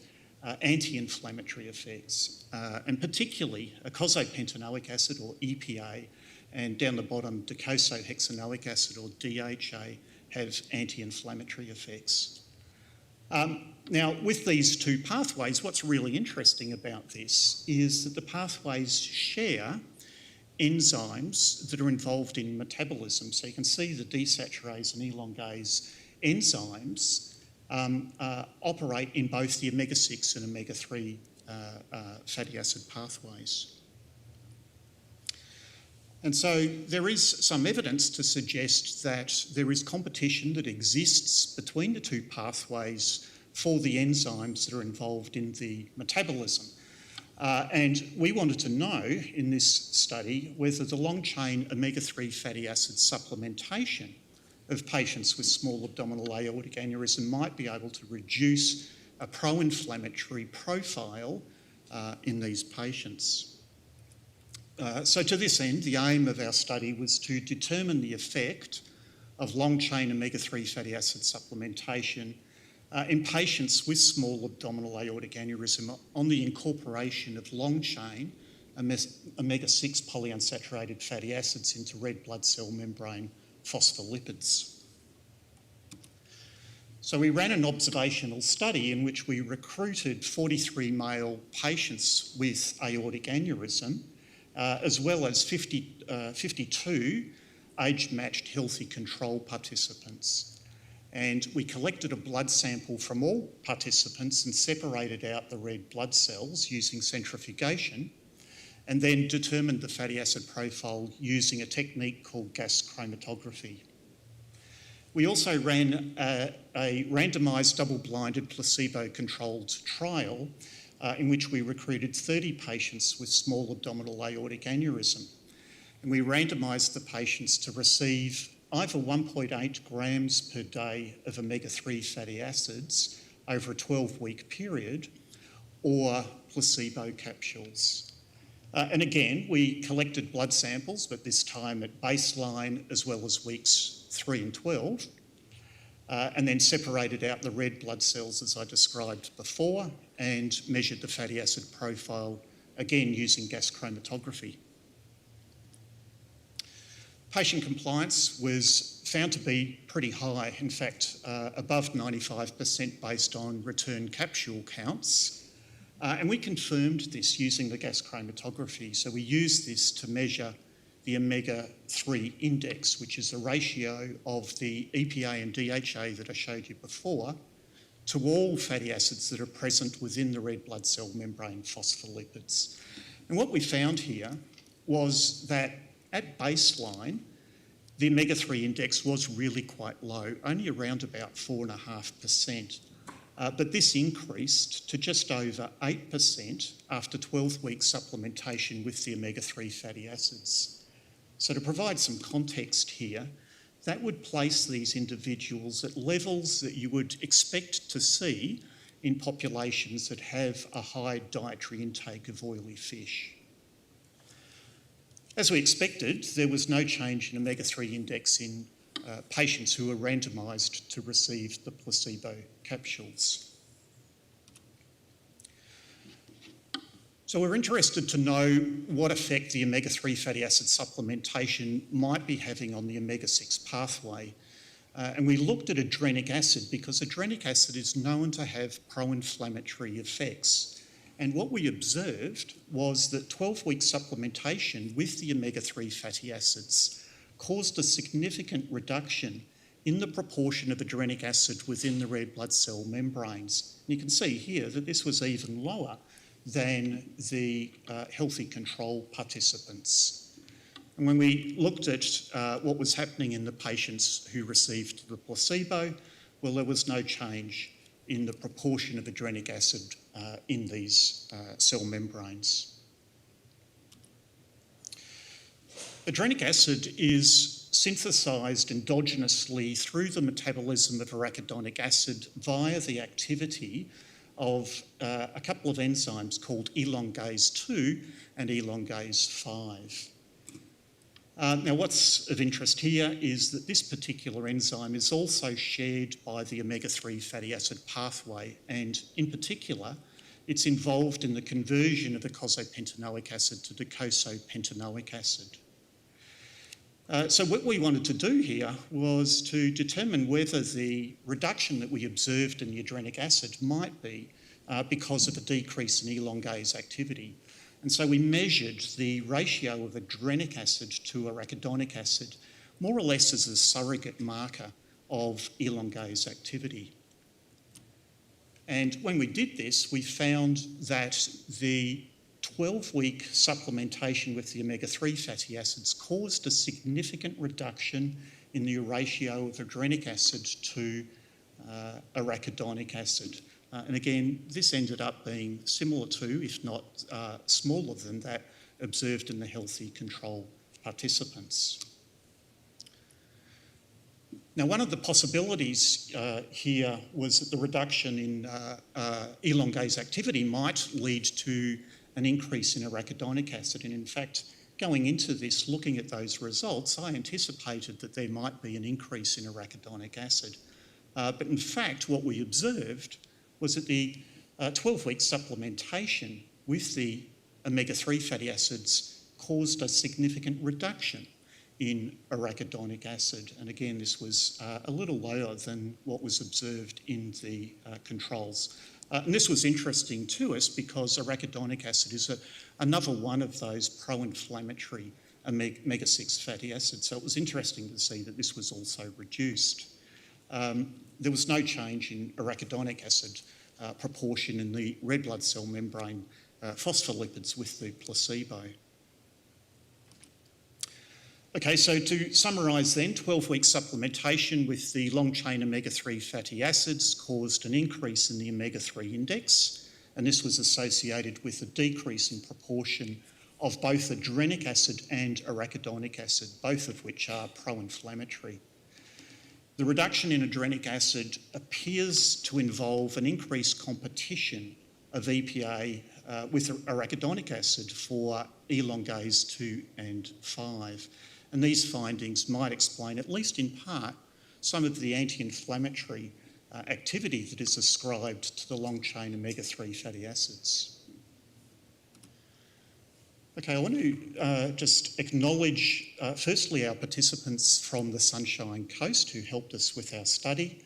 anti-inflammatory effects, and particularly eicosapentaenoic acid, or EPA, and down the bottom, docosahexaenoic acid, or DHA, have anti-inflammatory effects. Now, with these two pathways, what's really interesting about this is that the pathways share enzymes that are involved in metabolism. So you can see the desaturase and elongase enzymes operate in both the omega-6 and omega-3 fatty acid pathways. And so there is some evidence to suggest that there is competition that exists between the two pathways for the enzymes that are involved in the metabolism. And we wanted to know in this study whether the long-chain omega-3 fatty acid supplementation of patients with small abdominal aortic aneurysm might be able to reduce a pro-inflammatory profile in these patients. So to this end, the aim of our study was to determine the effect of long-chain omega-3 fatty acid supplementation in patients with small abdominal aortic aneurysm on the incorporation of long-chain omega-6 polyunsaturated fatty acids into red blood cell membrane phospholipids. So we ran an observational study in which we recruited 43 male patients with aortic aneurysm, as well as 52 age-matched healthy control participants. And we collected a blood sample from all participants and separated out the red blood cells using centrifugation, and then determined the fatty acid profile using a technique called gas chromatography. We also ran a randomised double-blinded placebo-controlled trial in which we recruited 30 patients with small abdominal aortic aneurysm. And we randomised the patients to receive either 1.8 grams per day of omega-3 fatty acids over a 12-week period, or placebo capsules. And again, we collected blood samples, but this time at baseline as well as weeks 3 and 12, and then separated out the red blood cells as I described before, and measured the fatty acid profile, again using gas chromatography. Patient compliance was found to be pretty high, in fact, above 95% based on return capsule counts. And we confirmed this using the gas chromatography. So we used this to measure the omega-3 index, which is the ratio of the EPA and DHA that I showed you before to all fatty acids that are present within the red blood cell membrane phospholipids. And what we found here was that at baseline, the omega-3 index was really quite low, only around about 4.5%. But this increased to just over 8% after 12-week supplementation with the omega-3 fatty acids. So to provide some context here, that would place these individuals at levels that you would expect to see in populations that have a high dietary intake of oily fish. As we expected, there was no change in omega-3 index in patients who were randomised to receive the placebo capsules. So we're interested to know what effect the omega-3 fatty acid supplementation might be having on the omega-6 pathway. And we looked at adrenic acid because adrenic acid is known to have pro-inflammatory effects. And what we observed was that 12-week supplementation with the omega-3 fatty acids caused a significant reduction in the proportion of adrenic acid within the red blood cell membranes. And you can see here that this was even lower than the healthy control participants. And when we looked at what was happening in the patients who received the placebo, well, there was no change in the proportion of adrenic acid in these cell membranes. Adrenic acid is synthesised endogenously through the metabolism of arachidonic acid via the activity of a couple of enzymes called elongase 2 and elongase 5. Now, what's of interest here is that this particular enzyme is also shared by the omega-3 fatty acid pathway, and in particular, it's involved in the conversion of eicosapentaenoic acid to docosapentaenoic acid. So what we wanted to do here was to determine whether the reduction that we observed in the adrenic acid might be because of a decrease in elongase activity. And so we measured the ratio of adrenic acid to arachidonic acid more or less as a surrogate marker of elongase activity. And when we did this, we found that the 12-week supplementation with the omega-3 fatty acids caused a significant reduction in the ratio of adrenic acid to arachidonic acid. And again, this ended up being similar to, if not smaller than that, observed in the healthy control participants. Now, one of the possibilities here was that the reduction in elongase activity might lead to an increase in arachidonic acid. And in fact, going into this, looking at those results, I anticipated that there might be an increase in arachidonic acid. But in fact, what we observed was that the 12-week supplementation with the omega-3 fatty acids caused a significant reduction in arachidonic acid. And again, this was a little lower than what was observed in the controls. And this was interesting to us because arachidonic acid is another one of those pro-inflammatory omega-6 fatty acids. So it was interesting to see that this was also reduced. There was no change in arachidonic acid proportion in the red blood cell membrane phospholipids with the placebo. Okay, so to summarise then, 12-week supplementation with the long-chain omega-3 fatty acids caused an increase in the omega-3 index, and this was associated with a decrease in proportion of both adrenic acid and arachidonic acid, both of which are pro-inflammatory. The reduction in adrenic acid appears to involve an increased competition of EPA with arachidonic acid for elongase 2 and 5. And these findings might explain, at least in part, some of the anti-inflammatory activity that is ascribed to the long-chain omega-3 fatty acids. Okay, I want to just acknowledge, firstly, our participants from the Sunshine Coast who helped us with our study.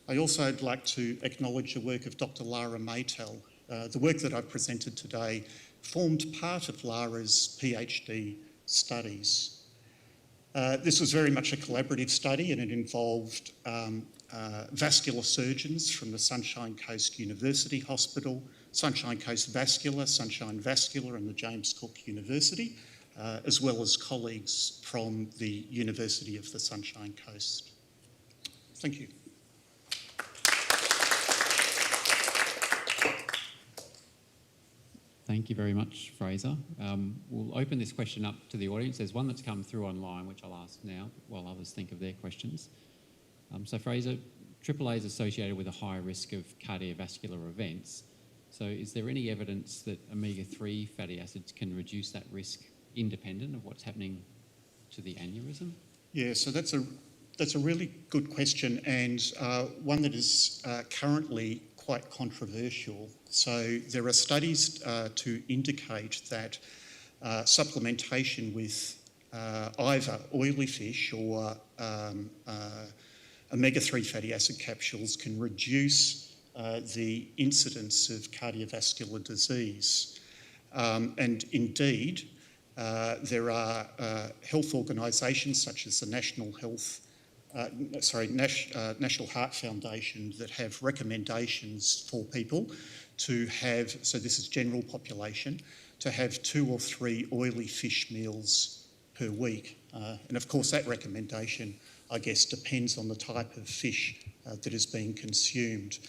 I also would like to acknowledge the work of Dr. Lara Maytel. The work that I've presented today formed part of Lara's PhD studies. This was very much a collaborative study, and it involved vascular surgeons from the Sunshine Coast University Hospital, Sunshine Coast Vascular, Sunshine Vascular and the James Cook University, as well as colleagues from the University of the Sunshine Coast. Thank you. Thank you very much, Fraser. We'll open this question up to the audience. There's one that's come through online, which I'll ask now while others think of their questions. So Fraser, AAA is associated with a higher risk of cardiovascular events. So is there any evidence that omega-3 fatty acids can reduce that risk independent of what's happening to the aneurysm? Yeah, so that's a really good question, and one that is currently quite controversial. So there are studies to indicate that supplementation with either oily fish or omega-3 fatty acid capsules can reduce the incidence of cardiovascular disease. And indeed, there are health organisations such as the National Heart Foundation that have recommendations for people to have, so this is general population, to have 2 or 3 oily fish meals per week. And of course that recommendation, I guess, depends on the type of fish that is being consumed.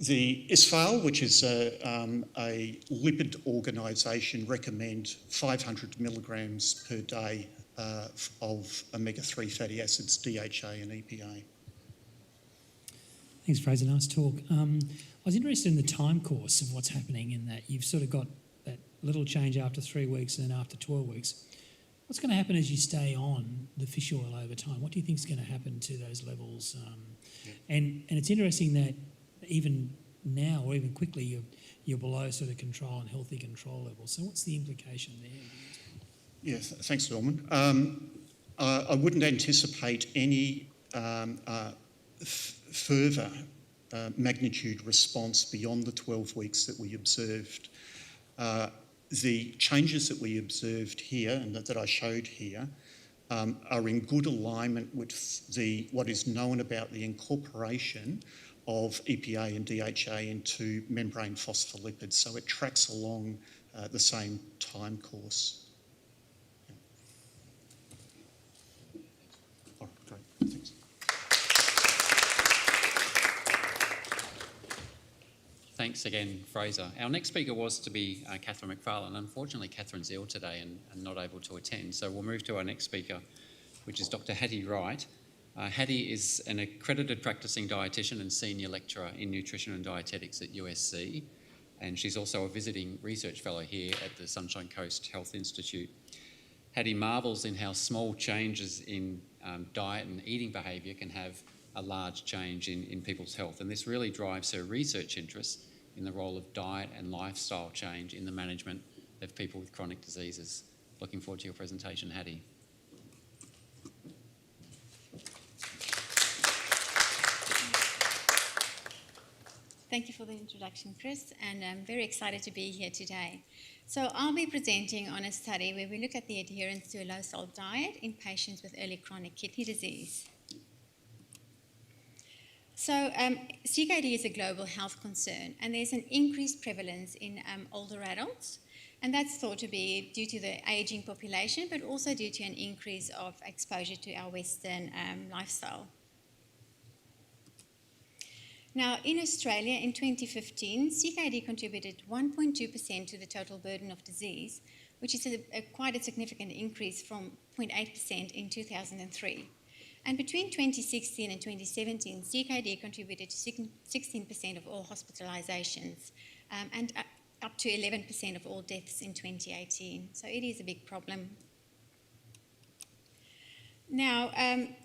The ISFAL, which is a lipid organisation, recommend 500 milligrams per day of omega-3 fatty acids, DHA and EPA. Thanks, Fraser. Nice talk. I was interested in the time course of what's happening in that you've sort of got that little change after 3 weeks and then after 12 weeks. What's going to happen as you stay on the fish oil over time? What do you think is going to happen to those levels? And it's interesting that even now or even quickly you're below sort of control and healthy control levels. So what's the implication there? Yes, thanks, Norman. I wouldn't anticipate any further magnitude response beyond the 12 weeks that we observed. The changes that we observed here and that I showed here are in good alignment with what is known about the incorporation of EPA and DHA into membrane phospholipids. So it tracks along the same time course. All right, great. Thanks. Thanks again, Fraser. Our next speaker was to be Catherine McFarlane. Unfortunately, Catherine's ill today and not able to attend. So we'll move to our next speaker, which is Dr. Hattie Wright. Hattie is an accredited practicing dietitian and senior lecturer in nutrition and dietetics at USC. And she's also a visiting research fellow here at the Sunshine Coast Health Institute. Hattie marvels in how small changes in diet and eating behaviour can have a large change in people's health. And this really drives her research interest in the role of diet and lifestyle change in the management of people with chronic diseases. Looking forward to your presentation, Hattie. Thank you for the introduction, Chris, and I'm very excited to be here today. So I'll be presenting on a study where we look at the adherence to a low-salt diet in patients with early chronic kidney disease. So CKD is a global health concern, and there's an increased prevalence in older adults, and that's thought to be due to the ageing population, but also due to an increase of exposure to our Western lifestyle. Now, in Australia in 2015, CKD contributed 1.2% to the total burden of disease, which is quite a significant increase from 0.8% in 2003. And between 2016 and 2017, CKD contributed to 16% of all hospitalizations and up to 11% of all deaths in 2018. So it is a big problem. Now,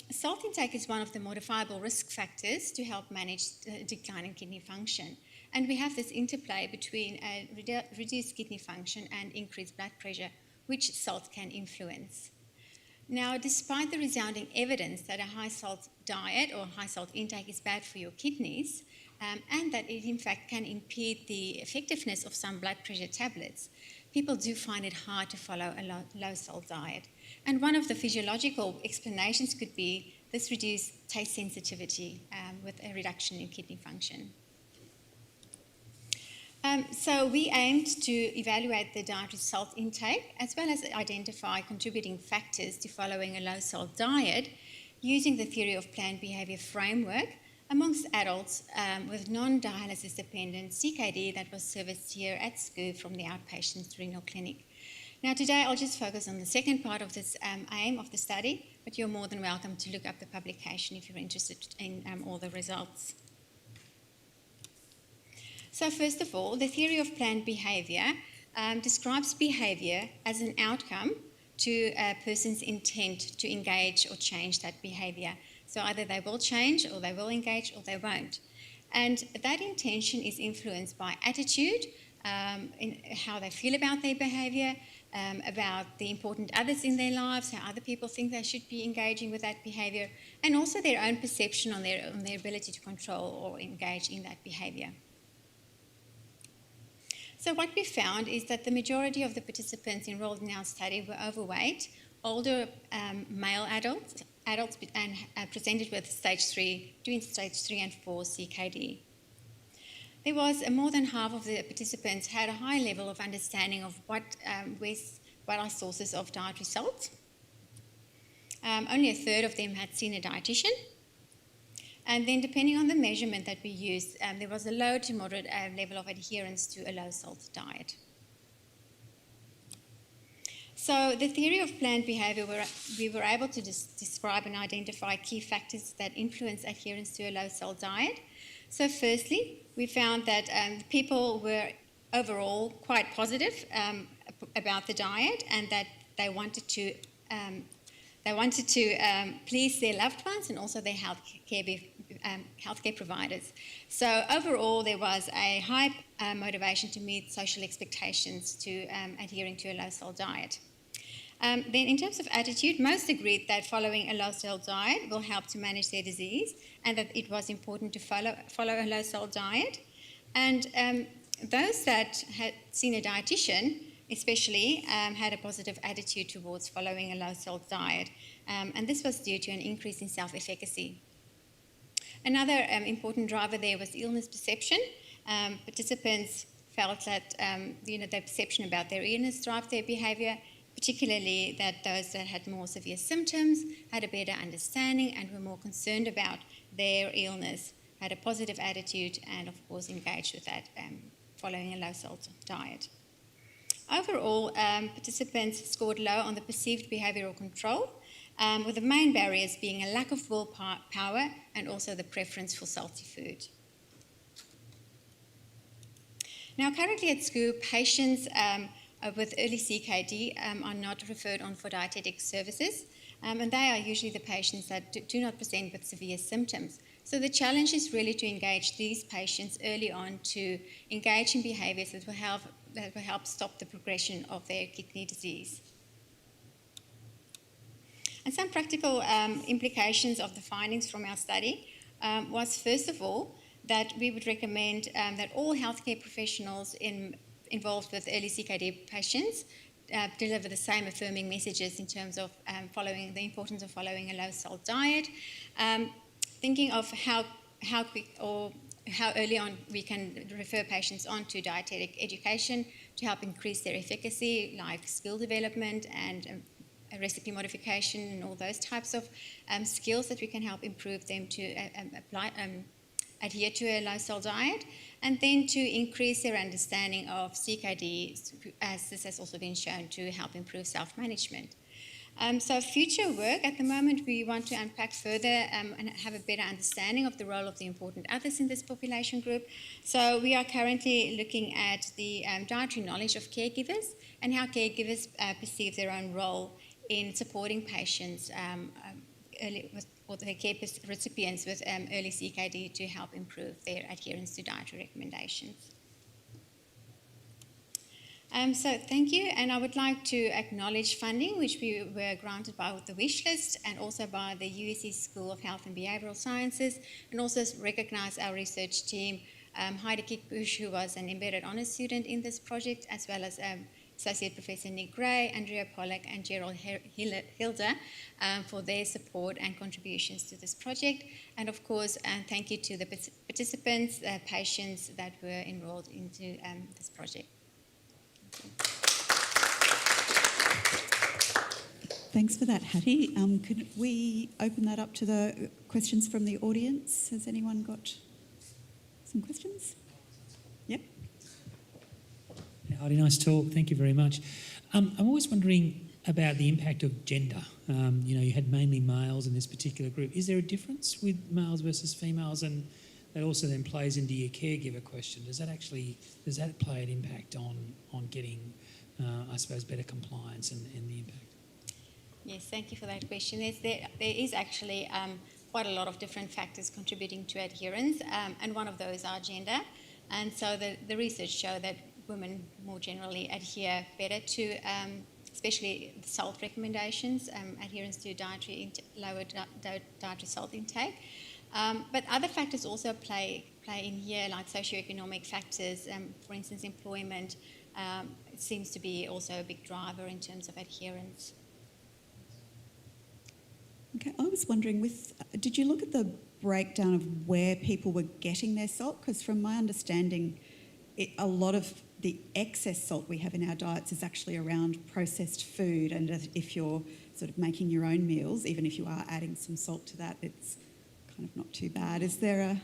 salt intake is one of the modifiable risk factors to help manage the decline in kidney function. And we have this interplay between reduced kidney function and increased blood pressure, which salt can influence. Now, despite the resounding evidence that a high-salt diet or high-salt intake is bad for your kidneys, and that it in fact can impede the effectiveness of some blood pressure tablets, people do find it hard to follow a low-salt diet. And one of the physiological explanations could be this reduced taste sensitivity with a reduction in kidney function. So we aimed to evaluate the dietary salt intake as well as identify contributing factors to following a low-salt diet using the theory of planned behaviour framework amongst adults with non-dialysis dependent CKD that was serviced here at SCU from the outpatient renal clinic. Now today I'll just focus on the second part of this aim of the study, but you're more than welcome to look up the publication if you're interested in all the results. So first of all, the theory of planned behaviour describes behaviour as an outcome to a person's intent to engage or change that behaviour. So either they will change or they will engage or they won't. And that intention is influenced by attitude, in how they feel about their behaviour, about the important others in their lives, how other people think they should be engaging with that behaviour, and also their own perception on their ability to control or engage in that behaviour. So what we found is that the majority of the participants enrolled in our study were overweight, older male adults and presented with between stage 3 and 4 CKD. There was more than half of the participants had a high level of understanding of what what are sources of dietary salt. Only a third of them had seen a dietitian. And then depending on the measurement that we used, there was a low to moderate level of adherence to a low-salt diet. So the theory of planned behaviour, we were able to describe and identify key factors that influence adherence to a low-salt diet. So firstly, we found that people were overall quite positive about the diet, and that they wanted to please their loved ones and also their healthcare providers. So overall, there was a high motivation to meet social expectations to adhering to a low-salt diet. Then in terms of attitude, most agreed that following a low-salt diet will help to manage their disease, and that it was important to follow a low-salt diet. And those that had seen a dietitian especially had a positive attitude towards following a low-salt diet, and this was due to an increase in self-efficacy. Another important driver there was illness perception. Participants felt that the perception about their illness drove their behaviour, particularly that those that had more severe symptoms had a better understanding and were more concerned about their illness, had a positive attitude, and of course engaged with that following a low-salt diet. Overall, participants scored low on the perceived behavioural control, with the main barriers being a lack of willpower and also the preference for salty food. Now, currently at school, patients with early CKD are not referred on for dietetic services, and they are usually the patients that do not present with severe symptoms. So the challenge is really to engage these patients early on to engage in behaviours that will help stop the progression of their kidney disease. And some practical implications of the findings from our study was, first of all, that we would recommend that all healthcare professionals involved with early CKD patients deliver the same affirming messages in terms of the importance of following a low-salt diet, thinking of how quick or how early on we can refer patients on to dietetic education to help increase their efficacy, like skill development and recipe modification and all those types of skills that we can help improve them to adhere to a low-salt diet, and then to increase their understanding of CKD, as this has also been shown to help improve self-management. So future work, at the moment we want to unpack further and have a better understanding of the role of the important others in this population group. So we are currently looking at the dietary knowledge of caregivers and how caregivers perceive their own role in supporting patients or their care recipients with early CKD to help improve their adherence to dietary recommendations. So thank you, and I would like to acknowledge funding which we were granted by the wish list and also by the USC School of Health and Behavioural Sciences, and also recognise our research team, Heidi Kickbush, who was an embedded honours student in this project, as well as Associate Professor Nick Gray, Andrea Pollack and Gerald Hilder for their support and contributions to this project. And of course, thank you to the participants, patients that were enrolled into this project. Thanks for that, Hattie. Could we open that up to the questions from the audience? Has anyone got some questions? Yep. Heidi, nice talk. Thank you very much. I'm always wondering about the impact of gender. You had mainly males in this particular group. Is there a difference with males versus females? And that also then plays into your caregiver question. Does that play an impact on getting, I suppose, better compliance and the impact? Yes, thank you for that question. There is actually quite a lot of different factors contributing to adherence, and one of those are gender. And so the research show that women more generally adhere better to, especially the salt recommendations, adherence to lower dietary salt intake. But other factors also play in here, like socioeconomic factors. For instance, employment it seems to be also a big driver in terms of adherence. Okay, I was wondering, did you look at the breakdown of where people were getting their salt? Because from my understanding, a lot of the excess salt we have in our diets is actually around processed food, and if you're sort of making your own meals, even if you are adding some salt to that, it's kind of not too bad. Is there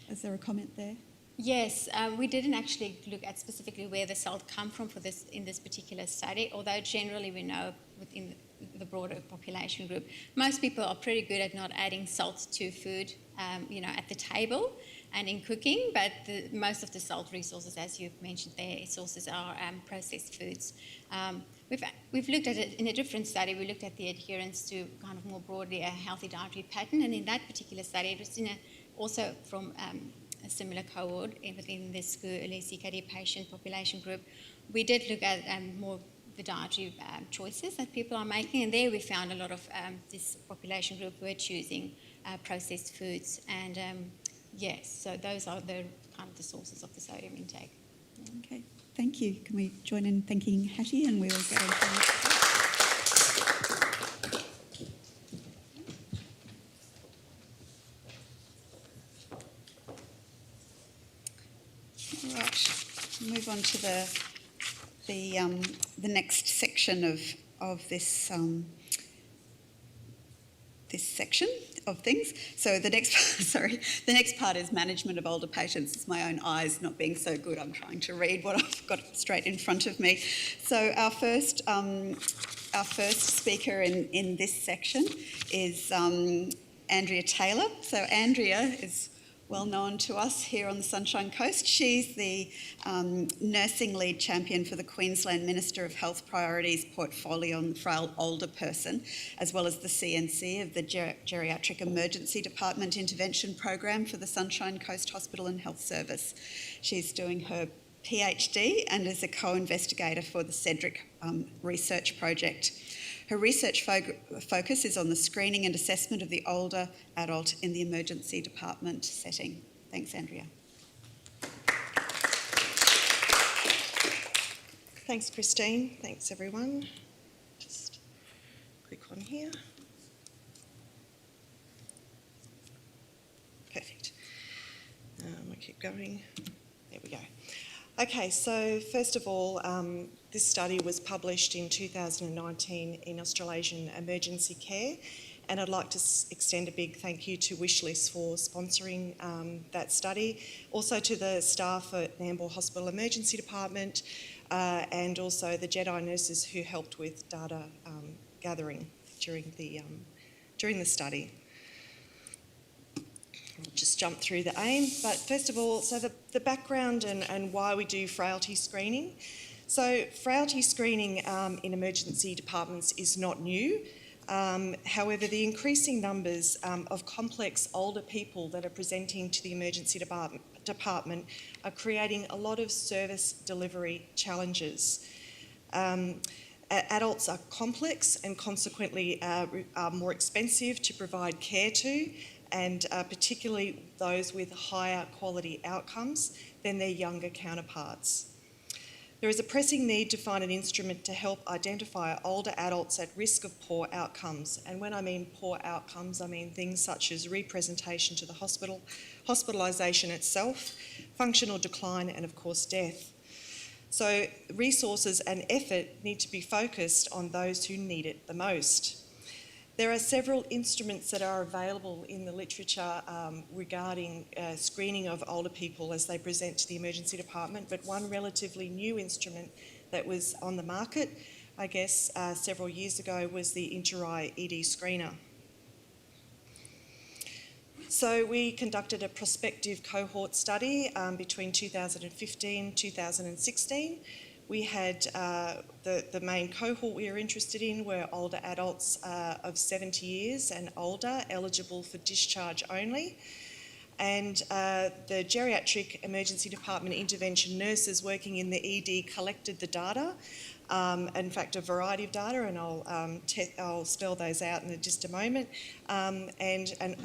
a comment there? Yes, we didn't actually look at specifically where the salt come from for this in this particular study, although generally we know within the broader population group, most people are pretty good at not adding salt to food, at the table and in cooking, but most of the salt resources, as you've mentioned there, sources are processed foods. We've looked at it in a different study. We looked at the adherence to kind of more broadly a healthy dietary pattern, and in that particular study, it was also from a similar cohort within this early CKD patient population group. We did look at more the dietary choices that people are making, and there we found a lot of this population group were choosing processed foods, and yes, so those are the kind of the sources of the sodium intake. Okay, thank you. Can we join in thanking Hattie, and we'll get on to the next slide. Right, move on to the next section of this this section of things. So the next part is management of older patients. It's my own eyes not being so good. I'm trying to read what I've got straight in front of me. So our first speaker in this section is Andrea Taylor. So Andrea is well known to us here on the Sunshine Coast. She's the nursing lead champion for the Queensland Minister of Health Priorities portfolio on the frail older person, as well as the CNC of the Geriatric Emergency Department Intervention Program for the Sunshine Coast Hospital and Health Service. She's doing her PhD and is a co-investigator for the Cedric research project. Her research focus is on the screening and assessment of the older adult in the emergency department setting. Thanks, Andrea. Thanks, Christine. Thanks, everyone. Just click on here. Perfect. We'll keep going. There we go. Okay, so first of all, this study was published in 2019 in Australasian Emergency Care, and I'd like to extend a big thank you to Wishlist for sponsoring that study, also to the staff at Nambour Hospital Emergency Department, and also the Jedi nurses who helped with data gathering during the study. I'll just jump through the aim, but first of all, so the background and why we do frailty screening. So frailty screening in emergency departments is not new. However, the increasing numbers of complex older people that are presenting to the emergency department are creating a lot of service delivery challenges. Adults are complex and consequently are more expensive to provide care to, and particularly those with higher quality outcomes than their younger counterparts. There is a pressing need to find an instrument to help identify older adults at risk of poor outcomes. And when I mean poor outcomes, I mean things such as representation to the hospital, hospitalisation itself, functional decline, and of course death. So resources and effort need to be focused on those who need it the most. There are several instruments that are available in the literature regarding screening of older people as they present to the emergency department, but one relatively new instrument that was on the market, I guess, several years ago was the Inter-Eye ED screener. So we conducted a prospective cohort study between 2015 and 2016. We had the main cohort we were interested in were older adults of 70 years and older, eligible for discharge only. And the geriatric emergency department intervention nurses working in the ED collected the data, in fact a variety of data, and I'll spell those out in just a moment. And an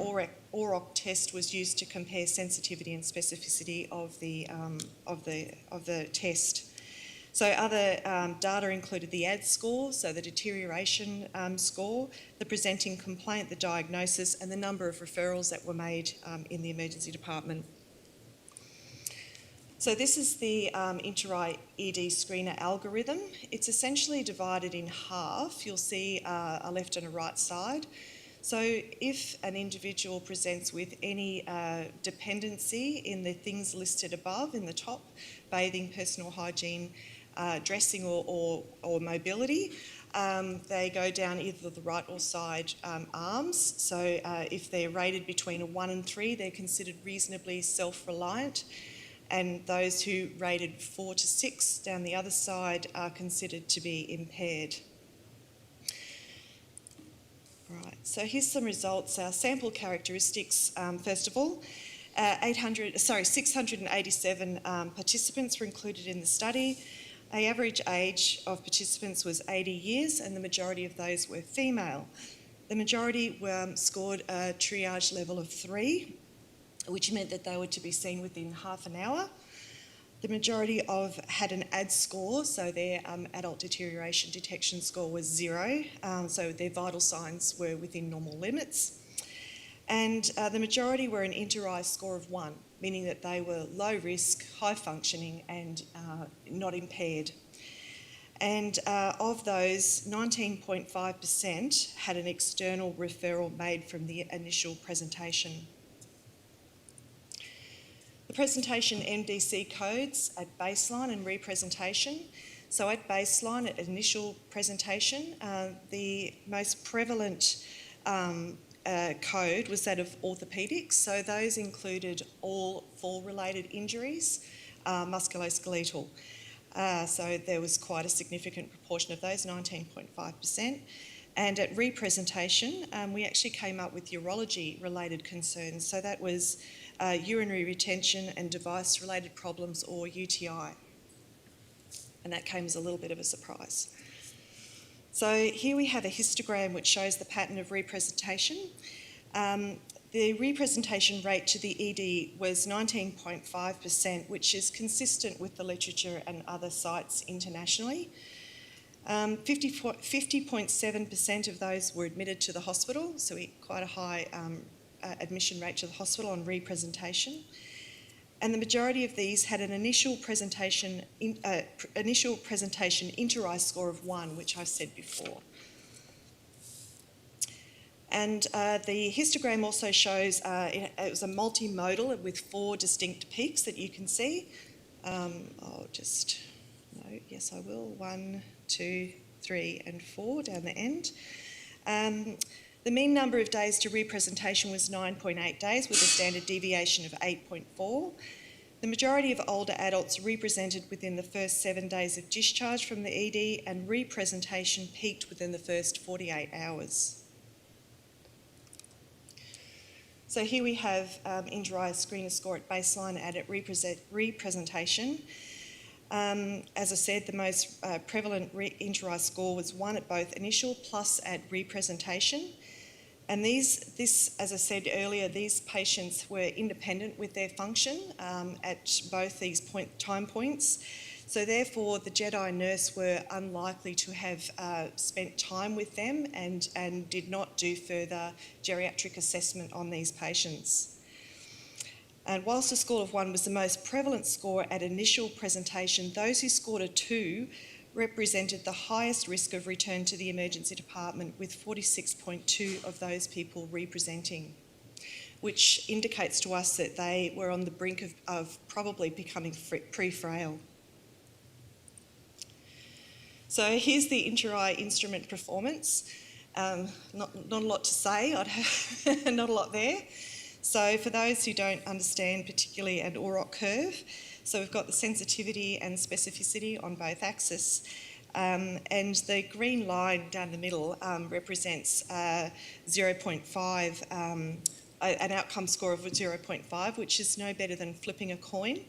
OROC test was used to compare sensitivity and specificity of the test. So other data included the ADS score, so the deterioration score, the presenting complaint, the diagnosis, and the number of referrals that were made in the emergency department. So this is the Inter-Eye ED screener algorithm. It's essentially divided in half. You'll see a left and a right side. So if an individual presents with any dependency in the things listed above in the top, bathing, personal hygiene, dressing or mobility, they go down either the right or side arms. So if they're rated between a 1 and 3, they're considered reasonably self-reliant. And those who rated 4 to 6 down the other side are considered to be impaired. Right, so here's some results. Our sample characteristics, first of all. 687 participants were included in the study. The average age of participants was 80 years and the majority of those were female. The majority scored a triage level of 3, which meant that they were to be seen within half an hour. The majority had an AD score, so their adult deterioration detection score was 0, so their vital signs were within normal limits. And the majority were an Inter-Eye score of 1, meaning that they were low risk, high functioning and not impaired. And of those, 19.5% had an external referral made from the initial presentation. The presentation MDC codes at baseline and representation. So at baseline, at initial presentation, the most prevalent code was that of orthopaedics. So those included all fall-related injuries, musculoskeletal. So there was quite a significant proportion of those, 19.5%. And at representation, we actually came up with urology-related concerns. So that was urinary retention and device-related problems, or UTI. And that came as a little bit of a surprise. So here we have a histogram which shows the pattern of representation. The representation rate to the ED was 19.5%, which is consistent with the literature and other sites internationally. 50.7% of those were admitted to the hospital, so quite a high admission rate to the hospital on representation. And the majority of these had an initial presentation Inter-Eye score of 1, which I said before. And the histogram also shows it was a multimodal with 4 distinct peaks that you can see. Yes, I will. 1, 2, 3, and 4 down the end. The mean number of days to representation was 9.8 days with a standard deviation of 8.4. The majority of older adults represented within the first 7 days of discharge from the ED, and representation peaked within the first 48 hours. So here we have Inter-Eye screener score at baseline and at representation. As I said, the most prevalent Inter-Eye score was 1 at both initial plus at representation. And as I said earlier, these patients were independent with their function at both these time points. So therefore, the JEDI nurse were unlikely to have spent time with them and did not do further geriatric assessment on these patients. And whilst a score of 1 was the most prevalent score at initial presentation, those who scored a 2 represented the highest risk of return to the emergency department, with 46.2 of those people representing, which indicates to us that they were on the brink of probably becoming pre-frail. So here's the Inter-Eye instrument performance. Not a lot to say, not a lot there. So for those who don't understand particularly an Auroch curve, so we've got the sensitivity and specificity on both axes, and the green line down the middle represents 0.5, an outcome score of 0.5, which is no better than flipping a coin.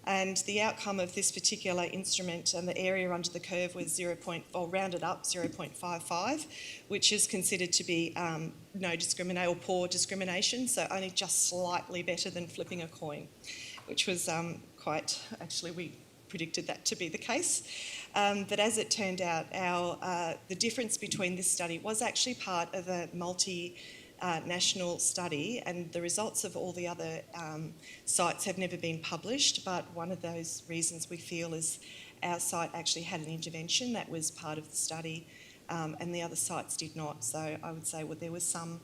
And the outcome of this particular instrument and the area under the curve was rounded up 0.55, which is considered to be no discrimination or poor discrimination, so only just slightly better than flipping a coin, which was actually we predicted that to be the case. But as it turned out, the difference between this study was actually part of a national study, and the results of all the other sites have never been published, but one of those reasons we feel is our site actually had an intervention that was part of the study, and the other sites did not. So I would say, well, there was some,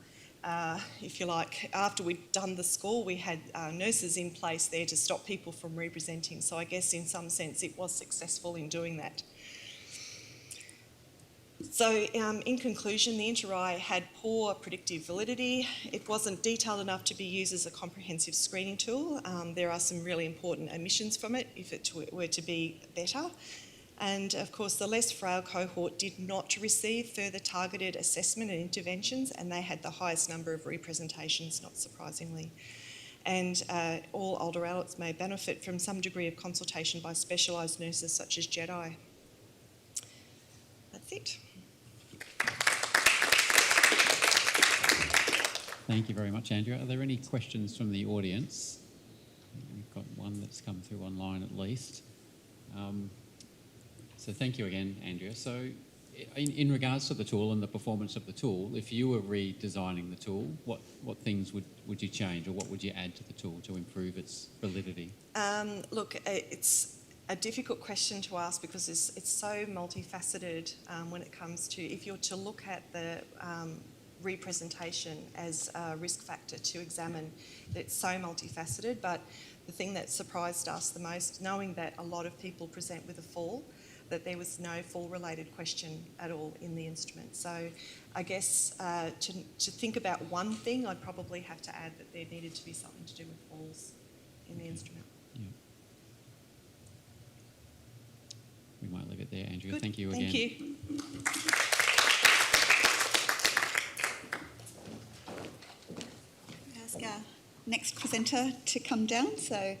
if you like, after we'd done the score, we had nurses in place there to stop people from representing. So I guess in some sense it was successful in doing that. So in conclusion, the Inter-I had poor predictive validity. It wasn't detailed enough to be used as a comprehensive screening tool. There are some really important omissions from it if it were to be better. And of course, the less frail cohort did not receive further targeted assessment and interventions, and they had the highest number of representations, not surprisingly. And all older adults may benefit from some degree of consultation by specialised nurses such as JEDI. That's it. Thank you very much, Andrea. Are there any questions from the audience? We've got one that's come through online at least. So thank you again, Andrea. So in regards to the tool and the performance of the tool, if you were redesigning the tool, what things would you change, or what would you add to the tool to improve its validity? Look, it's a difficult question to ask because it's so multifaceted when it comes to, if you're to look at the representation as a risk factor to examine, it's so multifaceted. But the thing that surprised us the most, knowing that a lot of people present with a fall, that there was no fall-related question at all in the instrument. So I guess to think about one thing, I'd probably have to add that there needed to be something to do with falls in the instrument. Yeah. We might leave it there, Andrea. Good. Thank you again. Thank you. Ask our next presenter to come down. So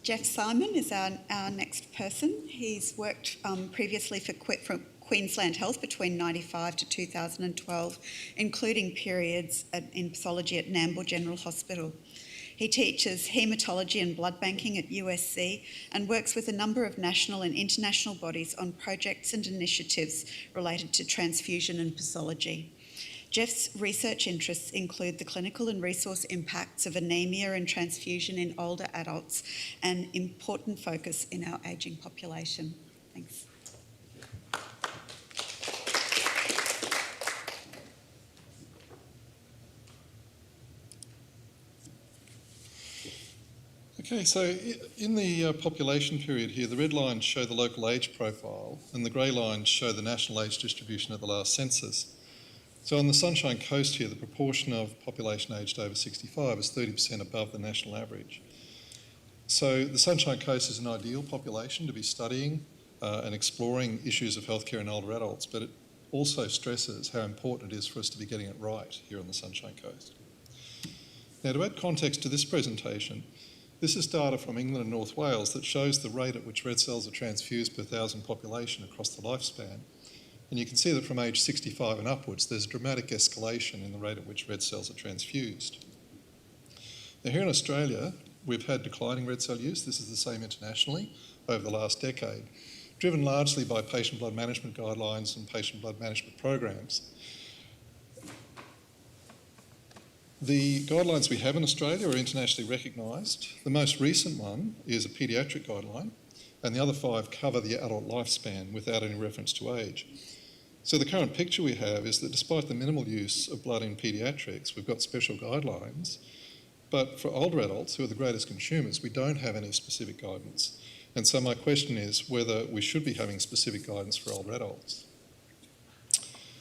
Jeff Simon is our next person. He's worked previously for Queensland Health between 1995 to 2012, including periods in pathology at Nambour General Hospital. He teaches haematology and blood banking at USC and works with a number of national and international bodies on projects and initiatives related to transfusion and pathology. Jeff's research interests include the clinical and resource impacts of anemia and transfusion in older adults, an important focus in our ageing population. Thanks. Okay, so in the population period here, the red lines show the local age profile and the grey lines show the national age distribution at the last census. So on the Sunshine Coast here, the proportion of population aged over 65 is 30% above the national average. So the Sunshine Coast is an ideal population to be studying and exploring issues of healthcare in older adults, but it also stresses how important it is for us to be getting it right here on the Sunshine Coast. Now, to add context to this presentation, this is data from England and North Wales that shows the rate at which red cells are transfused per 1,000 population across the lifespan. And you can see that from age 65 and upwards, there's a dramatic escalation in the rate at which red cells are transfused. Now, here in Australia, we've had declining red cell use. This is the same internationally over the last decade, driven largely by patient blood management guidelines and patient blood management programs. The guidelines we have in Australia are internationally recognised. The most recent one is a paediatric guideline, and the other 5 cover the adult lifespan without any reference to age. So the current picture we have is that despite the minimal use of blood in paediatrics, we've got special guidelines, but for older adults, who are the greatest consumers, we don't have any specific guidance. And so my question is whether we should be having specific guidance for older adults.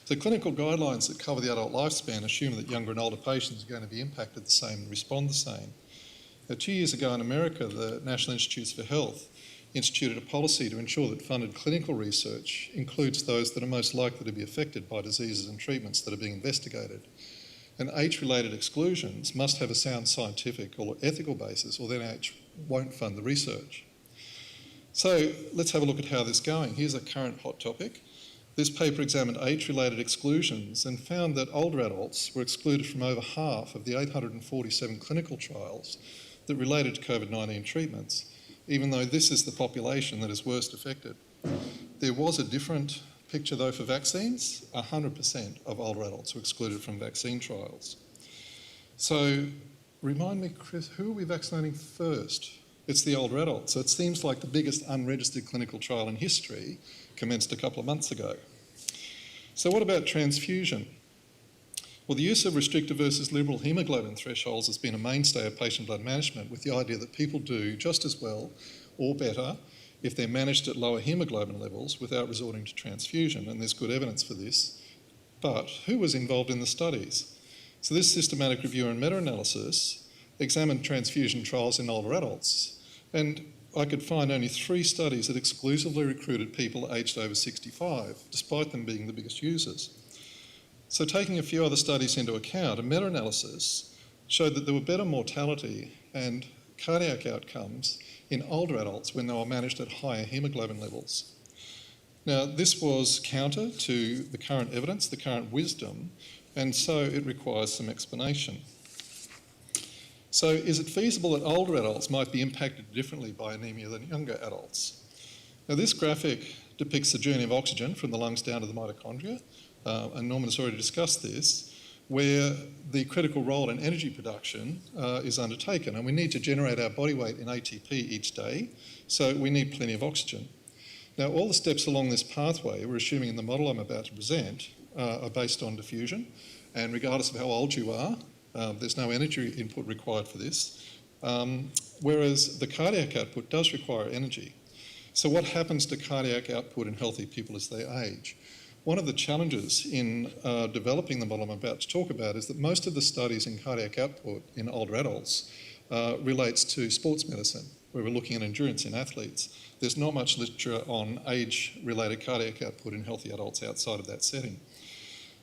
The clinical guidelines that cover the adult lifespan assume that younger and older patients are going to be impacted the same and respond the same. Now, 2 years ago in America, the National Institutes for Health instituted a policy to ensure that funded clinical research includes those that are most likely to be affected by diseases and treatments that are being investigated. And age-related exclusions must have a sound scientific or ethical basis, or then NIH won't fund the research. So let's have a look at how this is going. Here's a current hot topic. This paper examined age-related exclusions and found that older adults were excluded from over half of the 847 clinical trials that related to COVID-19 treatments, even though this is the population that is worst affected. There was a different picture though for vaccines. 100% of older adults were excluded from vaccine trials. So remind me, Chris, who are we vaccinating first? It's the older adults. So it seems like the biggest unregistered clinical trial in history commenced a couple of months ago. So what about transfusion? Well, the use of restrictive versus liberal haemoglobin thresholds has been a mainstay of patient blood management, with the idea that people do just as well or better if they're managed at lower haemoglobin levels without resorting to transfusion, and there's good evidence for this. But who was involved in the studies? So this systematic review and meta-analysis examined transfusion trials in older adults, and I could find only 3 studies that exclusively recruited people aged over 65, despite them being the biggest users. So taking a few other studies into account, a meta-analysis showed that there were better mortality and cardiac outcomes in older adults when they were managed at higher haemoglobin levels. Now, this was counter to the current evidence, the current wisdom, and so it requires some explanation. So is it feasible that older adults might be impacted differently by anaemia than younger adults? Now, this graphic depicts the journey of oxygen from the lungs down to the mitochondria, and Norman has already discussed this, where the critical role in energy production is undertaken, and we need to generate our body weight in ATP each day, so we need plenty of oxygen. Now, all the steps along this pathway, we're assuming in the model I'm about to present, are based on diffusion, and regardless of how old you are, there's no energy input required for this, whereas the cardiac output does require energy. So what happens to cardiac output in healthy people as they age? One of the challenges in developing the model I'm about to talk about is that most of the studies in cardiac output in older adults relates to sports medicine, where we're looking at endurance in athletes. There's not much literature on age-related cardiac output in healthy adults outside of that setting.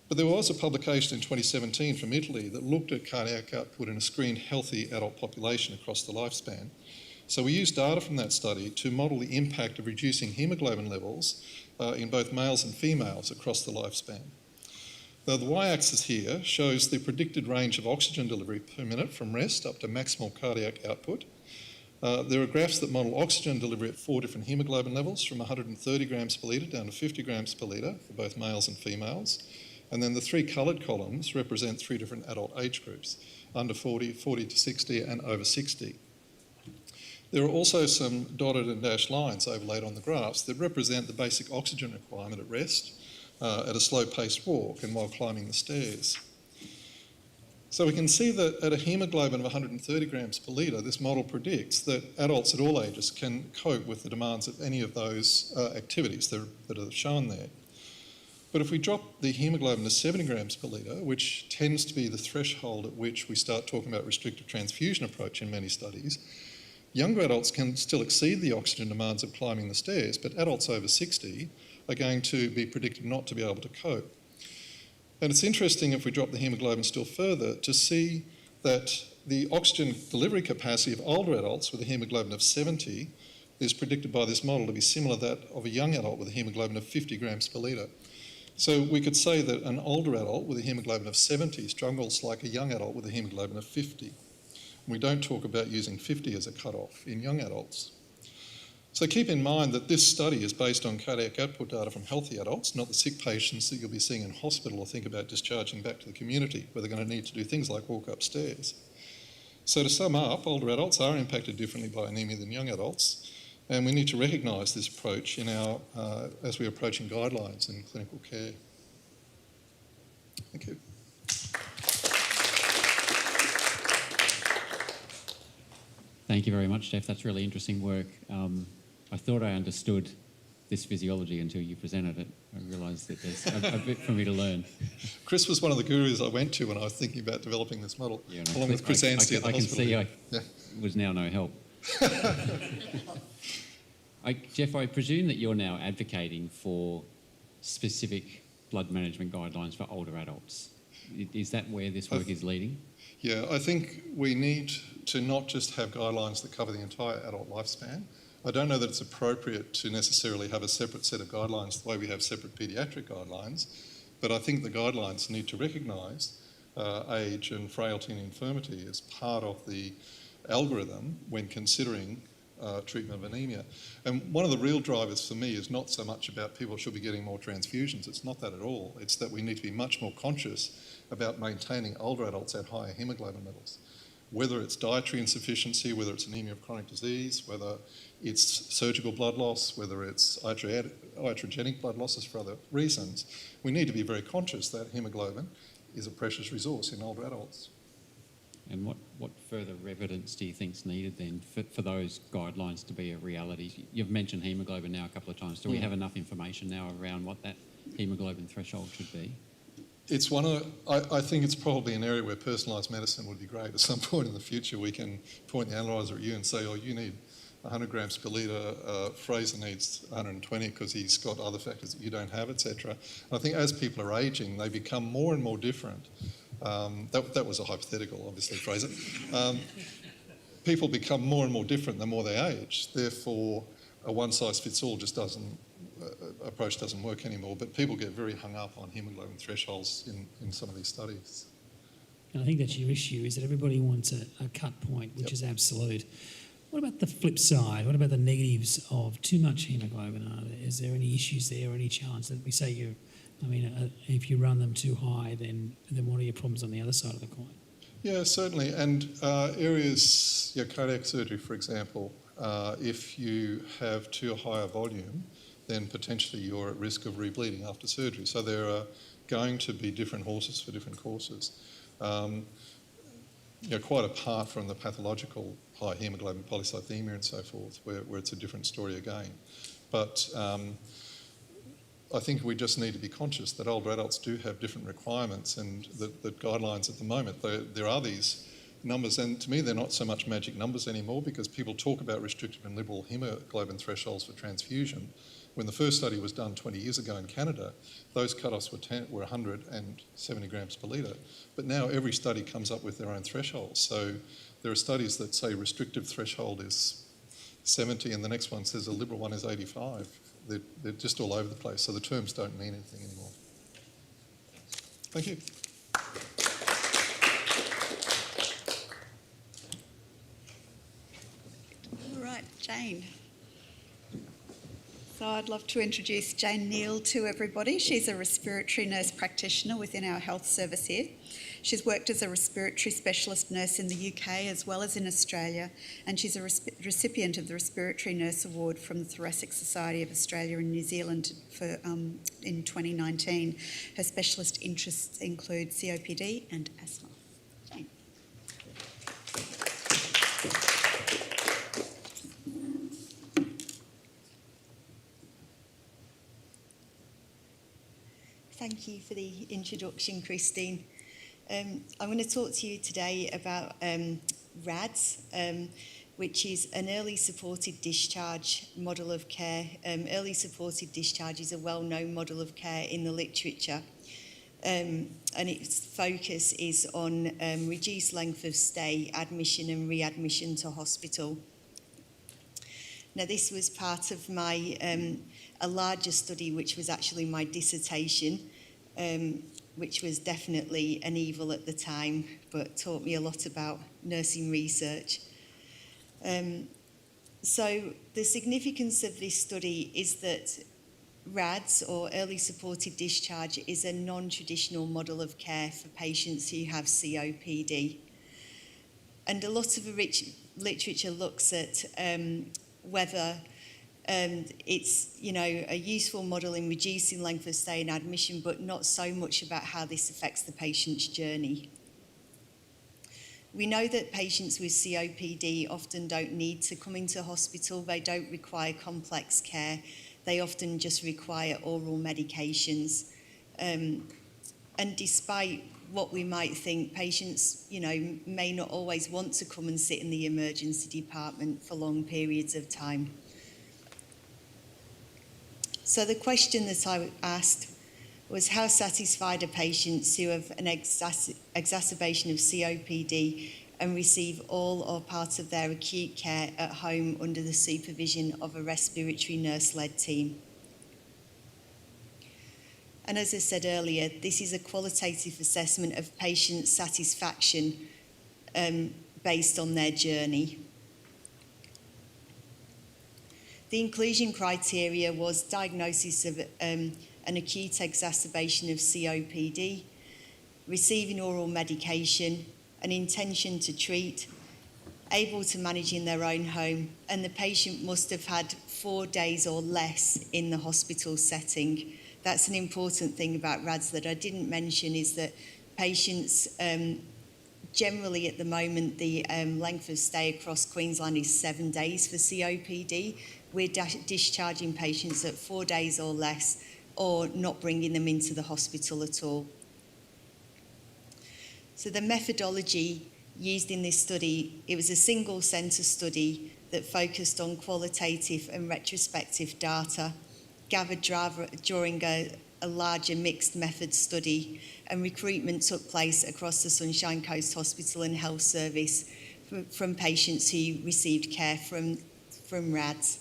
But there was a publication in 2017 from Italy that looked at cardiac output in a screened healthy adult population across the lifespan. So we used data from that study to model the impact of reducing haemoglobin levels in both males and females across the lifespan. Now, the y-axis here shows the predicted range of oxygen delivery per minute from rest up to maximal cardiac output. There are graphs that model oxygen delivery at 4 different haemoglobin levels, from 130 grams per litre down to 50 grams per litre for both males and females. And then the 3 coloured columns represent 3 different adult age groups, under 40, 40 to 60 and over 60. There are also some dotted and dashed lines overlaid on the graphs that represent the basic oxygen requirement at rest, at a slow-paced walk and while climbing the stairs. So we can see that at a haemoglobin of 130 grams per litre, this model predicts that adults at all ages can cope with the demands of any of those activities that are shown there. But if we drop the haemoglobin to 70 grams per litre, which tends to be the threshold at which we start talking about restrictive transfusion approach in many studies, younger adults can still exceed the oxygen demands of climbing the stairs, but adults over 60 are going to be predicted not to be able to cope. And it's interesting, if we drop the haemoglobin still further, to see that the oxygen delivery capacity of older adults with a haemoglobin of 70 is predicted by this model to be similar to that of a young adult with a haemoglobin of 50 grams per litre. So we could say that an older adult with a haemoglobin of 70 struggles like a young adult with a haemoglobin of 50. We don't talk about using 50 as a cutoff in young adults. So keep in mind that this study is based on cardiac output data from healthy adults, not the sick patients that you'll be seeing in hospital or think about discharging back to the community, where they're going to need to do things like walk upstairs. So to sum up, older adults are impacted differently by anaemia than young adults, and we need to recognise this approach in our, as we're approaching guidelines in clinical care. Thank you. Thank you very much, Jeff. That's really interesting work. I thought I understood this physiology until you presented it. I realised that there's a bit for me to learn. Chris was one of the gurus I went to when I was thinking about developing this model, along with Chris Anstey at the hospital. I can see I was now no help. Jeff, I presume that you're now advocating for specific blood management guidelines for older adults. Is that where this work is leading? Yeah, I think we need to not just have guidelines that cover the entire adult lifespan. I don't know that it's appropriate to necessarily have a separate set of guidelines the way we have separate paediatric guidelines, but I think the guidelines need to recognise age and frailty and infirmity as part of the algorithm when considering treatment of anaemia. And one of the real drivers for me is not so much about people should be getting more transfusions. It's not that at all. It's that we need to be much more conscious about maintaining older adults at higher haemoglobin levels. Whether it's dietary insufficiency, whether it's anemia of chronic disease, whether it's surgical blood loss, whether it's iatrogenic blood losses for other reasons, we need to be very conscious that haemoglobin is a precious resource in older adults. And what further evidence do you think is needed then for those guidelines to be a reality? You've mentioned haemoglobin now a couple of times. Do we have enough information now around what that haemoglobin threshold should be? It's I think it's probably an area where personalised medicine would be great. At some point in the future, we can point the analyser at you and say, oh, you need 100 grams per litre, Fraser needs 120 because he's got other factors that you don't have, etc. I think as people are ageing, they become more and more different. That was a hypothetical, obviously, Fraser. People become more and more different the more they age. Therefore, a one-size-fits-all approach doesn't work anymore. But people get very hung up on haemoglobin thresholds in some of these studies. And I think that's your issue, is that everybody wants a cut point, which is absolute. What about the flip side? What about the negatives of too much haemoglobin? Is there any issues there or any challenge that we say if you run them too high, then what are your problems on the other side of the coin? Yeah, certainly. And areas, cardiac surgery, for example, if you have too high a volume, then potentially you're at risk of rebleeding after surgery. So there are going to be different horses for different courses. Quite apart from the pathological high haemoglobin polycythemia and so forth, where it's a different story again. But I think we just need to be conscious that older adults do have different requirements, and that guidelines at the moment, there are these numbers, and to me they're not so much magic numbers anymore, because people talk about restrictive and liberal haemoglobin thresholds for transfusion. When the first study was done 20 years ago in Canada, those cut-offs were 170 grams per litre. But now every study comes up with their own thresholds. So there are studies that say restrictive threshold is 70 and the next one says a liberal one is 85. They're just all over the place, so the terms don't mean anything anymore. Thank you. All right, Jane. So I'd love to introduce Jane Neal to everybody. She's a respiratory nurse practitioner within our health service here. She's worked as a respiratory specialist nurse in the UK as well as in Australia, and she's a recipient of the Respiratory Nurse Award from the Thoracic Society of Australia and New Zealand in 2019. Her specialist interests include COPD and asthma. Jane. Thank you for the introduction, Christine. I'm going to talk to you today about RADS, which is an early supported discharge model of care. Early supported discharge is a well-known model of care in the literature, and its focus is on reduced length of stay, admission and readmission to hospital. Now, this was part of my a larger study, which was actually my dissertation, which was definitely an evil at the time, but taught me a lot about nursing research. So the significance of this study is that RADS, or early supported discharge, is a non-traditional model of care for patients who have COPD. And a lot of the literature looks at whether it's a useful model in reducing length of stay and admission, but not so much about how this affects the patient's journey. We know that patients with COPD often don't need to come into hospital. They don't require complex care. They often just require oral medications. And despite what we might think, patients, may not always want to come and sit in the emergency department for long periods of time. So the question that I asked was, how satisfied are patients who have an exacerbation of COPD and receive all or part of their acute care at home under the supervision of a respiratory nurse-led team? And as I said earlier, this is a qualitative assessment of patient satisfaction based on their journey. The inclusion criteria was diagnosis of an acute exacerbation of COPD, receiving oral medication, an intention to treat, able to manage in their own home, and the patient must have had 4 days or less in the hospital setting. That's an important thing about RADS that I didn't mention, is that patients, generally at the moment, the length of stay across Queensland is 7 days for COPD. We're discharging patients at 4 days or less, or not bringing them into the hospital at all. So the methodology used in this study, it was a single centre study that focused on qualitative and retrospective data gathered during a larger mixed method study, and recruitment took place across the Sunshine Coast Hospital and Health Service from patients who received care from RADS.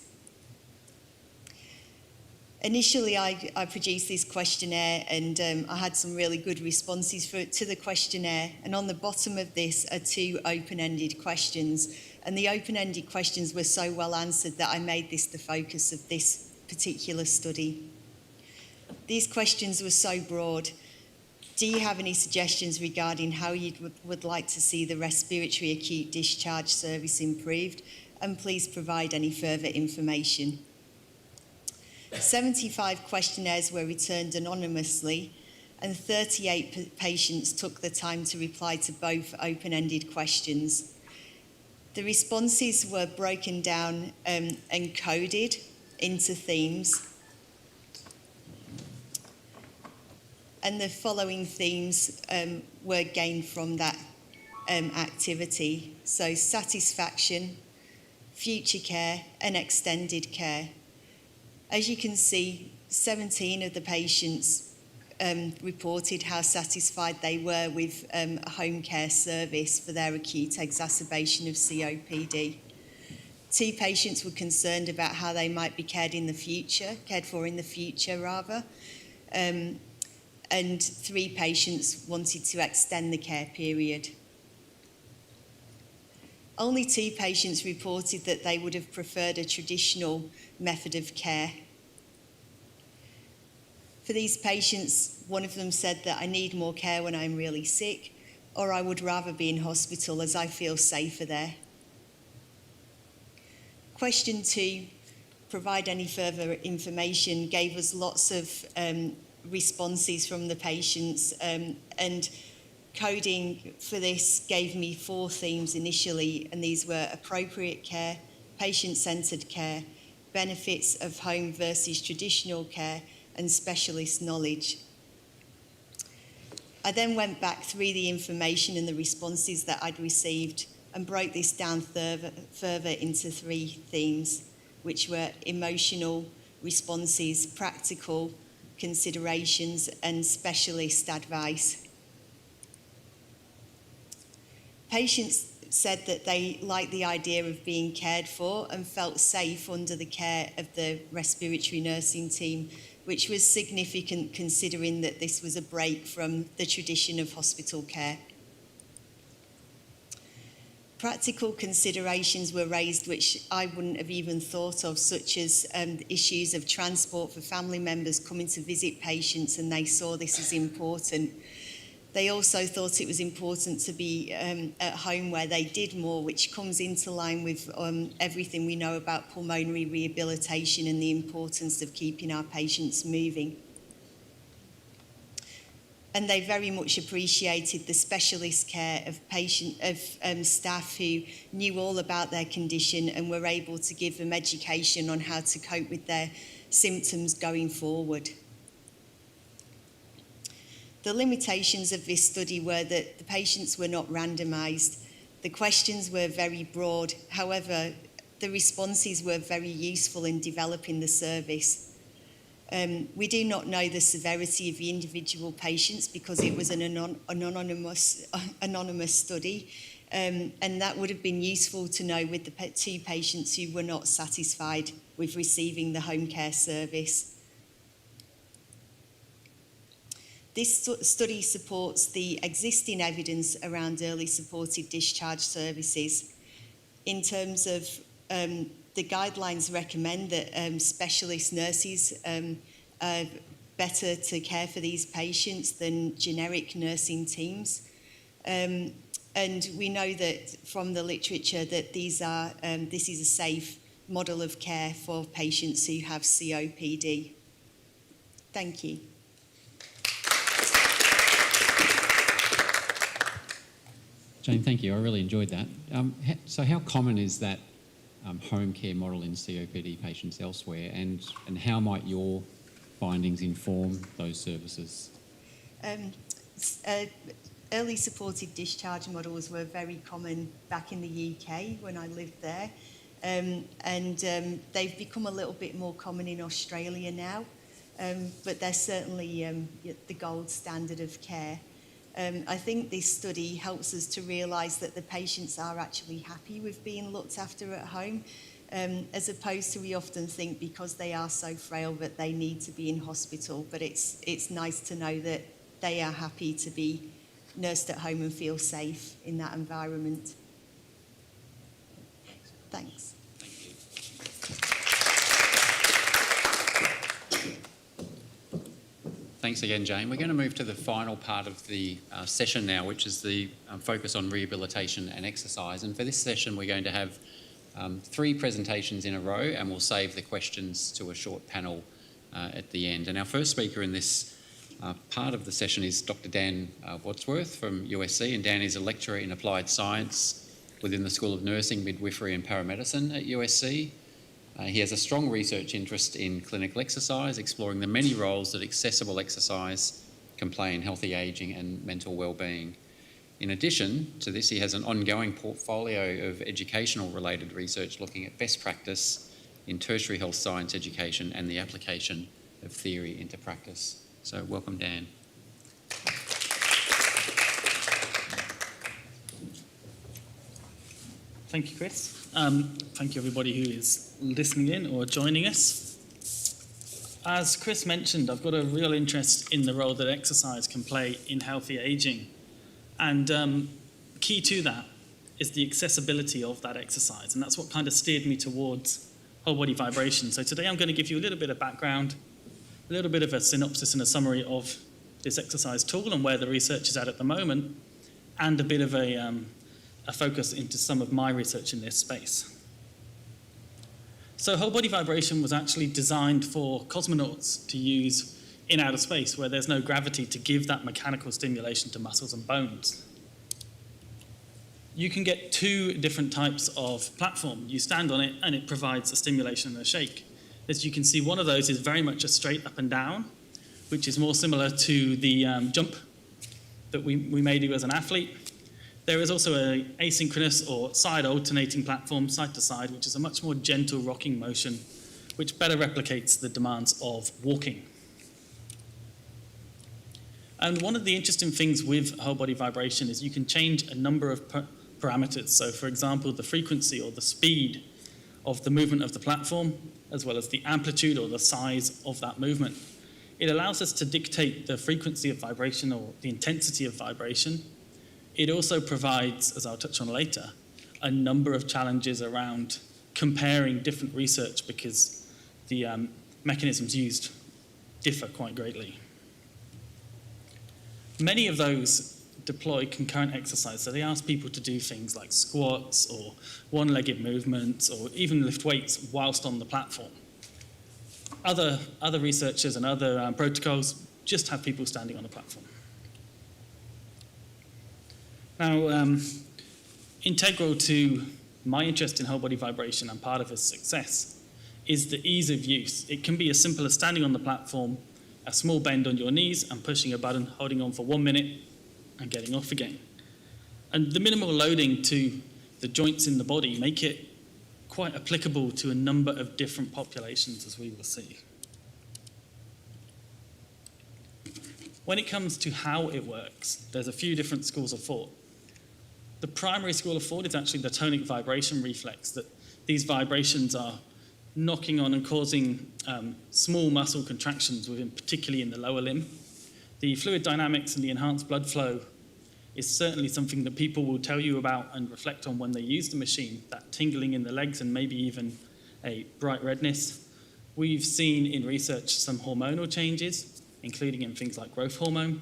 Initially, I produced this questionnaire, and I had some really good responses to the questionnaire. And on the bottom of this are 2 open-ended questions. And the open-ended questions were so well answered that I made this the focus of this particular study. These questions were so broad. Do you have any suggestions regarding how you would like to see the respiratory acute discharge service improved? And please provide any further information. 75 questionnaires were returned anonymously, and 38 patients took the time to reply to both open-ended questions. The responses were broken down and coded into themes, and the following themes were gained from that activity. So satisfaction, future care, and extended care. As you can see, 17 of the patients reported how satisfied they were with a home care service for their acute exacerbation of COPD. 2 patients were concerned about how they might be cared for in the future, and 3 patients wanted to extend the care period. Only 2 patients reported that they would have preferred a traditional method of care. For these patients, one of them said that I need more care when I'm really sick, or I would rather be in hospital as I feel safer there. Question 2, provide any further information, gave us lots of responses from the patients, and coding for this gave me 4 themes initially, and these were appropriate care, patient-centred care, benefits of home versus traditional care, and specialist knowledge. I then went back through the information and the responses that I'd received and broke this down further into 3 themes, which were emotional responses, practical considerations, and specialist advice. Patients said that they liked the idea of being cared for and felt safe under the care of the respiratory nursing team, which was significant considering that this was a break from the tradition of hospital care. Practical considerations were raised which I wouldn't have even thought of, such as issues of transport for family members coming to visit patients, and they saw this as important. They also thought it was important to be at home where they did more, which comes into line with everything we know about pulmonary rehabilitation and the importance of keeping our patients moving. And they very much appreciated the specialist care of staff who knew all about their condition and were able to give them education on how to cope with their symptoms going forward. The limitations of this study were that the patients were not randomised. The questions were very broad. However, the responses were very useful in developing the service. We do not know the severity of the individual patients because it was an anonymous study, and that would have been useful to know with the 2 patients who were not satisfied with receiving the home care service. This study supports the existing evidence around early supported discharge services in terms of the guidelines recommend that specialist nurses better to care for these patients than generic nursing teams. And we know that from the literature that this is a safe model of care for patients who have COPD. Thank you. Jane, thank you. I really enjoyed that. So how common is that home care model in COPD patients elsewhere, and how might your findings inform those services? Early supported discharge models were very common back in the UK when I lived there, and they've become a little bit more common in Australia now, but they're certainly the gold standard of care. I think this study helps us to realise that the patients are actually happy with being looked after at home, as opposed to we often think because they are so frail that they need to be in hospital. But it's nice to know that they are happy to be nursed at home and feel safe in that environment. Thanks. Thanks again, Jane. We're going to move to the final part of the session now, which is the focus on rehabilitation and exercise. And for this session, we're going to have 3 presentations in a row, and we'll save the questions to a short panel at the end. And our first speaker in this part of the session is Dr. Dan Wadsworth from USC, and Dan is a lecturer in applied science within the School of Nursing, Midwifery and Paramedicine at USC. He has a strong research interest in clinical exercise, exploring the many roles that accessible exercise can play in healthy ageing and mental well-being. In addition to this, he has an ongoing portfolio of educational-related research looking at best practice in tertiary health science education and the application of theory into practice. So welcome, Dan. Thank you, Chris. Thank you, everybody who is listening in or joining us. As Chris mentioned, I've got a real interest in the role that exercise can play in healthy ageing. And key to that is the accessibility of that exercise. And that's what kind of steered me towards whole body vibration. So today I'm going to give you a little bit of background, a little bit of a synopsis and a summary of this exercise tool and where the research is at the moment, and a bit of a focus into some of my research in this space. So whole body vibration was actually designed for cosmonauts to use in outer space where there's no gravity to give that mechanical stimulation to muscles and bones. You can get 2 different types of platform. You stand on it and it provides a stimulation and a shake. As you can see, one of those is very much a straight up and down, which is more similar to the jump that we may do as an athlete. There is also an asynchronous or side alternating platform, side to side, which is a much more gentle rocking motion, which better replicates the demands of walking. And one of the interesting things with whole body vibration is you can change a number of parameters. So for example, the frequency or the speed of the movement of the platform, as well as the amplitude or the size of that movement. It allows us to dictate the frequency of vibration or the intensity of vibration. It also provides, as I'll touch on later, a number of challenges around comparing different research because the mechanisms used differ quite greatly. Many of those deploy concurrent exercise, so they ask people to do things like squats or one-legged movements or even lift weights whilst on the platform. Other researchers and other protocols just have people standing on the platform. Now, integral to my interest in whole body vibration and part of its success is the ease of use. It can be as simple as standing on the platform, a small bend on your knees and pushing a button, holding on for 1 minute and getting off again. And the minimal loading to the joints in the body make it quite applicable to a number of different populations, as we will see. When it comes to how it works, there's a few different schools of thought. The primary school of thought is actually the tonic vibration reflex, that these vibrations are knocking on and causing small muscle contractions, particularly in the lower limb. The fluid dynamics and the enhanced blood flow is certainly something that people will tell you about and reflect on when they use the machine, that tingling in the legs and maybe even a bright redness. We've seen in research some hormonal changes including in things like growth hormone.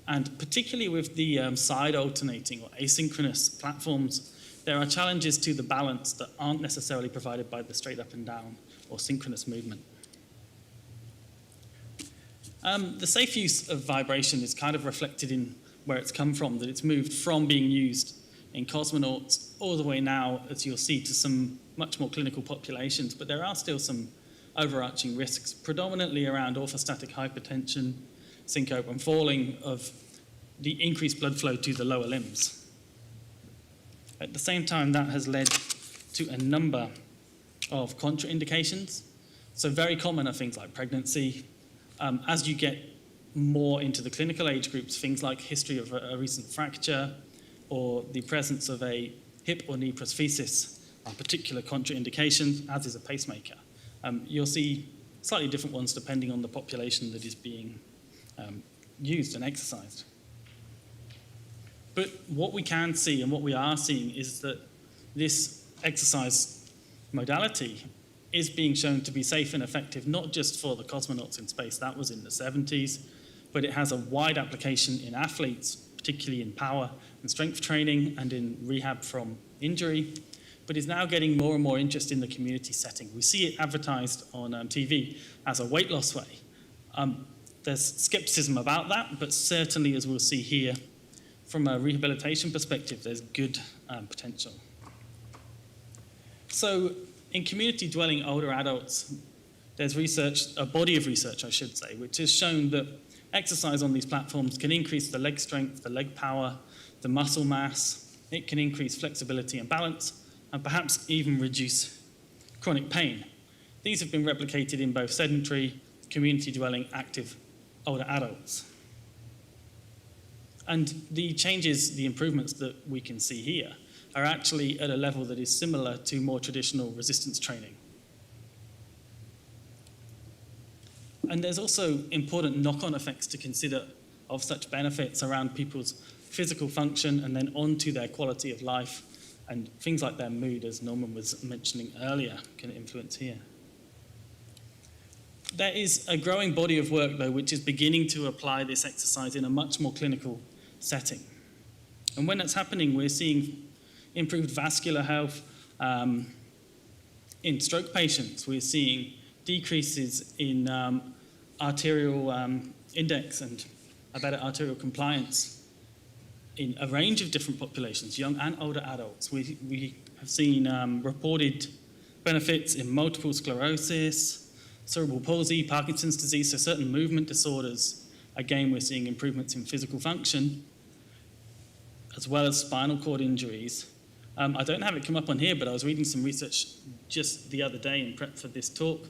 And particularly with the side alternating or asynchronous platforms, there are challenges to the balance that aren't necessarily provided by the straight up and down or synchronous movement. The safe use of vibration is kind of reflected in where it's come from, that it's moved from being used in cosmonauts all the way now, as you'll see, to some much more clinical populations, but there are still some overarching risks, predominantly around orthostatic hypertension, syncope and falling of the increased blood flow to the lower limbs. At the same time, that has led to a number of contraindications. So very common are things like pregnancy. As you get more into the clinical age groups, things like history of a recent fracture or the presence of a hip or knee prosthesis are particular contraindications, as is a pacemaker. You'll see slightly different ones depending on the population that is being used and exercised. But what we can see and what we are seeing is that this exercise modality is being shown to be safe and effective, not just for the cosmonauts in space, that was in the 70s, but it has a wide application in athletes, particularly in power and strength training and in rehab from injury, but is now getting more and more interest in the community setting. We see it advertised on TV as a weight loss way. There's skepticism about that, but certainly, as we'll see here, from a rehabilitation perspective, there's good potential. So in community dwelling older adults, there's research, a body of research, I should say, which has shown that exercise on these platforms can increase the leg strength, the leg power, the muscle mass. It can increase flexibility and balance, and perhaps even reduce chronic pain. These have been replicated in both sedentary, community dwelling, active older adults. And the changes, the improvements that we can see here are actually at a level that is similar to more traditional resistance training. And there's also important knock-on effects to consider of such benefits around people's physical function and then onto their quality of life, and things like their mood, as Norman was mentioning earlier, can influence here. There is a growing body of work, though, which is beginning to apply this exercise in a much more clinical setting. And when that's happening, we're seeing improved vascular health in stroke patients. We're seeing decreases in arterial index and a better arterial compliance in a range of different populations, young and older adults. We have seen reported benefits in multiple sclerosis, cerebral palsy, Parkinson's disease, so certain movement disorders. Again, we're seeing improvements in physical function, as well as spinal cord injuries. I don't have it come up on here, but I was reading some research just the other day in prep for this talk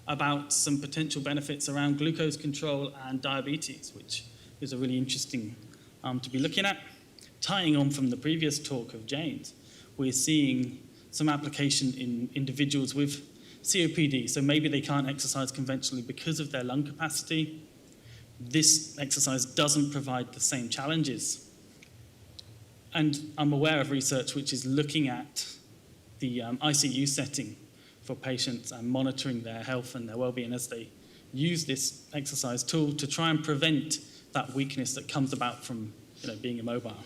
about some potential benefits around glucose control and diabetes, which is a really interesting to be looking at. Tying on from the previous talk of Jane's, we're seeing some application in individuals with COPD, so maybe they can't exercise conventionally because of their lung capacity. This exercise doesn't provide the same challenges. And I'm aware of research which is looking at the ICU setting for patients and monitoring their health and their well-being as they use this exercise tool to try and prevent that weakness that comes about from being immobile.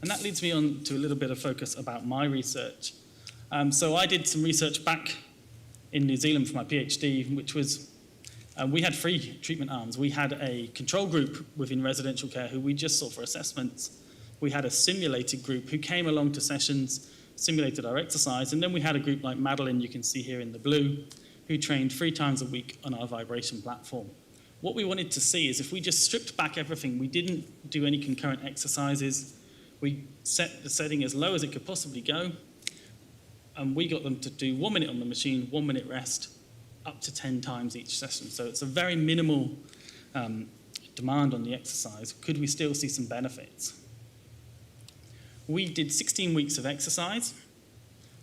And that leads me on to a little bit of focus about my research. So I did some research back in New Zealand for my PhD, which was, we had 3 treatment arms. We had a control group within residential care who we just saw for assessments. We had a simulated group who came along to sessions, simulated our exercise, and then we had a group like Madeline, you can see here in the blue, who trained 3 times a week on our vibration platform. What we wanted to see is if we just stripped back everything, we didn't do any concurrent exercises, we set the setting as low as it could possibly go, and we got them to do 1 minute on the machine, 1 minute rest, up to 10 times each session. So it's a very minimal demand on the exercise. Could we still see some benefits? We did 16 weeks of exercise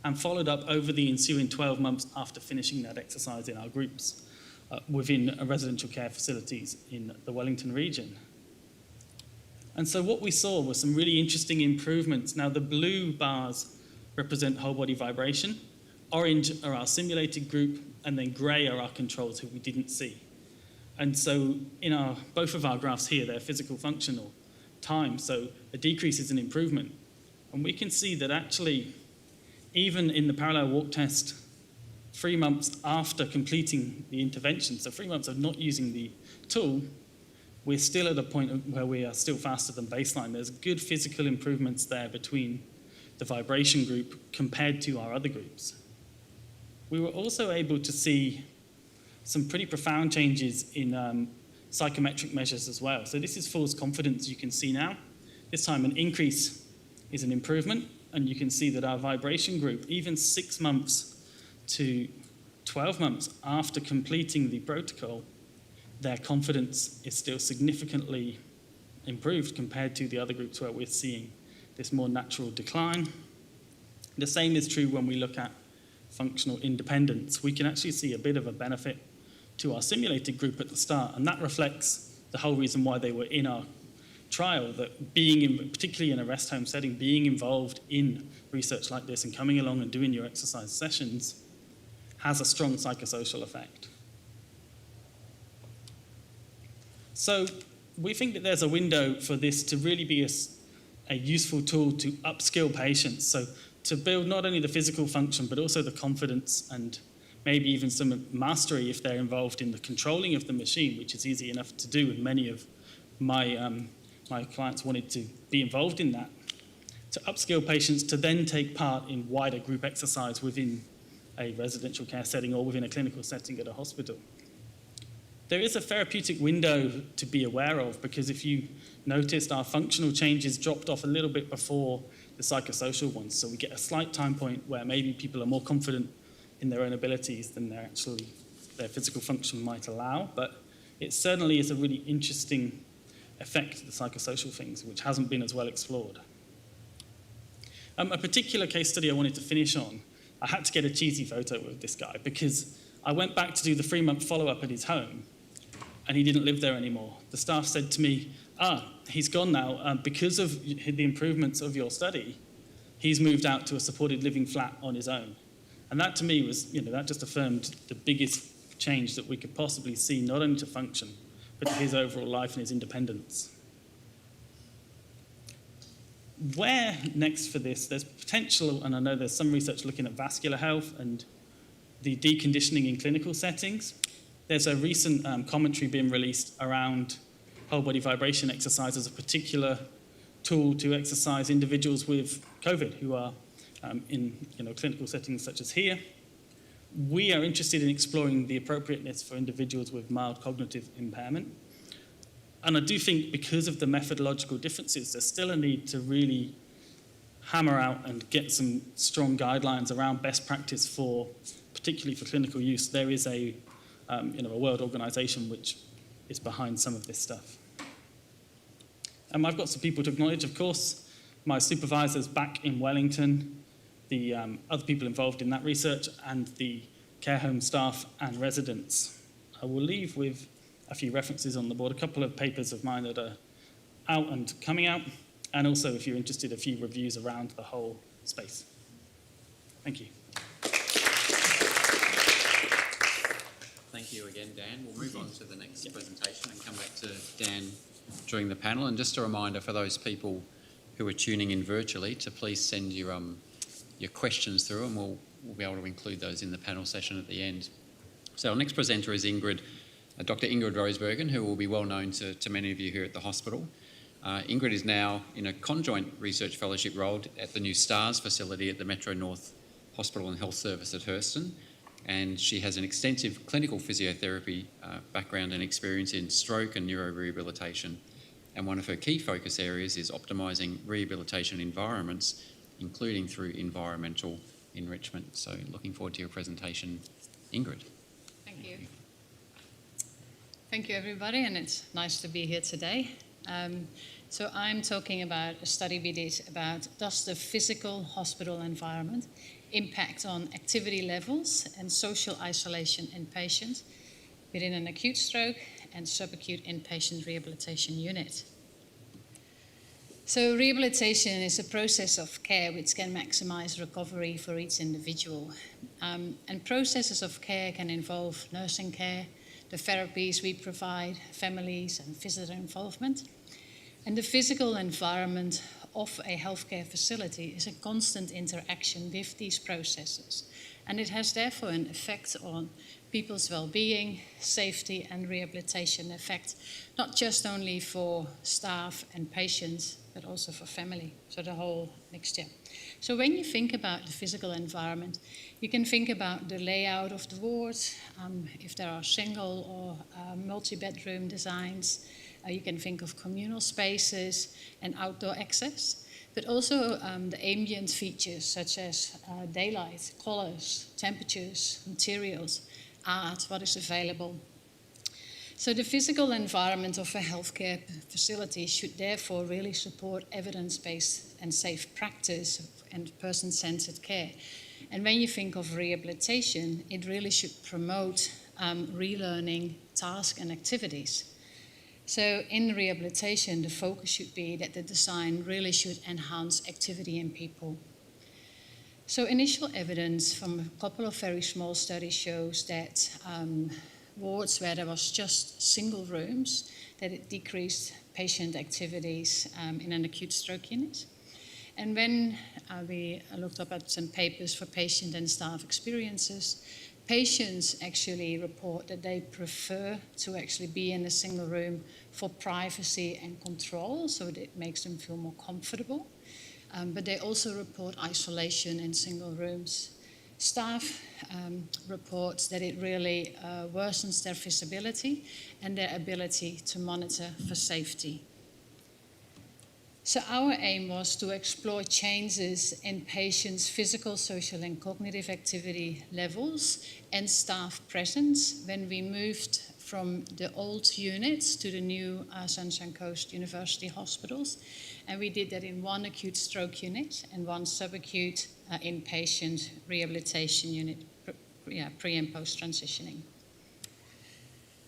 and followed up over the ensuing 12 months after finishing that exercise in our groups within residential care facilities in the Wellington region. And so what we saw was some really interesting improvements. Now the blue bars represent whole body vibration, Orange are our simulated group, and then grey are our controls who we didn't see. And so in both of our graphs here, they're physical functional time, so a decrease is an improvement. And we can see that actually, even in the parallel walk test, 3 months after completing the intervention, so 3 months of not using the tool, we're still at a point where we are still faster than baseline. There's good physical improvements there between the vibration group compared to our other groups. We were also able to see some pretty profound changes in psychometric measures as well. So this is false confidence you can see now. This time an increase is an improvement, and you can see that our vibration group, even 6 months to 12 months after completing the protocol, their confidence is still significantly improved compared to the other groups where we're seeing this more natural decline. The same is true when we look at functional independence. We can actually see a bit of a benefit to our simulated group at the start, and that reflects the whole reason why they were in our trial, that particularly in a rest home setting, being involved in research like this and coming along and doing your exercise sessions has a strong psychosocial effect. So we think that there's a window for this to really be a useful tool to upskill patients, so to build not only the physical function but also the confidence and maybe even some mastery if they're involved in the controlling of the machine, which is easy enough to do, and many of my clients wanted to be involved in that, to upskill patients to then take part in wider group exercise within a residential care setting or within a clinical setting at a hospital. There is a therapeutic window to be aware of, because if you noticed, our functional changes dropped off a little bit before the psychosocial ones, so we get a slight time point where maybe people are more confident in their own abilities than their physical function might allow, but it certainly is a really interesting effect of the psychosocial things, which hasn't been as well explored. A particular case study I wanted to finish on, I had to get a cheesy photo with this guy because I went back to do the 3-month follow-up at his home and he didn't live there anymore. The staff said to me, he's gone now. Because of the improvements of your study, he's moved out to a supported living flat on his own. And that to me was, that just affirmed the biggest change that we could possibly see, not only to function, but to his overall life and his independence. Where next for this? There's potential, and I know there's some research looking at vascular health and the deconditioning in clinical settings. There's a recent commentary being released around whole body vibration exercise as a particular tool to exercise individuals with COVID who are in clinical settings such as here. We are interested in exploring the appropriateness for individuals with mild cognitive impairment. And I do think because of the methodological differences, there's still a need to really hammer out and get some strong guidelines around best practice particularly for clinical use. There is a world organisation which is behind some of this stuff. I've got some people to acknowledge, of course, my supervisors back in Wellington, the other people involved in that research, and the care home staff and residents. I will leave with a few references on the board, a couple of papers of mine that are out and coming out, and also, if you're interested, a few reviews around the whole space. Thank you. Thank you again, Dan. We'll move on to the next presentation and come back to Dan during the panel. And just a reminder for those people who are tuning in virtually to please send your questions through, and we'll be able to include those in the panel session at the end. So our next presenter is Dr. Ingrid Rosebergen, who will be well known to many of you here at the hospital. Ingrid is now in a conjoint research fellowship role at the new STARS facility at the Metro North Hospital and Health Service at Hurston, and she has an extensive clinical physiotherapy background and experience in stroke and neurorehabilitation. And one of her key focus areas is optimising rehabilitation environments, including through environmental enrichment. So looking forward to your presentation, Ingrid. Thank you. Thank you, everybody, and it's nice to be here today. So I'm talking about a study we did about does the physical hospital environment impact on activity levels and social isolation in patients within an acute stroke and subacute inpatient rehabilitation unit. So rehabilitation is a process of care which can maximize recovery for each individual. And processes of care can involve nursing care, the therapies we provide, families and visitor involvement. And the physical environment of a healthcare facility is a constant interaction with these processes. And it has therefore an effect on people's well-being, safety and rehabilitation effect, not just only for staff and patients, but also for family, so the whole mixture. So when you think about the physical environment, you can think about the layout of the wards, if there are single or multi-bedroom designs. You can think of communal spaces and outdoor access, but also the ambient features such as daylight, colors, temperatures, materials, art, what is available. So the physical environment of a healthcare facility should therefore really support evidence-based and safe practice and person-centered care. And when you think of rehabilitation, it really should promote relearning tasks and activities. So in rehabilitation, the focus should be that the design really should enhance activity in people. So initial evidence from a couple of very small studies shows that wards where there was just single rooms, that it decreased patient activities in an acute stroke unit. And when we looked up at some papers for patient and staff experiences, patients actually report that they prefer to actually be in a single room for privacy and control, so that it makes them feel more comfortable. But they also report isolation in single rooms. Staff report that it really worsens their visibility and their ability to monitor for safety. So our aim was to explore changes in patients' physical, social and cognitive activity levels and staff presence when we moved from the old units to the new Sunshine Coast University hospitals. And we did that in one acute stroke unit and one subacute inpatient rehabilitation unit, pre and post transitioning.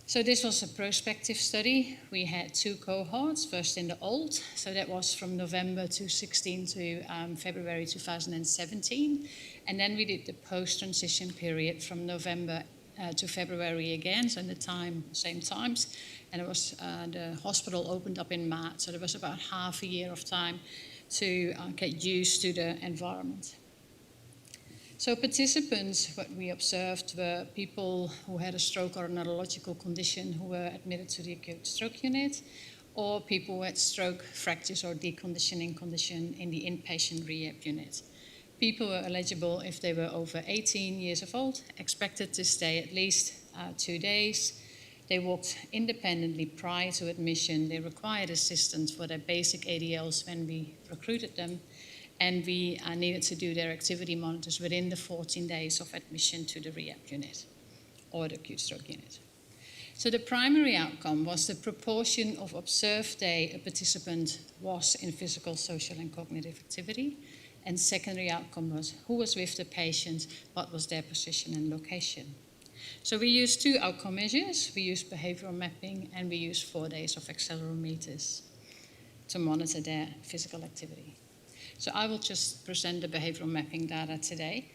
So this was a prospective study. We had 2 cohorts, first in the old, so that was from November 2016 to February 2017. And then we did the post-transition period from November to February again, so in the same times. And it was the hospital opened up in March, so there was about half a year of time to get used to the environment. So participants, what we observed were people who had a stroke or a neurological condition who were admitted to the acute stroke unit, or people who had stroke, fractures or deconditioning condition in the inpatient rehab unit. People were eligible if they were over 18 years of old, expected to stay at least 2 days. They walked independently prior to admission. They required assistance for their basic ADLs when we recruited them. And we needed to do their activity monitors within the 14 days of admission to the rehab unit or the acute stroke unit. So the primary outcome was the proportion of observed day a participant was in physical, social and cognitive activity. And secondary outcome was who was with the patient, what was their position and location. So we used 2 outcome measures. We used behavioral mapping and we used 4 days of accelerometers to monitor their physical activity. So I will just present the behavioral mapping data today.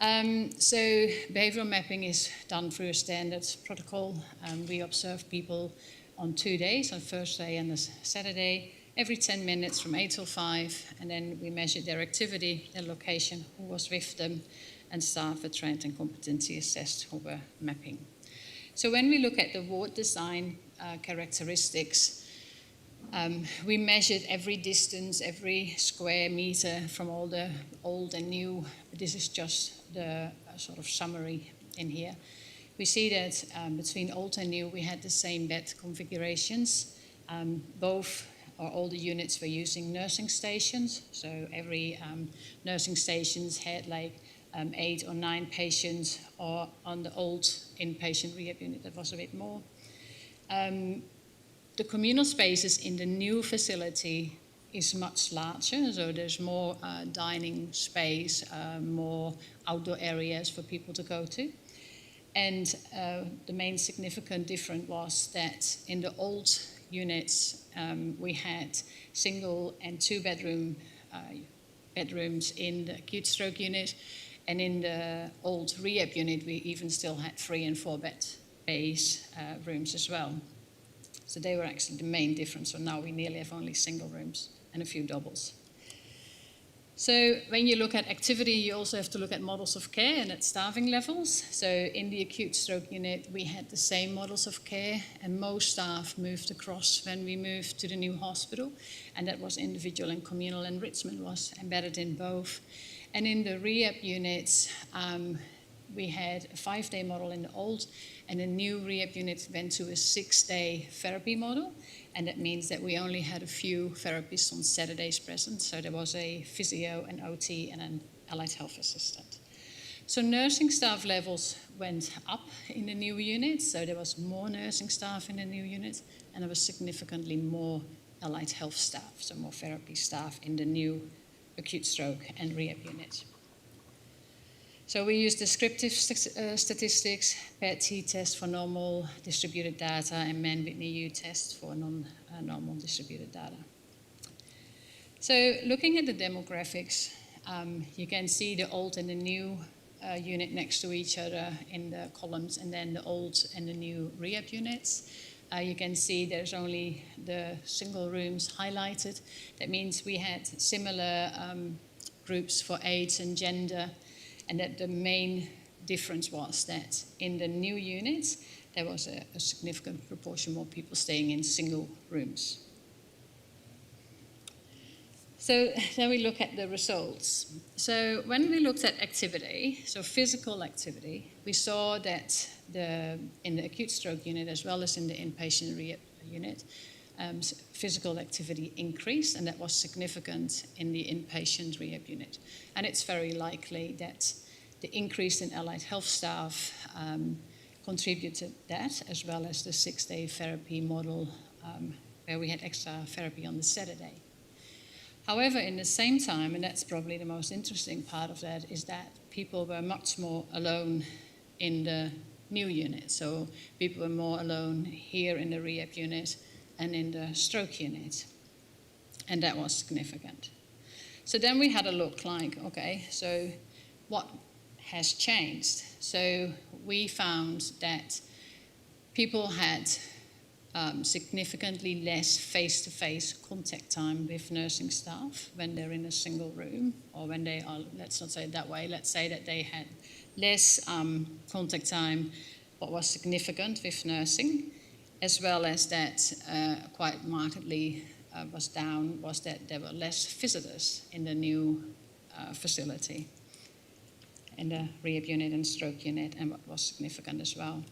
So behavioral mapping is done through a standard protocol. We observe people on 2 days, on Thursday and the Saturday, every 10 minutes from 8 till 5, and then we measure their activity, their location, who was with them, and staff were trained and competency assessed who were mapping. So when we look at the ward design characteristics, we measured every distance, every square meter from all the old and new. This is just the sort of summary in here. We see that between old and new, we had the same bed configurations. Both or all the units were using nursing stations. So every nursing stations had like 8 or 9 patients, or on the old inpatient rehab unit, that was a bit more. The communal spaces in the new facility is much larger, so there's more dining space, more outdoor areas for people to go to. And the main significant difference was that in the old units, we had single and two bedrooms in the acute stroke unit, and in the old rehab unit, we even still had 3 and 4 bed base rooms as well. So they were actually the main difference. So now we nearly have only single rooms and a few doubles. So when you look at activity, you also have to look at models of care and at staffing levels. So in the acute stroke unit, we had the same models of care, and most staff moved across when we moved to the new hospital, and that was individual and communal enrichment was embedded in both. And in the rehab units, we had a 5-day model in the old, and the new rehab unit went to a 6-day therapy model. And that means that we only had a few therapists on Saturdays present. So there was a physio, an OT, and an allied health assistant. So nursing staff levels went up in the new units. So there was more nursing staff in the new units, and there was significantly more allied health staff, so more therapy staff in the new acute stroke and rehab units. So we use descriptive statistics, PET-T test for normal distributed data, and Mann-Whitney-U test for non-normal distributed data. So looking at the demographics, you can see the old and the new unit next to each other in the columns, and then the old and the new rehab units. You can see there's only the single rooms highlighted. That means we had similar groups for age and gender, and that the main difference was that in the new units, there was a significant proportion more people staying in single rooms. So then we look at the results. So when we looked at activity, so physical activity, we saw that in the acute stroke unit as well as in the inpatient rehab unit, physical activity increased, and that was significant in the inpatient rehab unit. And it's very likely that the increase in allied health staff contributed to that, as well as the 6-day therapy model where we had extra therapy on the Saturday. However, in the same time, and that's probably the most interesting part of that, is that people were much more alone in the new unit. So people were more alone here in the rehab unit and in the stroke unit. And that was significant. So then we had a look like, okay, so what has changed? So we found that people had significantly less face-to-face contact time with nursing staff when they're in a single room, or when they are, let's not say it that way, let's say that they had less contact time, what was significant with nursing, as well as that quite markedly was that there were less visitors in the new facility, in the rehab unit and stroke unit, and what was significant as well.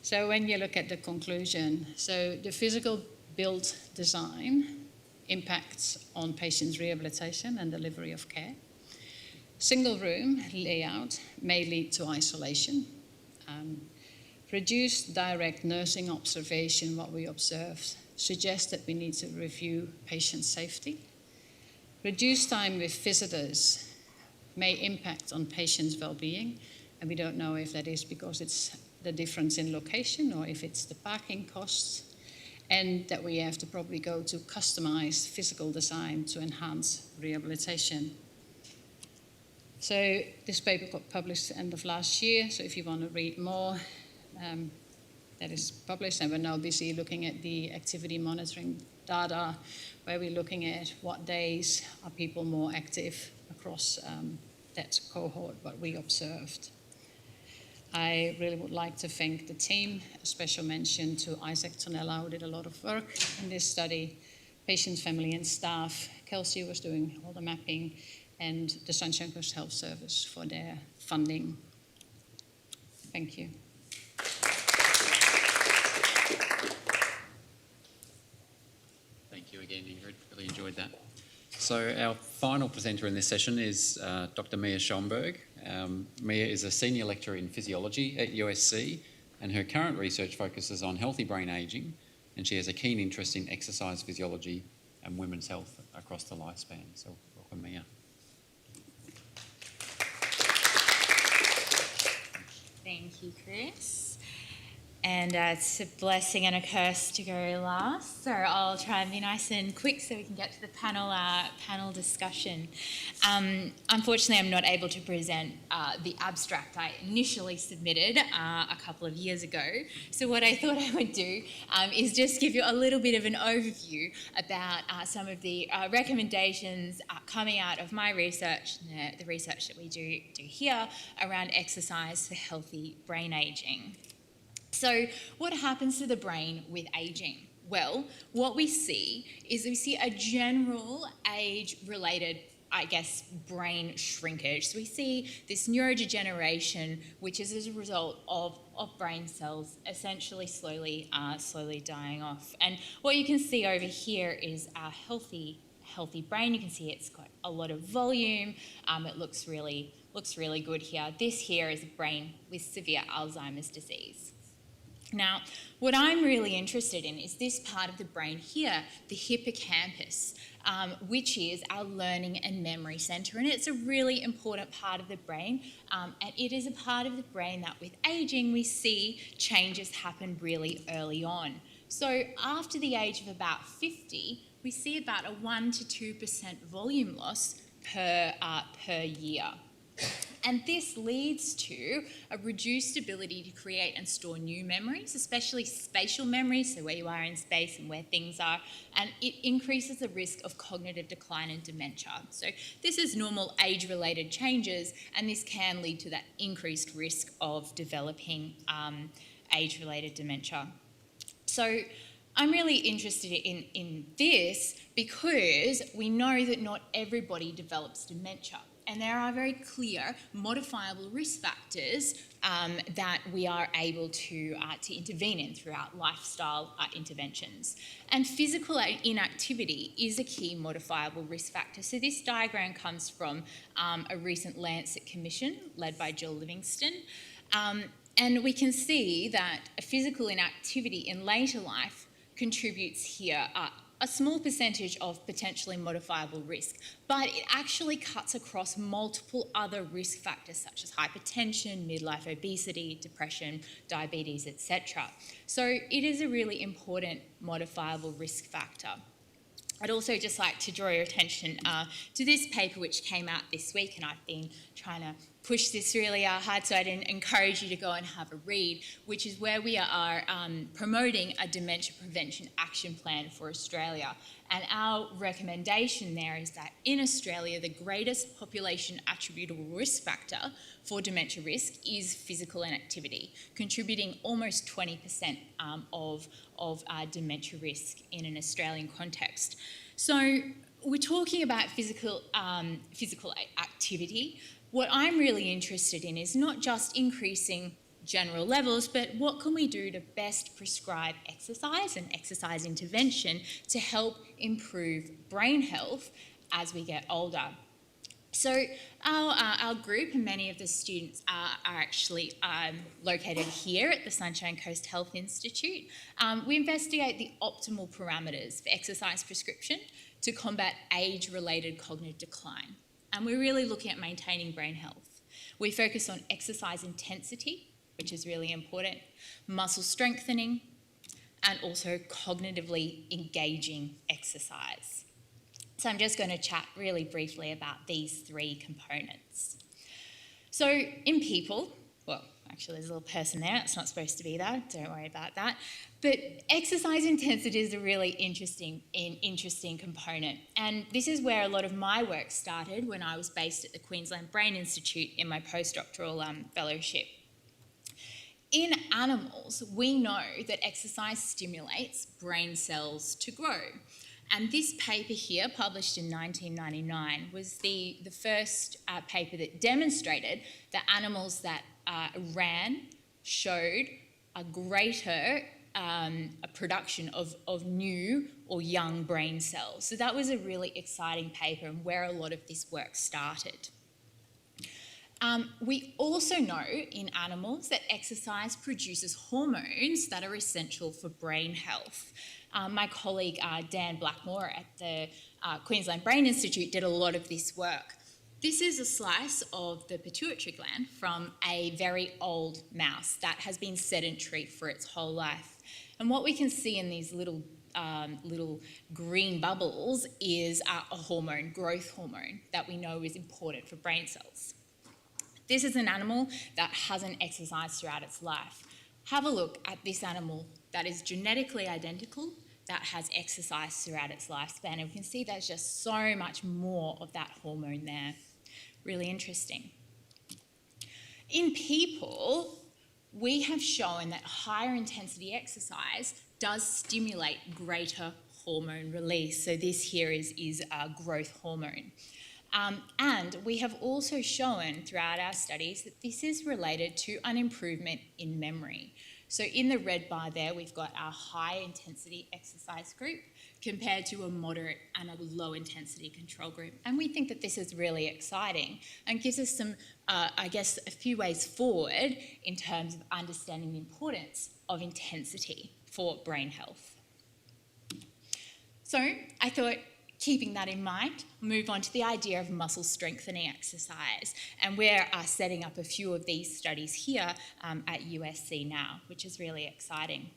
So when you look at the conclusion, so the physical built design impacts on patients' rehabilitation and delivery of care. Single room layout may lead to isolation. Reduced direct nursing observation, what we observed, suggests that we need to review patient safety. Reduced time with visitors may impact on patients' well-being, and we don't know if that is because it's the difference in location or if it's the parking costs, and that we have to probably go to customized physical design to enhance rehabilitation. So this paper got published at the end of last year, so if you want to read more, that is published, and we're now busy looking at the activity monitoring data, where we're looking at what days are people more active across that cohort, what we observed. I really would like to thank the team, a special mention to Isaac Tonella, who did a lot of work in this study, patients, family and staff. Kelsey was doing all the mapping, and the Sunshine Coast Health Service for their funding. Thank you. Thank you again, Ingrid. Really enjoyed that. So our final presenter in this session is Dr. Mia Schomburg. Mia is a senior lecturer in physiology at USC, and her current research focuses on healthy brain ageing, and she has a keen interest in exercise physiology and women's health across the lifespan. So welcome, Mia. Thank you, Chris. and it's a blessing and a curse to go last. So I'll try and be nice and quick so we can get to the panel discussion. Unfortunately, I'm not able to present the abstract I initially submitted a couple of years ago. So what I thought I would do is just give you a little bit of an overview about some of the recommendations coming out of my research, the research that we do here around exercise for healthy brain ageing. So what happens to the brain with ageing? Well, what we see is a general age-related, I guess, brain shrinkage. So we see this neurodegeneration, which is as a result of brain cells essentially slowly dying off. And what you can see over here is our healthy brain. You can see it's got a lot of volume. It looks really good here. This here is a brain with severe Alzheimer's disease. Now, what I'm really interested in is this part of the brain here, the hippocampus, which is our learning and memory centre. And it's a really important part of the brain. And it is a part of the brain that with ageing, we see changes happen really early on. So after the age of about 50, we see about a 1 to 2% volume loss per year. And this leads to a reduced ability to create and store new memories, especially spatial memories, so where you are in space and where things are, and it increases the risk of cognitive decline and dementia. So this is normal age-related changes, and this can lead to that increased risk of developing age-related dementia. So I'm really interested in this because we know that not everybody develops dementia. And there are very clear modifiable risk factors that we are able to intervene in throughout lifestyle interventions. And physical inactivity is a key modifiable risk factor. So this diagram comes from a recent Lancet commission led by Jill Livingston. And we can see that a physical inactivity in later life contributes here a small percentage of potentially modifiable risk, but it actually cuts across multiple other risk factors such as hypertension, midlife obesity, depression, diabetes, etc. So it is a really important modifiable risk factor. I'd also just like to draw your attention to this paper which came out this week, and I've been trying to push this really hard, so I'd encourage you to go and have a read, which is where we are promoting a dementia prevention action plan for Australia. And our recommendation there is that in Australia, the greatest population attributable risk factor for dementia risk is physical inactivity, contributing almost 20% of dementia risk in an Australian context. So we're talking about physical activity. What I'm really interested in is not just increasing general levels, but what can we do to best prescribe exercise and exercise intervention to help improve brain health as we get older. So our group and many of the students are actually located here at the Sunshine Coast Health Institute. We investigate the optimal parameters for exercise prescription to combat age-related cognitive decline. And we're really looking at maintaining brain health. We focus on exercise intensity, which is really important, muscle strengthening, and also cognitively engaging exercise. So I'm just going to chat really briefly about these three components. So in people, well, actually there's a little person there, it's not supposed to be there, don't worry about that. But exercise intensity is a really interesting component. And this is where a lot of my work started when I was based at the Queensland Brain Institute in my postdoctoral fellowship. In animals, we know that exercise stimulates brain cells to grow. And this paper here, published in 1999, was the first paper that demonstrated that animals that ran showed a greater a production of new or young brain cells. So that was a really exciting paper and where a lot of this work started. We also know in animals that exercise produces hormones that are essential for brain health. My colleague Dan Blackmore at the Queensland Brain Institute did a lot of this work. This is a slice of the pituitary gland from a very old mouse that has been sedentary for its whole life. And what we can see in these little green bubbles is a hormone, growth hormone, that we know is important for brain cells. This is an animal that hasn't exercised throughout its life. Have a look at this animal that is genetically identical, that has exercised throughout its lifespan, and we can see there's just so much more of that hormone there. Really interesting. In people, we have shown that higher intensity exercise does stimulate greater hormone release. So this here is growth hormone. And we have also shown throughout our studies that this is related to an improvement in memory. So in the red bar there, we've got our high intensity exercise group compared to a moderate and a low intensity control group. And we think that this is really exciting and gives us some, a few ways forward in terms of understanding the importance of intensity for brain health. So I thought, keeping that in mind, move on to the idea of muscle strengthening exercise. And we're setting up a few of these studies here at USC now, which is really exciting.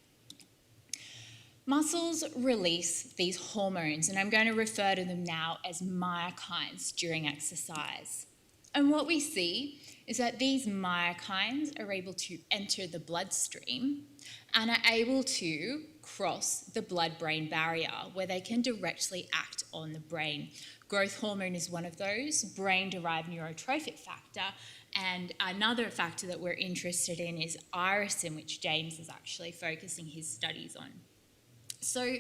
Muscles release these hormones, and I'm going to refer to them now as myokines during exercise. And what we see is that these myokines are able to enter the bloodstream and are able to cross the blood-brain barrier where they can directly act on the brain. Growth hormone is one of those, brain-derived neurotrophic factor, and another factor that we're interested in is irisin, which James is actually focusing his studies on. So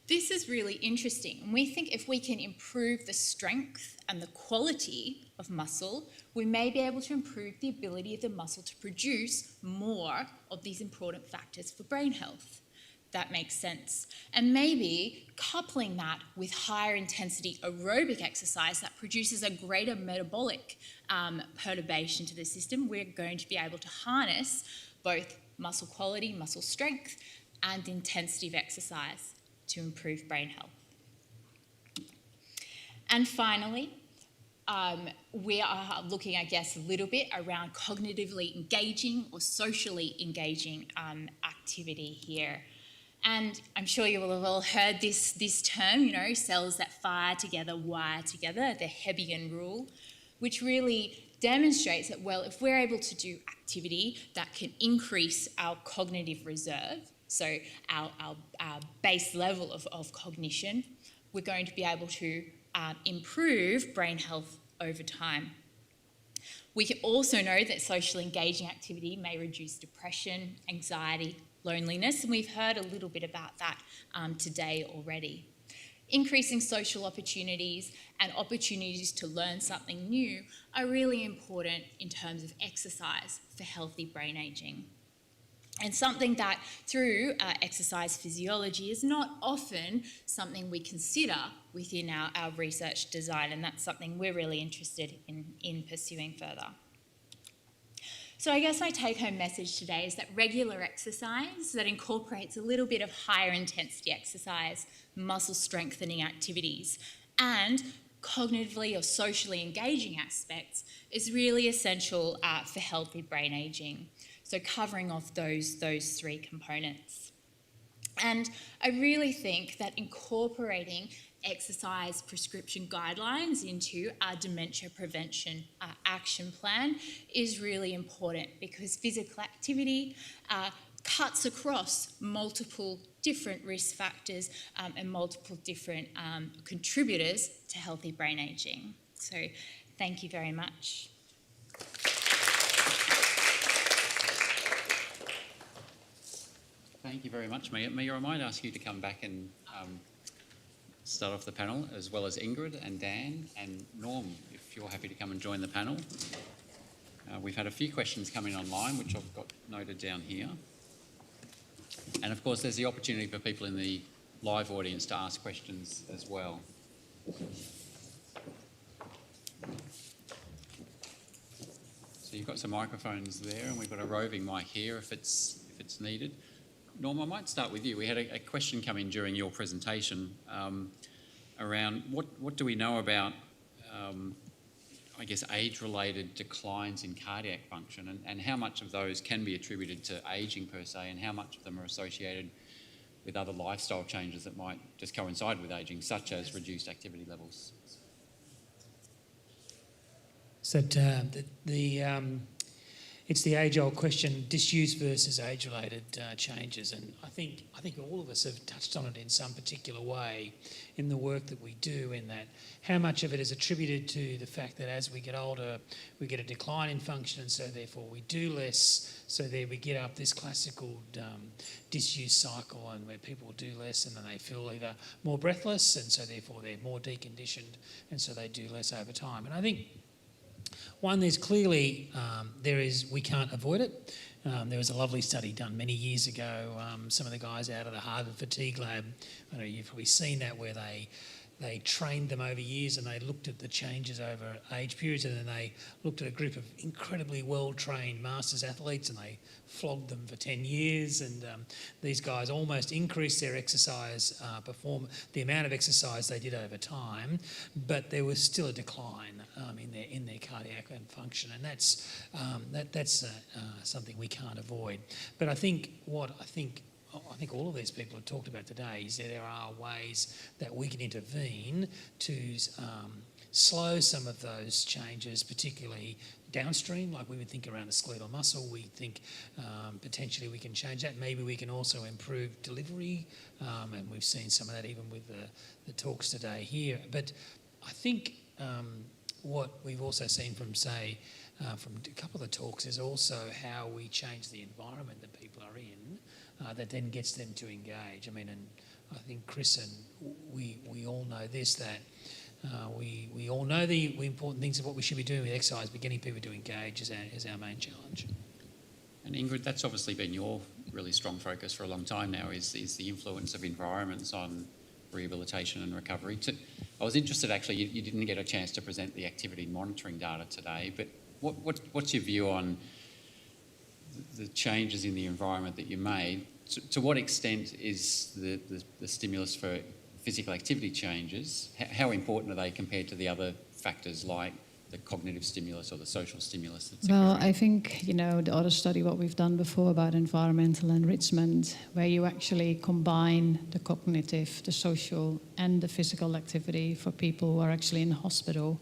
this is really interesting, and we think if we can improve the strength and the quality of muscle, we may be able to improve the ability of the muscle to produce more of these important factors for brain health. That makes sense. And maybe coupling that with higher intensity aerobic exercise that produces a greater metabolic perturbation to the system, we're going to be able to harness both muscle quality, muscle strength, and intensity of exercise to improve brain health. And finally, we are looking, I guess, a little bit around cognitively engaging or socially engaging activity here. And I'm sure you will have all heard this term, cells that fire together, wire together, the Hebbian rule, which really demonstrates that, well, if we're able to do activity that can increase our cognitive reserve, so our base level of cognition, we're going to be able to improve brain health over time. We can also know that socially engaging activity may reduce depression, anxiety, loneliness, and we've heard a little bit about that today already. Increasing social opportunities and opportunities to learn something new are really important in terms of exercise for healthy brain ageing. And something that through exercise physiology is not often something we consider within our research design, and that's something we're really interested in pursuing further. So I guess my take-home message today is that regular exercise that incorporates a little bit of higher intensity exercise, muscle strengthening activities, and cognitively or socially engaging aspects is really essential for healthy brain ageing. So covering off those three components. And I really think that incorporating exercise prescription guidelines into our dementia prevention action plan is really important because physical activity cuts across multiple different risk factors and multiple different contributors to healthy brain ageing. So thank you very much. Thank you very much, Mia. Mia, I might ask you to come back and start off the panel, as well as Ingrid and Dan and Norm, if you're happy to come and join the panel. We've had a few questions coming online, which I've got noted down here. And of course, there's the opportunity for people in the live audience to ask questions as well. So you've got some microphones there, and we've got a roving mic here if it's needed. Norm, I might start with you. We had a question come in during your presentation around what do we know about I guess, age-related declines in cardiac function, and how much of those can be attributed to ageing per se, and how much of them are associated with other lifestyle changes that might just coincide with ageing, such as reduced activity levels? So it's the age-old question: disuse versus age-related changes, and I think all of us have touched on it in some particular way in the work that we do. In that, how much of it is attributed to the fact that as we get older, we get a decline in function, and so therefore we do less. So there we get up this classical disuse cycle, and where people do less, and then they feel either more breathless, and so therefore they're more deconditioned, and so they do less over time. And I think, one, there's clearly, we can't avoid it. There was a lovely study done many years ago, some of the guys out of the Harvard Fatigue Lab, I know you've probably seen that, where they trained them over years and they looked at the changes over age periods, and then they looked at a group of incredibly well-trained masters athletes and they flogged them for 10 years, and these guys almost increased their exercise the amount of exercise they did over time, but there was still a decline in their cardiac function, and that's something we can't avoid. But I think all of these people have talked about today is that there are ways that we can intervene to slow some of those changes, particularly downstream, like we would think around the skeletal muscle. We think potentially we can change that. Maybe we can also improve delivery, and we've seen some of that even with the talks today here. But I think what we've also seen from a couple of the talks is also how we change the environment that people are in, that then gets them to engage. I mean, and I think Chris and we all know this, that we all know the important things of what we should be doing with exercise, but getting people to engage is our main challenge. And Ingrid, that's obviously been your really strong focus for a long time now, is the influence of environments on rehabilitation and recovery. I was interested, actually, you didn't get a chance to present the activity monitoring data today, but what's your view on the changes in the environment that you made? To what extent is the stimulus for physical activity changes, how important are they compared to the other factors like the cognitive stimulus or the social stimulus that's Well, occurring? I think, the other study what we've done before about environmental enrichment, where you actually combine the cognitive, the social and the physical activity for people who are actually in hospital.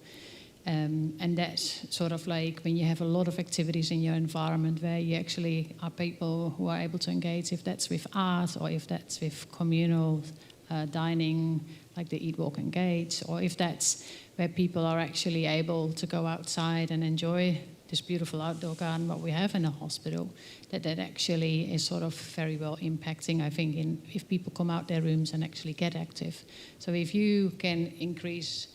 And that's sort of like when you have a lot of activities in your environment where you actually are people who are able to engage, if that's with art or if that's with communal dining, like the Eat, Walk, Engage, or if that's where people are actually able to go outside and enjoy this beautiful outdoor garden what we have in a hospital, that actually is sort of very well impacting, I think, if people come out their rooms and actually get active. So if you can increase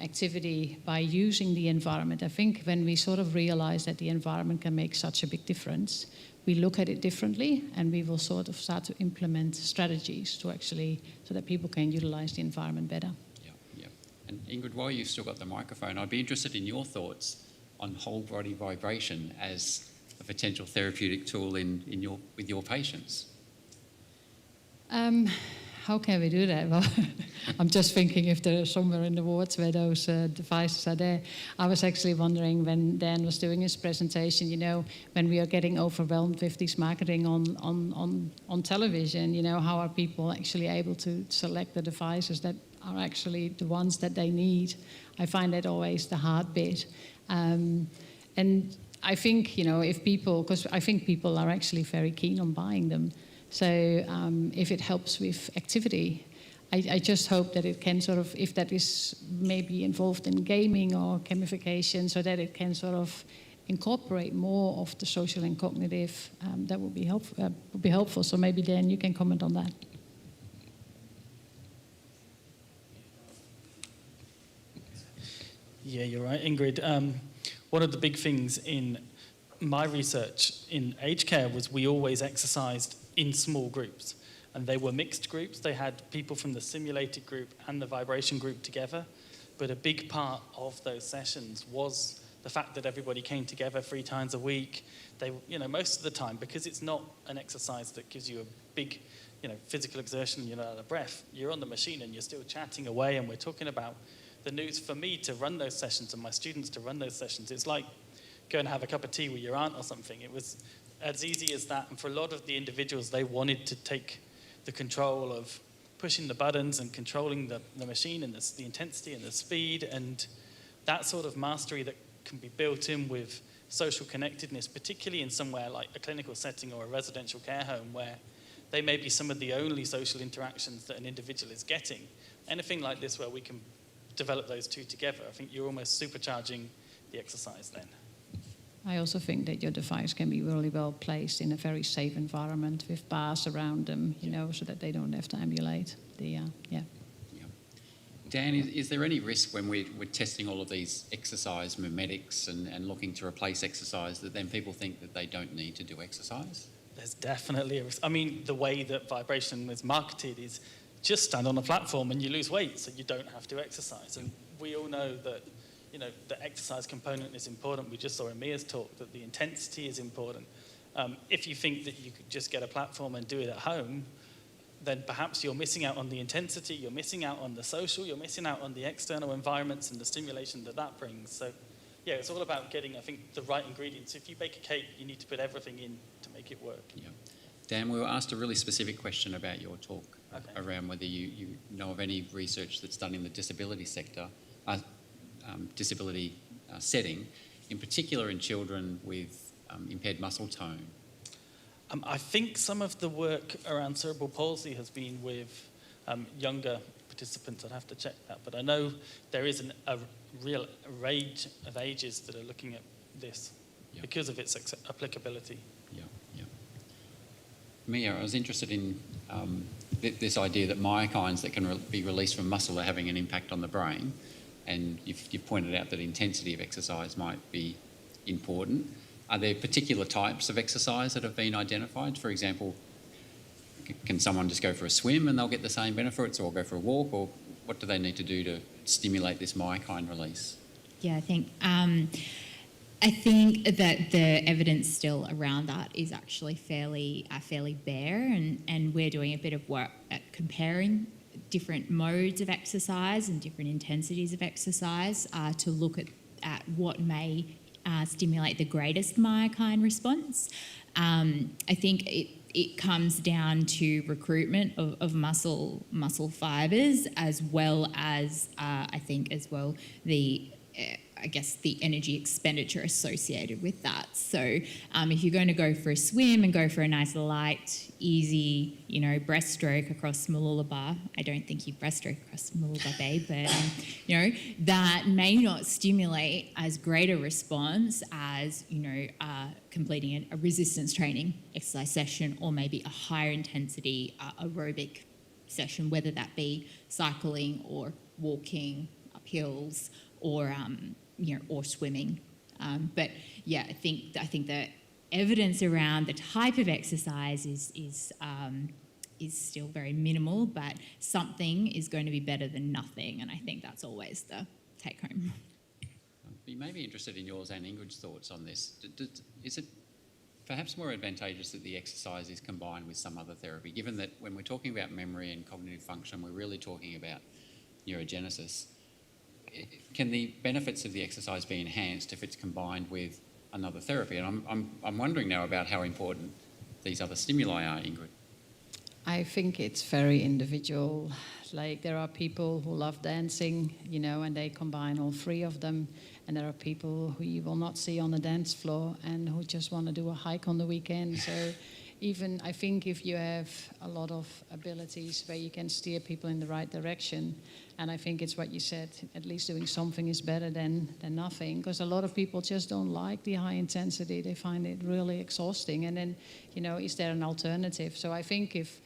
activity by using the environment, I think when we sort of realize that the environment can make such a big difference, we look at it differently, and we will sort of start to implement strategies to actually, so that people can utilize the environment better. Yeah. And Ingrid, while you've still got the microphone, I'd be interested in your thoughts on whole body vibration as a potential therapeutic tool with your patients. How can we do that? Well, I'm just thinking if there are somewhere in the wards where those devices are there. I was actually wondering when Dan was doing his presentation, when we are getting overwhelmed with this marketing on television, how are people actually able to select the devices that are actually the ones that they need? I find that always the hard bit. And I think, if people, because I think people are actually very keen on buying them. So if it helps with activity, I just hope that it can sort of, if that is maybe involved in gaming or gamification, so that it can sort of incorporate more of the social and cognitive, that would be helpful. So maybe Dan, you can comment on that. Yeah, you're right, Ingrid. One of the big things in my research in aged care was we always exercised in small groups, and they were mixed groups. They had people from the simulated group and the vibration group together, but a big part of those sessions was the fact that everybody came together 3 times a week. They, most of the time, because it's not an exercise that gives you a big, physical exertion, out of breath. You're on the machine and you're still chatting away, and we're talking about the news for me to run those sessions and my students to run those sessions. It's like going to have a cup of tea with your aunt or something. It was as easy as that. And for a lot of the individuals, they wanted to take the control of pushing the buttons and controlling the machine and the intensity and the speed, and that sort of mastery that can be built in with social connectedness, particularly in somewhere like a clinical setting or a residential care home where they may be some of the only social interactions that an individual is getting. Anything like this where we can develop those two together, I think you're almost supercharging the exercise then. I also think that your device can be really well placed in a very safe environment with bars around them, so that they don't have to emulate the, Dan, is there any risk when we're testing all of these exercise mimetics and looking to replace exercise that then people think that they don't need to do exercise? There's definitely a risk. I mean, the way that vibration is marketed is just stand on a platform and you lose weight so you don't have to exercise. And we all know that the exercise component is important. We just saw in Mia's talk that the intensity is important. If you think that you could just get a platform and do it at home, then perhaps you're missing out on the intensity, you're missing out on the social, you're missing out on the external environments and the stimulation that brings. So, yeah, it's all about getting, I think, the right ingredients. If you bake a cake, you need to put everything in to make it work. Yeah. Dan, we were asked a really specific question about your talk around whether you know of any research that's done in the disability sector, setting, in particular in children with impaired muscle tone. I think some of the work around cerebral palsy has been with younger participants. I'd have to check that, but I know there is a real range of ages that are looking at this because of its applicability. Yeah. Mia, I was interested in this idea that myokines that can be released from muscle are having an impact on the brain, and you've pointed out that intensity of exercise might be important. Are there particular types of exercise that have been identified? For example, can someone just go for a swim and they'll get the same benefits, or go for a walk, or what do they need to do to stimulate this myokine release? Yeah, I think that the evidence still around that is actually fairly bare, and we're doing a bit of work at comparing different modes of exercise and different intensities of exercise to look at what may stimulate the greatest myokine response. I think it comes down to recruitment of muscle fibers, as well as the energy expenditure associated with that. So if you're going to go for a swim and go for a nice light, easy, breaststroke across Mooloolaba, I don't think you breaststroke across Mooloolaba Bay, but that may not stimulate as great a response as completing a resistance training exercise session, or maybe a higher intensity aerobic session, whether that be cycling or walking up hills or swimming. But yeah, I think the evidence around the type of exercise is still very minimal, but something is going to be better than nothing, and I think that's always the take home. You may be interested in yours and Ingrid's thoughts on this. Is it perhaps more advantageous that the exercise is combined with some other therapy, given that when we're talking about memory and cognitive function, we're really talking about neurogenesis? Can the benefits of the exercise be enhanced if it's combined with another therapy? And I'm wondering now about how important these other stimuli are, Ingrid. I think it's very individual. Like, there are people who love dancing, and they combine all three of them. And there are people who you will not see on the dance floor and who just want to do a hike on the weekend. So even, I think, if you have a lot of abilities where you can steer people in the right direction, and I think it's what you said, at least doing something is better than nothing, because a lot of people just don't like the high intensity. They find it really exhausting. And then, is there an alternative? So I think if,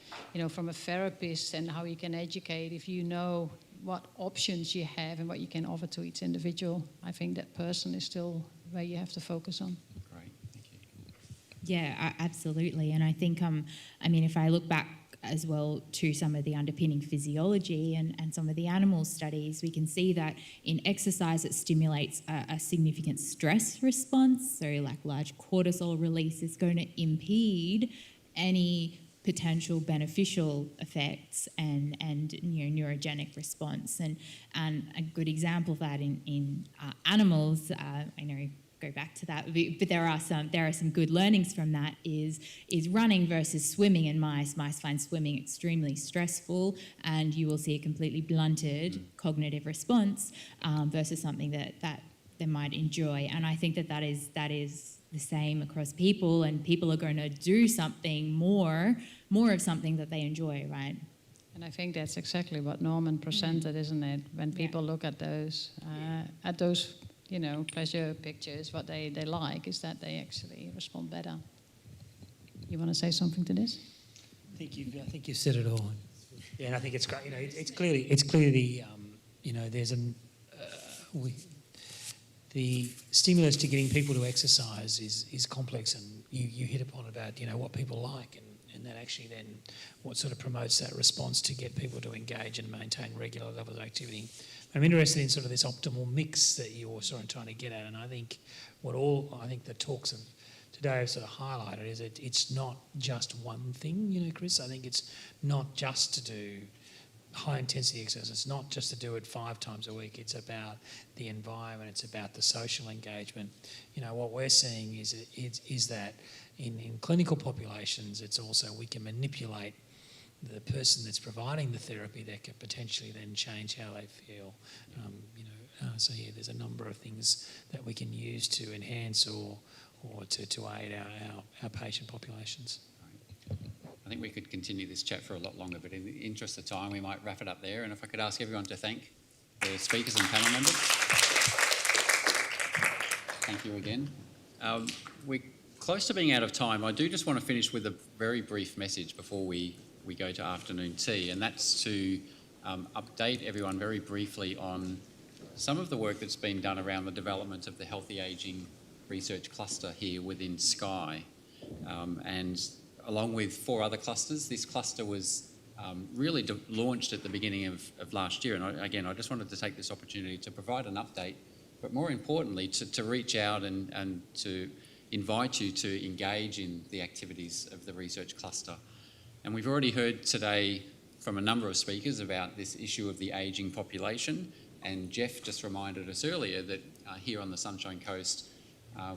from a therapist and how you can educate, if you know what options you have and what you can offer to each individual, I think that person is still where you have to focus on. Great, thank you. Yeah, absolutely. And I think, if I look back as well to some of the underpinning physiology and some of the animal studies, we can see that in exercise it stimulates a significant stress response. So like large cortisol release is going to impede any potential beneficial effects and neurogenic response. And a good example of that in animals, I know go back to that, but there are some good learnings from that is running versus swimming in mice. Mice find swimming extremely stressful, and you will see a completely blunted cognitive response versus something that they might enjoy. And I think that is the same across people, and people are going to do something more of something that they enjoy, right? And I think that's exactly what Norman presented, isn't it? When people look at those pleasure pictures, what they like is that they actually respond better. You want to say something to this? I think you've said it all. Yeah, and I think it's great. It's clearly there's the stimulus to getting people to exercise is complex, and you hit upon about what people like, and that actually then what sort of promotes that response to get people to engage and maintain regular levels of activity. I'm interested in sort of this optimal mix that you're sort of trying to get at, and I think the talks of today have sort of highlighted is that it's not just one thing, Chris. I think it's not just to do high intensity exercise. It's not just to do it 5 times a week. It's about the environment. It's about the social engagement. What we're seeing is that in clinical populations, it's also we can manipulate the person that's providing the therapy that could potentially then change how they feel. There's a number of things that we can use to enhance or to aid our patient populations. I think we could continue this chat for a lot longer, but in the interest of time, we might wrap it up there. And if I could ask everyone to thank the speakers and panel members. Thank you again. We're close to being out of time. I do just want to finish with a very brief message before we go to afternoon tea, and that's to update everyone very briefly on some of the work that's been done around the development of the Healthy Ageing Research Cluster here within Sky. And along with 4 other clusters, this cluster was really launched at the beginning of last year. And I just wanted to take this opportunity to provide an update, but more importantly, to reach out and to invite you to engage in the activities of the research cluster. And we've already heard today from a number of speakers about this issue of the ageing population. And Jeff just reminded us earlier that here on the Sunshine Coast,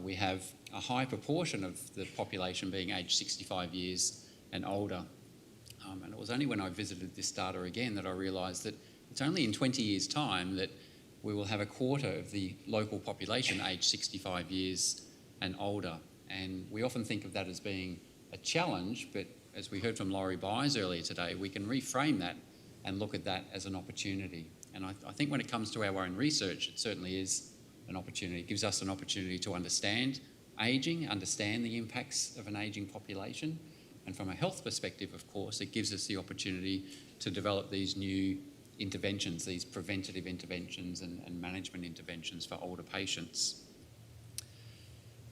we have a high proportion of the population being aged 65 years and older. And it was only when I visited this data again that I realised that it's only in 20 years' time that we will have a quarter of the local population aged 65 years and older. And we often think of that as being a challenge, but as we heard from Laurie Byers earlier today, we can reframe that and look at that as an opportunity. And I think when it comes to our own research, it certainly is an opportunity. It gives us an opportunity to understand ageing, understand the impacts of an ageing population. And from a health perspective, of course, it gives us the opportunity to develop these new interventions, these preventative interventions and management interventions for older patients.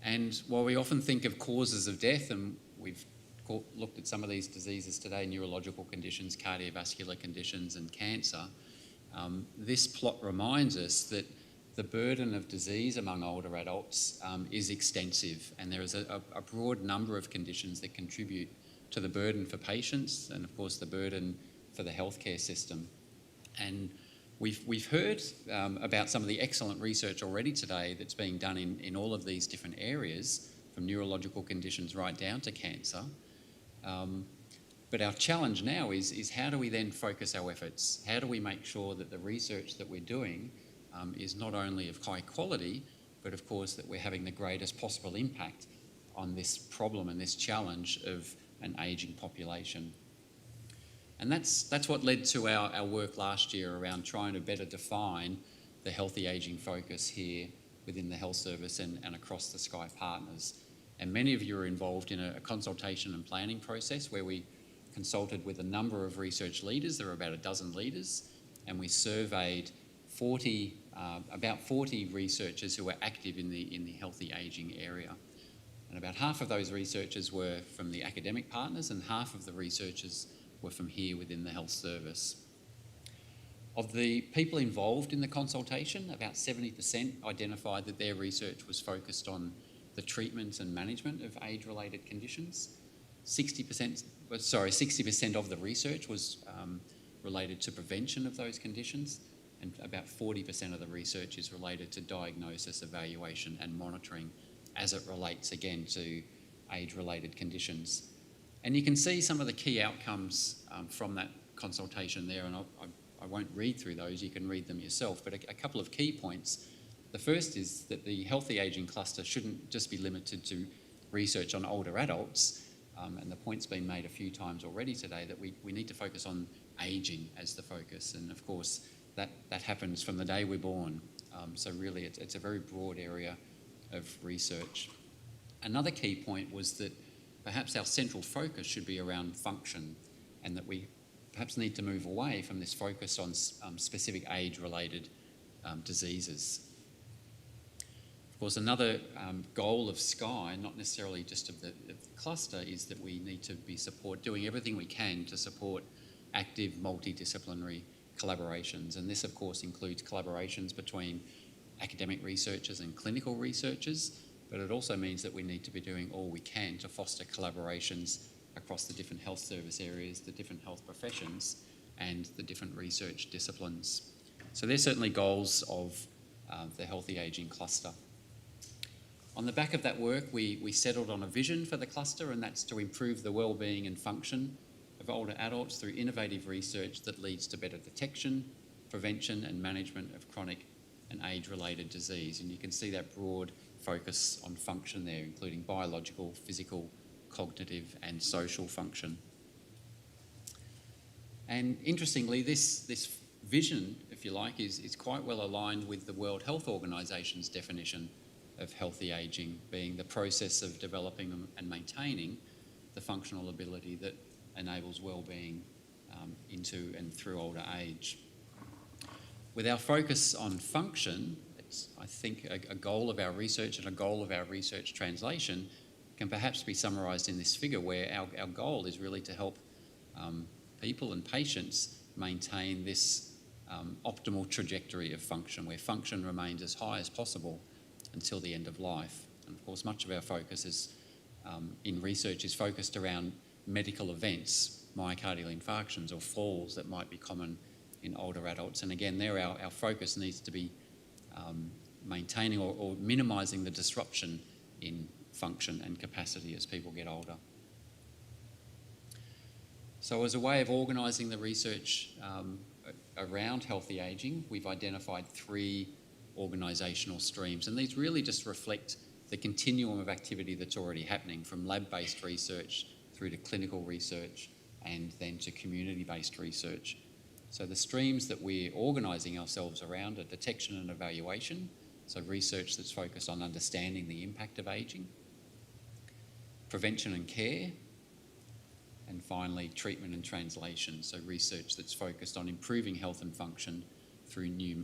And while we often think of causes of death, and we've looked at some of these diseases today, neurological conditions, cardiovascular conditions and cancer, this plot reminds us that the burden of disease among older adults is extensive, and there is a broad number of conditions that contribute to the burden for patients and, of course, the burden for the healthcare system. And we've heard about some of the excellent research already today that's being done in all of these different areas, from neurological conditions right down to cancer. But our challenge now is how do we then focus our efforts? How do we make sure that the research that we're doing is not only of high quality, but of course that we're having the greatest possible impact on this problem and this challenge of an ageing population. And that's what led to our work last year around trying to better define the healthy ageing focus here within the health service and across the Sky partners. And many of you are involved in a consultation and planning process where we consulted with a number of research leaders. There were about a dozen leaders, and we surveyed about 40 researchers who were active in the healthy ageing area. And about half of those researchers were from the academic partners and half of the researchers were from here within the health service. Of the people involved in the consultation, about 70% identified that their research was focused on the treatment and management of age-related conditions. 60% 60% of the research was related to prevention of those conditions, and about 40% of the research is related to diagnosis, evaluation and monitoring as it relates again to age-related conditions. And you can see some of the key outcomes from that consultation there, and I won't read through those, you can read them yourself, but a couple of key points. The first is that the healthy ageing cluster shouldn't just be limited to research on older adults, and the point's been made a few times already today that we need to focus on ageing as the focus, and of course that happens from the day we're born. So really it's a very broad area of research. Another key point was that perhaps our central focus should be around function, and that we perhaps need to move away from this focus on specific age-related diseases. Of course, another goal of SKY, not necessarily just of the cluster, is that we need to be doing everything we can to support active multidisciplinary collaborations. And this, of course, includes collaborations between academic researchers and clinical researchers, but it also means that we need to be doing all we can to foster collaborations across the different health service areas, the different health professions, and the different research disciplines. So they're certainly goals of the Healthy Ageing Cluster. On the back of that work, we settled on a vision for the cluster, and that's to improve the well-being and function of older adults through innovative research that leads to better detection, prevention and management of chronic and age-related disease. And you can see that broad focus on function there, including biological, physical, cognitive and social function. And interestingly, this vision, if you like, is quite well aligned with the World Health Organization's definition of healthy ageing, being the process of developing and maintaining the functional ability that enables well-being into and through older age. With our focus on function, it's, I think, a goal of our research and a goal of our research translation can perhaps be summarised in this figure, where our goal is really to help people and patients maintain this optimal trajectory of function, where function remains as high as possible until the end of life. And of course, much of our focus is in research is focused around medical events, myocardial infarctions or falls that might be common in older adults. And again, there our focus needs to be maintaining or minimising the disruption in function and capacity as people get older. So as a way of organising the research around healthy ageing, we've identified 3 organisational streams, and these really just reflect the continuum of activity that's already happening, from lab-based research through to clinical research and then to community-based research. So the streams that we're organising ourselves around are detection and evaluation, so research that's focused on understanding the impact of ageing, prevention and care, and finally treatment and translation, so research that's focused on improving health and function through new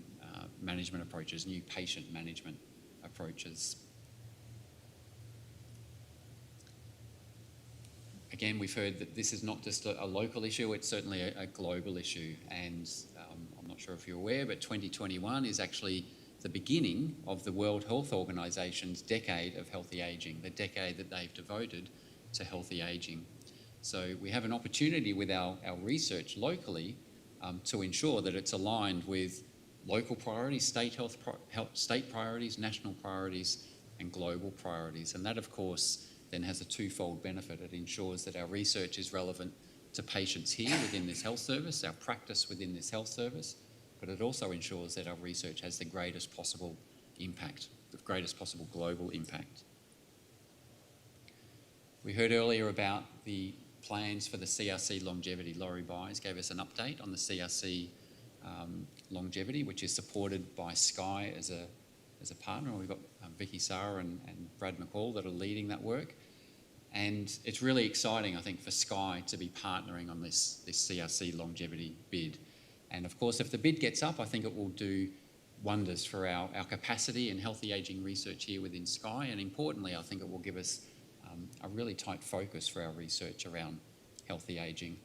management approaches, new patient management approaches. Again, we've heard that this is not just a local issue, it's certainly a global issue, and I'm not sure if you're aware, but 2021 is actually the beginning of the World Health Organization's decade of healthy ageing, the decade that they've devoted to healthy ageing. So we have an opportunity with our research locally to ensure that it's aligned with local priorities, state priorities, national priorities and global priorities. And that, of course, then has a twofold benefit. It ensures that our research is relevant to patients here within this health service, our practice within this health service, but it also ensures that our research has the greatest possible impact, the greatest possible global impact. We heard earlier about the plans for the CRC longevity. Laurie Byes gave us an update on the CRC longevity, which is supported by SKY as a partner. We've got Vicky Sarah and Brad McCall that are leading that work. And it's really exciting, I think, for SKY to be partnering on this CRC longevity bid. And of course, if the bid gets up, I think it will do wonders for our capacity in healthy ageing research here within SKY. And importantly, I think it will give us a really tight focus for our research around healthy ageing.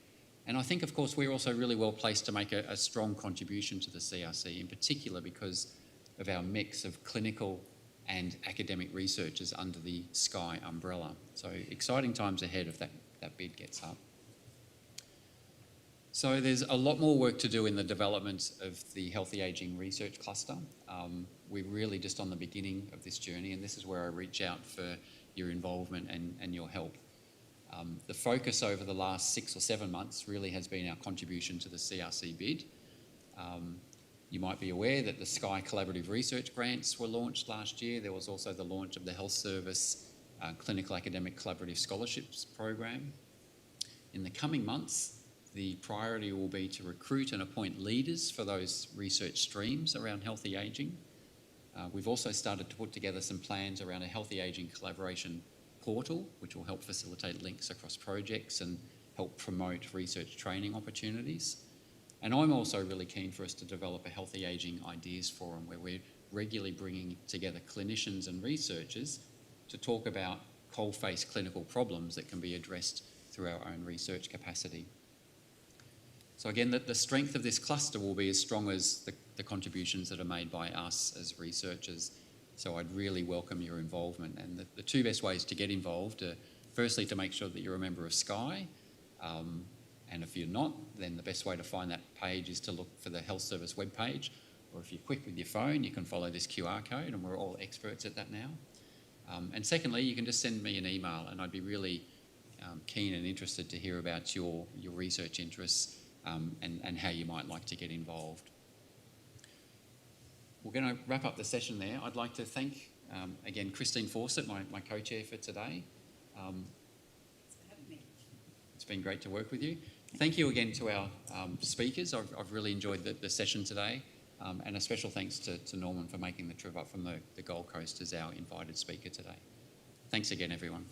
And I think, of course, we're also really well placed to make a strong contribution to the CRC, in particular because of our mix of clinical and academic researchers under the SKY umbrella. So exciting times ahead if that bid gets up. So there's a lot more work to do in the development of the Healthy Ageing Research Cluster. We're really just on the beginning of this journey, and this is where I reach out for your involvement and your help. The focus over the last 6 or 7 months really has been our contribution to the CRC bid. You might be aware that the Sky Collaborative Research Grants were launched last year. There was also the launch of the Health Service Clinical Academic Collaborative Scholarships Program. In the coming months, the priority will be to recruit and appoint leaders for those research streams around healthy ageing. We've also started to put together some plans around a healthy ageing collaboration portal, which will help facilitate links across projects and help promote research training opportunities. And I'm also really keen for us to develop a healthy ageing ideas forum where we're regularly bringing together clinicians and researchers to talk about coal-face clinical problems that can be addressed through our own research capacity. So again, the strength of this cluster will be as strong as the contributions that are made by us as researchers. So I'd really welcome your involvement. And the two best ways to get involved are firstly to make sure that you're a member of Sky. And if you're not, then the best way to find that page is to look for the Health Service webpage. Or if you're quick with your phone, you can follow this QR code, and we're all experts at that now. And secondly, you can just send me an email, and I'd be really keen and interested to hear about your research interests and how you might like to get involved. We're going to wrap up the session there. I'd like to thank, again, Christine Fawcett, my co-chair for today. Thanks for having me. It's been great to work with you. Thank you again to our speakers. I've really enjoyed the session today. And a special thanks to Norman for making the trip up from the Gold Coast as our invited speaker today. Thanks again, everyone.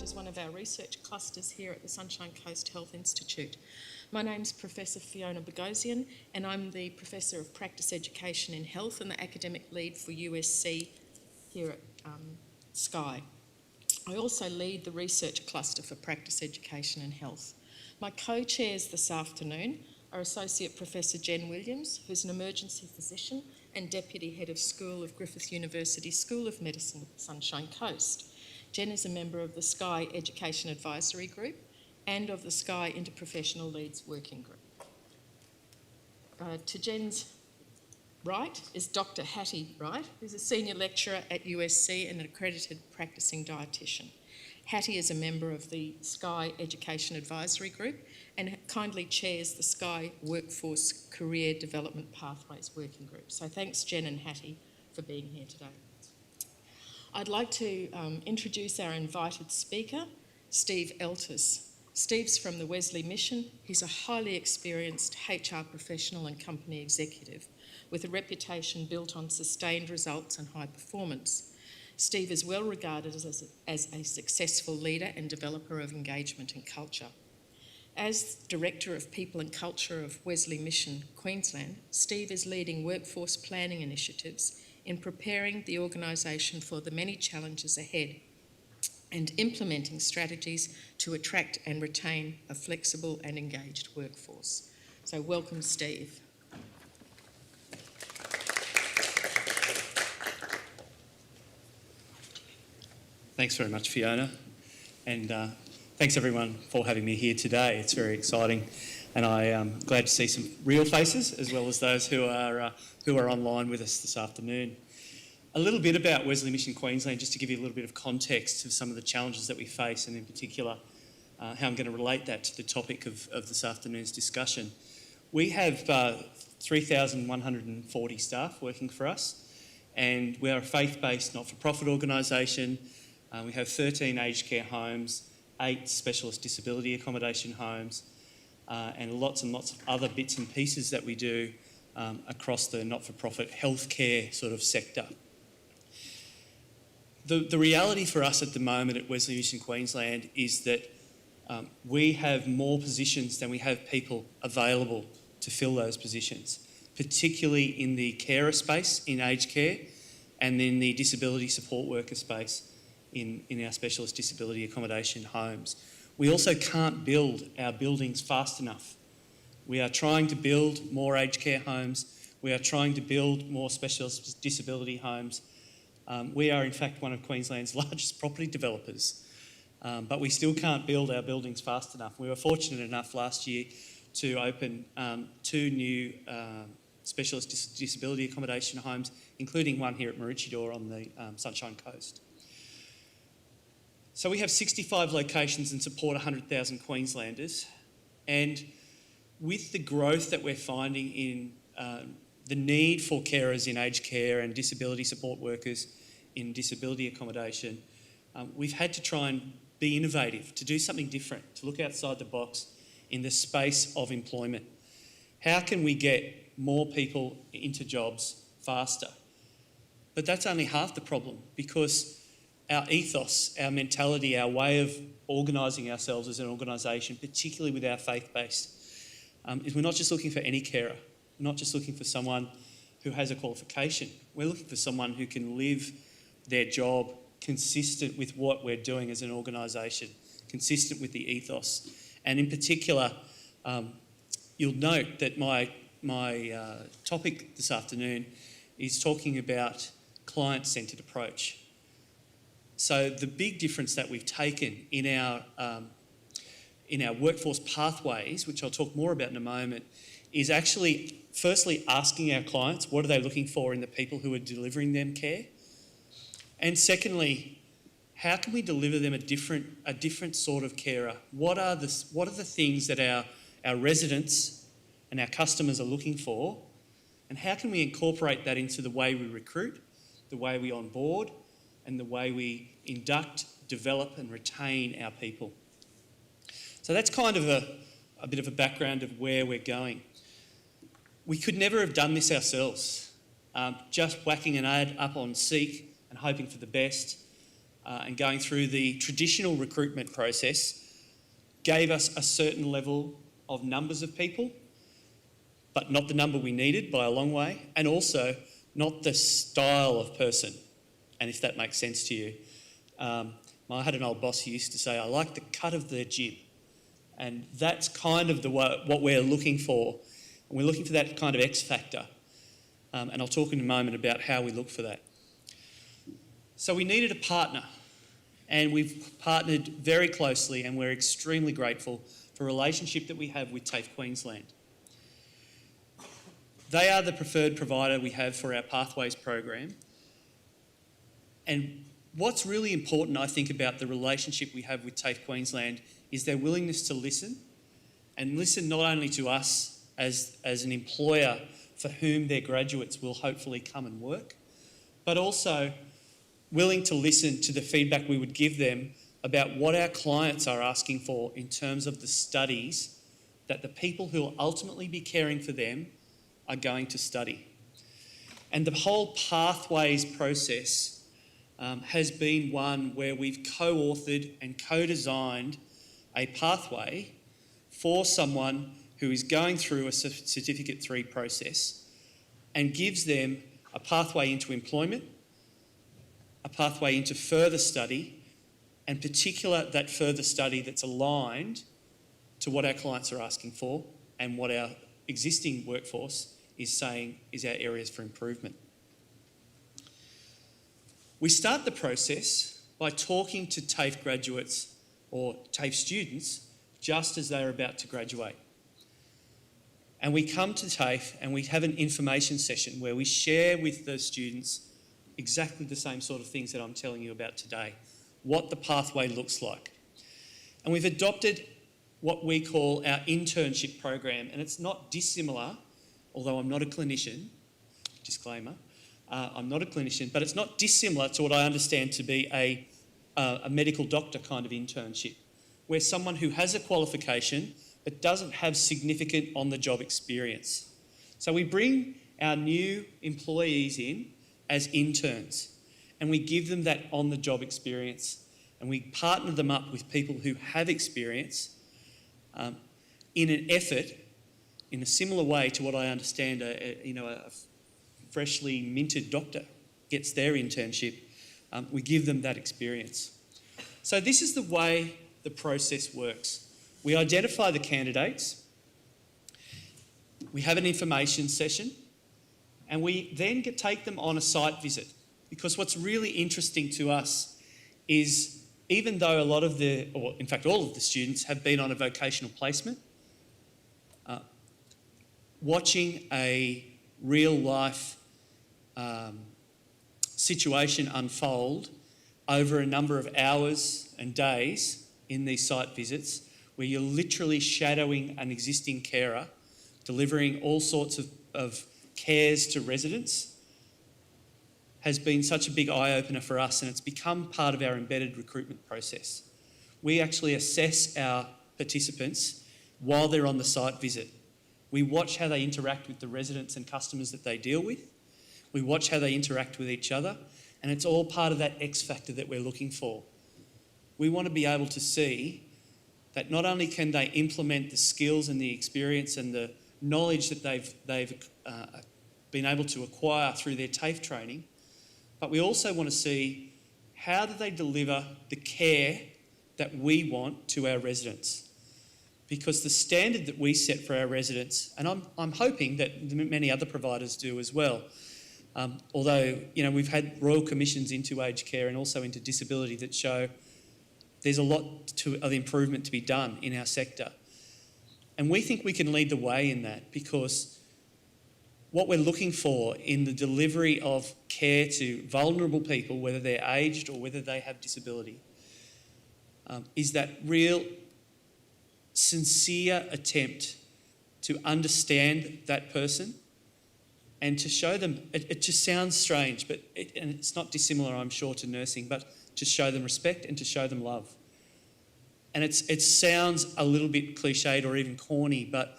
as one of our research clusters here at the Sunshine Coast Health Institute. My name's Professor Fiona Bogosian, and I'm the Professor of Practice Education in Health and the Academic Lead for USC here at Sky. I also lead the research cluster for Practice Education and Health. My co-chairs this afternoon are Associate Professor Jen Williams, who's an emergency physician and Deputy Head of School of Griffith University School of Medicine, Sunshine Coast. Jen is a member of the Sky Education Advisory Group and of the Sky Interprofessional Leads Working Group. To Jen's right is Dr. Hattie Wright, who's a Senior Lecturer at USC and an accredited practicing dietitian. Hattie is a member of the Sky Education Advisory Group and kindly chairs the Sky Workforce Career Development Pathways Working Group. So thanks, Jen and Hattie, for being here today. I'd like to introduce our invited speaker, Steve Eltis. Steve's from the Wesley Mission. He's a highly experienced HR professional and company executive with a reputation built on sustained results and high performance. Steve is well regarded as a successful leader and developer of engagement and culture. As Director of People and Culture of Wesley Mission, Queensland, Steve is leading workforce planning initiatives in preparing the organisation for the many challenges ahead and implementing strategies to attract and retain a flexible and engaged workforce. So welcome, Steve. Thanks very much, Fiona, and thanks everyone for having me here today. It's very exciting, and I am glad to see some real faces as well as those who are online with us this afternoon. A little bit about Wesley Mission Queensland, just to give you a little bit of context of some of the challenges that we face, and in particular how I'm going to relate that to the topic of this afternoon's discussion. We have 3,140 staff working for us, and we are a faith-based not-for-profit organisation. We have 13 aged care homes, 8 specialist disability accommodation homes, and lots of other bits and pieces that we do across the not-for-profit healthcare sort of sector. The reality for us at the moment at Wesley Mission Queensland is that we have more positions than we have people available to fill those positions, particularly in the carer space in aged care and in the disability support worker space in our specialist disability accommodation homes. We also can't build our buildings fast enough. We are trying to build more aged care homes. We are trying to build more specialist disability homes. We are in fact one of Queensland's largest property developers, but we still can't build our buildings fast enough. We were fortunate enough last year to open 2 new specialist disability accommodation homes, including one here at Maroochydore on the Sunshine Coast. So we have 65 locations and support 100,000 Queenslanders, and with the growth that we're finding in the need for carers in aged care and disability support workers in disability accommodation, we've had to try and be innovative, to do something different, to look outside the box in the space of employment. How can we get more people into jobs faster? But that's only half the problem, because our ethos, our mentality, our way of organising ourselves as an organisation, particularly with our faith-based, is we're not just looking for any carer. We're not just looking for someone who has a qualification. We're looking for someone who can live their job consistent with what we're doing as an organisation, consistent with the ethos. And in particular, you'll note that my topic this afternoon is talking about client-centred approach. So the big difference that we've taken in our workforce pathways, which I'll talk more about in a moment, is actually firstly asking our clients what are they looking for in the people who are delivering them care, and secondly, how can we deliver them a different sort of carer? What are the things that our residents and our customers are looking for, and how can we incorporate that into the way we recruit, the way we onboard, and the way we induct, develop and retain our people? So that's kind of a bit of a background of where we're going. We could never have done this ourselves, just whacking an ad up on Seek and hoping for the best. and going through the traditional recruitment process gave us a certain level of numbers of people, but not the number we needed by a long way, and also not the style of person, and if that makes sense to you. I had an old boss who used to say, I like the cut of their jib, and that's kind of what we're looking for. And we're looking for that kind of X factor, and I'll talk in a moment about how we look for that. So we needed a partner, and we've partnered very closely, and we're extremely grateful for a relationship that we have with TAFE Queensland. They are the preferred provider we have for our Pathways program. And what's really important, I think, about the relationship we have with TAFE Queensland is their willingness to listen, and listen not only to us as an employer for whom their graduates will hopefully come and work, but also willing to listen to the feedback we would give them about what our clients are asking for in terms of the studies that the people who will ultimately be caring for them are going to study. And the whole Pathways process has been one where we've co-authored and co-designed a pathway for someone who is going through a Certificate 3 process, and gives them a pathway into employment, a pathway into further study, and particular that further study that's aligned to what our clients are asking for and what our existing workforce is saying is our areas for improvement. We start the process by talking to TAFE graduates or TAFE students just as they're about to graduate. And we come to TAFE and we have an information session where we share with the students exactly the same sort of things that I'm telling you about today, what the pathway looks like. And we've adopted what we call our internship program, and it's not dissimilar, although I'm not a clinician, disclaimer, I'm not a clinician, but it's not dissimilar to what I understand to be a medical doctor kind of internship, where someone who has a qualification but doesn't have significant on-the-job experience. So we bring our new employees in as interns, and we give them that on-the-job experience, and we partner them up with people who have experience in an effort, in a similar way to what I understand a freshly minted doctor gets their internship. We give them that experience. So this is the way the process works. We identify the candidates, we have an information session, and we then take them on a site visit. Because what's really interesting to us is, even though a lot of or in fact all of the students have been on a vocational placement, watching a real life situation unfold over a number of hours and days in these site visits, where you're literally shadowing an existing carer, delivering all sorts of cares to residents, has been such a big eye-opener for us, and it's become part of our embedded recruitment process. We actually assess our participants while they're on the site visit. We watch how they interact with the residents and customers that they deal with. We watch how they interact with each other, and it's all part of that X factor that we're looking for. We want to be able to see that not only can they implement the skills and the experience and the knowledge that they've been able to acquire through their TAFE training, but we also want to see how do they deliver the care that we want to our residents. Because the standard that we set for our residents, and I'm hoping that many other providers do as well, although we've had royal commissions into aged care and also into disability that show there's a lot of improvement to be done in our sector. And we think we can lead the way in that, because what we're looking for in the delivery of care to vulnerable people, whether they're aged or whether they have disability, is that real sincere attempt to understand that person and to show them, it just sounds strange, but and it's not dissimilar, I'm sure, to nursing, but to show them respect and to show them love. And it sounds a little bit cliched or even corny, but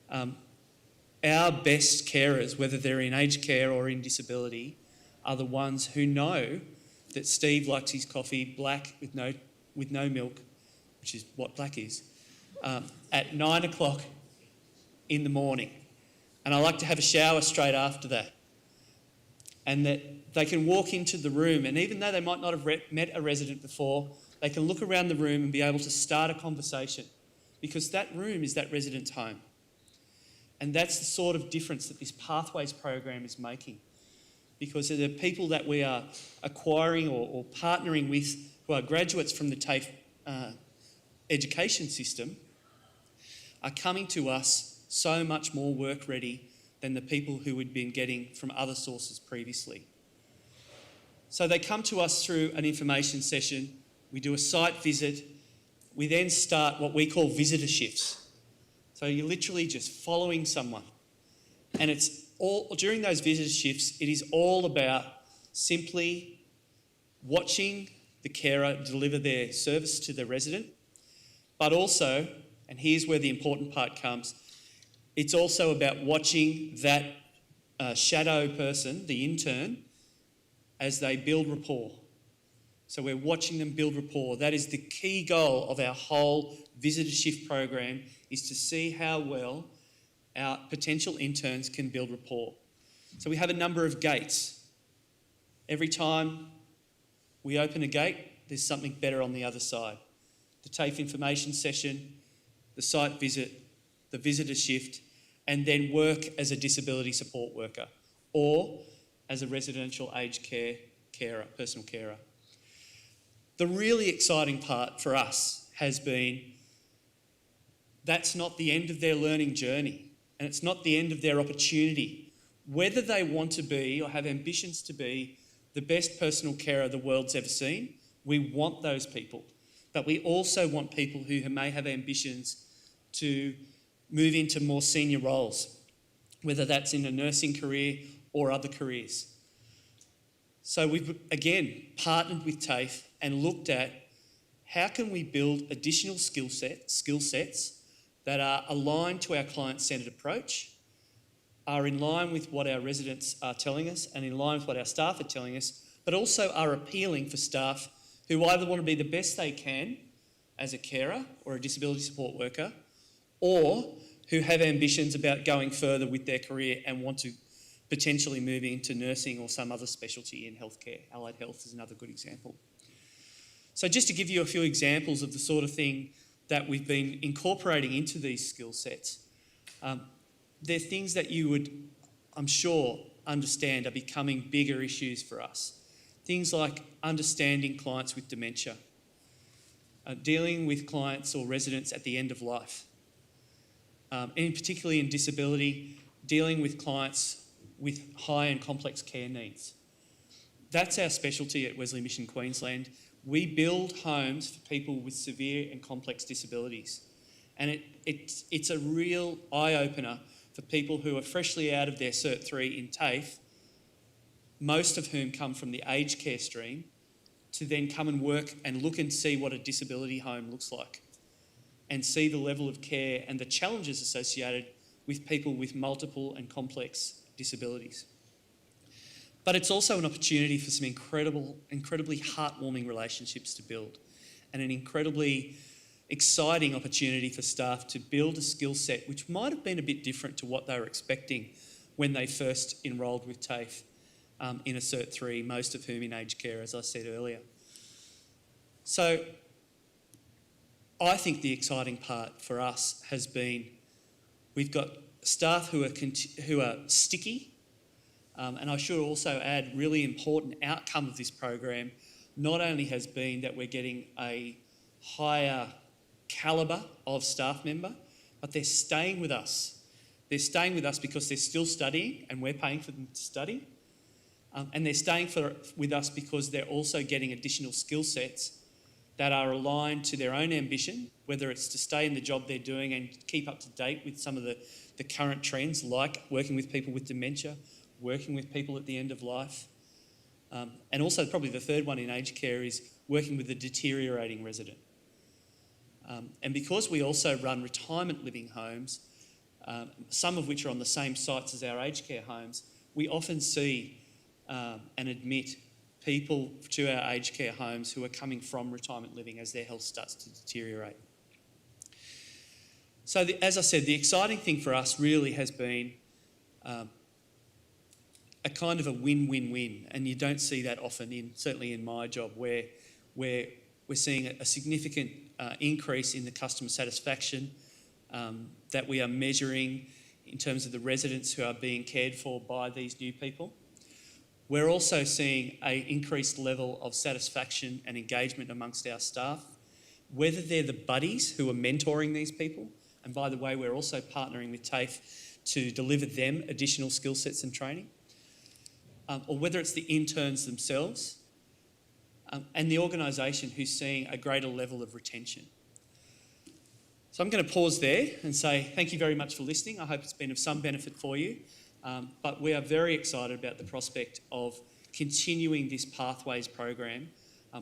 our best carers, whether they're in aged care or in disability, are the ones who know that Steve likes his coffee black with no milk, which is what black is, at 9 o'clock in the morning. And I like to have a shower straight after that. And that they can walk into the room, and even though they might not have met a resident before, they can look around the room and be able to start a conversation, because that room is that resident's home. And that's the sort of difference that this Pathways program is making, because the people that we are acquiring or partnering with who are graduates from the TAFE education system are coming to us so much more work ready than the people who we'd been getting from other sources previously. So they come to us through an information session, we do a site visit, we then start what we call visitor shifts. So you're literally just following someone. And it's all, during those visitor shifts, it is all about simply watching the carer deliver their service to the resident, but also, and here's where the important part comes, it's also about watching that shadow person, the intern, as they build rapport. So we're watching them build rapport. That is the key goal of our whole visitor shift program, is to see how well our potential interns can build rapport. So we have a number of gates. Every time we open a gate, there's something better on the other side. The TAFE information session, the site visit, the visitor shift, and then work as a disability support worker or as a residential aged care carer, personal carer. The really exciting part for us has been that's not the end of their learning journey, and it's not the end of their opportunity. Whether they want to be or have ambitions to be the best personal carer the world's ever seen, we want those people. But we also want people who may have ambitions to move into more senior roles, whether that's in a nursing career or other careers. So we've, again, partnered with TAFE and looked at how can we build additional skill sets that are aligned to our client-centred approach, are in line with what our residents are telling us and in line with what our staff are telling us, but also are appealing for staff who either want to be the best they can as a carer or a disability support worker, or who have ambitions about going further with their career and want to potentially move into nursing or some other specialty in healthcare. Allied health is another good example. So just to give you a few examples of the sort of thing that we've been incorporating into these skill sets, they're things that you would, I'm sure, understand are becoming bigger issues for us. Things like understanding clients with dementia, dealing with clients or residents at the end of life, and particularly in disability, dealing with clients with high and complex care needs. That's our specialty at Wesley Mission Queensland. We build homes for people with severe and complex disabilities. And it's a real eye-opener for people who are freshly out of their Cert 3 in TAFE, most of whom come from the aged care stream, to then come and work and look and see what a disability home looks like and see the level of care and the challenges associated with people with multiple and complex disabilities. But it's also an opportunity for some incredibly heartwarming relationships to build, and an incredibly exciting opportunity for staff to build a skill set which might have been a bit different to what they were expecting when they first enrolled with TAFE in a Cert 3, most of whom in aged care, as I said earlier. So I think the exciting part for us has been we've got staff who are sticky, and I should also add, really important outcome of this program not only has been that we're getting a higher calibre of staff member, but they're staying with us. They're staying with us because they're still studying and we're paying for them to study. And they're staying with us because they're also getting additional skill sets that are aligned to their own ambition, whether it's to stay in the job they're doing and keep up to date with some of the current trends, like working with people with dementia, working with people at the end of life. And also probably the third one in aged care is working with a deteriorating resident. And because we also run retirement living homes, some of which are on the same sites as our aged care homes, we often see and admit people to our aged care homes who are coming from retirement living as their health starts to deteriorate. So as I said, the exciting thing for us really has been a kind of a win-win-win, and you don't see that often certainly in my job, where we're seeing a significant increase in the customer satisfaction that we are measuring in terms of the residents who are being cared for by these new people. We're also seeing an increased level of satisfaction and engagement amongst our staff, whether they're the buddies who are mentoring these people, and by the way, we're also partnering with TAFE to deliver them additional skill sets and training, or whether it's the interns themselves, and the organisation who's seeing a greater level of retention. So I'm going to pause there and say thank you very much for listening. I hope it's been of some benefit for you. But we are very excited about the prospect of continuing this Pathways program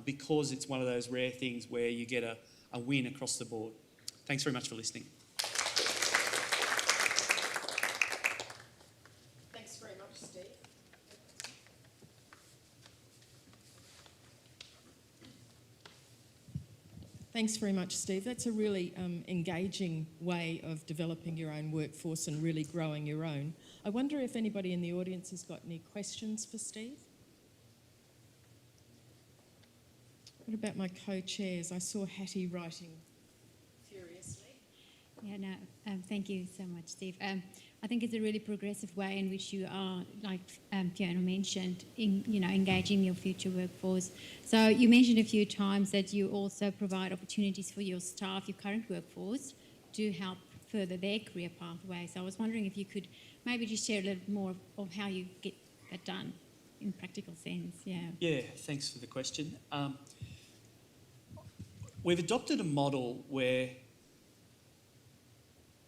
because it's one of those rare things where you get a win across the board. Thanks very much for listening. Thanks very much, Steve. Thanks very much, Steve. That's a really engaging way of developing your own workforce and really growing your own. I wonder if anybody in the audience has got any questions for Steve? What about my co-chairs? I saw Hattie writing furiously. Yeah, no, thank you so much, Steve. I think it's a really progressive way in which you are, like Fiona mentioned, engaging your future workforce. So you mentioned a few times that you also provide opportunities for your staff, your current workforce, to help further their career pathway. So I was wondering if you could maybe just share a little more of how you get that done in practical sense. Yeah, thanks for the question. We've adopted a model where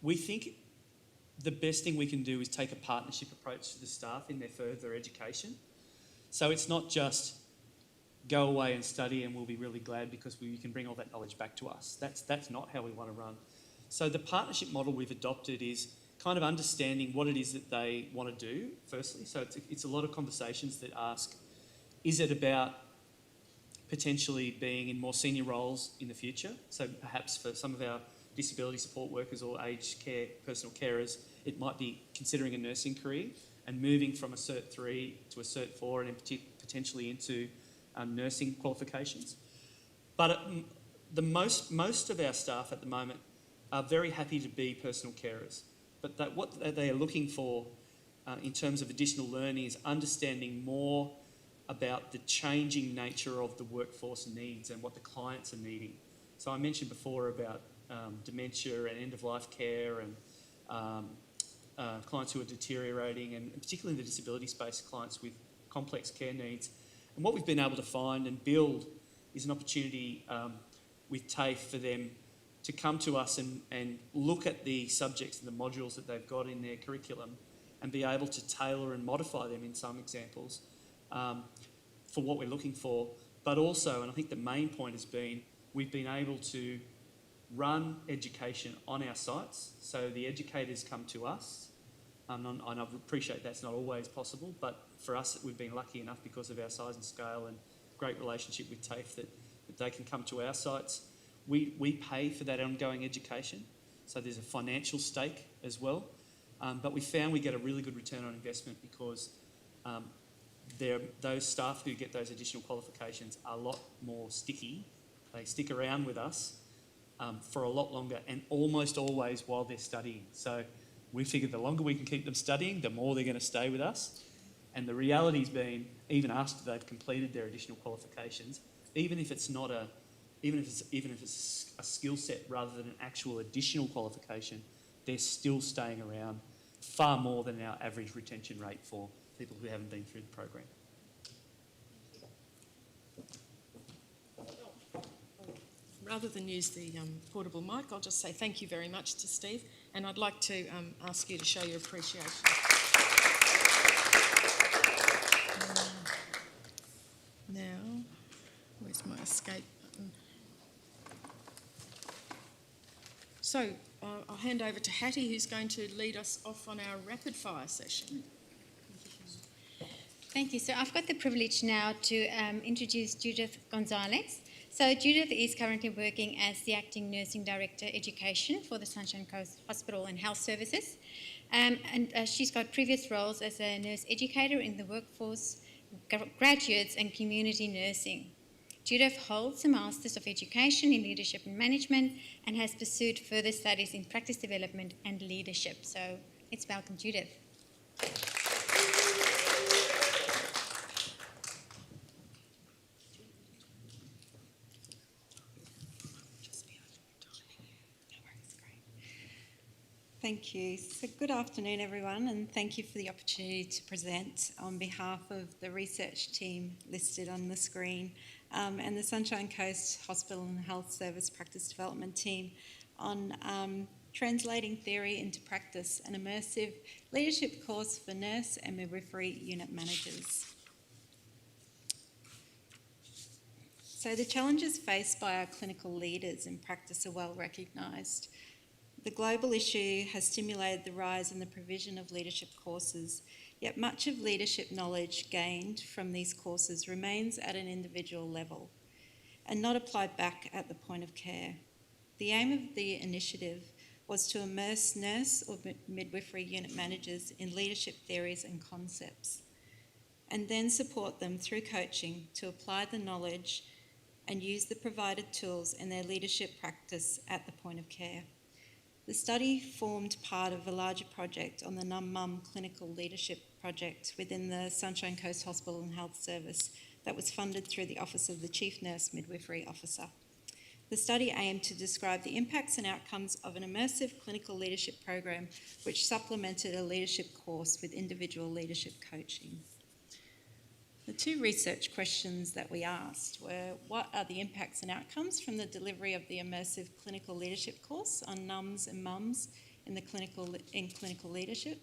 we think the best thing we can do is take a partnership approach to the staff in their further education. So it's not just go away and study and we'll be really glad because you can bring all that knowledge back to us. That's not how we want to run. So the partnership model we've adopted is kind of understanding what it is that they want to do, firstly. So it's a lot of conversations that ask, is it about potentially being in more senior roles in the future? So perhaps for some of our disability support workers or aged care, personal carers, it might be considering a nursing career and moving from a Cert 3 to a Cert 4 and then potentially into nursing qualifications. But most of our staff at the moment are very happy to be personal carers. But what they are looking for in terms of additional learning is understanding more about the changing nature of the workforce needs and what the clients are needing. So I mentioned before about dementia and end-of-life care and clients who are deteriorating, and particularly in the disability space, clients with complex care needs. And what we've been able to find and build is an opportunity with TAFE for them to come to us and look at the subjects and the modules that they've got in their curriculum and be able to tailor and modify them in some examples for what we're looking for. But also, and I think the main point has been, we've been able to run education on our sites. So the educators come to us, and I appreciate that's not always possible, but for us we've been lucky enough because of our size and scale and great relationship with TAFE that they can come to our sites. We pay for that ongoing education, so there's a financial stake as well. But we found we get a really good return on investment because those staff who get those additional qualifications are a lot more sticky. They stick around with us for a lot longer and almost always while they're studying. So we figure the longer we can keep them studying, the more they're going to stay with us. And the reality's been, even after they've completed their additional qualifications, even if it's a skill set rather than an actual additional qualification, they're still staying around far more than our average retention rate for people who haven't been through the program. Rather than use the portable mic, I'll just say thank you very much to Steve, and I'd like to ask you to show your appreciation. Now, where's my escape button? So I'll hand over to Hattie, who's going to lead us off on our rapid fire session. Thank you. So I've got the privilege now to introduce Judith Gonzalez. So Judith is currently working as the Acting Nursing Director Education for the Sunshine Coast Hospital and Health Services. She's got previous roles as a nurse educator in the workforce, graduates and community nursing. Judith holds a Masters of Education in Leadership and Management and has pursued further studies in practice development and leadership. So let's welcome Judith. Thank you. So good afternoon, everyone, and thank you for the opportunity to present on behalf of the research team listed on the screen and the Sunshine Coast Hospital and Health Service Practice Development team on translating theory into practice, an immersive leadership course for nurse and midwifery unit managers. So the challenges faced by our clinical leaders in practice are well recognised. The global issue has stimulated the rise in the provision of leadership courses, yet much of leadership knowledge gained from these courses remains at an individual level and not applied back at the point of care. The aim of the initiative was to immerse nurse or midwifery unit managers in leadership theories and concepts, and then support them through coaching to apply the knowledge and use the provided tools in their leadership practice at the point of care. The study formed part of a larger project on the Num Mum Clinical Leadership Project within the Sunshine Coast Hospital and Health Service that was funded through the Office of the Chief Nurse Midwifery Officer. The study aimed to describe the impacts and outcomes of an immersive clinical leadership program which supplemented a leadership course with individual leadership coaching. The two research questions that we asked were, what are the impacts and outcomes from the delivery of the immersive clinical leadership course on nums and mums in clinical leadership?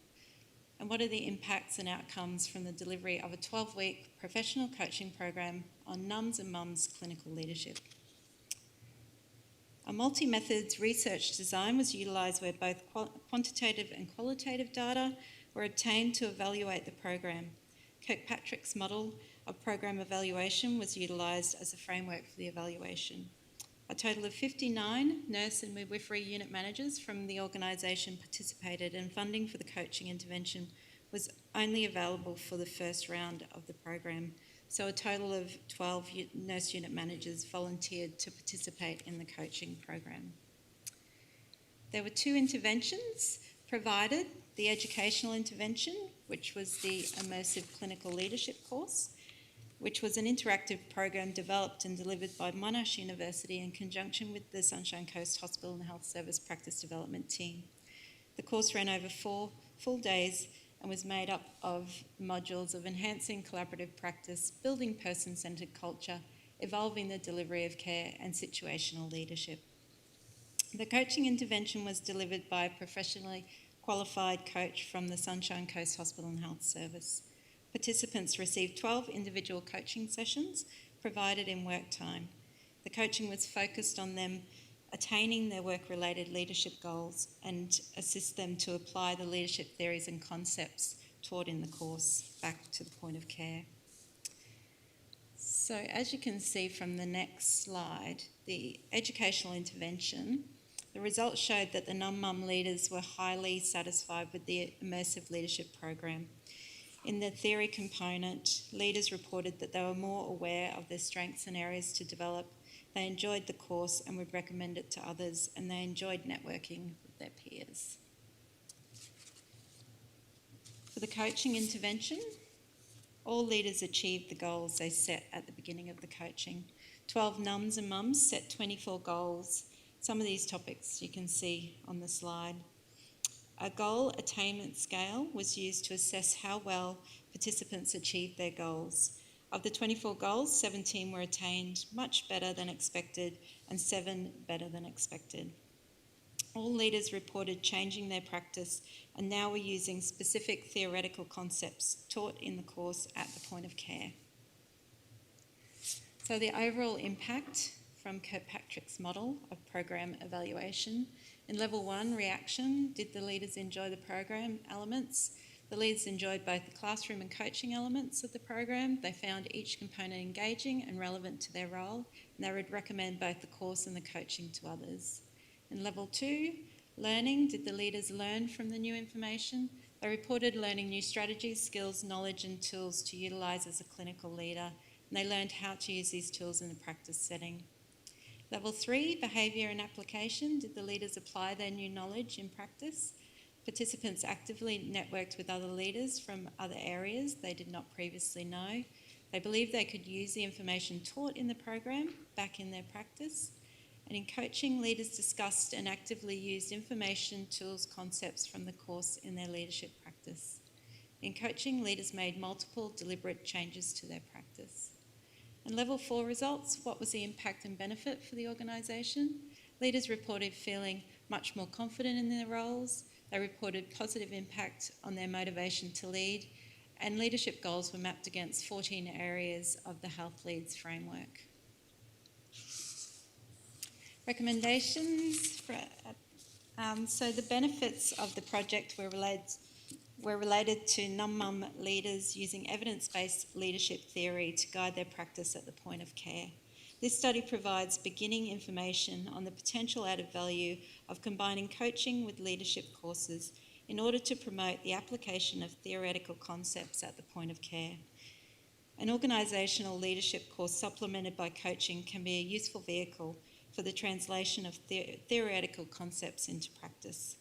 And what are the impacts and outcomes from the delivery of a 12-week professional coaching program on nums and mums clinical leadership? A multi-methods research design was utilised where both quantitative and qualitative data were obtained to evaluate the program. Kirkpatrick's model of program evaluation was utilised as a framework for the evaluation. A total of 59 nurse and midwifery unit managers from the organisation participated, and funding for the coaching intervention was only available for the first round of the program. So a total of 12 nurse unit managers volunteered to participate in the coaching program. There were two interventions provided: the educational intervention, which was the immersive clinical leadership course, which was an interactive program developed and delivered by Monash University in conjunction with the Sunshine Coast Hospital and Health Service Practice Development team. The course ran over 4 full days and was made up of modules of enhancing collaborative practice, building person-centred culture, evolving the delivery of care, and situational leadership. The coaching intervention was delivered by a professionally qualified coach from the Sunshine Coast Hospital and Health Service. Participants received 12 individual coaching sessions provided in work time. The coaching was focused on them attaining their work-related leadership goals and assist them to apply the leadership theories and concepts taught in the course back to the point of care. So as you can see from the next slide, the educational intervention, the results showed that the Num Mum leaders were highly satisfied with the immersive leadership program. In the theory component, leaders reported that they were more aware of their strengths and areas to develop. They enjoyed the course and would recommend it to others, and they enjoyed networking with their peers. For the coaching intervention, all leaders achieved the goals they set at the beginning of the coaching. 12 nums and mums set 24 goals. Some of these topics you can see on the slide. A goal attainment scale was used to assess how well participants achieved their goals. Of the 24 goals, 17 were attained, much better than expected, and 7 better than expected. All leaders reported changing their practice and now were using specific theoretical concepts taught in the course at the point of care. So the overall impact from Kirkpatrick's model of program evaluation. In level 1, reaction, did the leaders enjoy the program elements? The leaders enjoyed both the classroom and coaching elements of the program. They found each component engaging and relevant to their role, and they would recommend both the course and the coaching to others. In level 2, learning, did the leaders learn from the new information? They reported learning new strategies, skills, knowledge and tools to utilise as a clinical leader, and they learned how to use these tools in a practice setting. Level 3, behaviour and application, did the leaders apply their new knowledge in practice? Participants actively networked with other leaders from other areas they did not previously know. They believed they could use the information taught in the program back in their practice. And in coaching, leaders discussed and actively used information, tools, concepts from the course in their leadership practice. In coaching, leaders made multiple deliberate changes to their practice. And level 4 results, what was the impact and benefit for the organisation? Leaders reported feeling much more confident in their roles. They reported positive impact on their motivation to lead, and leadership goals were mapped against 14 areas of the Health Leads framework. Recommendations. So the benefits of the project were related to NUM leaders using evidence-based leadership theory to guide their practice at the point of care. This study provides beginning information on the potential added value of combining coaching with leadership courses in order to promote the application of theoretical concepts at the point of care. An organisational leadership course supplemented by coaching can be a useful vehicle for the translation of theoretical concepts into practice.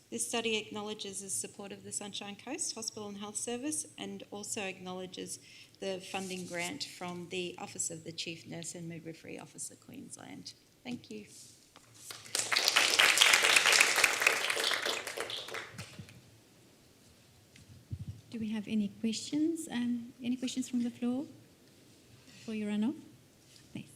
This study acknowledges the support of the Sunshine Coast Hospital and Health Service and also acknowledges the funding grant from the Office of the Chief Nurse and Midwifery Officer, Queensland. Thank you. Do we have any questions? Any questions from the floor before you run off? Please.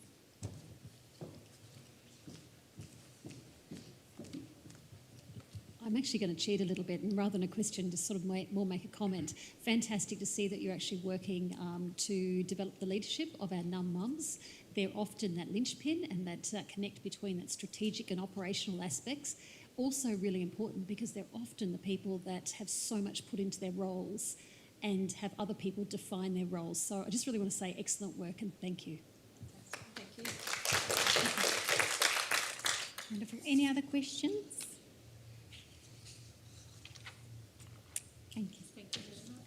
I'm actually going to cheat a little bit, and rather than a question, just sort of more make a comment. Fantastic to see that you're actually working to develop the leadership of our NUM mums. They're often that linchpin and that connect between that strategic and operational aspects. Also really important because they're often the people that have so much put into their roles and have other people define their roles. So I just really want to say excellent work and thank you. Thank you. Wonderful. Any other questions? Thank you. Thank you very much.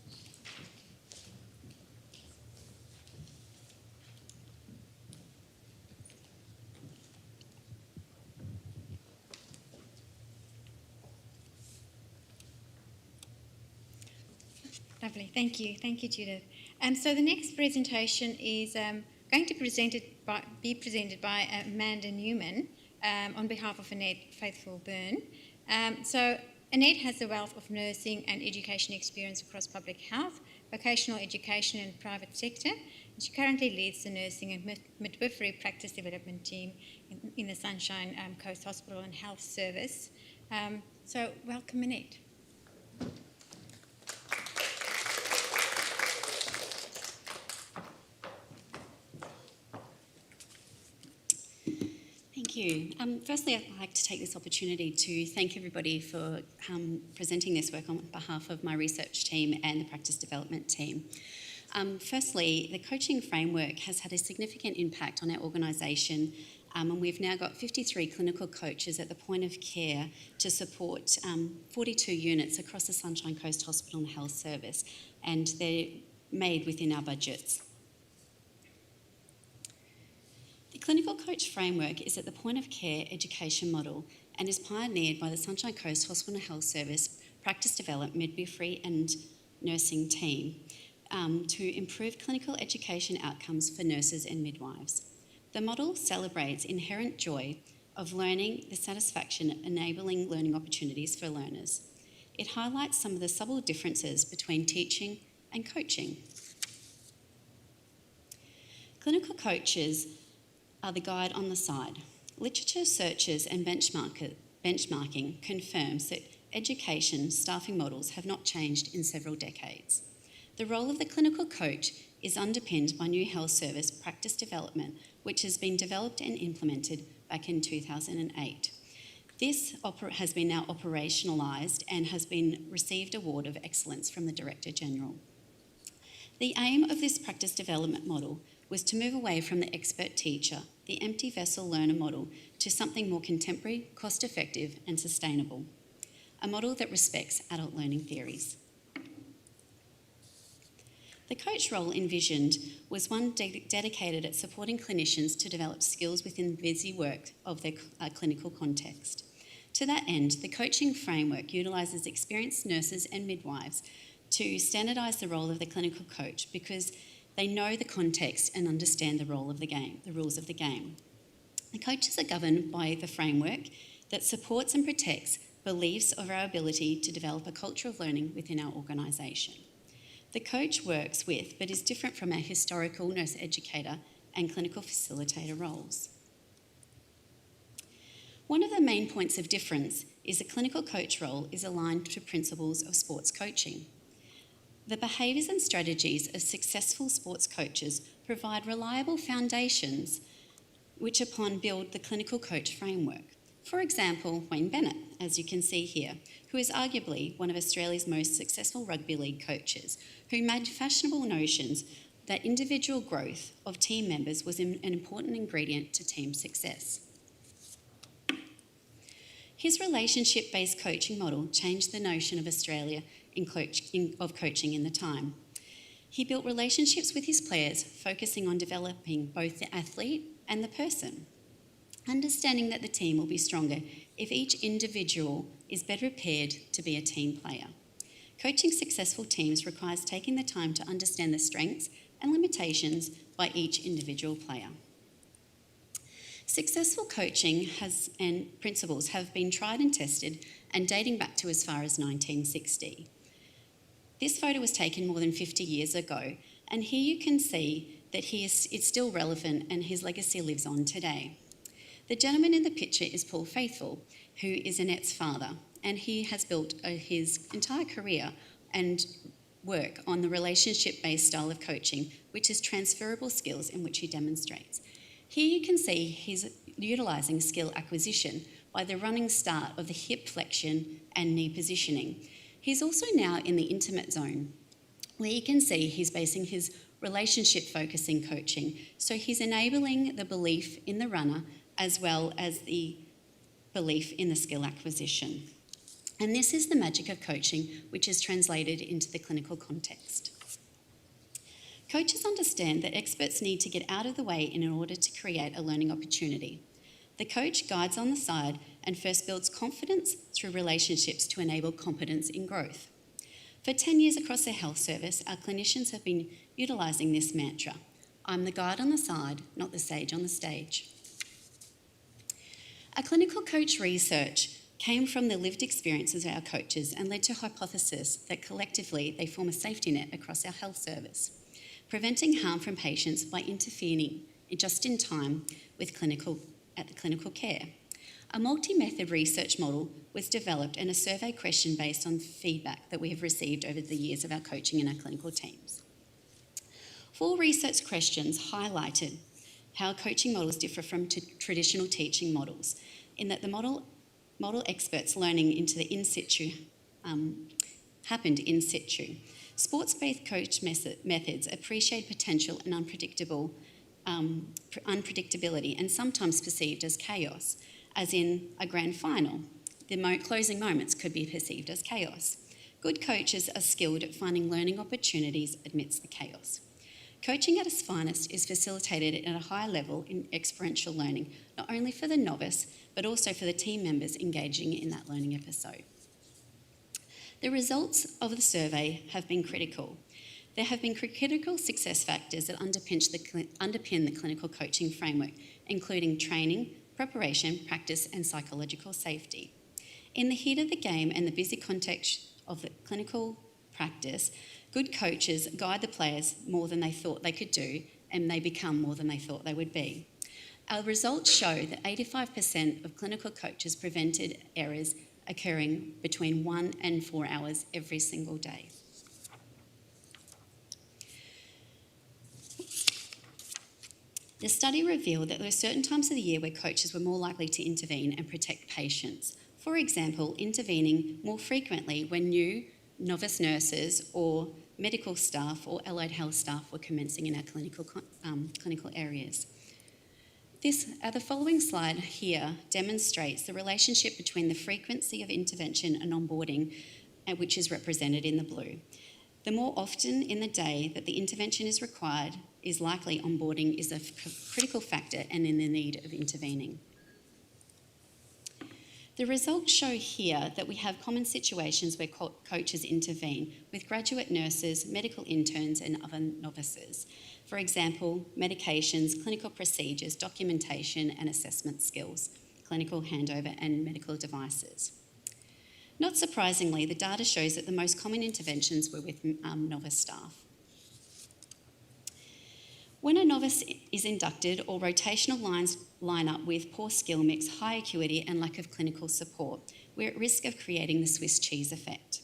Lovely, thank you. Thank you, Judith. So the next presentation is going to be presented by Amanda Newman on behalf of Annette Faithful-Byrne. So Annette has a wealth of nursing and education experience across public health, vocational education and private sector. And she currently leads the nursing and midwifery practice development team in the Sunshine Coast Hospital and Health Service. So welcome, Annette. Thank you. Firstly, I'd like to take this opportunity to thank everybody for presenting this work on behalf of my research team and the practice development team. Firstly, the coaching framework has had a significant impact on our organisation, and we've now got 53 clinical coaches at the point of care to support 42 units across the Sunshine Coast Hospital and Health Service, and they're made within our budgets. The clinical coach framework is at the point of care education model and is pioneered by the Sunshine Coast Hospital and Health Service practice development midwifery and nursing team to improve clinical education outcomes for nurses and midwives. The model celebrates inherent joy of learning, the satisfaction enabling learning opportunities for learners. It highlights some of the subtle differences between teaching and coaching. Clinical coaches are the guide on the side. Literature searches and benchmarking confirms that education staffing models have not changed in several decades. The role of the clinical coach is underpinned by new health service practice development, which has been developed and implemented back in 2008. This has been now operationalised and has been received Award of Excellence from the Director General. The aim of this practice development model was to move away from the expert teacher, the empty vessel learner model, to something more contemporary, cost-effective and sustainable. A model that respects adult learning theories. The coach role envisioned was one dedicated at supporting clinicians to develop skills within the busy work of their clinical context. To that end, the coaching framework utilises experienced nurses and midwives to standardise the role of the clinical coach because they know the context and understand the role of the game, the rules of the game. The coaches are governed by the framework that supports and protects beliefs of our ability to develop a culture of learning within our organisation. The coach works with, but is different from our historical nurse educator and clinical facilitator roles. One of the main points of difference is the clinical coach role is aligned to principles of sports coaching. The behaviours and strategies of successful sports coaches provide reliable foundations which upon build the clinical coach framework. For example, Wayne Bennett, as you can see here, who is arguably one of Australia's most successful rugby league coaches, who made fashionable notions that individual growth of team members was an important ingredient to team success. His relationship-based coaching model changed the notion of Australia of coaching in the time. He built relationships with his players, focusing on developing both the athlete and the person, understanding that the team will be stronger if each individual is better prepared to be a team player. Coaching successful teams requires taking the time to understand the strengths and limitations by each individual player. Successful coaching and principles have been tried and tested and dating back to as far as 1960. This photo was taken more than 50 years ago, and here you can see that it's still relevant and his legacy lives on today. The gentleman in the picture is Paul Faithfull, who is Annette's father, and he has built his entire career and work on the relationship-based style of coaching, which is transferable skills in which he demonstrates. Here you can see he's utilising skill acquisition by the running start of the hip flexion and knee positioning. He's also now in the intimate zone, where you can see he's basing his relationship-focusing coaching. So he's enabling the belief in the runner as well as the belief in the skill acquisition. And this is the magic of coaching, which is translated into the clinical context. Coaches understand that experts need to get out of the way in order to create a learning opportunity. The coach guides on the side and first builds confidence through relationships to enable competence in growth. For 10 years across the health service, our clinicians have been utilising this mantra. I'm the guide on the side, not the sage on the stage. Our clinical coach research came from the lived experiences of our coaches and led to a hypothesis that collectively they form a safety net across our health service, preventing harm from patients by intervening just in time with clinical care. A multi-method research model was developed and a survey question based on feedback that we have received over the years of our coaching and our clinical teams. 4 research questions highlighted how coaching models differ from traditional teaching models, in that the model experts learning into the in situ happened in situ. Sports-based coach methods appreciate potential and unpredictability and sometimes perceived as chaos, as in a grand final. The closing moments could be perceived as chaos. Good coaches are skilled at finding learning opportunities amidst the chaos. Coaching at its finest is facilitated at a high level in experiential learning, not only for the novice, but also for the team members engaging in that learning episode. The results of the survey have been critical. There have been critical success factors that underpin the clinical coaching framework, including training, preparation, practice, and psychological safety. In the heat of the game and the busy context of the clinical practice, good coaches guide the players more than they thought they could do, and they become more than they thought they would be. Our results show that 85% of clinical coaches prevented errors occurring between 1 and 4 hours every single day. The study revealed that there were certain times of the year where coaches were more likely to intervene and protect patients. For example, intervening more frequently when new novice nurses or medical staff or allied health staff were commencing in our clinical areas. The following slide here demonstrates the relationship between the frequency of intervention and onboarding, which is represented in the blue. The more often in the day that the intervention is required, is likely onboarding is a critical factor and in the need of intervening. The results show here that we have common situations where coaches intervene with graduate nurses, medical interns and other novices. For example, medications, clinical procedures, documentation and assessment skills, clinical handover and medical devices. Not surprisingly, the data shows that the most common interventions were with novice staff. When a novice is inducted or rotational lines line up with poor skill mix, high acuity and lack of clinical support, we're at risk of creating the Swiss cheese effect.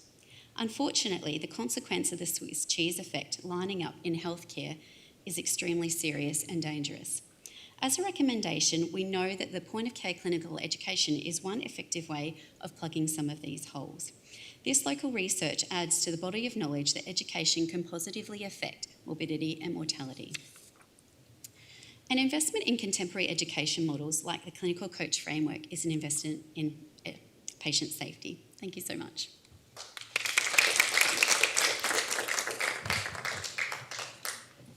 Unfortunately, the consequence of the Swiss cheese effect lining up in healthcare is extremely serious and dangerous. As a recommendation, we know that the point of care clinical education is one effective way of plugging some of these holes. This local research adds to the body of knowledge that education can positively affect morbidity and mortality. An investment in contemporary education models like the clinical coach framework is an investment in patient safety. Thank you so much.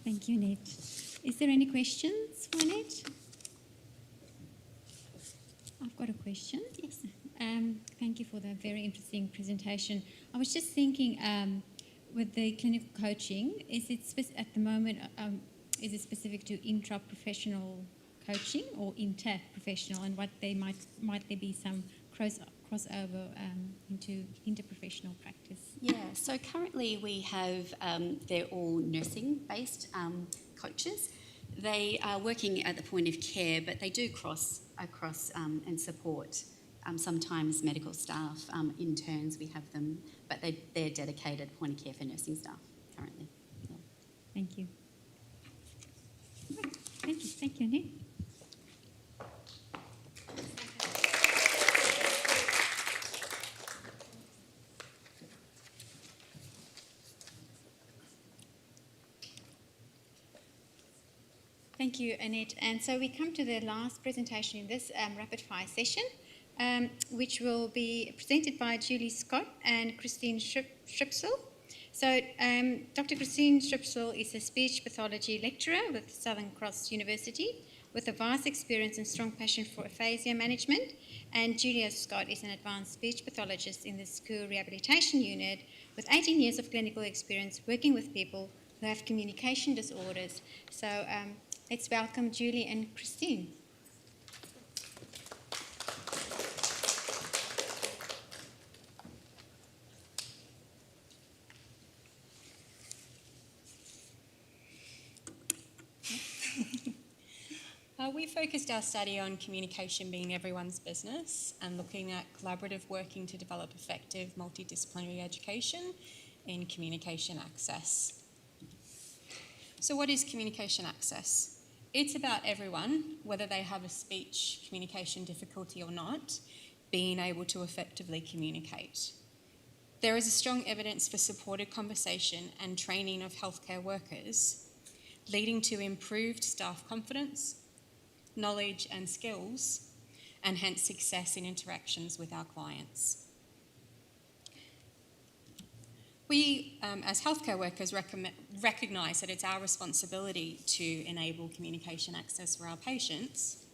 Thank you, Annette. Is there any questions for Annette? I've got a question. Yes. Thank you for that very interesting presentation. I was just thinking, with the clinical coaching, is it at the moment, is it specific to intra-professional coaching or inter-professional, and what they might there be some crossover into interprofessional practice? Yeah, so currently we have, they're all nursing-based coaches. They are working at the point of care, but they do cross across and support sometimes medical staff, interns, we have them, but they're dedicated point of care for nursing staff currently. Yeah. Thank you. Thank you, Annette. Thank you, Annette. And so we come to the last presentation in this rapid fire session, which will be presented by Julie Scott and Christine Stripsel. So Dr. Christine Stripsel is a speech pathology lecturer with Southern Cross University with a vast experience and strong passion for aphasia management. And Julia Scott is an advanced speech pathologist in the school rehabilitation unit with 18 years of clinical experience working with people who have communication disorders. So let's welcome Julie and Christine. We focused our study on communication being everyone's business and looking at collaborative working to develop effective multidisciplinary education in communication access. So what is communication access? It's about everyone, whether they have a speech communication difficulty or not, being able to effectively communicate. There is a strong evidence for supported conversation and training of healthcare workers, leading to improved staff confidence, knowledge and skills, and hence success in interactions with our clients. We, as healthcare workers, recognise that it's our responsibility to enable communication access for our patients,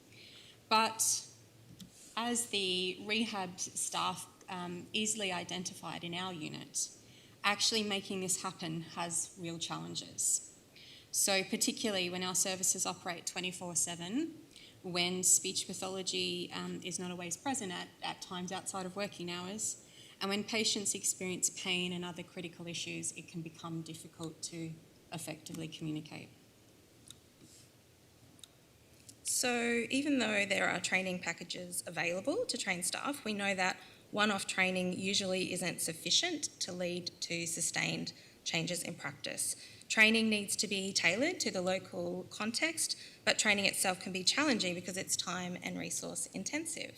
but as the rehab staff easily identified in our unit, actually making this happen has real challenges. So particularly when our services operate 24/7, when speech pathology is not always present at times outside of working hours, and when patients experience pain and other critical issues, it can become difficult to effectively communicate. So even though there are training packages available to train staff, we know that one-off training usually isn't sufficient to lead to sustained changes in practice. Training needs to be tailored to the local context, but training itself can be challenging because it's time and resource intensive.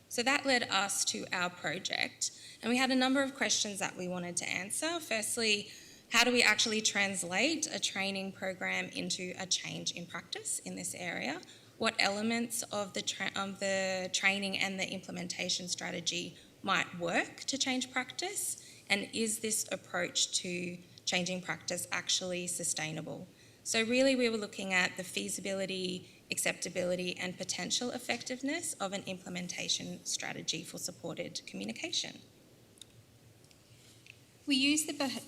So that led us to our project, and we had a number of questions that we wanted to answer. Firstly, how do we actually translate a training program into a change in practice in this area? What elements of the training and the implementation strategy might work to change practice? And is this approach to changing practice actually sustainable? So really we were looking at the feasibility, acceptability and potential effectiveness of an implementation strategy for supported communication. We used the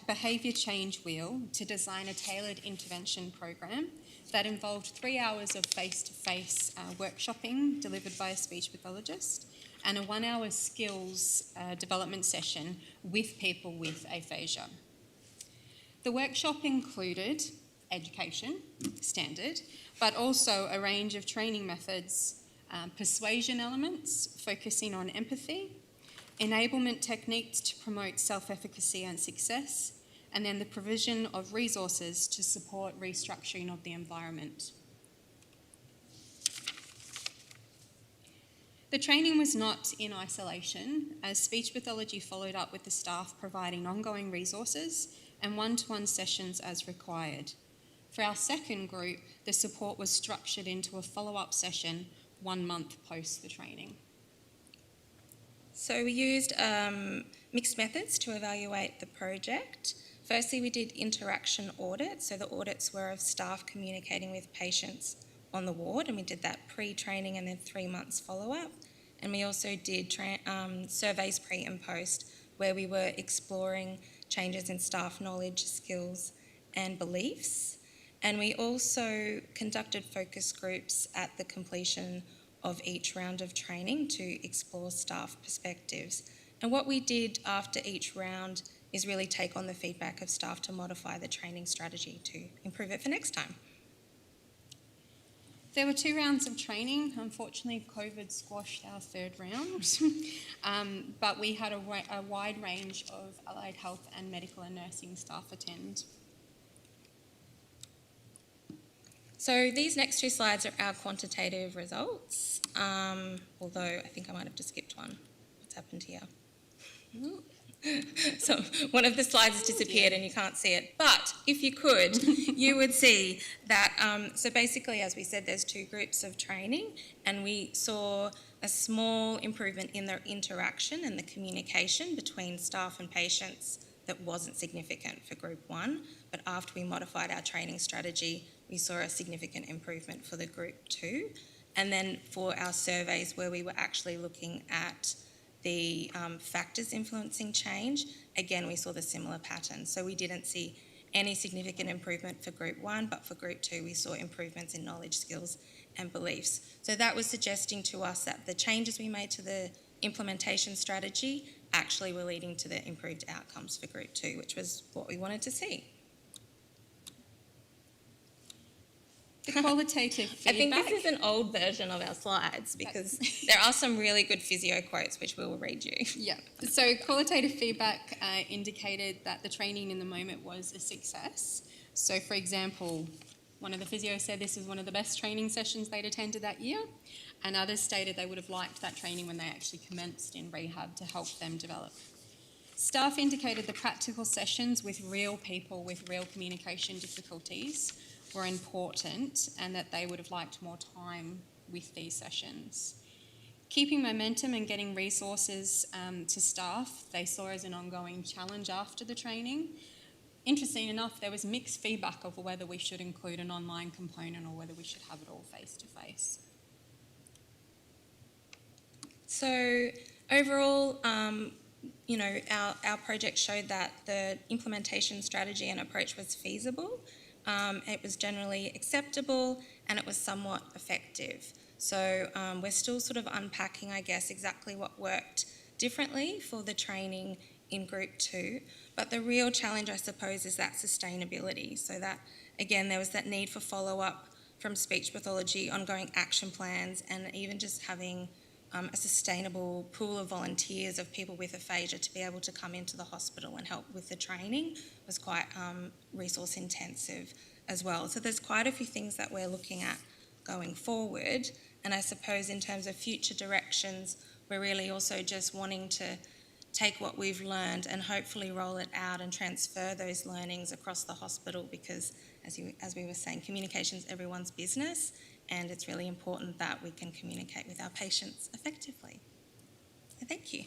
behaviour change wheel to design a tailored intervention program that involved 3 hours of face-to-face workshopping delivered by a speech pathologist and a 1 hour skills development session with people with aphasia. The workshop included education, standard, but also a range of training methods, persuasion elements focusing on empathy, enablement techniques to promote self-efficacy and success, and then the provision of resources to support restructuring of the environment. The training was not in isolation, as speech pathology followed up with the staff providing ongoing resources and one-to-one sessions as required. For our second group, the support was structured into a follow-up session 1 month post the training. So we used mixed methods to evaluate the project. Firstly, we did interaction audits. So the audits were of staff communicating with patients on the ward, and we did that pre-training and then 3 months follow-up. And we also did surveys pre and post, where we were exploring changes in staff knowledge, skills and beliefs. And we also conducted focus groups at the completion of each round of training to explore staff perspectives. And what we did after each round is really take on the feedback of staff to modify the training strategy to improve it for next time. There were 2 rounds of training. Unfortunately, COVID squashed our 3rd round, but we had a wide range of allied health and medical and nursing staff attend. So these next 2 slides are our quantitative results, although I think I might have just skipped one. What's happened here? So one of the slides has disappeared and you can't see it, but if you could, you would see that, so basically, as we said, there's 2 groups of training, and we saw a small improvement in their interaction and the communication between staff and patients that wasn't significant for group 1, but after we modified our training strategy, we saw a significant improvement for the group 2. And then for our surveys, where we were actually looking at the factors influencing change, again, we saw the similar pattern. So we didn't see any significant improvement for group 1, but for group 2, we saw improvements in knowledge, skills and beliefs. So that was suggesting to us that the changes we made to the implementation strategy actually were leading to the improved outcomes for group 2, which was what we wanted to see. The qualitative feedback. I think this is an old version of our slides because there are some really good physio quotes which we will read you. Yeah. So qualitative feedback indicated that the training in the moment was a success. So for example, one of the physios said this was one of the best training sessions they'd attended that year, and others stated they would have liked that training when they actually commenced in rehab to help them develop. Staff indicated the practical sessions with real people with real communication difficulties were important, and that they would have liked more time with these sessions. Keeping momentum and getting resources to staff, they saw as an ongoing challenge after the training. Interesting enough, there was mixed feedback over whether we should include an online component or whether we should have it all face-to-face. So overall, our project showed that the implementation strategy and approach was feasible. It was generally acceptable and it was somewhat effective. So we're still sort of unpacking, I guess, exactly what worked differently for the training in group 2. But the real challenge, I suppose, is that sustainability. So that, again, there was that need for follow-up from speech pathology, ongoing action plans, and even just having a sustainable pool of volunteers of people with aphasia to be able to come into the hospital and help with the training was quite resource intensive as well. So there's quite a few things that we're looking at going forward, and I suppose in terms of future directions, we're really also just wanting to take what we've learned and hopefully roll it out and transfer those learnings across the hospital, because as we were saying, communication is everyone's business, and it's really important that we can communicate with our patients effectively. So thank you.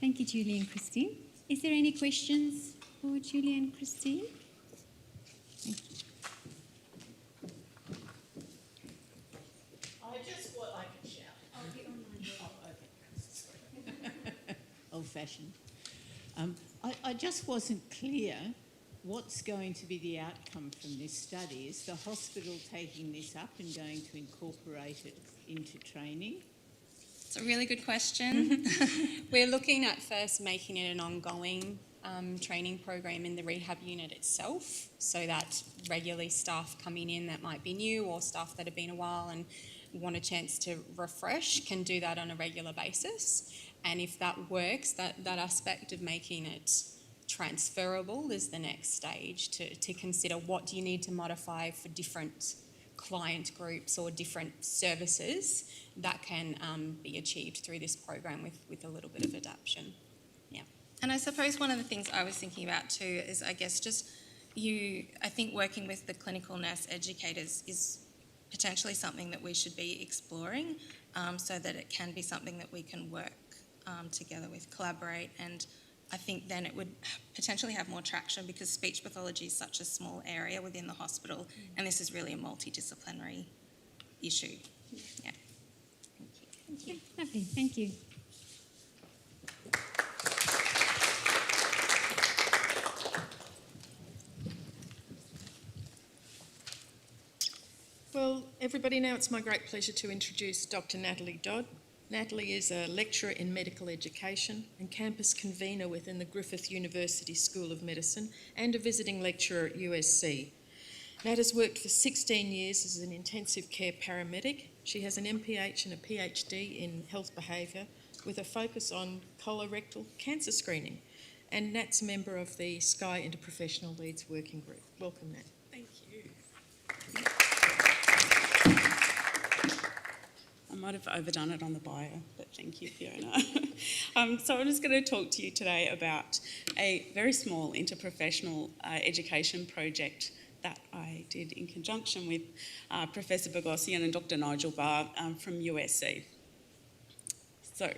Thank you, Julie and Christine. Is there any questions for Julie and Christine? Thank you. I just thought I could shout. Oh, the online. Oh, okay. Old-fashioned. I just wasn't clear what's going to be the outcome from this study. Is the hospital taking this up and going to incorporate it into training? It's a really good question. We're looking at first making it an ongoing training program in the rehab unit itself, so that regularly staff coming in that might be new or staff that have been a while and want a chance to refresh can do that on a regular basis. And if that works, that aspect of making it transferable is the next stage to consider what do you need to modify for different client groups or different services that can be achieved through this program with a little bit of adaptation. Yeah. And I suppose one of the things I was thinking about too is, I guess, just I think working with the clinical nurse educators is potentially something that we should be exploring, so that it can be something that we can work together with, collaborate, and I think then it would potentially have more traction, because speech pathology is such a small area within the hospital, and this is really a multidisciplinary issue. Yeah. Thank you. Lovely, thank you. Well, everybody, now it's my great pleasure to introduce Dr. Natalie Dodd. Natalie is a lecturer in medical education and campus convener within the Griffith University School of Medicine and a visiting lecturer at USC. Nat has worked for 16 years as an intensive care paramedic. She has an MPH and a PhD in health behaviour with a focus on colorectal cancer screening. And Nat's a member of the Sky Interprofessional Leads Working Group. Welcome, Nat. Thank you. I might have overdone it on the bio, but thank you, Fiona. So I'm just going to talk to you today about a very small interprofessional education project that I did in conjunction with Professor Bogosian and Dr. Nigel Barr from USC. So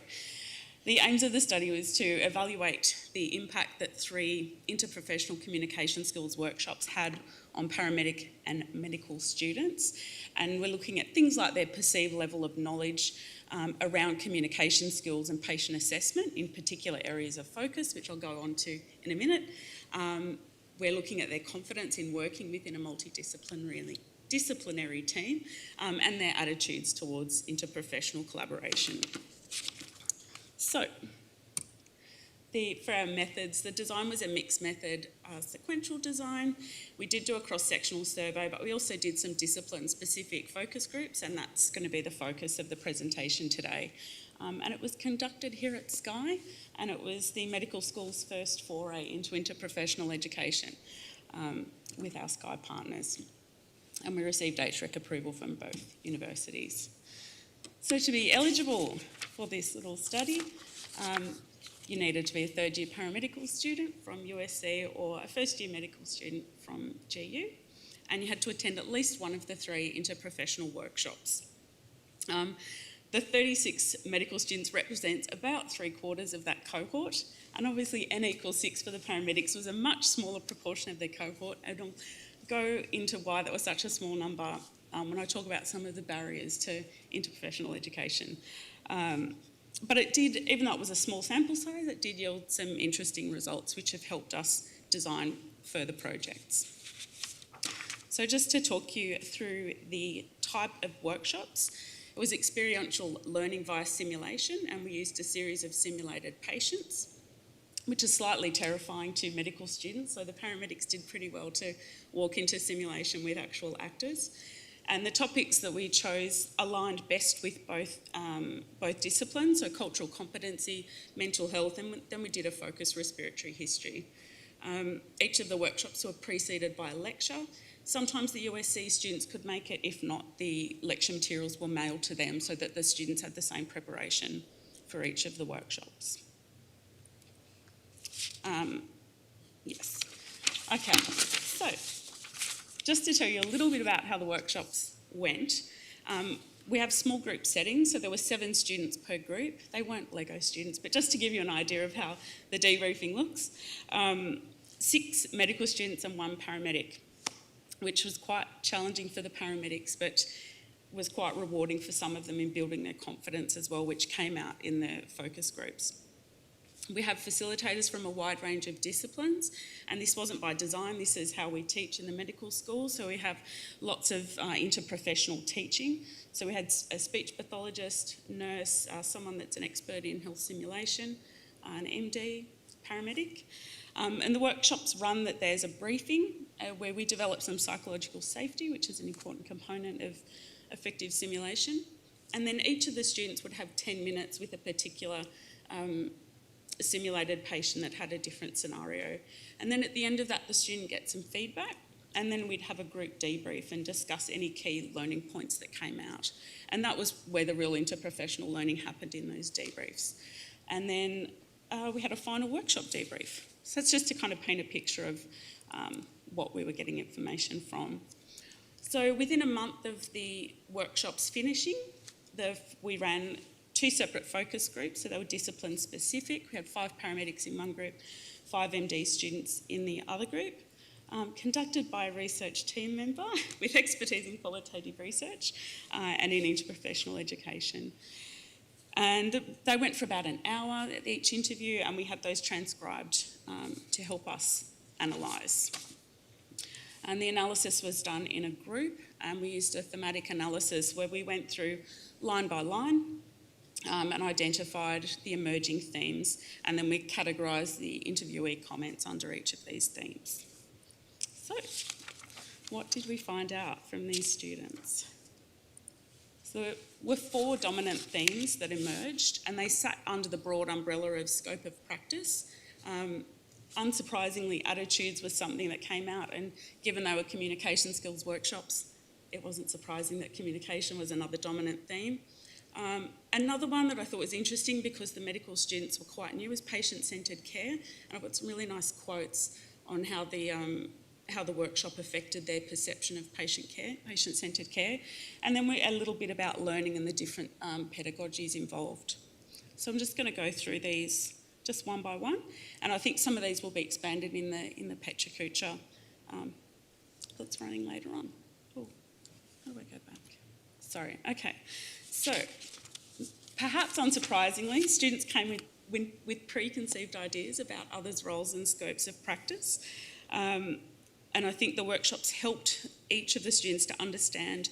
the aims of the study was to evaluate the impact that 3 interprofessional communication skills workshops had on paramedic and medical students. And we're looking at things like their perceived level of knowledge around communication skills and patient assessment in particular areas of focus, which I'll go on to in a minute. We're looking at their confidence in working within a multidisciplinary team and their attitudes towards interprofessional collaboration. So, for our methods, the design was a mixed method sequential design. We did do a cross-sectional survey, but we also did some discipline-specific focus groups, and that's going to be the focus of the presentation today. And it was conducted here at Sky, and it was the medical school's first foray into interprofessional education with our Sky partners. And we received HREC approval from both universities. So to be eligible for this little study, you needed to be a third-year paramedical student from USC or a first-year medical student from GU, and you had to attend at least one of the 3 interprofessional workshops. The 36 medical students represents about 3/4 of that cohort, and obviously N equals 6 for the paramedics was a much smaller proportion of their cohort, and I'll go into why that was such a small number when I talk about some of the barriers to interprofessional education. But it did, even though it was a small sample size, it did yield some interesting results which have helped us design further projects. So just to talk you through the type of workshops, it was experiential learning via simulation, and we used a series of simulated patients. which is slightly terrifying to medical students. So the paramedics did pretty well to walk into simulation with actual actors. And the topics that we chose aligned best with both disciplines, so cultural competency, mental health, and then we did a focus respiratory history. Each of the workshops were preceded by a lecture. Sometimes the USC students could make it, if not, the lecture materials were mailed to them so that the students had the same preparation for each of the workshops. Yes. Okay, so just to tell you a little bit about how the workshops went, we have small group settings, so there were 7 students per group. They weren't Lego students, but just to give you an idea of how the debriefing looks. 6 medical students and 1 paramedic, which was quite challenging for the paramedics, but was quite rewarding for some of them in building their confidence as well, which came out in their focus groups. We have facilitators from a wide range of disciplines, and this wasn't by design, this is how we teach in the medical school. So we have lots of interprofessional teaching. So we had a speech pathologist, nurse, someone that's an expert in health simulation, an MD, paramedic. And the workshops run that there's a briefing where we develop some psychological safety, which is an important component of effective simulation. And then each of the students would have 10 minutes with a particular simulated patient that had a different scenario. And then at the end of that, the student gets some feedback, and then we'd have a group debrief and discuss any key learning points that came out. And that was where the real interprofessional learning happened, in those debriefs. And then we had a final workshop debrief. So that's just to kind of paint a picture of what we were getting information from. So within a month of the workshops finishing, we ran 2 separate focus groups, so they were discipline specific. We had 5 paramedics in one group, 5 MD students in the other group, conducted by a research team member with expertise in qualitative research and in interprofessional education. And they went for about an hour at each interview, and we had those transcribed to help us analyse. And the analysis was done in a group, and we used a thematic analysis where we went through line by line and identified the emerging themes, and then we categorised the interviewee comments under each of these themes. So, what did we find out from these students? So there were 4 dominant themes that emerged, and they sat under the broad umbrella of scope of practice. Unsurprisingly, attitudes was something that came out, and given they were communication skills workshops, it wasn't surprising that communication was another dominant theme. Another one that I thought was interesting, because the medical students were quite new, was patient-centred care, and I've got some really nice quotes on how the workshop affected their perception of patient-centred care, and then a little bit about learning and the different pedagogies involved. So I'm just going to go through these just one by one, and I think some of these will be expanded in the Petra Kucha that's running later on. Oh, how do I go back? Sorry. Okay. So perhaps unsurprisingly, students came with preconceived ideas about others' roles and scopes of practice. And I think the workshops helped each of the students to understand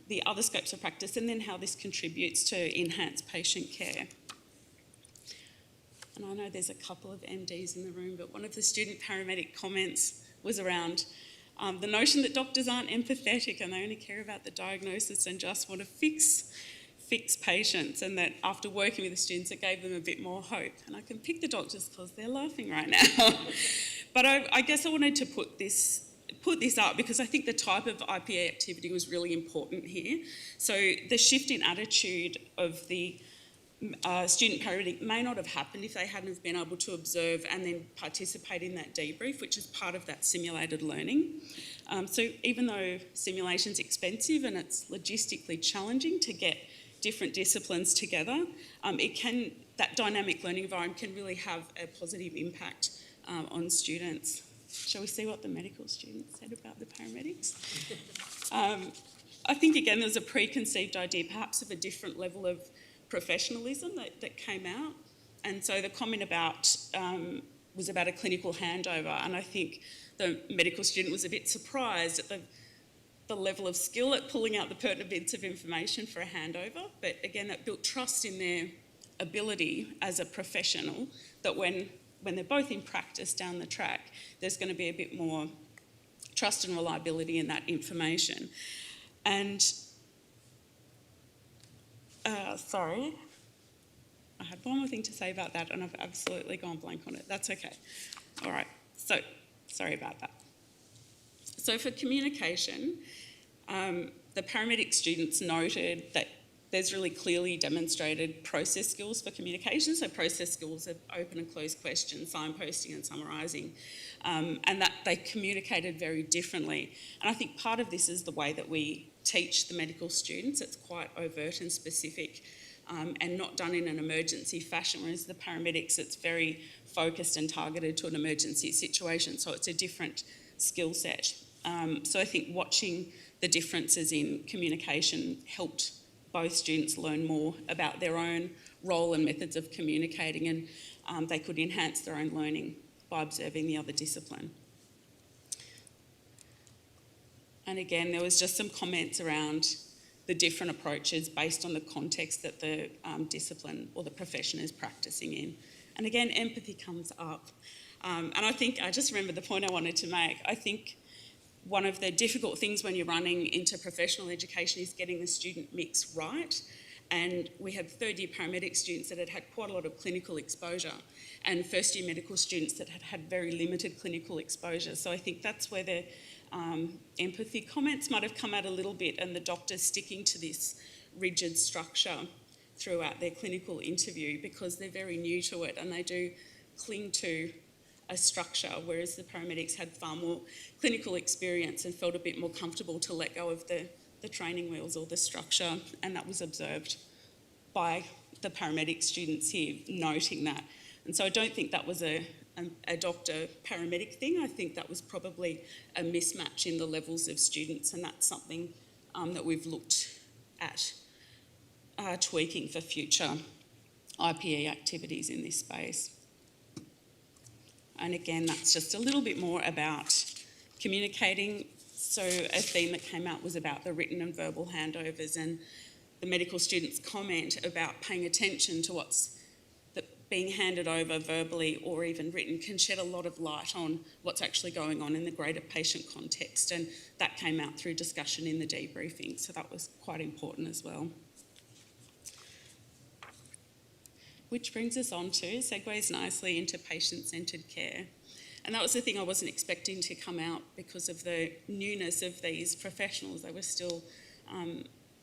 the other scopes of practice and then how this contributes to enhanced patient care. And I know there's a couple of MDs in the room, but one of the student paramedic comments was around the notion that doctors aren't empathetic and they only care about the diagnosis and just want to fix patients, and that after working with the students it gave them a bit more hope. And I can pick the doctors because they're laughing right now. But I guess I wanted to put this up because I think the type of IPA activity was really important here. So the shift in attitude of the student paramedic may not have happened if they hadn't have been able to observe and then participate in that debrief, which is part of that simulated learning. So even though simulation's expensive and it's logistically challenging to get different disciplines together, that dynamic learning environment can really have a positive impact on students. Shall we see what the medical students said about the paramedics? I think, again, there's a preconceived idea perhaps of a different level of professionalism that came out. And so the comment was about a clinical handover, and I think the medical student was a bit surprised at the level of skill at pulling out the pertinent bits of information for a handover. But again, that built trust in their ability as a professional, that when when they're both in practice down the track, there's going to be a bit more trust and reliability in that information. And, sorry, I had one more thing to say about that and I've absolutely gone blank on it. That's okay. All right, so sorry about that. So for communication, the paramedic students noted that there's really clearly demonstrated process skills for communication. So process skills are open and closed questions, signposting and summarising, and that they communicated very differently. And I think part of this is the way that we teach the medical students. It's quite overt and specific and not done in an emergency fashion, whereas the paramedics, it's very focused and targeted to an emergency situation. So it's a different skill set. So I think watching the differences in communication helped both students learn more about their own role and methods of communicating, and they could enhance their own learning by observing the other discipline. And again, there was just some comments around the different approaches based on the context that the discipline or the profession is practicing in. And again, empathy comes up. And I think, I just remember the point I wanted to make. I think one of the difficult things when you're running into professional education is getting the student mix right. And we had third-year paramedic students that had had quite a lot of clinical exposure and first-year medical students that had had very limited clinical exposure. So I think that's where the empathy comments might have come out a little bit, and the doctors sticking to this rigid structure throughout their clinical interview because they're very new to it and they do cling to a structure, whereas the paramedics had far more clinical experience and felt a bit more comfortable to let go of the training wheels or the structure, and that was observed by the paramedic students here, noting that. And so I don't think that was a doctor-paramedic thing. I think that was probably a mismatch in the levels of students, and that's something that we've looked at tweaking for future IPE activities in this space. And again, that's just a little bit more about communicating. So a theme that came out was about the written and verbal handovers, and the medical students' comment about paying attention to what's being handed over verbally or even written can shed a lot of light on what's actually going on in the greater patient context, and that came out through discussion in the debriefing, so that was quite important as well. Which brings us on to, segues nicely into patient-centred care. And that was the thing I wasn't expecting to come out because of the newness of these professionals. They were still,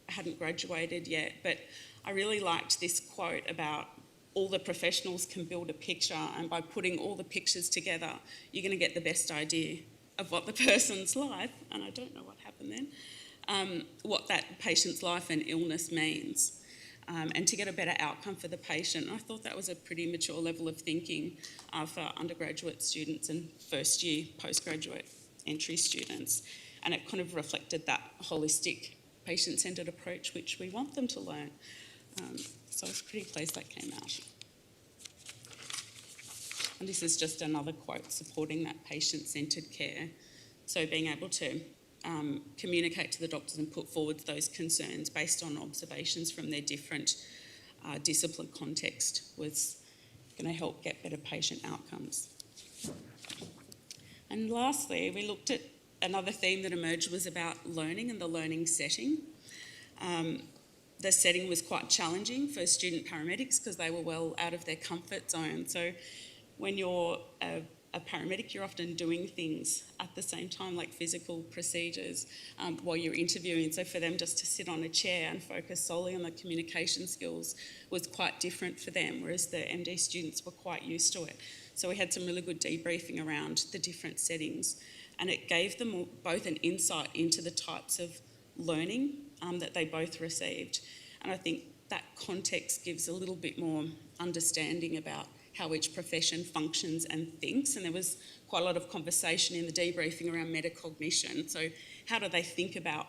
hadn't graduated yet, but I really liked this quote about all the professionals can build a picture, and by putting all the pictures together, you're going to get the best idea of what the person's life, and I don't know what happened then, what that patient's life and illness means. And to get a better outcome for the patient. I thought that was a pretty mature level of thinking for undergraduate students and first year postgraduate entry students. And it kind of reflected that holistic patient-centred approach which we want them to learn. So I was pretty pleased that came out. And this is just another quote supporting that patient-centred care. So being able to communicate to the doctors and put forward those concerns based on observations from their different discipline context was going to help get better patient outcomes. And lastly, we looked at another theme that emerged was about learning and the learning setting. The setting was quite challenging for student paramedics because they were well out of their comfort zone. So when you're a paramedic, you're often doing things at the same time, like physical procedures, while you're interviewing. So for them just to sit on a chair and focus solely on the communication skills was quite different for them, whereas the MD students were quite used to it. So we had some really good debriefing around the different settings, and it gave them both an insight into the types of learning that they both received. And I think that context gives a little bit more understanding about how each profession functions and thinks. And there was quite a lot of conversation in the debriefing around metacognition. So how do they think about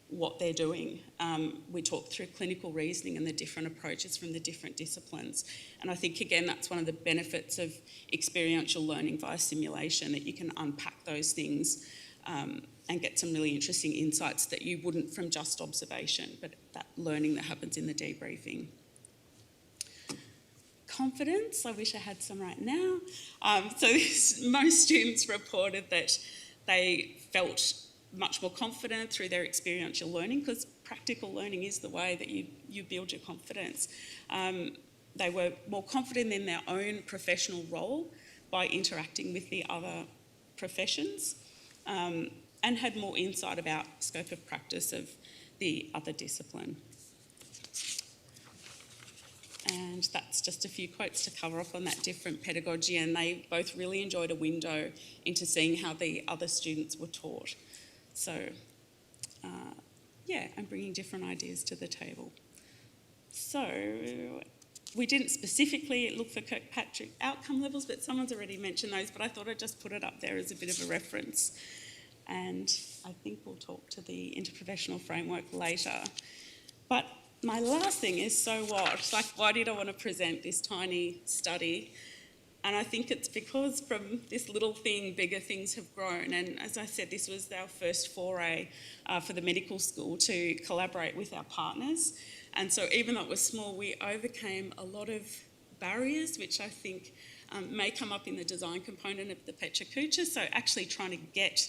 what they're doing? We talked through clinical reasoning and the different approaches from the different disciplines. And I think, again, that's one of the benefits of experiential learning via simulation, that you can unpack those things and get some really interesting insights that you wouldn't from just observation, but that learning that happens in the debriefing. confidence. I wish I had some right now. Most students reported that they felt much more confident through their experiential learning, because practical learning is the way that you build your confidence. They were more confident in their own professional role by interacting with the other professions, and had more insight about scope of practice of the other discipline. And that's just a few quotes to cover off on that different pedagogy, and they both really enjoyed a window into seeing how the other students were taught. So, and bringing different ideas to the table. So, we didn't specifically look for Kirkpatrick outcome levels, but someone's already mentioned those, but I thought I'd just put it up there as a bit of a reference. And I think we'll talk to the interprofessional framework later. But my last thing is, so what? Like, why did I want to present this tiny study? And I think it's because from this little thing, bigger things have grown. And as I said, this was our first foray for the medical school to collaborate with our partners. And so even though it was small, we overcame a lot of barriers, which I think may come up in the design component of the Pecha Kucha. So actually trying to get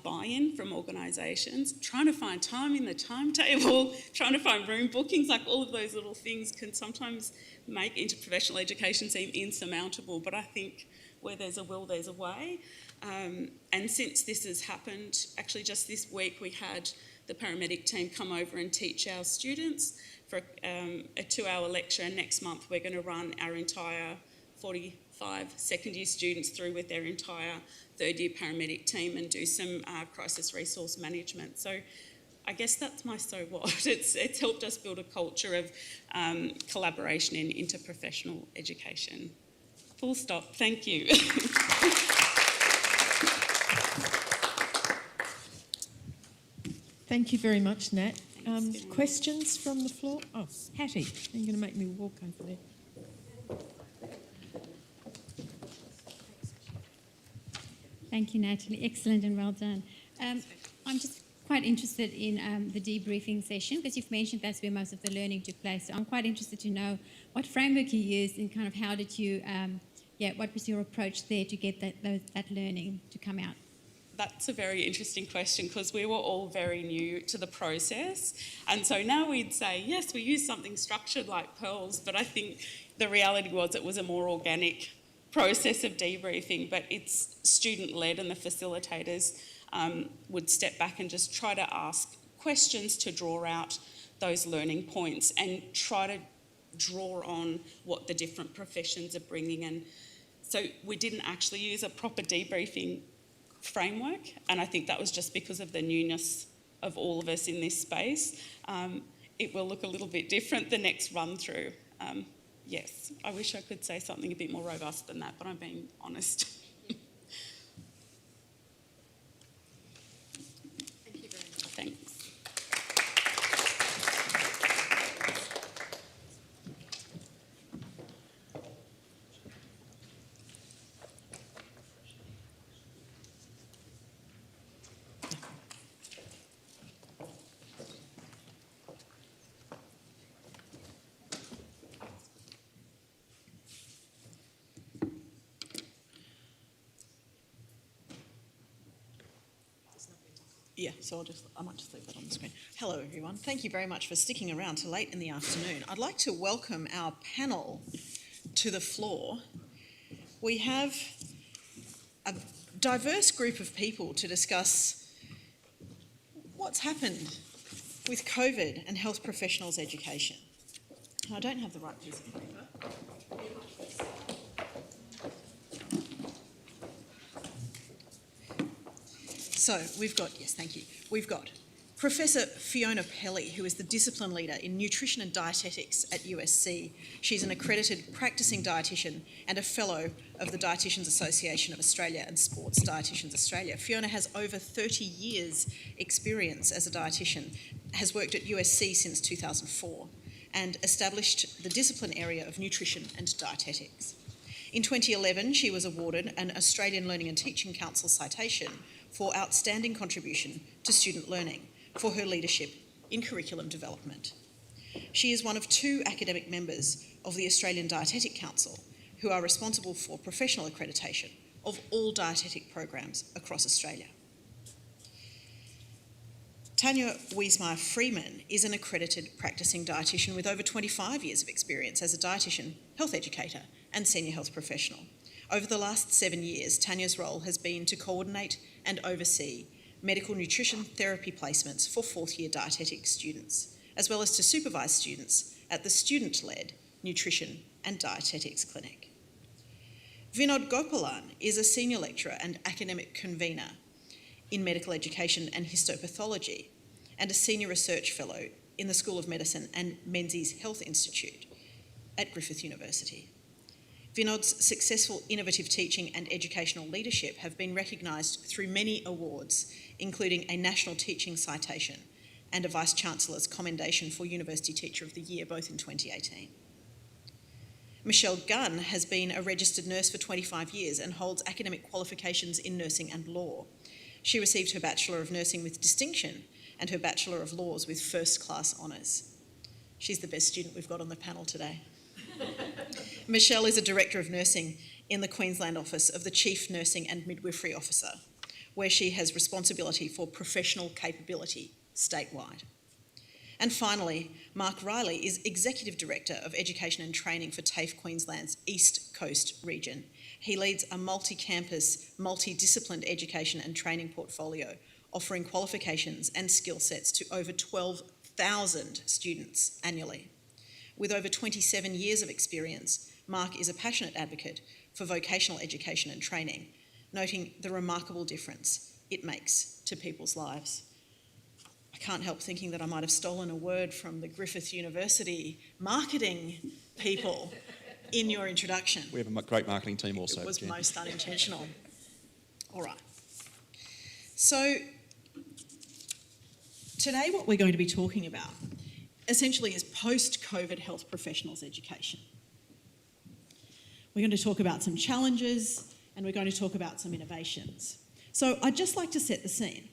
buy-in from organisations, trying to find time in the timetable, trying to find room bookings, like all of those little things can sometimes make interprofessional education seem insurmountable, but I think where there's a will, there's a way. And since this has happened, actually just this week we had the paramedic team come over and teach our students for a 2-hour lecture, and next month we're going to run our entire 45 second year students through with their entire third year paramedic team and do some crisis resource management. So I guess that's my so what. It's helped us build a culture of collaboration in interprofessional education. Full stop. Thank you. Thank you very much, Nat. Questions from the floor? Oh, Hattie, you're going to make me walk over there. Thank you, Natalie. Excellent and well done. I'm just quite interested in the debriefing session, because you've mentioned that's where most of the learning took place. So I'm quite interested to know what framework you used and kind of how did you, what was your approach there to get that learning to come out? That's a very interesting question, because we were all very new to the process. And so now we'd say, yes, we use something structured like Pearls, but I think the reality was it was a more organic process of debriefing, but it's student-led, and the facilitators would step back and just try to ask questions to draw out those learning points and try to draw on what the different professions are bringing. And so we didn't actually use a proper debriefing framework, and I think that was just because of the newness of all of us in this space. It will look a little bit different the next run through. Yes, I wish I could say something a bit more robust than that, but I'm being honest. Thank you very much. Thanks. Yeah, so I might just leave that on the screen. Hello, everyone. Thank you very much for sticking around till late in the afternoon. I'd like to welcome our panel to the floor. We have a diverse group of people to discuss what's happened with COVID and health professionals' education. I don't have the right piece of paper. So we've got, yes, thank you. We've got Professor Fiona Pelly, who is the discipline leader in nutrition and dietetics at USC. She's an accredited practicing dietitian and a fellow of the Dietitians Association of Australia and Sports Dietitians Australia. Fiona has over 30 years' experience as a dietitian, has worked at USC since 2004 and established the discipline area of nutrition and dietetics. In 2011, she was awarded an Australian Learning and Teaching Council citation for outstanding contribution to student learning for her leadership in curriculum development. She is one of 2 academic members of the Australian Dietetic Council who are responsible for professional accreditation of all dietetic programs across Australia. Tanya Wiesmeyer-Freeman is an accredited practicing dietitian with over 25 years of experience as a dietitian, health educator and senior health professional. Over the last 7 years, Tanya's role has been to coordinate and oversee medical nutrition therapy placements for 4th year dietetic students, as well as to supervise students at the student-led nutrition and dietetics clinic. Vinod Gopalan is a senior lecturer and academic convener in medical education and histopathology, and a senior research fellow in the School of Medicine and Menzies Health Institute at Griffith University. Vinod's successful innovative teaching and educational leadership have been recognised through many awards, including a National Teaching Citation and a Vice-Chancellor's Commendation for University Teacher of the Year, both in 2018. Michelle Gunn has been a registered nurse for 25 years and holds academic qualifications in nursing and law. She received her Bachelor of Nursing with distinction and her Bachelor of Laws with first-class honours. She's the best student we've got on the panel today. Michelle is a Director of Nursing in the Queensland office of the Chief Nursing and Midwifery Officer, where she has responsibility for professional capability statewide. And finally, Mark Riley is Executive Director of Education and Training for TAFE Queensland's East Coast region. He leads a multi-campus, multidisciplined education and training portfolio, offering qualifications and skill sets to over 12,000 students annually. With over 27 years of experience, Mark is a passionate advocate for vocational education and training, noting the remarkable difference it makes to people's lives. I can't help thinking that I might have stolen a word from the Griffith University marketing people in your introduction. We have a great marketing team also. It was Jen. most unintentional. All right. So today what we're going to be talking about essentially is post-COVID health professionals education. We're going to talk about some challenges and we're going to talk about some innovations. So I'd just like to set the scene.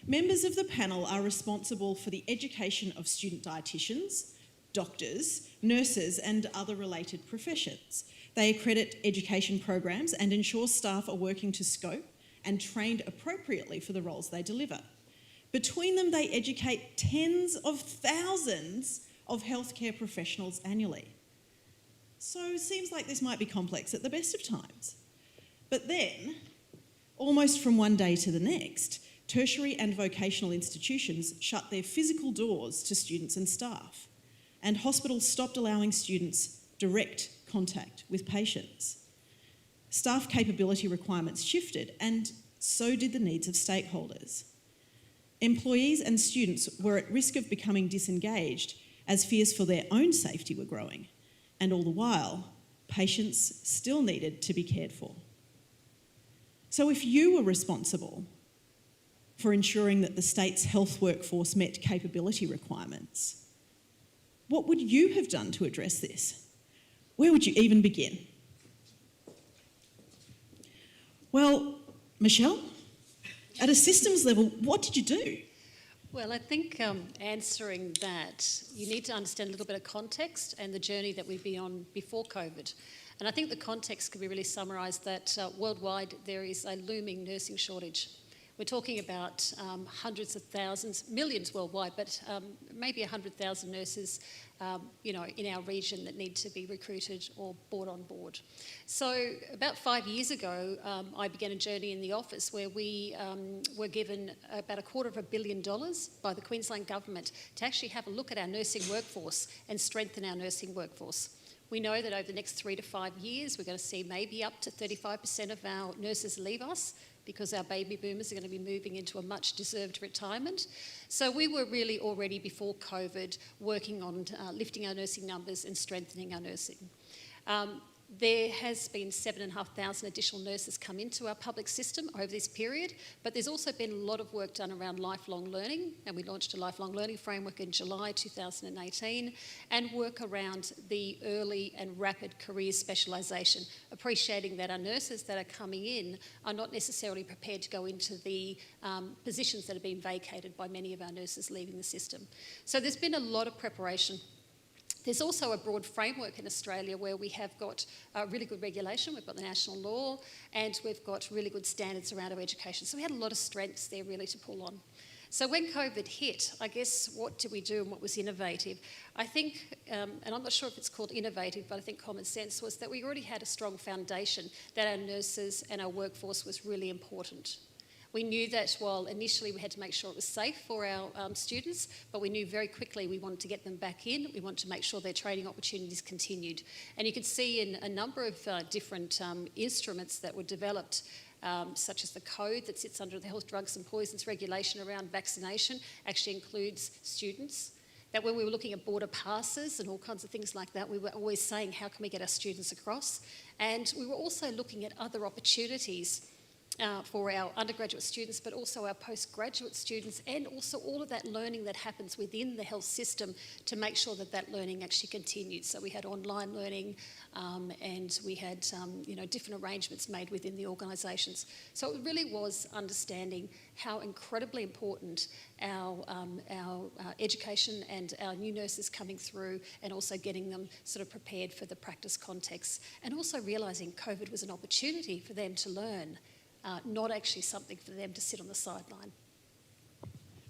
Members of the panel are responsible for the education of student dietitians, doctors, nurses and other related professions. They accredit education programs and ensure staff are working to scope and trained appropriately for the roles they deliver. Between them, they educate tens of thousands of healthcare professionals annually. So it seems like this might be complex at the best of times. But then, almost from one day to the next, tertiary and vocational institutions shut their physical doors to students and staff, and hospitals stopped allowing students direct contact with patients. Staff capability requirements shifted, and so did the needs of stakeholders. Employees and students were at risk of becoming disengaged as fears for their own safety were growing, and all the while, patients still needed to be cared for. So if you were responsible for ensuring that the state's health workforce met capability requirements, what would you have done to address this? Where would you even begin? Well, Michelle, at a systems level, what did you do? Well, I think answering that, you need to understand a little bit of context and the journey that we've been on before COVID. And I think the context could be really summarised that worldwide there is a looming nursing shortage. We're talking about hundreds of thousands, millions worldwide, but maybe 100,000 nurses, in our region that need to be recruited or brought on board. So about 5 years ago, I began a journey in the office where we were given about $250 million by the Queensland government to actually have a look at our nursing workforce and strengthen our nursing workforce. We know that over the next 3 to 5 years, we're going to see maybe up to 35% of our nurses leave us, because our baby boomers are going to be moving into a much-deserved retirement. So we were really already before COVID working on lifting our nursing numbers and strengthening our nursing. There has been 7,500 additional nurses come into our public system over this period, but there's also been a lot of work done around lifelong learning, and we launched a lifelong learning framework in July 2018, and work around the early and rapid career specialisation, appreciating that our nurses that are coming in are not necessarily prepared to go into the positions that have been vacated by many of our nurses leaving the system. So there's been a lot of preparation There's also a broad framework in Australia where we have got really good regulation, we've got the national law, and we've got really good standards around our education. So we had a lot of strengths there really to pull on. So when COVID hit, I guess what did we do and what was innovative? I think, and I'm not sure if it's called innovative, but I think common sense was that we already had a strong foundation that our nurses and our workforce was really important. We knew that while initially we had to make sure it was safe for our students, but we knew very quickly we wanted to get them back in. We wanted to make sure their training opportunities continued. And you could see in a number of different instruments that were developed, such as the code that sits under the Health, Drugs and Poisons regulation around vaccination, actually includes students. That when we were looking at border passes and all kinds of things like that, we were always saying, how can we get our students across? And we were also looking at other opportunities for our undergraduate students, but also our postgraduate students, and also all of that learning that happens within the health system to make sure that that learning actually continued. So we had online learning, and we had different arrangements made within the organisations. So it really was understanding how incredibly important our education and our new nurses coming through, and also getting them sort of prepared for the practice context, and also realising COVID was an opportunity for them to learn. Not actually something for them to sit on the sideline.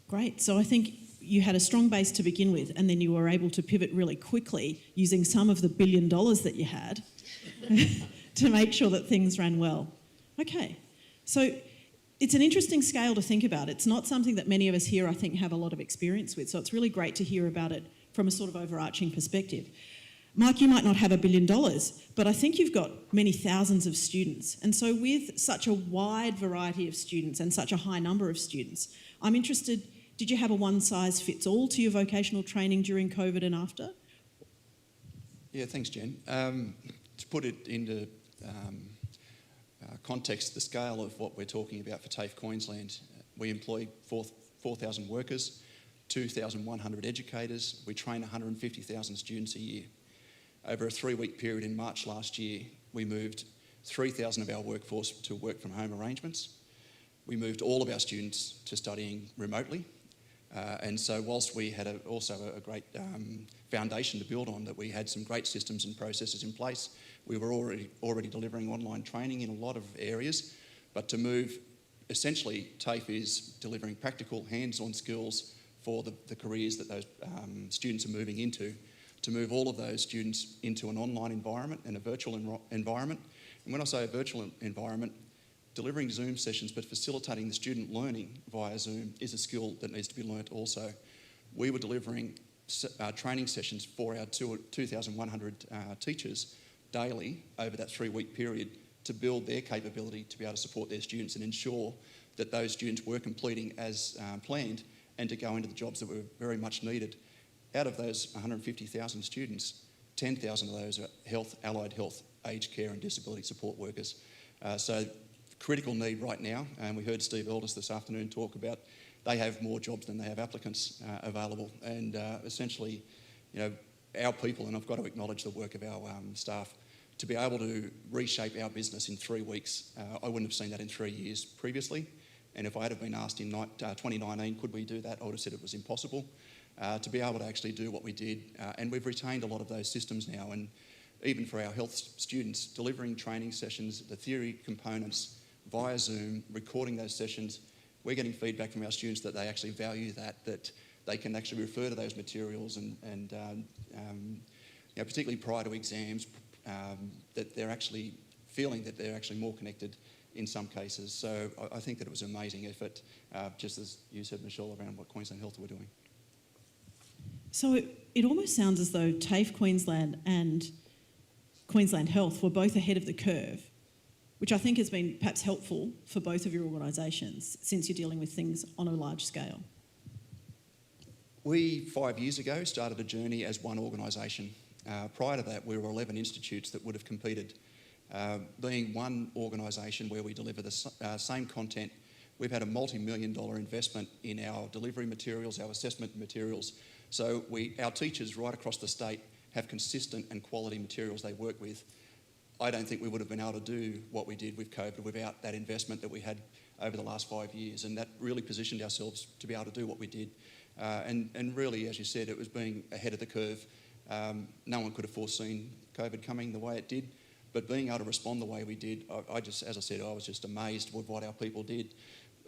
Great. So I think you had a strong base to begin with, and then you were able to pivot really quickly using some of the $1 billion that you had to make sure that things ran well. Okay. So it's an interesting scale to think about. It's not something that many of us here, I think, have a lot of experience with. So it's really great to hear about it from a sort of overarching perspective. Mike, you might not have $1 billion, but I think you've got many thousands of students. And so with such a wide variety of students and such a high number of students, I'm interested, did you have a one-size-fits-all to your vocational training during COVID and after? Yeah, thanks, Jen. To put it into context, the scale of what we're talking about for TAFE Queensland, we employ 4,000 workers, 2,100 educators, we train 150,000 students a year. Over a 3-week period in March last year, we moved 3,000 of our workforce to work from home arrangements. We moved all of our students to studying remotely. And so whilst we had also a great foundation to build on, that we had some great systems and processes in place, we were already delivering online training in a lot of areas. But to move, essentially, TAFE is delivering practical hands-on skills for the careers that those students are moving into, to move all of those students into an online environment and a virtual environment. And when I say a virtual environment, delivering Zoom sessions but facilitating the student learning via Zoom is a skill that needs to be learnt also. We were delivering training sessions for our 2,100 teachers daily over that 3-week period to build their capability to be able to support their students and ensure that those students were completing as planned and to go into the jobs that were very much needed. Out of those 150,000 students, 10,000 of those are allied health, aged care and disability support workers. So critical need right now, and we heard Steve Aldis this afternoon talk about they have more jobs than they have applicants available, and essentially, our people, and I've got to acknowledge the work of our staff, to be able to reshape our business in 3 weeks. I wouldn't have seen that in 3 years previously, and if I had have been asked in 2019, could we do that, I would have said it was impossible. To be able to actually do what we did, and we've retained a lot of those systems now, and even for our health students, delivering training sessions, the theory components via Zoom, recording those sessions, we're getting feedback from our students that they actually value that they can actually refer to those materials and particularly prior to exams, that they're actually feeling that they're actually more connected in some cases. So I think that it was an amazing effort, just as you said, Michelle, around what Queensland Health were doing. So it almost sounds as though TAFE Queensland and Queensland Health were both ahead of the curve, which I think has been perhaps helpful for both of your organisations since you're dealing with things on a large scale. We, 5 years ago, started a journey as one organisation. Prior to that, we were 11 institutes that would have competed. Being one organisation where we deliver the same content, we've had a multi-million-dollar investment in our delivery materials, our assessment materials. So our teachers right across the state have consistent and quality materials they work with. I don't think we would have been able to do what we did with COVID without that investment that we had over the last 5 years, and that really positioned ourselves to be able to do what we did. And really, as you said, it was being ahead of the curve. No one could have foreseen COVID coming the way it did, but being able to respond the way we did, I just, as I said, I was just amazed with what our people did.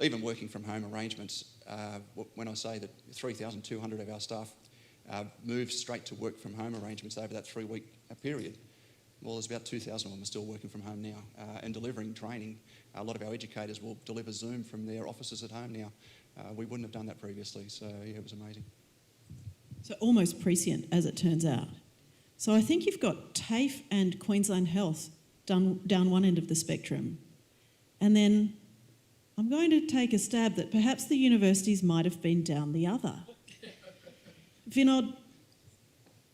Even working from home arrangements, when I say that 3,200 of our staff moved straight to work from home arrangements over that 3-week period, well, there's about 2,000 of them are still working from home now and delivering training. A lot of our educators will deliver Zoom from their offices at home now. We wouldn't have done that previously, so yeah, it was amazing. So almost prescient, as it turns out. So I think you've got TAFE and Queensland Health down one end of the spectrum. And then I'm going to take a stab that perhaps the universities might have been down the other. Vinod,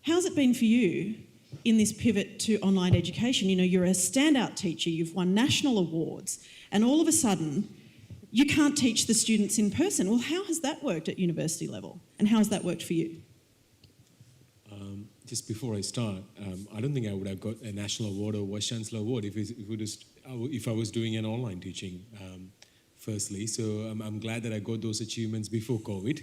how's it been for you in this pivot to online education? You know, you're a standout teacher, you've won national awards, and all of a sudden you can't teach the students in person. Well, how has that worked at university level? And how has that worked for you? Just before I start, I don't think I would have got a national award or Vice Chancellor award if I was doing an online teaching, firstly. So I'm glad that I got those achievements before COVID.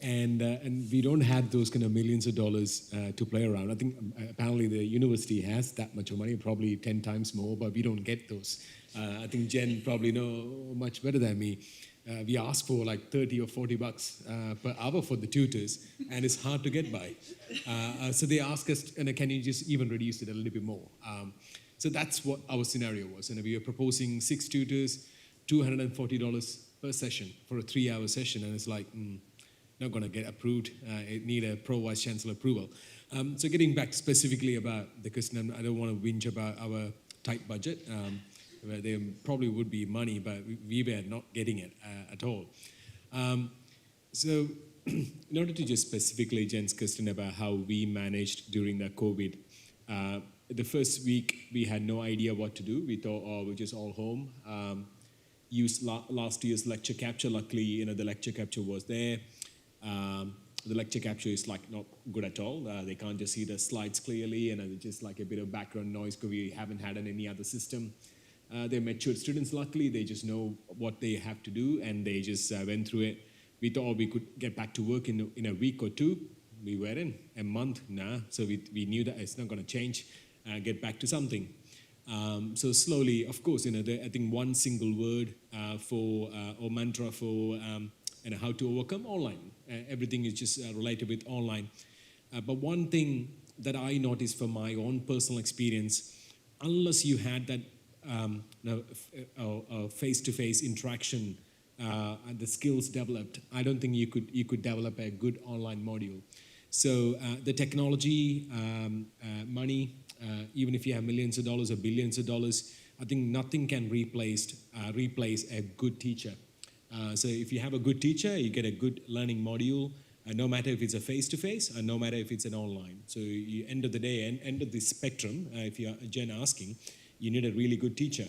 And we don't have those kind of millions of dollars to play around. I think apparently the university has that much of money, probably 10 times more, but we don't get those. I think Jen probably know much better than me. We ask for like 30 or 40 bucks per hour for the tutors, and it's hard to get by. So they ask us, can you just even reduce it a little bit more? So that's what our scenario was. And we were proposing 6 tutors, $240 per session for a 3-hour session, and it's like, not going to get approved. It need a Vice Chancellor approval. So getting back specifically about the question, I don't want to whinge about our tight budget. Where there probably would be money, but we were not getting it at all. So in order to just specifically Jen's question about how we managed during the COVID, the first week we had no idea what to do. We thought, we're just all home. Used last year's lecture capture. Luckily, the lecture capture was there. The lecture capture is like not good at all. They can't just see the slides clearly, and just like a bit of background noise because we haven't had any other system. They're matured students, luckily. They just know what they have to do, and they just went through it. We thought we could get back to work in a week or two. We were in a month now, so we knew that it's not going to change, get back to something. So slowly, of course, I think one single word or mantra for how to overcome online. Everything is just related with online. But one thing that I noticed from my own personal experience, unless you had that face-to-face interaction and the skills developed, I don't think you could develop a good online module. So the technology, money, even if you have millions of dollars or billions of dollars, I think nothing can replace a good teacher. So if you have a good teacher, you get a good learning module, no matter if it's a face-to-face and no matter if it's an online. So end of the day, end of the spectrum, if you're Jen asking, you need a really good teacher,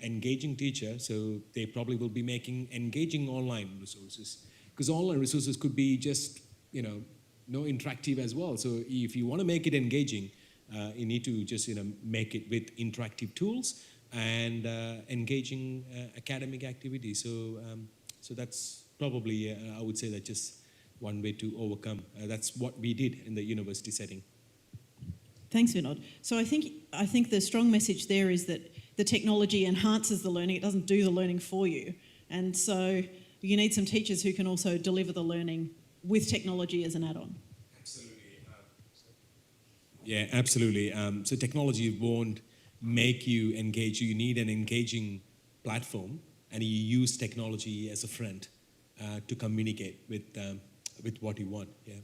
engaging teacher, so they probably will be making engaging online resources. Because online resources could be just, no interactive as well. So if you want to make it engaging, you need to just, make it with interactive tools and engaging academic activities. So that's probably, I would say, that just one way to overcome. That's what we did in the university setting. Thanks, Vinod. So I think the strong message there is that the technology enhances the learning. It doesn't do the learning for you. And so you need some teachers who can also deliver the learning with technology as an add-on. Absolutely. Yeah, absolutely. So technology won't make you engage. You need an engaging platform, and you use technology as a friend to communicate with what you want. Yeah.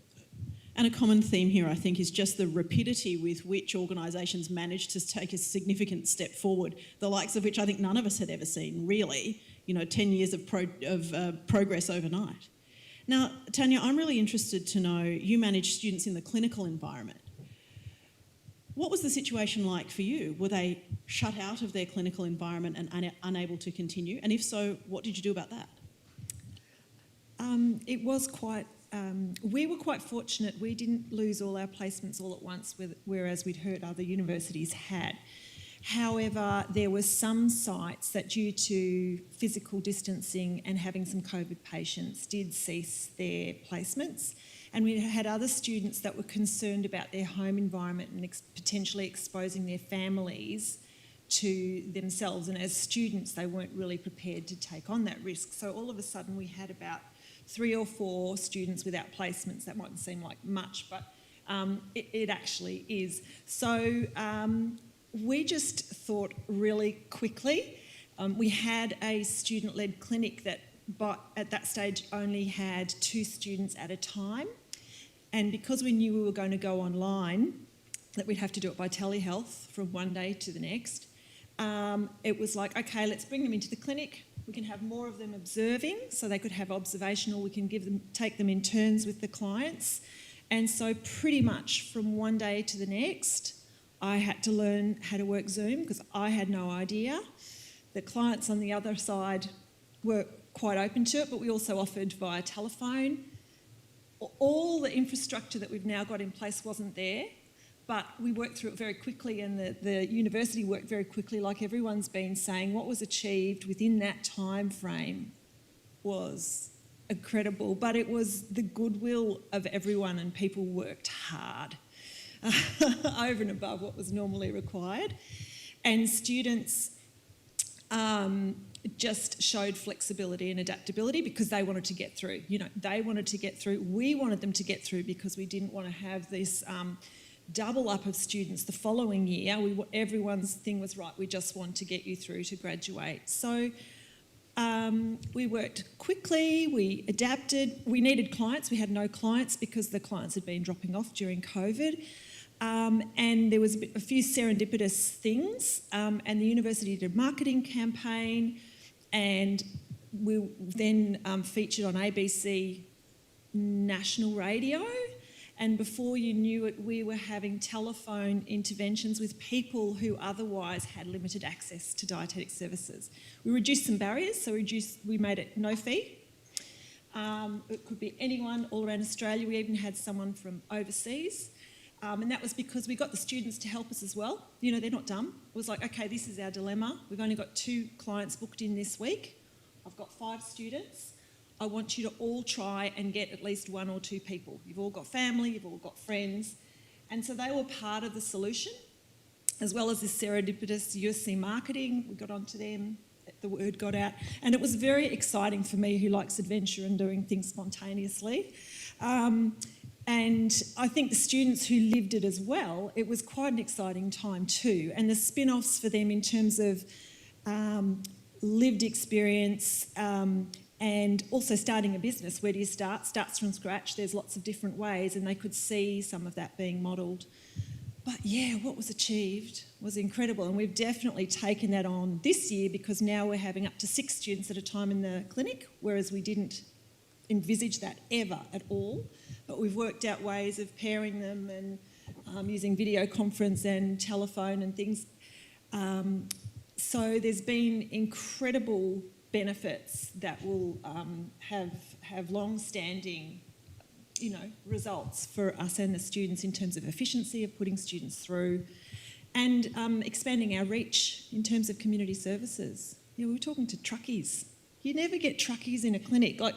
And a common theme here, I think, is just the rapidity with which organisations manage to take a significant step forward, the likes of which I think none of us had ever seen, really, 10 years of progress overnight. Now, Tanya, I'm really interested to know, you manage students in the clinical environment. What was the situation like for you? Were they shut out of their clinical environment and unable to continue? And if so, what did you do about that? It was quite... we were quite fortunate. We didn't lose all our placements all at once, whereas we'd heard other universities had. However, there were some sites that, due to physical distancing and having some COVID patients, did cease their placements. And we had other students that were concerned about their home environment and potentially exposing their families to themselves. And as students, they weren't really prepared to take on that risk. So all of a sudden we had about 3 or 4 students without placements. That mightn't seem like much, but it actually is. So we just thought really quickly. We had a student-led clinic that at that stage only had 2 students at a time. And because we knew we were going to go online, that we'd have to do it by telehealth from one day to the next, it was like, okay, let's bring them into the clinic. We can have more of them observing, so they could have observational. We can take them in turns with the clients. And so pretty much from one day to the next, I had to learn how to work Zoom because I had no idea. The clients on the other side were quite open to it, but we also offered via telephone. All the infrastructure that we've now got in place wasn't there, but we worked through it very quickly, and the university worked very quickly, like everyone's been saying. What was achieved within that time frame was incredible, but it was the goodwill of everyone, and people worked hard over and above what was normally required. And students just showed flexibility and adaptability because they wanted to get through. They wanted to get through. We wanted them to get through because we didn't want to have this double up of students the following year. Everyone's thing was, right, we just want to get you through to graduate. So we worked quickly, we adapted. We needed clients. We had no clients because the clients had been dropping off during COVID. And there was a few serendipitous things, and the university did a marketing campaign, and we then featured on ABC national radio, and before you knew it, we were having telephone interventions with people who otherwise had limited access to dietetic services. We reduced some barriers, so we made it no fee. It could be anyone all around Australia. We even had someone from overseas. And that was because we got the students to help us as well. They're not dumb. It was like, okay, this is our dilemma. We've only got 2 clients booked in this week. I've got 5 students. I want you to all try and get at least 1 or 2 people. You've all got family, you've all got friends. And so they were part of the solution, as well as this serendipitous USC marketing. We got onto them, the word got out. And it was very exciting for me, who likes adventure and doing things spontaneously. And I think the students who lived it as well, it was quite an exciting time too. And the spin-offs for them in terms of lived experience and also starting a business. Where do you start? Starts from scratch. There's lots of different ways, and they could see some of that being modelled. But yeah, what was achieved was incredible, and we've definitely taken that on this year because now we're having up to 6 students at a time in the clinic, whereas we didn't envisage that ever at all. But we've worked out ways of pairing them and using video conference and telephone and things. So there's been incredible benefits that will have long-standing, results for us and the students in terms of efficiency of putting students through, and expanding our reach in terms of community services. We were talking to truckies. You never get truckies in a clinic. Like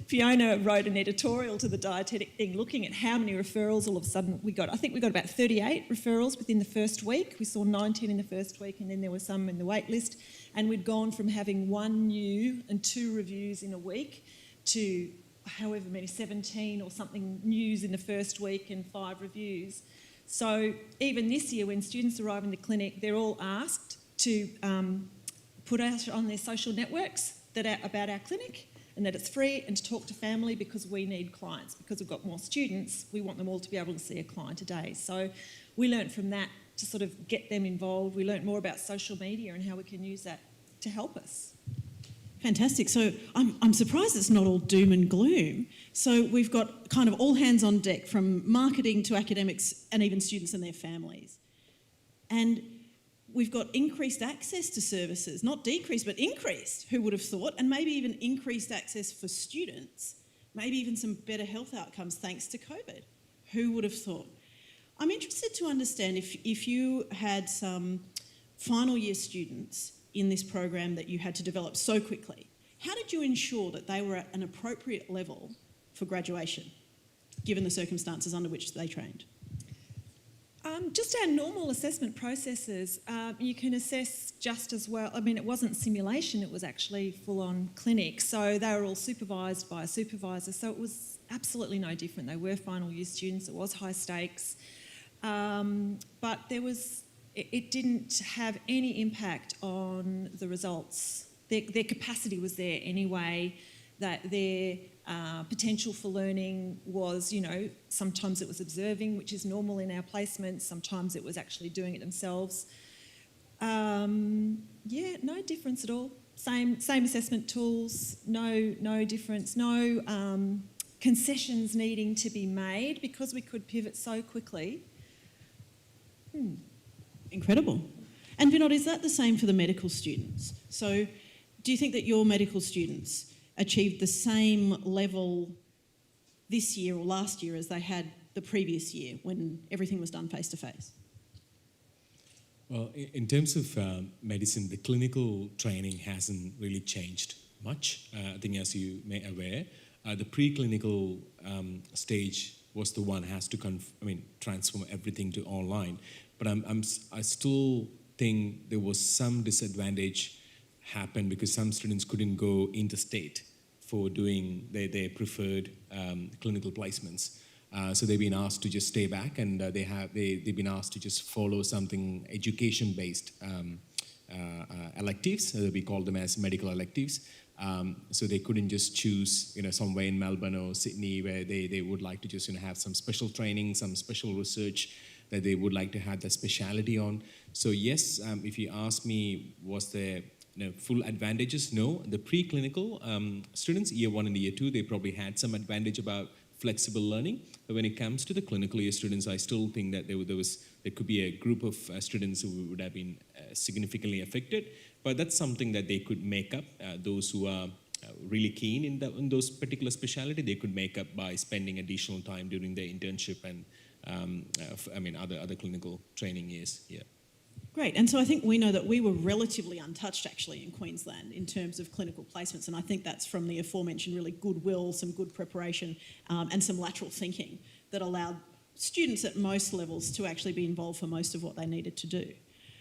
Fiona wrote an editorial to the dietetic thing looking at how many referrals all of a sudden we got. I think we got about 38 referrals within the first week. We saw 19 in the first week, and then there were some in the wait list. And we'd gone from having 1 new and 2 reviews in a week to however many, 17 or something news in the first week and 5 reviews. So even this year, when students arrive in the clinic, they're all asked to put out on their social networks about our clinic, and that it's free, and to talk to family because we need clients. Because we've got more students, we want them all to be able to see a client a day. So we learnt from that to sort of get them involved. We learnt more about social media and how we can use that to help us. Fantastic. So I'm surprised it's not all doom and gloom. So we've got kind of all hands on deck, from marketing to academics and even students and their families. And we've got increased access to services, not decreased, but increased, who would have thought, and maybe even increased access for students, maybe even some better health outcomes thanks to COVID. Who would have thought? I'm interested to understand if you had some final year students in this program that you had to develop so quickly, how did you ensure that they were at an appropriate level for graduation, given the circumstances under which they trained? Just our normal assessment processes. You can assess just as well. I mean, it wasn't simulation, it was actually full-on clinic. So they were all supervised by a supervisor. So it was absolutely no different. They were final year students. It was high stakes. But it didn't have any impact on the results. Their capacity was there anyway, that their potential for learning was, sometimes it was observing, which is normal in our placements, sometimes it was actually doing it themselves. No difference at all. Same assessment tools, no difference, no concessions needing to be made because we could pivot so quickly. Incredible. And Vinod, is that the same for the medical students? So do you think that your medical students achieved the same level this year or last year as they had the previous year when everything was done face-to-face? Well, in terms of medicine, the clinical training hasn't really changed much. I think as you may be aware, the preclinical stage was the one has to transform everything to online. But I still think there was some disadvantage happened because some students couldn't go interstate for doing their preferred clinical placements. So they've been asked to just stay back, and they've been asked to just follow something education-based electives. We call them as medical electives. So they couldn't just choose, somewhere in Melbourne or Sydney where they would like to just have some special training, some special research that they would like to have the speciality on. So yes, if you ask me, was there full advantages? No. The preclinical students, year 1 and year 2, they probably had some advantage about flexible learning. But when it comes to the clinical year students, I still think that there could be a group of students who would have been significantly affected. But that's something that they could make up. Those who are really keen in those particular specialty, they could make up by spending additional time during their internship and other clinical training years. Yeah. Great, and so I think we know that we were relatively untouched actually in Queensland in terms of clinical placements, and I think that's from the aforementioned really goodwill, some good preparation and some lateral thinking that allowed students at most levels to actually be involved for most of what they needed to do.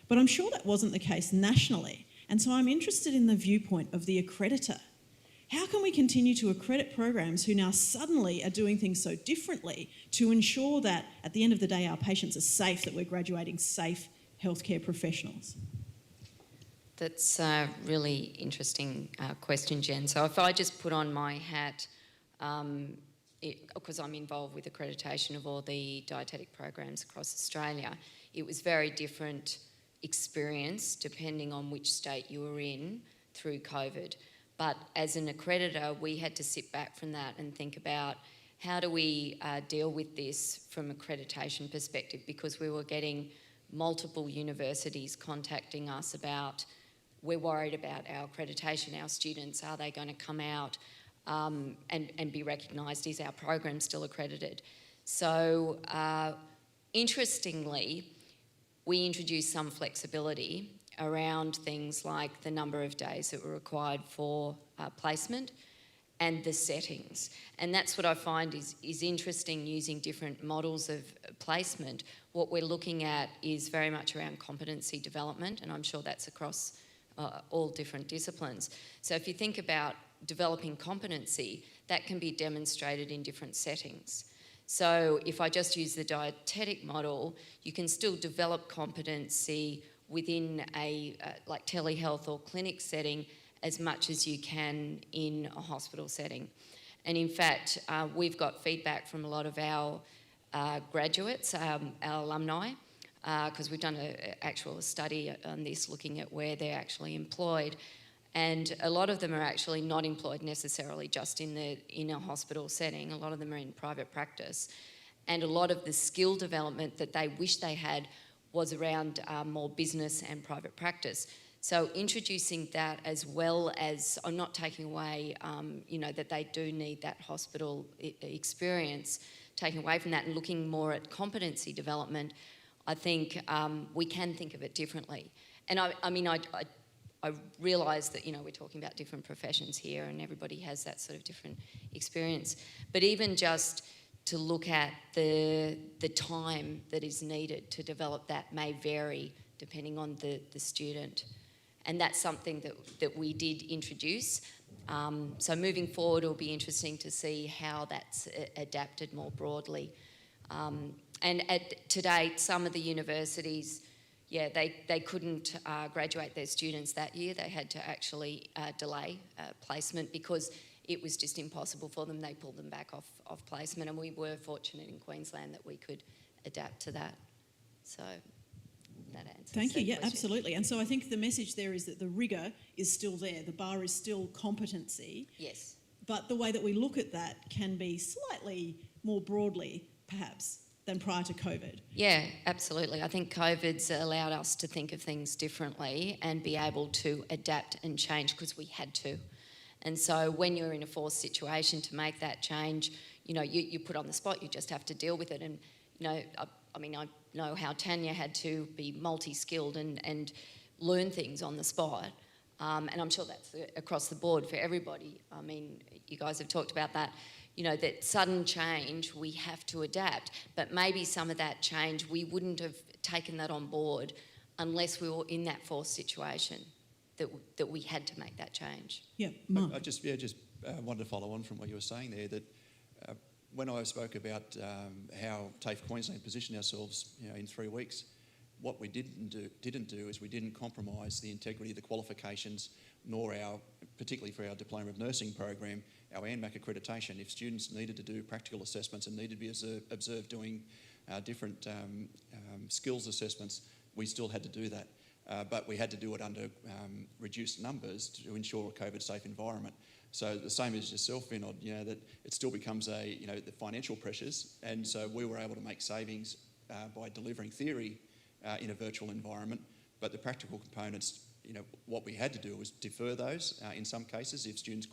But I'm sure that wasn't the case nationally, and so I'm interested in the viewpoint of the accreditor. How can we continue to accredit programs who now suddenly are doing things so differently to ensure that at the end of the day our patients are safe, that we're graduating safe healthcare professionals? That's a really interesting question, Jen. So if I just put on my hat, because I'm involved with accreditation of all the dietetic programs across Australia, it was very different experience depending on which state you were in through COVID. But as an accreditor, we had to sit back from that and think about how do we deal with this from accreditation perspective, because we were getting multiple universities contacting us about, we're worried about our accreditation, our students, are they going to come out and be recognised? Is our program still accredited? So interestingly, we introduced some flexibility around things like the number of days that were required for placement and the settings. And that's what I find is interesting, using different models of placement. What we're looking at is very much around competency development, and I'm sure that's across all different disciplines. So if you think about developing competency, that can be demonstrated in different settings. So if I just use the dietetic model, you can still develop competency within a like telehealth or clinic setting as much as you can in a hospital setting. And in fact, we've got feedback from a lot of our graduates, our alumni, because we've done an actual study on this, looking at where they're actually employed. And a lot of them are actually not employed necessarily just in a hospital setting. A lot of them are in private practice. And a lot of the skill development that they wish they had was around more business and private practice. So introducing that, as well as, I'm not taking away, that they do need that hospital experience, taking away from that and looking more at competency development, I think we can think of it differently. And I realise that, we're talking about different professions here and everybody has that sort of different experience. But even just to look at the time that is needed to develop that may vary depending on the student. And that's something that we did introduce. So moving forward, it'll be interesting to see how that's adapted more broadly. And to date, some of the universities, they couldn't graduate their students that year. They had to actually delay placement because it was just impossible for them. They pulled them back off placement, and we were fortunate in Queensland that we could adapt to that. So that answers Thank you. that Yeah, question. absolutely. And so I think the message there is that the rigour is still there. The bar is still competency. Yes. But the way that we look at that can be slightly more broadly, perhaps, than prior to COVID. Yeah, absolutely. I think COVID's allowed us to think of things differently and be able to adapt and change because we had to. And so when you're in a forced situation to make that change, you put on the spot, you just have to deal with it. And, I know how Tanya had to be multi-skilled and learn things on the spot. And I'm sure that's across the board for everybody. I mean, you guys have talked about that. That sudden change, we have to adapt. But maybe some of that change, we wouldn't have taken that on board unless we were in that forced situation that we had to make that change. Yeah, Mark. I just wanted to follow on from what you were saying there, that when I spoke about how TAFE Queensland positioned ourselves, in 3 weeks, what we didn't do is we didn't compromise the integrity of the qualifications, nor particularly for our Diploma of Nursing program, our ANMAC accreditation. If students needed to do practical assessments and needed to be observed doing different skills assessments, we still had to do that. But we had to do it under reduced numbers to ensure a COVID-safe environment. So the same as yourself, Vinod, that it still becomes the financial pressures, and so we were able to make savings by delivering theory in a virtual environment, but the practical components, what we had to do was defer those in some cases if students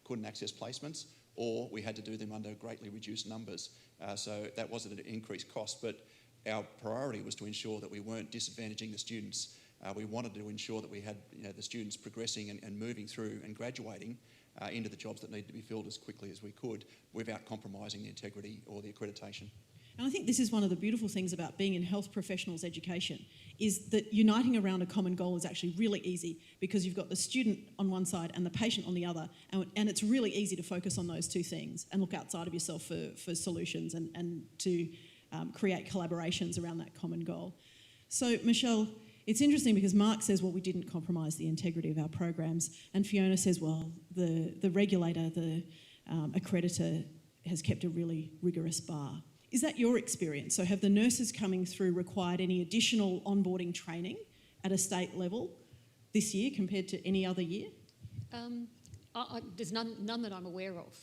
couldn't access placements, or we had to do them under greatly reduced numbers. So that was at an increased cost, but our priority was to ensure that we weren't disadvantaging the students. We wanted to ensure that we had the students progressing and moving through and graduating into the jobs that needed to be filled as quickly as we could without compromising the integrity or the accreditation. And I think this is one of the beautiful things about being in health professionals education, is that uniting around a common goal is actually really easy because you've got the student on one side and the patient on the other, and it's really easy to focus on those two things and look outside of yourself for solutions and to create collaborations around that common goal. So, Michelle, it's interesting because Mark says, well, we didn't compromise the integrity of our programs, and Fiona says, well, the regulator, the accreditor has kept a really rigorous bar. Is that your experience? So have the nurses coming through required any additional onboarding training at a state level this year compared to any other year? There's none that I'm aware of.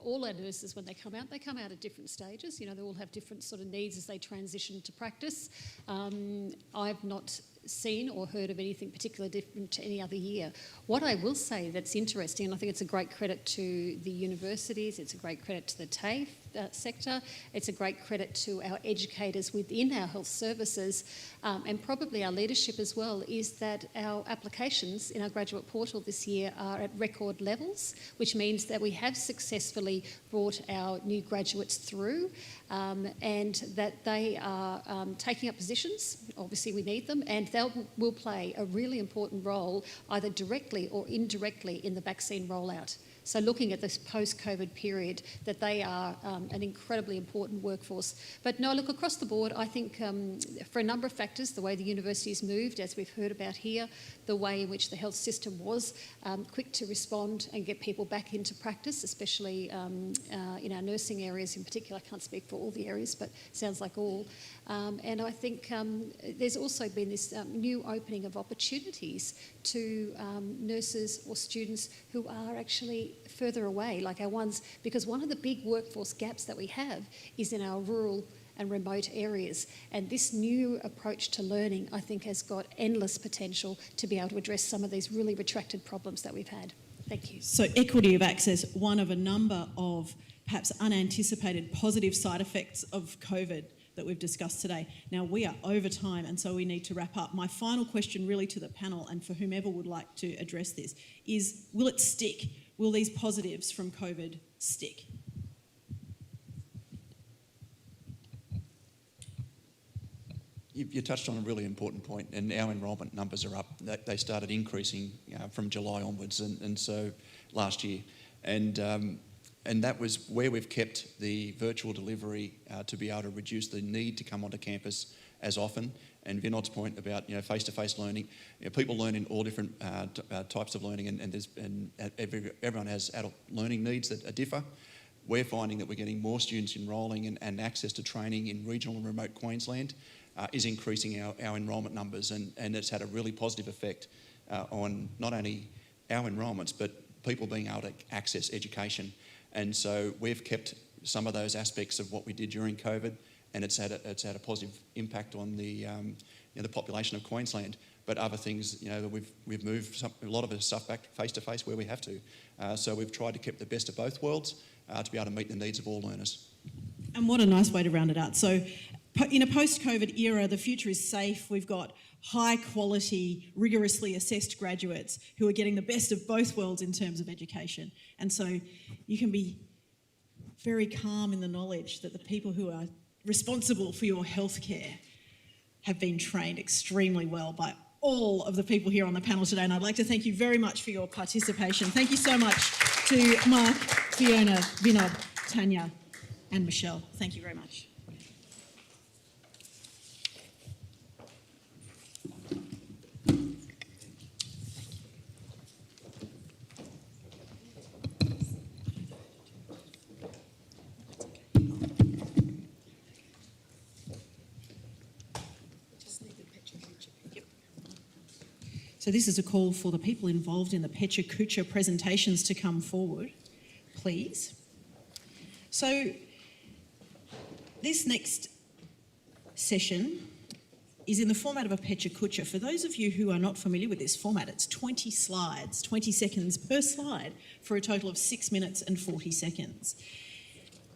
All our nurses, when they come out at different stages. They all have different sort of needs as they transition to practice. I've not seen or heard of anything particularly different to any other year. What I will say that's interesting, and I think it's a great credit to the universities, it's a great credit to the TAFE sector, it's a great credit to our educators within our health services, and probably our leadership as well, is that our applications in our graduate portal this year are at record levels, which means that we have successfully brought our new graduates through, and that they are taking up positions. Obviously we need them, and they will play a really important role either directly or indirectly in the vaccine rollout. So looking at this post-COVID period, that they are an incredibly important workforce. But no, look, across the board, I think for a number of factors, the way the university's moved, as we've heard about here, the way in which the health system was quick to respond and get people back into practice, especially in our nursing areas in particular. I can't speak for all the areas, but sounds like all. And I think there's also been this new opening of opportunities to nurses or students who are actually further away, like our ones, because one of the big workforce gaps that we have is in our rural and remote areas. And this new approach to learning, I think, has got endless potential to be able to address some of these really retracted problems that we've had. Thank you. So equity of access, one of a number of perhaps unanticipated positive side effects of COVID that we've discussed today. Now, we are over time, and so we need to wrap up. My final question really to the panel, and for whomever would like to address this, is will it stick? Will these positives from COVID stick? You touched on a really important point, and our enrolment numbers are up. They started increasing from July onwards, and so last year. And that was where we've kept the virtual delivery to be able to reduce the need to come onto campus as often. And Vinod's point about face-to-face learning, people learn in all different types of learning, and everyone has adult learning needs that differ. We're finding that we're getting more students enrolling and access to training in regional and remote Queensland is increasing our enrolment numbers, and it's had a really positive effect on not only our enrolments but people being able to access education. And so we've kept some of those aspects of what we did during COVID, and it's had a positive impact on the population of Queensland. But other things, we've moved a lot of the stuff back face to face where we have to. So we've tried to keep the best of both worlds to be able to meet the needs of all learners. And what a nice way to round it out. So in a post-COVID era, the future is safe. We've got high-quality, rigorously assessed graduates who are getting the best of both worlds in terms of education. And so you can be very calm in the knowledge that the people who are responsible for your healthcare have been trained extremely well by all of the people here on the panel today. And I'd like to thank you very much for your participation. Thank you so much to Mark, Fiona, Vinod, Tanya, and Michelle. Thank you very much. So this is a call for the people involved in the Pecha Kucha presentations to come forward, please. So this next session is in the format of a Pecha Kucha. For those of you who are not familiar with this format, it's 20 slides, 20 seconds per slide for a total of 6 minutes and 40 seconds.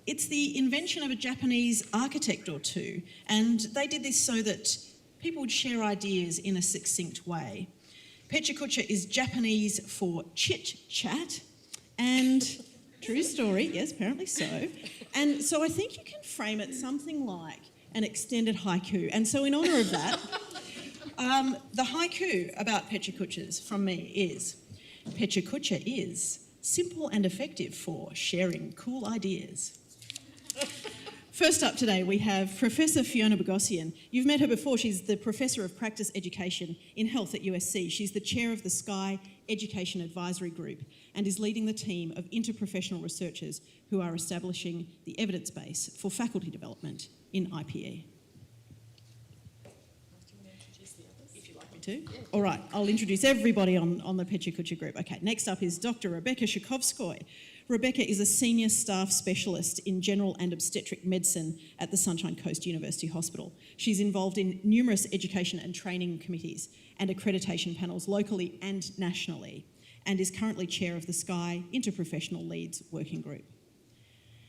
It's the invention of a Japanese architect or two, and they did this so that people would share ideas in a succinct way. Pecha Kucha is Japanese for chit-chat, and true story, yes, apparently so. And so I think you can frame it something like an extended haiku. And so in honour of that, the haiku about Pecha Kuchas from me is, Pecha Kucha is simple and effective for sharing cool ideas. First up today, we have Professor Fiona Bogosian. You've met her before. She's the Professor of Practice Education in Health at USC. She's the Chair of the Sky Education Advisory Group and is leading the team of interprofessional researchers who are establishing the evidence base for faculty development in IPE. If you'd like me to. Yeah. All right, I'll introduce everybody on the Pecha Kucha group. Okay, next up is Dr. Rebecca Szykovskoy. Rebecca is a senior staff specialist in general and obstetric medicine at the Sunshine Coast University Hospital. She's involved in numerous education and training committees and accreditation panels locally and nationally, and is currently chair of the Sky Interprofessional Leads Working Group.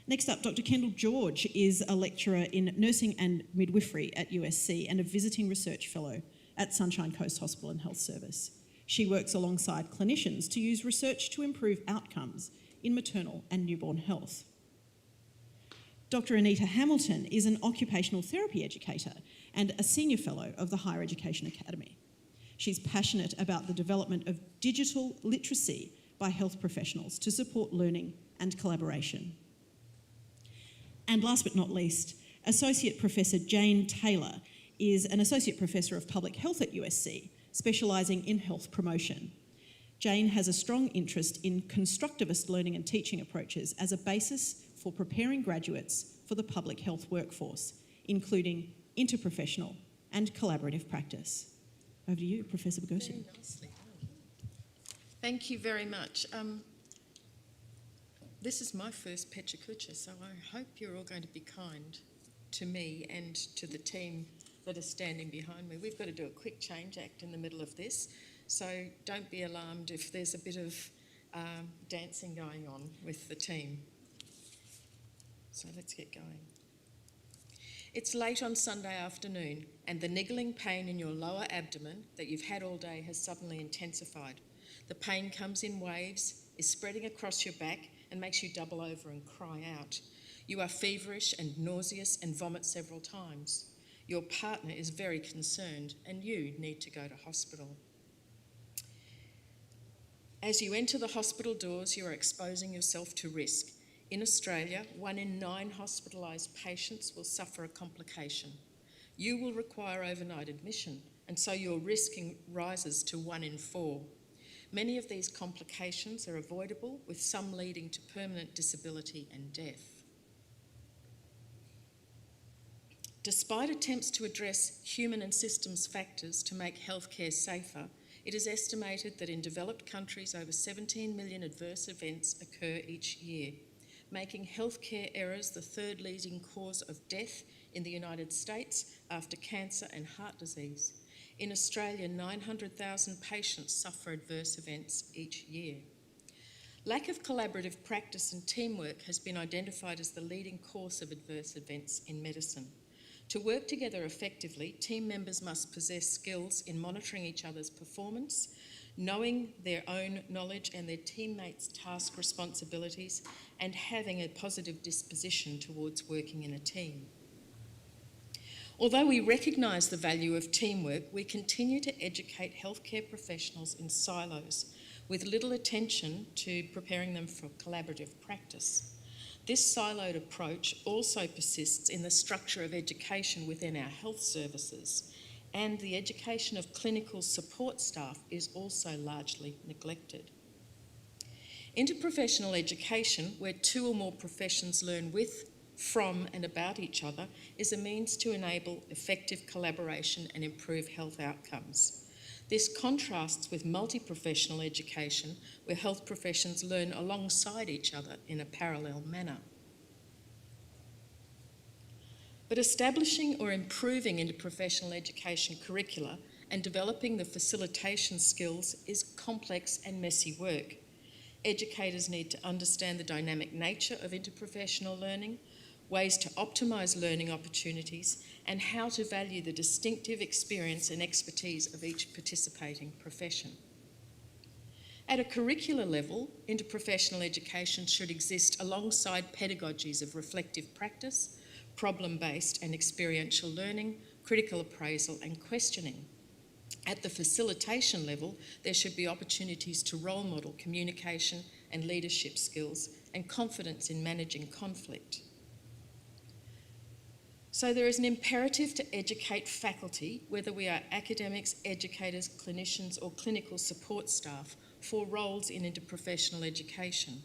Next up, Dr. Kendall George is a lecturer in nursing and midwifery at USC and a visiting research fellow at Sunshine Coast Hospital and Health Service. She works alongside clinicians to use research to improve outcomes in maternal and newborn health. Dr. Anita Hamilton is an occupational therapy educator and a senior fellow of the Higher Education Academy. She's passionate about the development of digital literacy by health professionals to support learning and collaboration. And last but not least, Associate Professor Jane Taylor is an Associate Professor of Public Health at USC, specialising in health promotion. Jane has a strong interest in constructivist learning and teaching approaches as a basis for preparing graduates for the public health workforce, including interprofessional and collaborative practice. Over to you, Professor Bogosian. Very nicely done. Thank you very much. This is my first Pecha Kucha, so I hope you're all going to be kind to me and to the team that are standing behind me. We've got to do a quick change act in the middle of this. So don't be alarmed if there's a bit of dancing going on with the team. So let's get going. It's late on Sunday afternoon and the niggling pain in your lower abdomen that you've had all day has suddenly intensified. The pain comes in waves, is spreading across your back and makes you double over and cry out. You are feverish and nauseous and vomit several times. Your partner is very concerned and you need to go to hospital. As you enter the hospital doors, you are exposing yourself to risk. In Australia, 1 in 9 hospitalised patients will suffer a complication. You will require overnight admission, and so your risk rises to 1 in 4. Many of these complications are avoidable, with some leading to permanent disability and death. Despite attempts to address human and systems factors to make healthcare safer, it is estimated that in developed countries over 17 million adverse events occur each year, making healthcare errors the 3rd leading cause of death in the United States after cancer and heart disease. In Australia, 900,000 patients suffer adverse events each year. Lack of collaborative practice and teamwork has been identified as the leading cause of adverse events in medicine. To work together effectively, team members must possess skills in monitoring each other's performance, knowing their own knowledge and their teammates' task responsibilities, and having a positive disposition towards working in a team. Although we recognise the value of teamwork, we continue to educate healthcare professionals in silos, with little attention to preparing them for collaborative practice. This siloed approach also persists in the structure of education within our health services, and the education of clinical support staff is also largely neglected. Interprofessional education, where 2 or more professions learn with, from and about each other, is a means to enable effective collaboration and improve health outcomes. This contrasts with multi-professional education, where health professions learn alongside each other in a parallel manner. But establishing or improving interprofessional education curricula and developing the facilitation skills is complex and messy work. Educators need to understand the dynamic nature of interprofessional learning, ways to optimise learning opportunities, and how to value the distinctive experience and expertise of each participating profession. At a curricular level, interprofessional education should exist alongside pedagogies of reflective practice, problem-based and experiential learning, critical appraisal and questioning. At the facilitation level, there should be opportunities to role model communication and leadership skills and confidence in managing conflict. So there is an imperative to educate faculty, whether we are academics, educators, clinicians or clinical support staff, for roles in interprofessional education.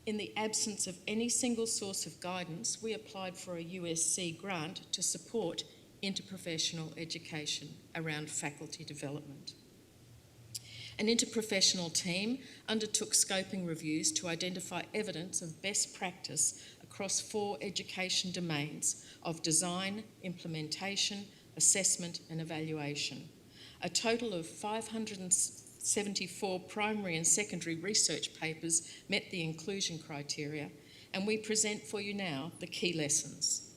In the absence of any single source of guidance, we applied for a USC grant to support interprofessional education around faculty development. An interprofessional team undertook scoping reviews to identify evidence of best practice across 4 education domains of design, implementation, assessment and evaluation. A total of 574 primary and secondary research papers met the inclusion criteria, and we present for you now the key lessons.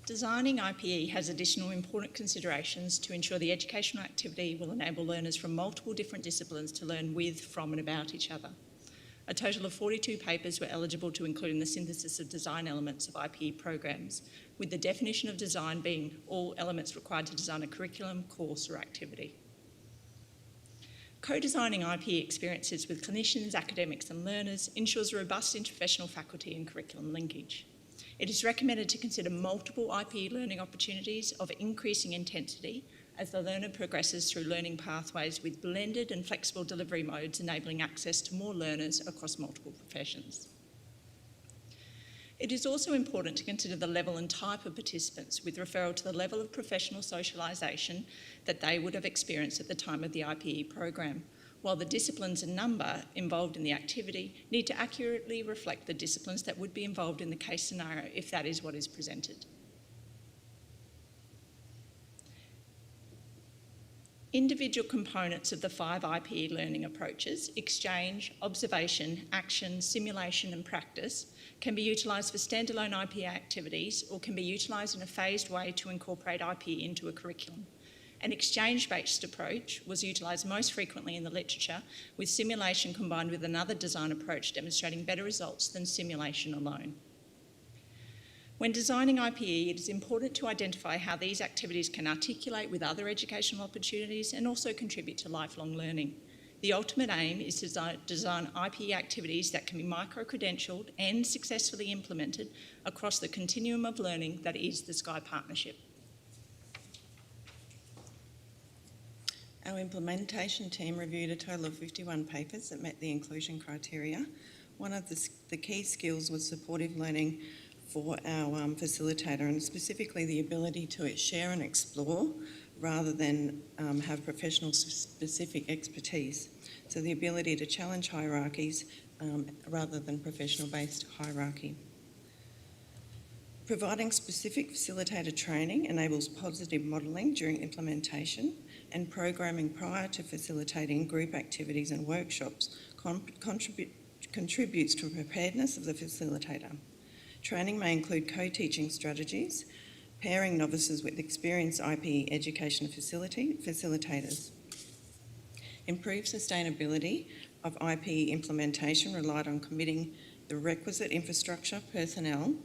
Designing IPE has additional important considerations to ensure the educational activity will enable learners from multiple different disciplines to learn with, from and about each other. A total of 42 papers were eligible to include in the synthesis of design elements of IPE programs, with the definition of design being all elements required to design a curriculum, course or activity. Co-designing IPE experiences with clinicians, academics and learners ensures robust interprofessional faculty and curriculum linkage. It is recommended to consider multiple IPE learning opportunities of increasing intensity as the learner progresses through learning pathways with blended and flexible delivery modes, enabling access to more learners across multiple professions. It is also important to consider the level and type of participants with referral to the level of professional socialisation that they would have experienced at the time of the IPE program, while the disciplines and number involved in the activity need to accurately reflect the disciplines that would be involved in the case scenario if that is what is presented. Individual components of the 5 IPE learning approaches, exchange, observation, action, simulation and practice, can be utilised for standalone IP activities or can be utilised in a phased way to incorporate IP into a curriculum. An exchange-based approach was utilised most frequently in the literature, with simulation combined with another design approach demonstrating better results than simulation alone. When designing IPE, it is important to identify how these activities can articulate with other educational opportunities and also contribute to lifelong learning. The ultimate aim is to design IPE activities that can be micro-credentialed and successfully implemented across the continuum of learning that is the Sky Partnership. Our implementation team reviewed a total of 51 papers that met the inclusion criteria. One of the key skills was supportive learning for our facilitator, and specifically the ability to share and explore rather than have professional specific expertise. So the ability to challenge hierarchies rather than professional-based hierarchy. Providing specific facilitator training enables positive modelling during implementation, and programming prior to facilitating group activities and workshops contributes to preparedness of the facilitator. Training may include co-teaching strategies, pairing novices with experienced IP education facilitators. Improved sustainability of IP implementation relied on committing the requisite infrastructure, personnel,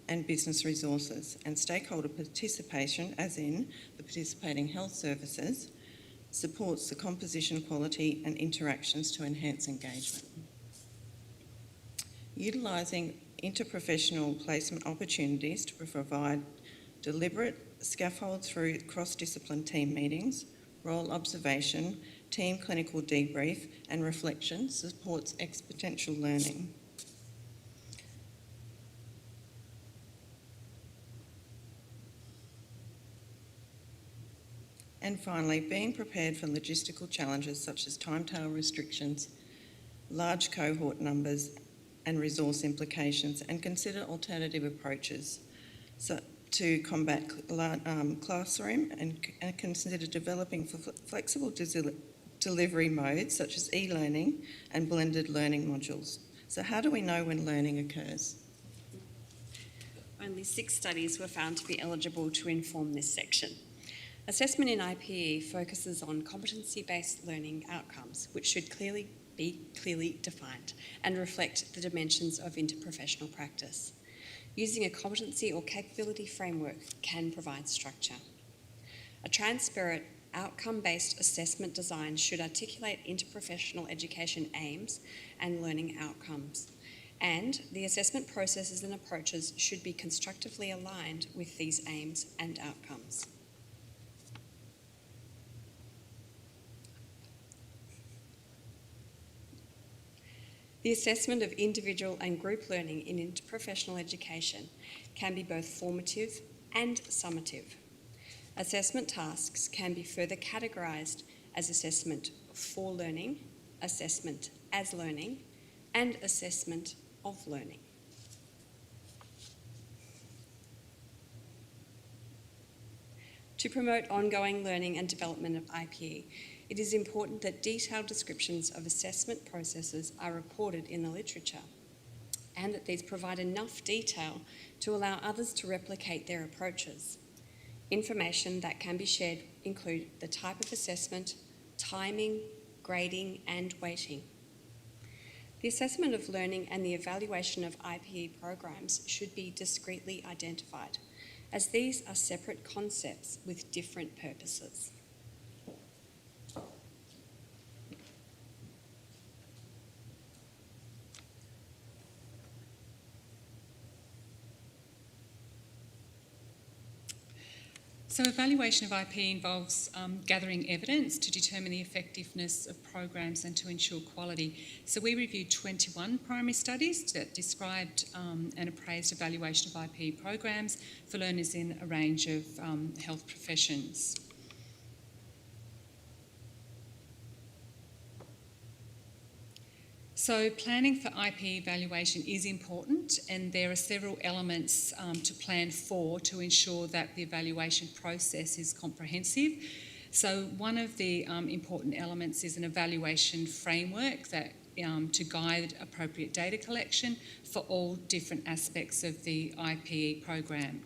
and business resources, and stakeholder participation, as in the participating health services, supports the composition, quality, and interactions to enhance engagement. Utilising interprofessional placement opportunities to provide deliberate scaffold through cross-discipline team meetings, role observation, team clinical debrief, and reflection supports exponential learning. And finally, being prepared for logistical challenges such as timetable restrictions, large cohort numbers, and resource implications, and consider alternative approaches to combat classroom and consider developing flexible delivery modes such as e-learning and blended learning modules. So how do we know when learning occurs? Only 6 studies were found to be eligible to inform this section. Assessment in IPE focuses on competency-based learning outcomes, which should be clearly defined and reflect the dimensions of interprofessional practice. Using a competency or capability framework can provide structure. A transparent, outcome-based assessment design should articulate interprofessional education aims and learning outcomes, and the assessment processes and approaches should be constructively aligned with these aims and outcomes. The assessment of individual and group learning in interprofessional education can be both formative and summative. Assessment tasks can be further categorised as assessment for learning, assessment as learning, and assessment of learning. To promote ongoing learning and development of IPE, it is important that detailed descriptions of assessment processes are reported in the literature, and that these provide enough detail to allow others to replicate their approaches. Information that can be shared include the type of assessment, timing, grading, and weighting. The assessment of learning and the evaluation of IPE programs should be discretely identified, as these are separate concepts with different purposes. So evaluation of IP involves gathering evidence to determine the effectiveness of programs and to ensure quality. So we reviewed 21 primary studies that described and appraised evaluation of IP programs for learners in a range of health professions. So planning for IP evaluation is important, and there are several elements to plan for to ensure that the evaluation process is comprehensive. So one of the important elements is an evaluation framework that to guide appropriate data collection for all different aspects of the IPE program.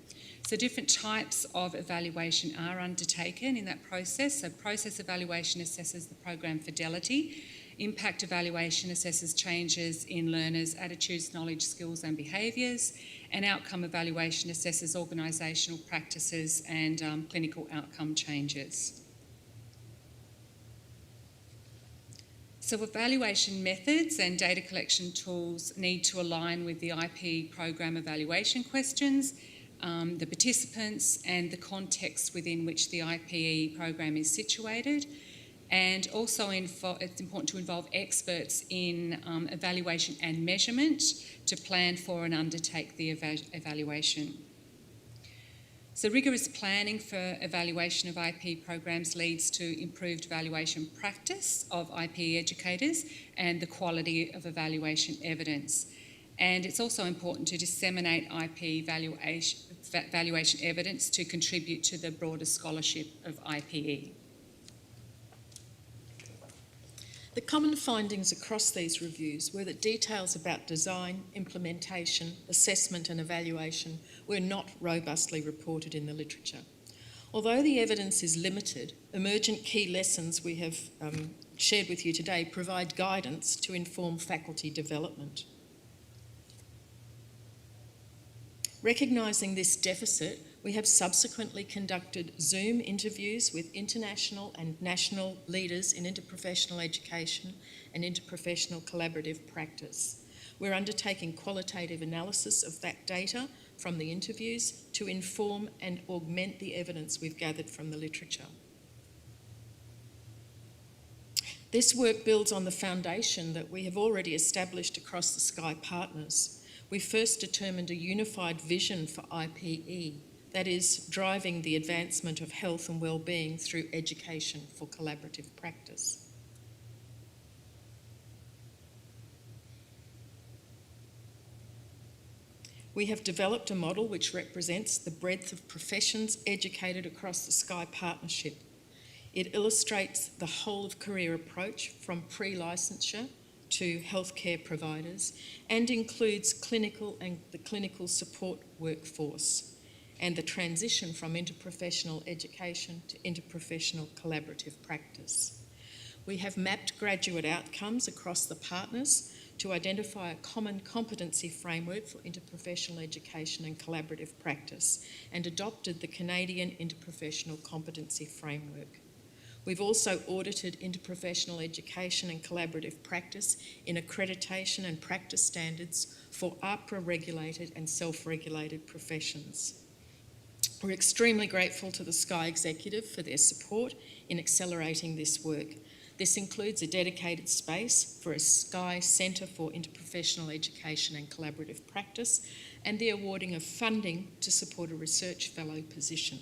So different types of evaluation are undertaken in that process. So process evaluation assesses the program fidelity. Impact evaluation assesses changes in learners' attitudes, knowledge, skills and behaviours. And outcome evaluation assesses organisational practices and clinical outcome changes. So evaluation methods and data collection tools need to align with the IPE program evaluation questions, the participants and the context within which the IPE program is situated. And also it's important to involve experts in evaluation and measurement to plan for and undertake the evaluation. So rigorous planning for evaluation of IP programs leads to improved evaluation practice of IP educators and the quality of evaluation evidence. And it's also important to disseminate IP evaluation evidence to contribute to the broader scholarship of IPE. The common findings across these reviews were that details about design, implementation, assessment and evaluation were not robustly reported in the literature. Although the evidence is limited, emergent key lessons we have shared with you today provide guidance to inform faculty development. Recognising this deficit, we have subsequently conducted Zoom interviews with international and national leaders in interprofessional education and interprofessional collaborative practice. We're undertaking qualitative analysis of that data from the interviews to inform and augment the evidence we've gathered from the literature. This work builds on the foundation that we have already established across the Sky partners. We first determined a unified vision for IPE, that is, driving the advancement of health and well-being through education for collaborative practice. We have developed a model which represents the breadth of professions educated across the Sky partnership. It illustrates the whole of career approach from pre-licensure to healthcare providers and includes clinical and the clinical support workforce and the transition from interprofessional education to interprofessional collaborative practice. We have mapped graduate outcomes across the partners to identify a common competency framework for interprofessional education and collaborative practice and adopted the Canadian Interprofessional Competency Framework. We've also audited interprofessional education and collaborative practice in accreditation and practice standards for AHPRA-regulated and self-regulated professions. We're extremely grateful to the Sky Executive for their support in accelerating this work. This includes a dedicated space for a Sky Centre for Interprofessional Education and Collaborative Practice and the awarding of funding to support a research fellow position.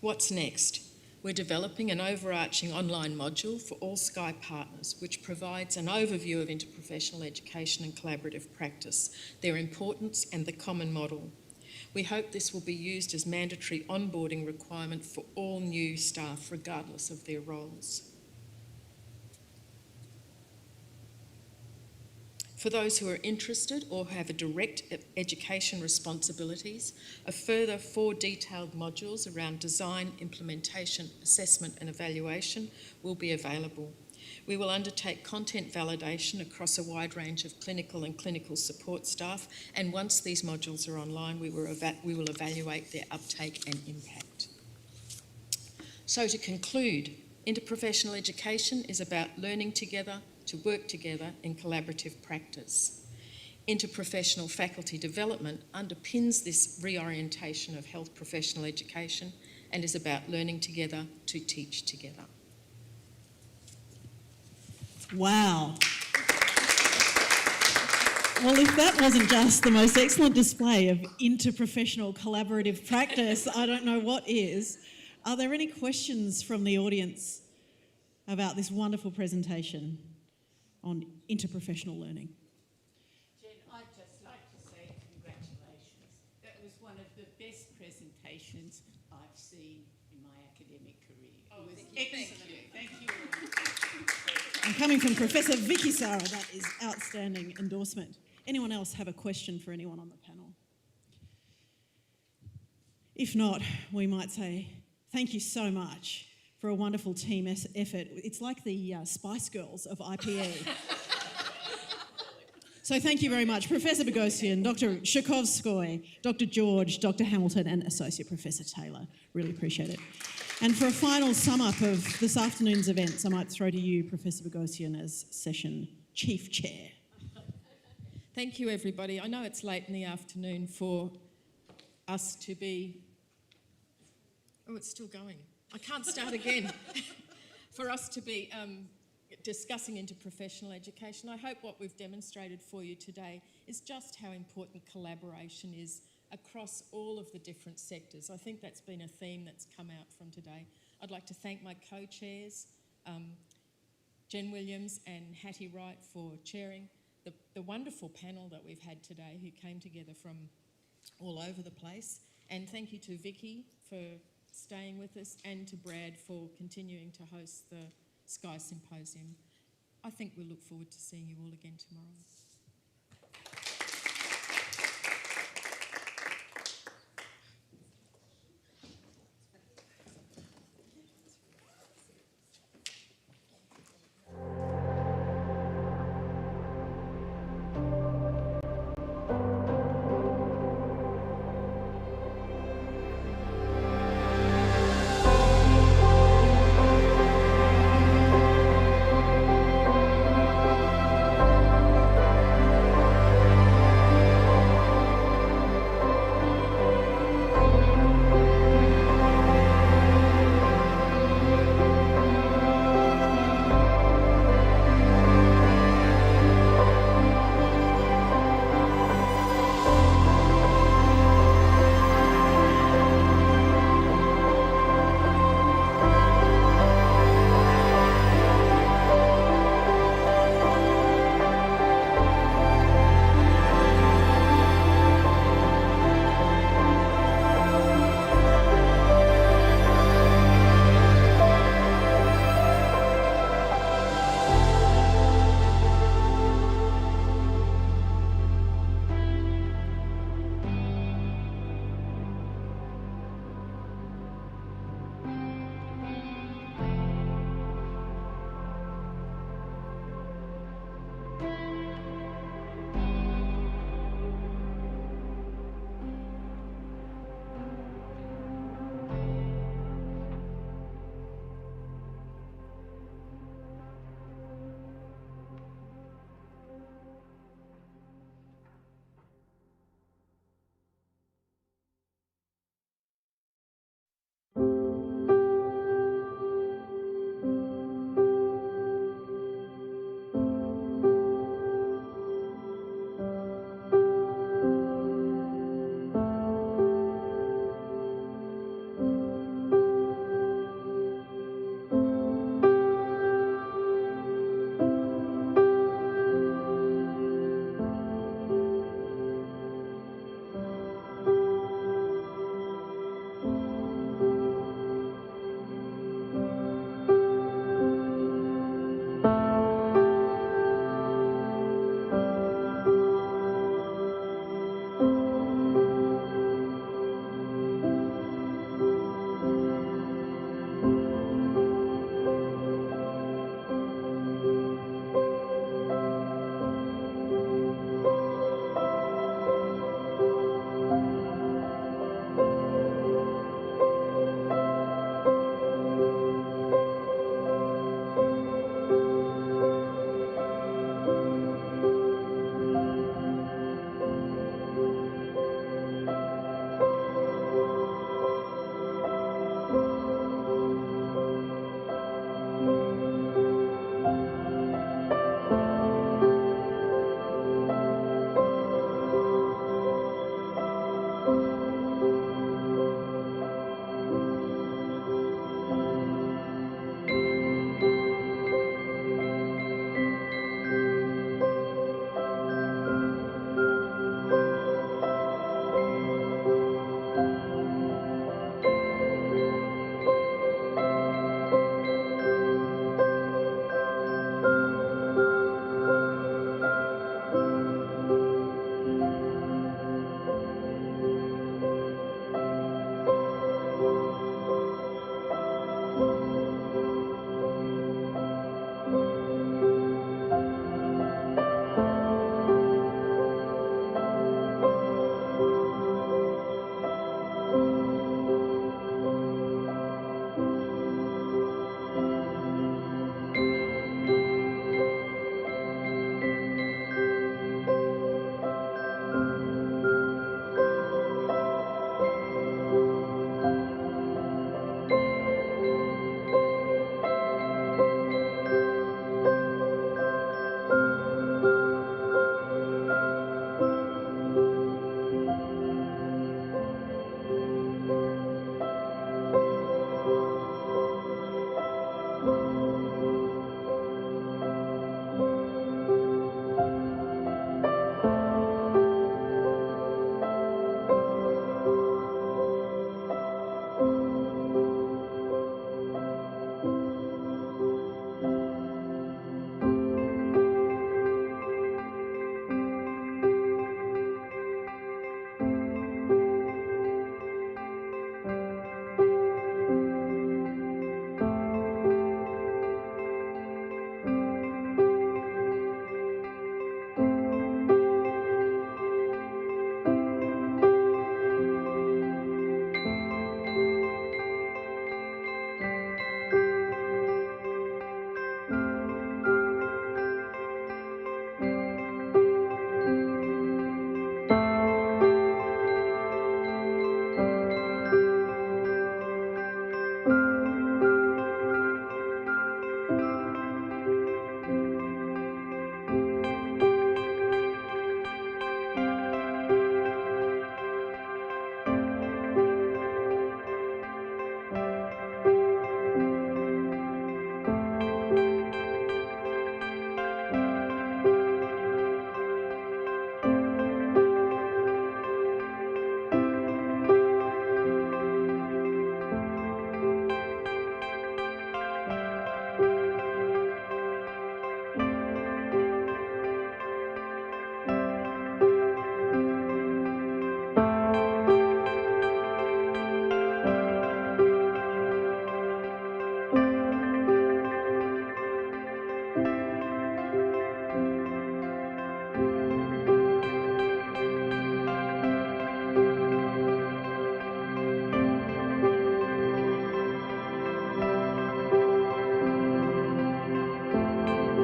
What's next? We're developing an overarching online module for all Sky partners, which provides an overview of interprofessional education and collaborative practice, their importance and the common model. We hope this will be used as mandatory onboarding requirement for all new staff, regardless of their roles. For those who are interested or have a direct education responsibilities, a further 4 detailed modules around design, implementation, assessment and evaluation will be available. We will undertake content validation across a wide range of clinical and clinical support staff, and once these modules are online, we will evaluate their uptake and impact. So to conclude, interprofessional education is about learning together to work together in collaborative practice. Interprofessional faculty development underpins this reorientation of health professional education and is about learning together to teach together. Wow. Well, if that wasn't just the most excellent display of interprofessional collaborative practice, I don't know what is. Are there any questions from the audience about this wonderful presentation on interprofessional learning? Jen, I'd just like to say congratulations. That was one of the best presentations I've seen in my academic career. It was excellent. Thank you. And coming from Professor Vicky Sara, that is outstanding endorsement. Anyone else have a question for anyone on the panel? If not, we might say thank you so much for a wonderful team effort. It's like the Spice Girls of IPE. So thank you very much, Professor Bogosian, Dr. Shakovskoy, Dr. George, Dr. Hamilton, and Associate Professor Taylor. Really appreciate it. And for a final sum up of this afternoon's events, I might throw to you, Professor Bogosian, as session chief chair. Thank you, everybody. I know it's late in the afternoon for us to be... Oh, it's still going. I can't start again. For us to be discussing interprofessional education. I hope what we've demonstrated for you today is just how important collaboration is across all of the different sectors. I think that's been a theme that's come out from today. I'd like to thank my co-chairs, Jen Williams and Hattie Wright, for chairing the wonderful panel that we've had today who came together from all over the place. And thank you to Vicky for staying with us and to Brad for continuing to host the Sky Symposium. I think we'll look forward to seeing you all again tomorrow.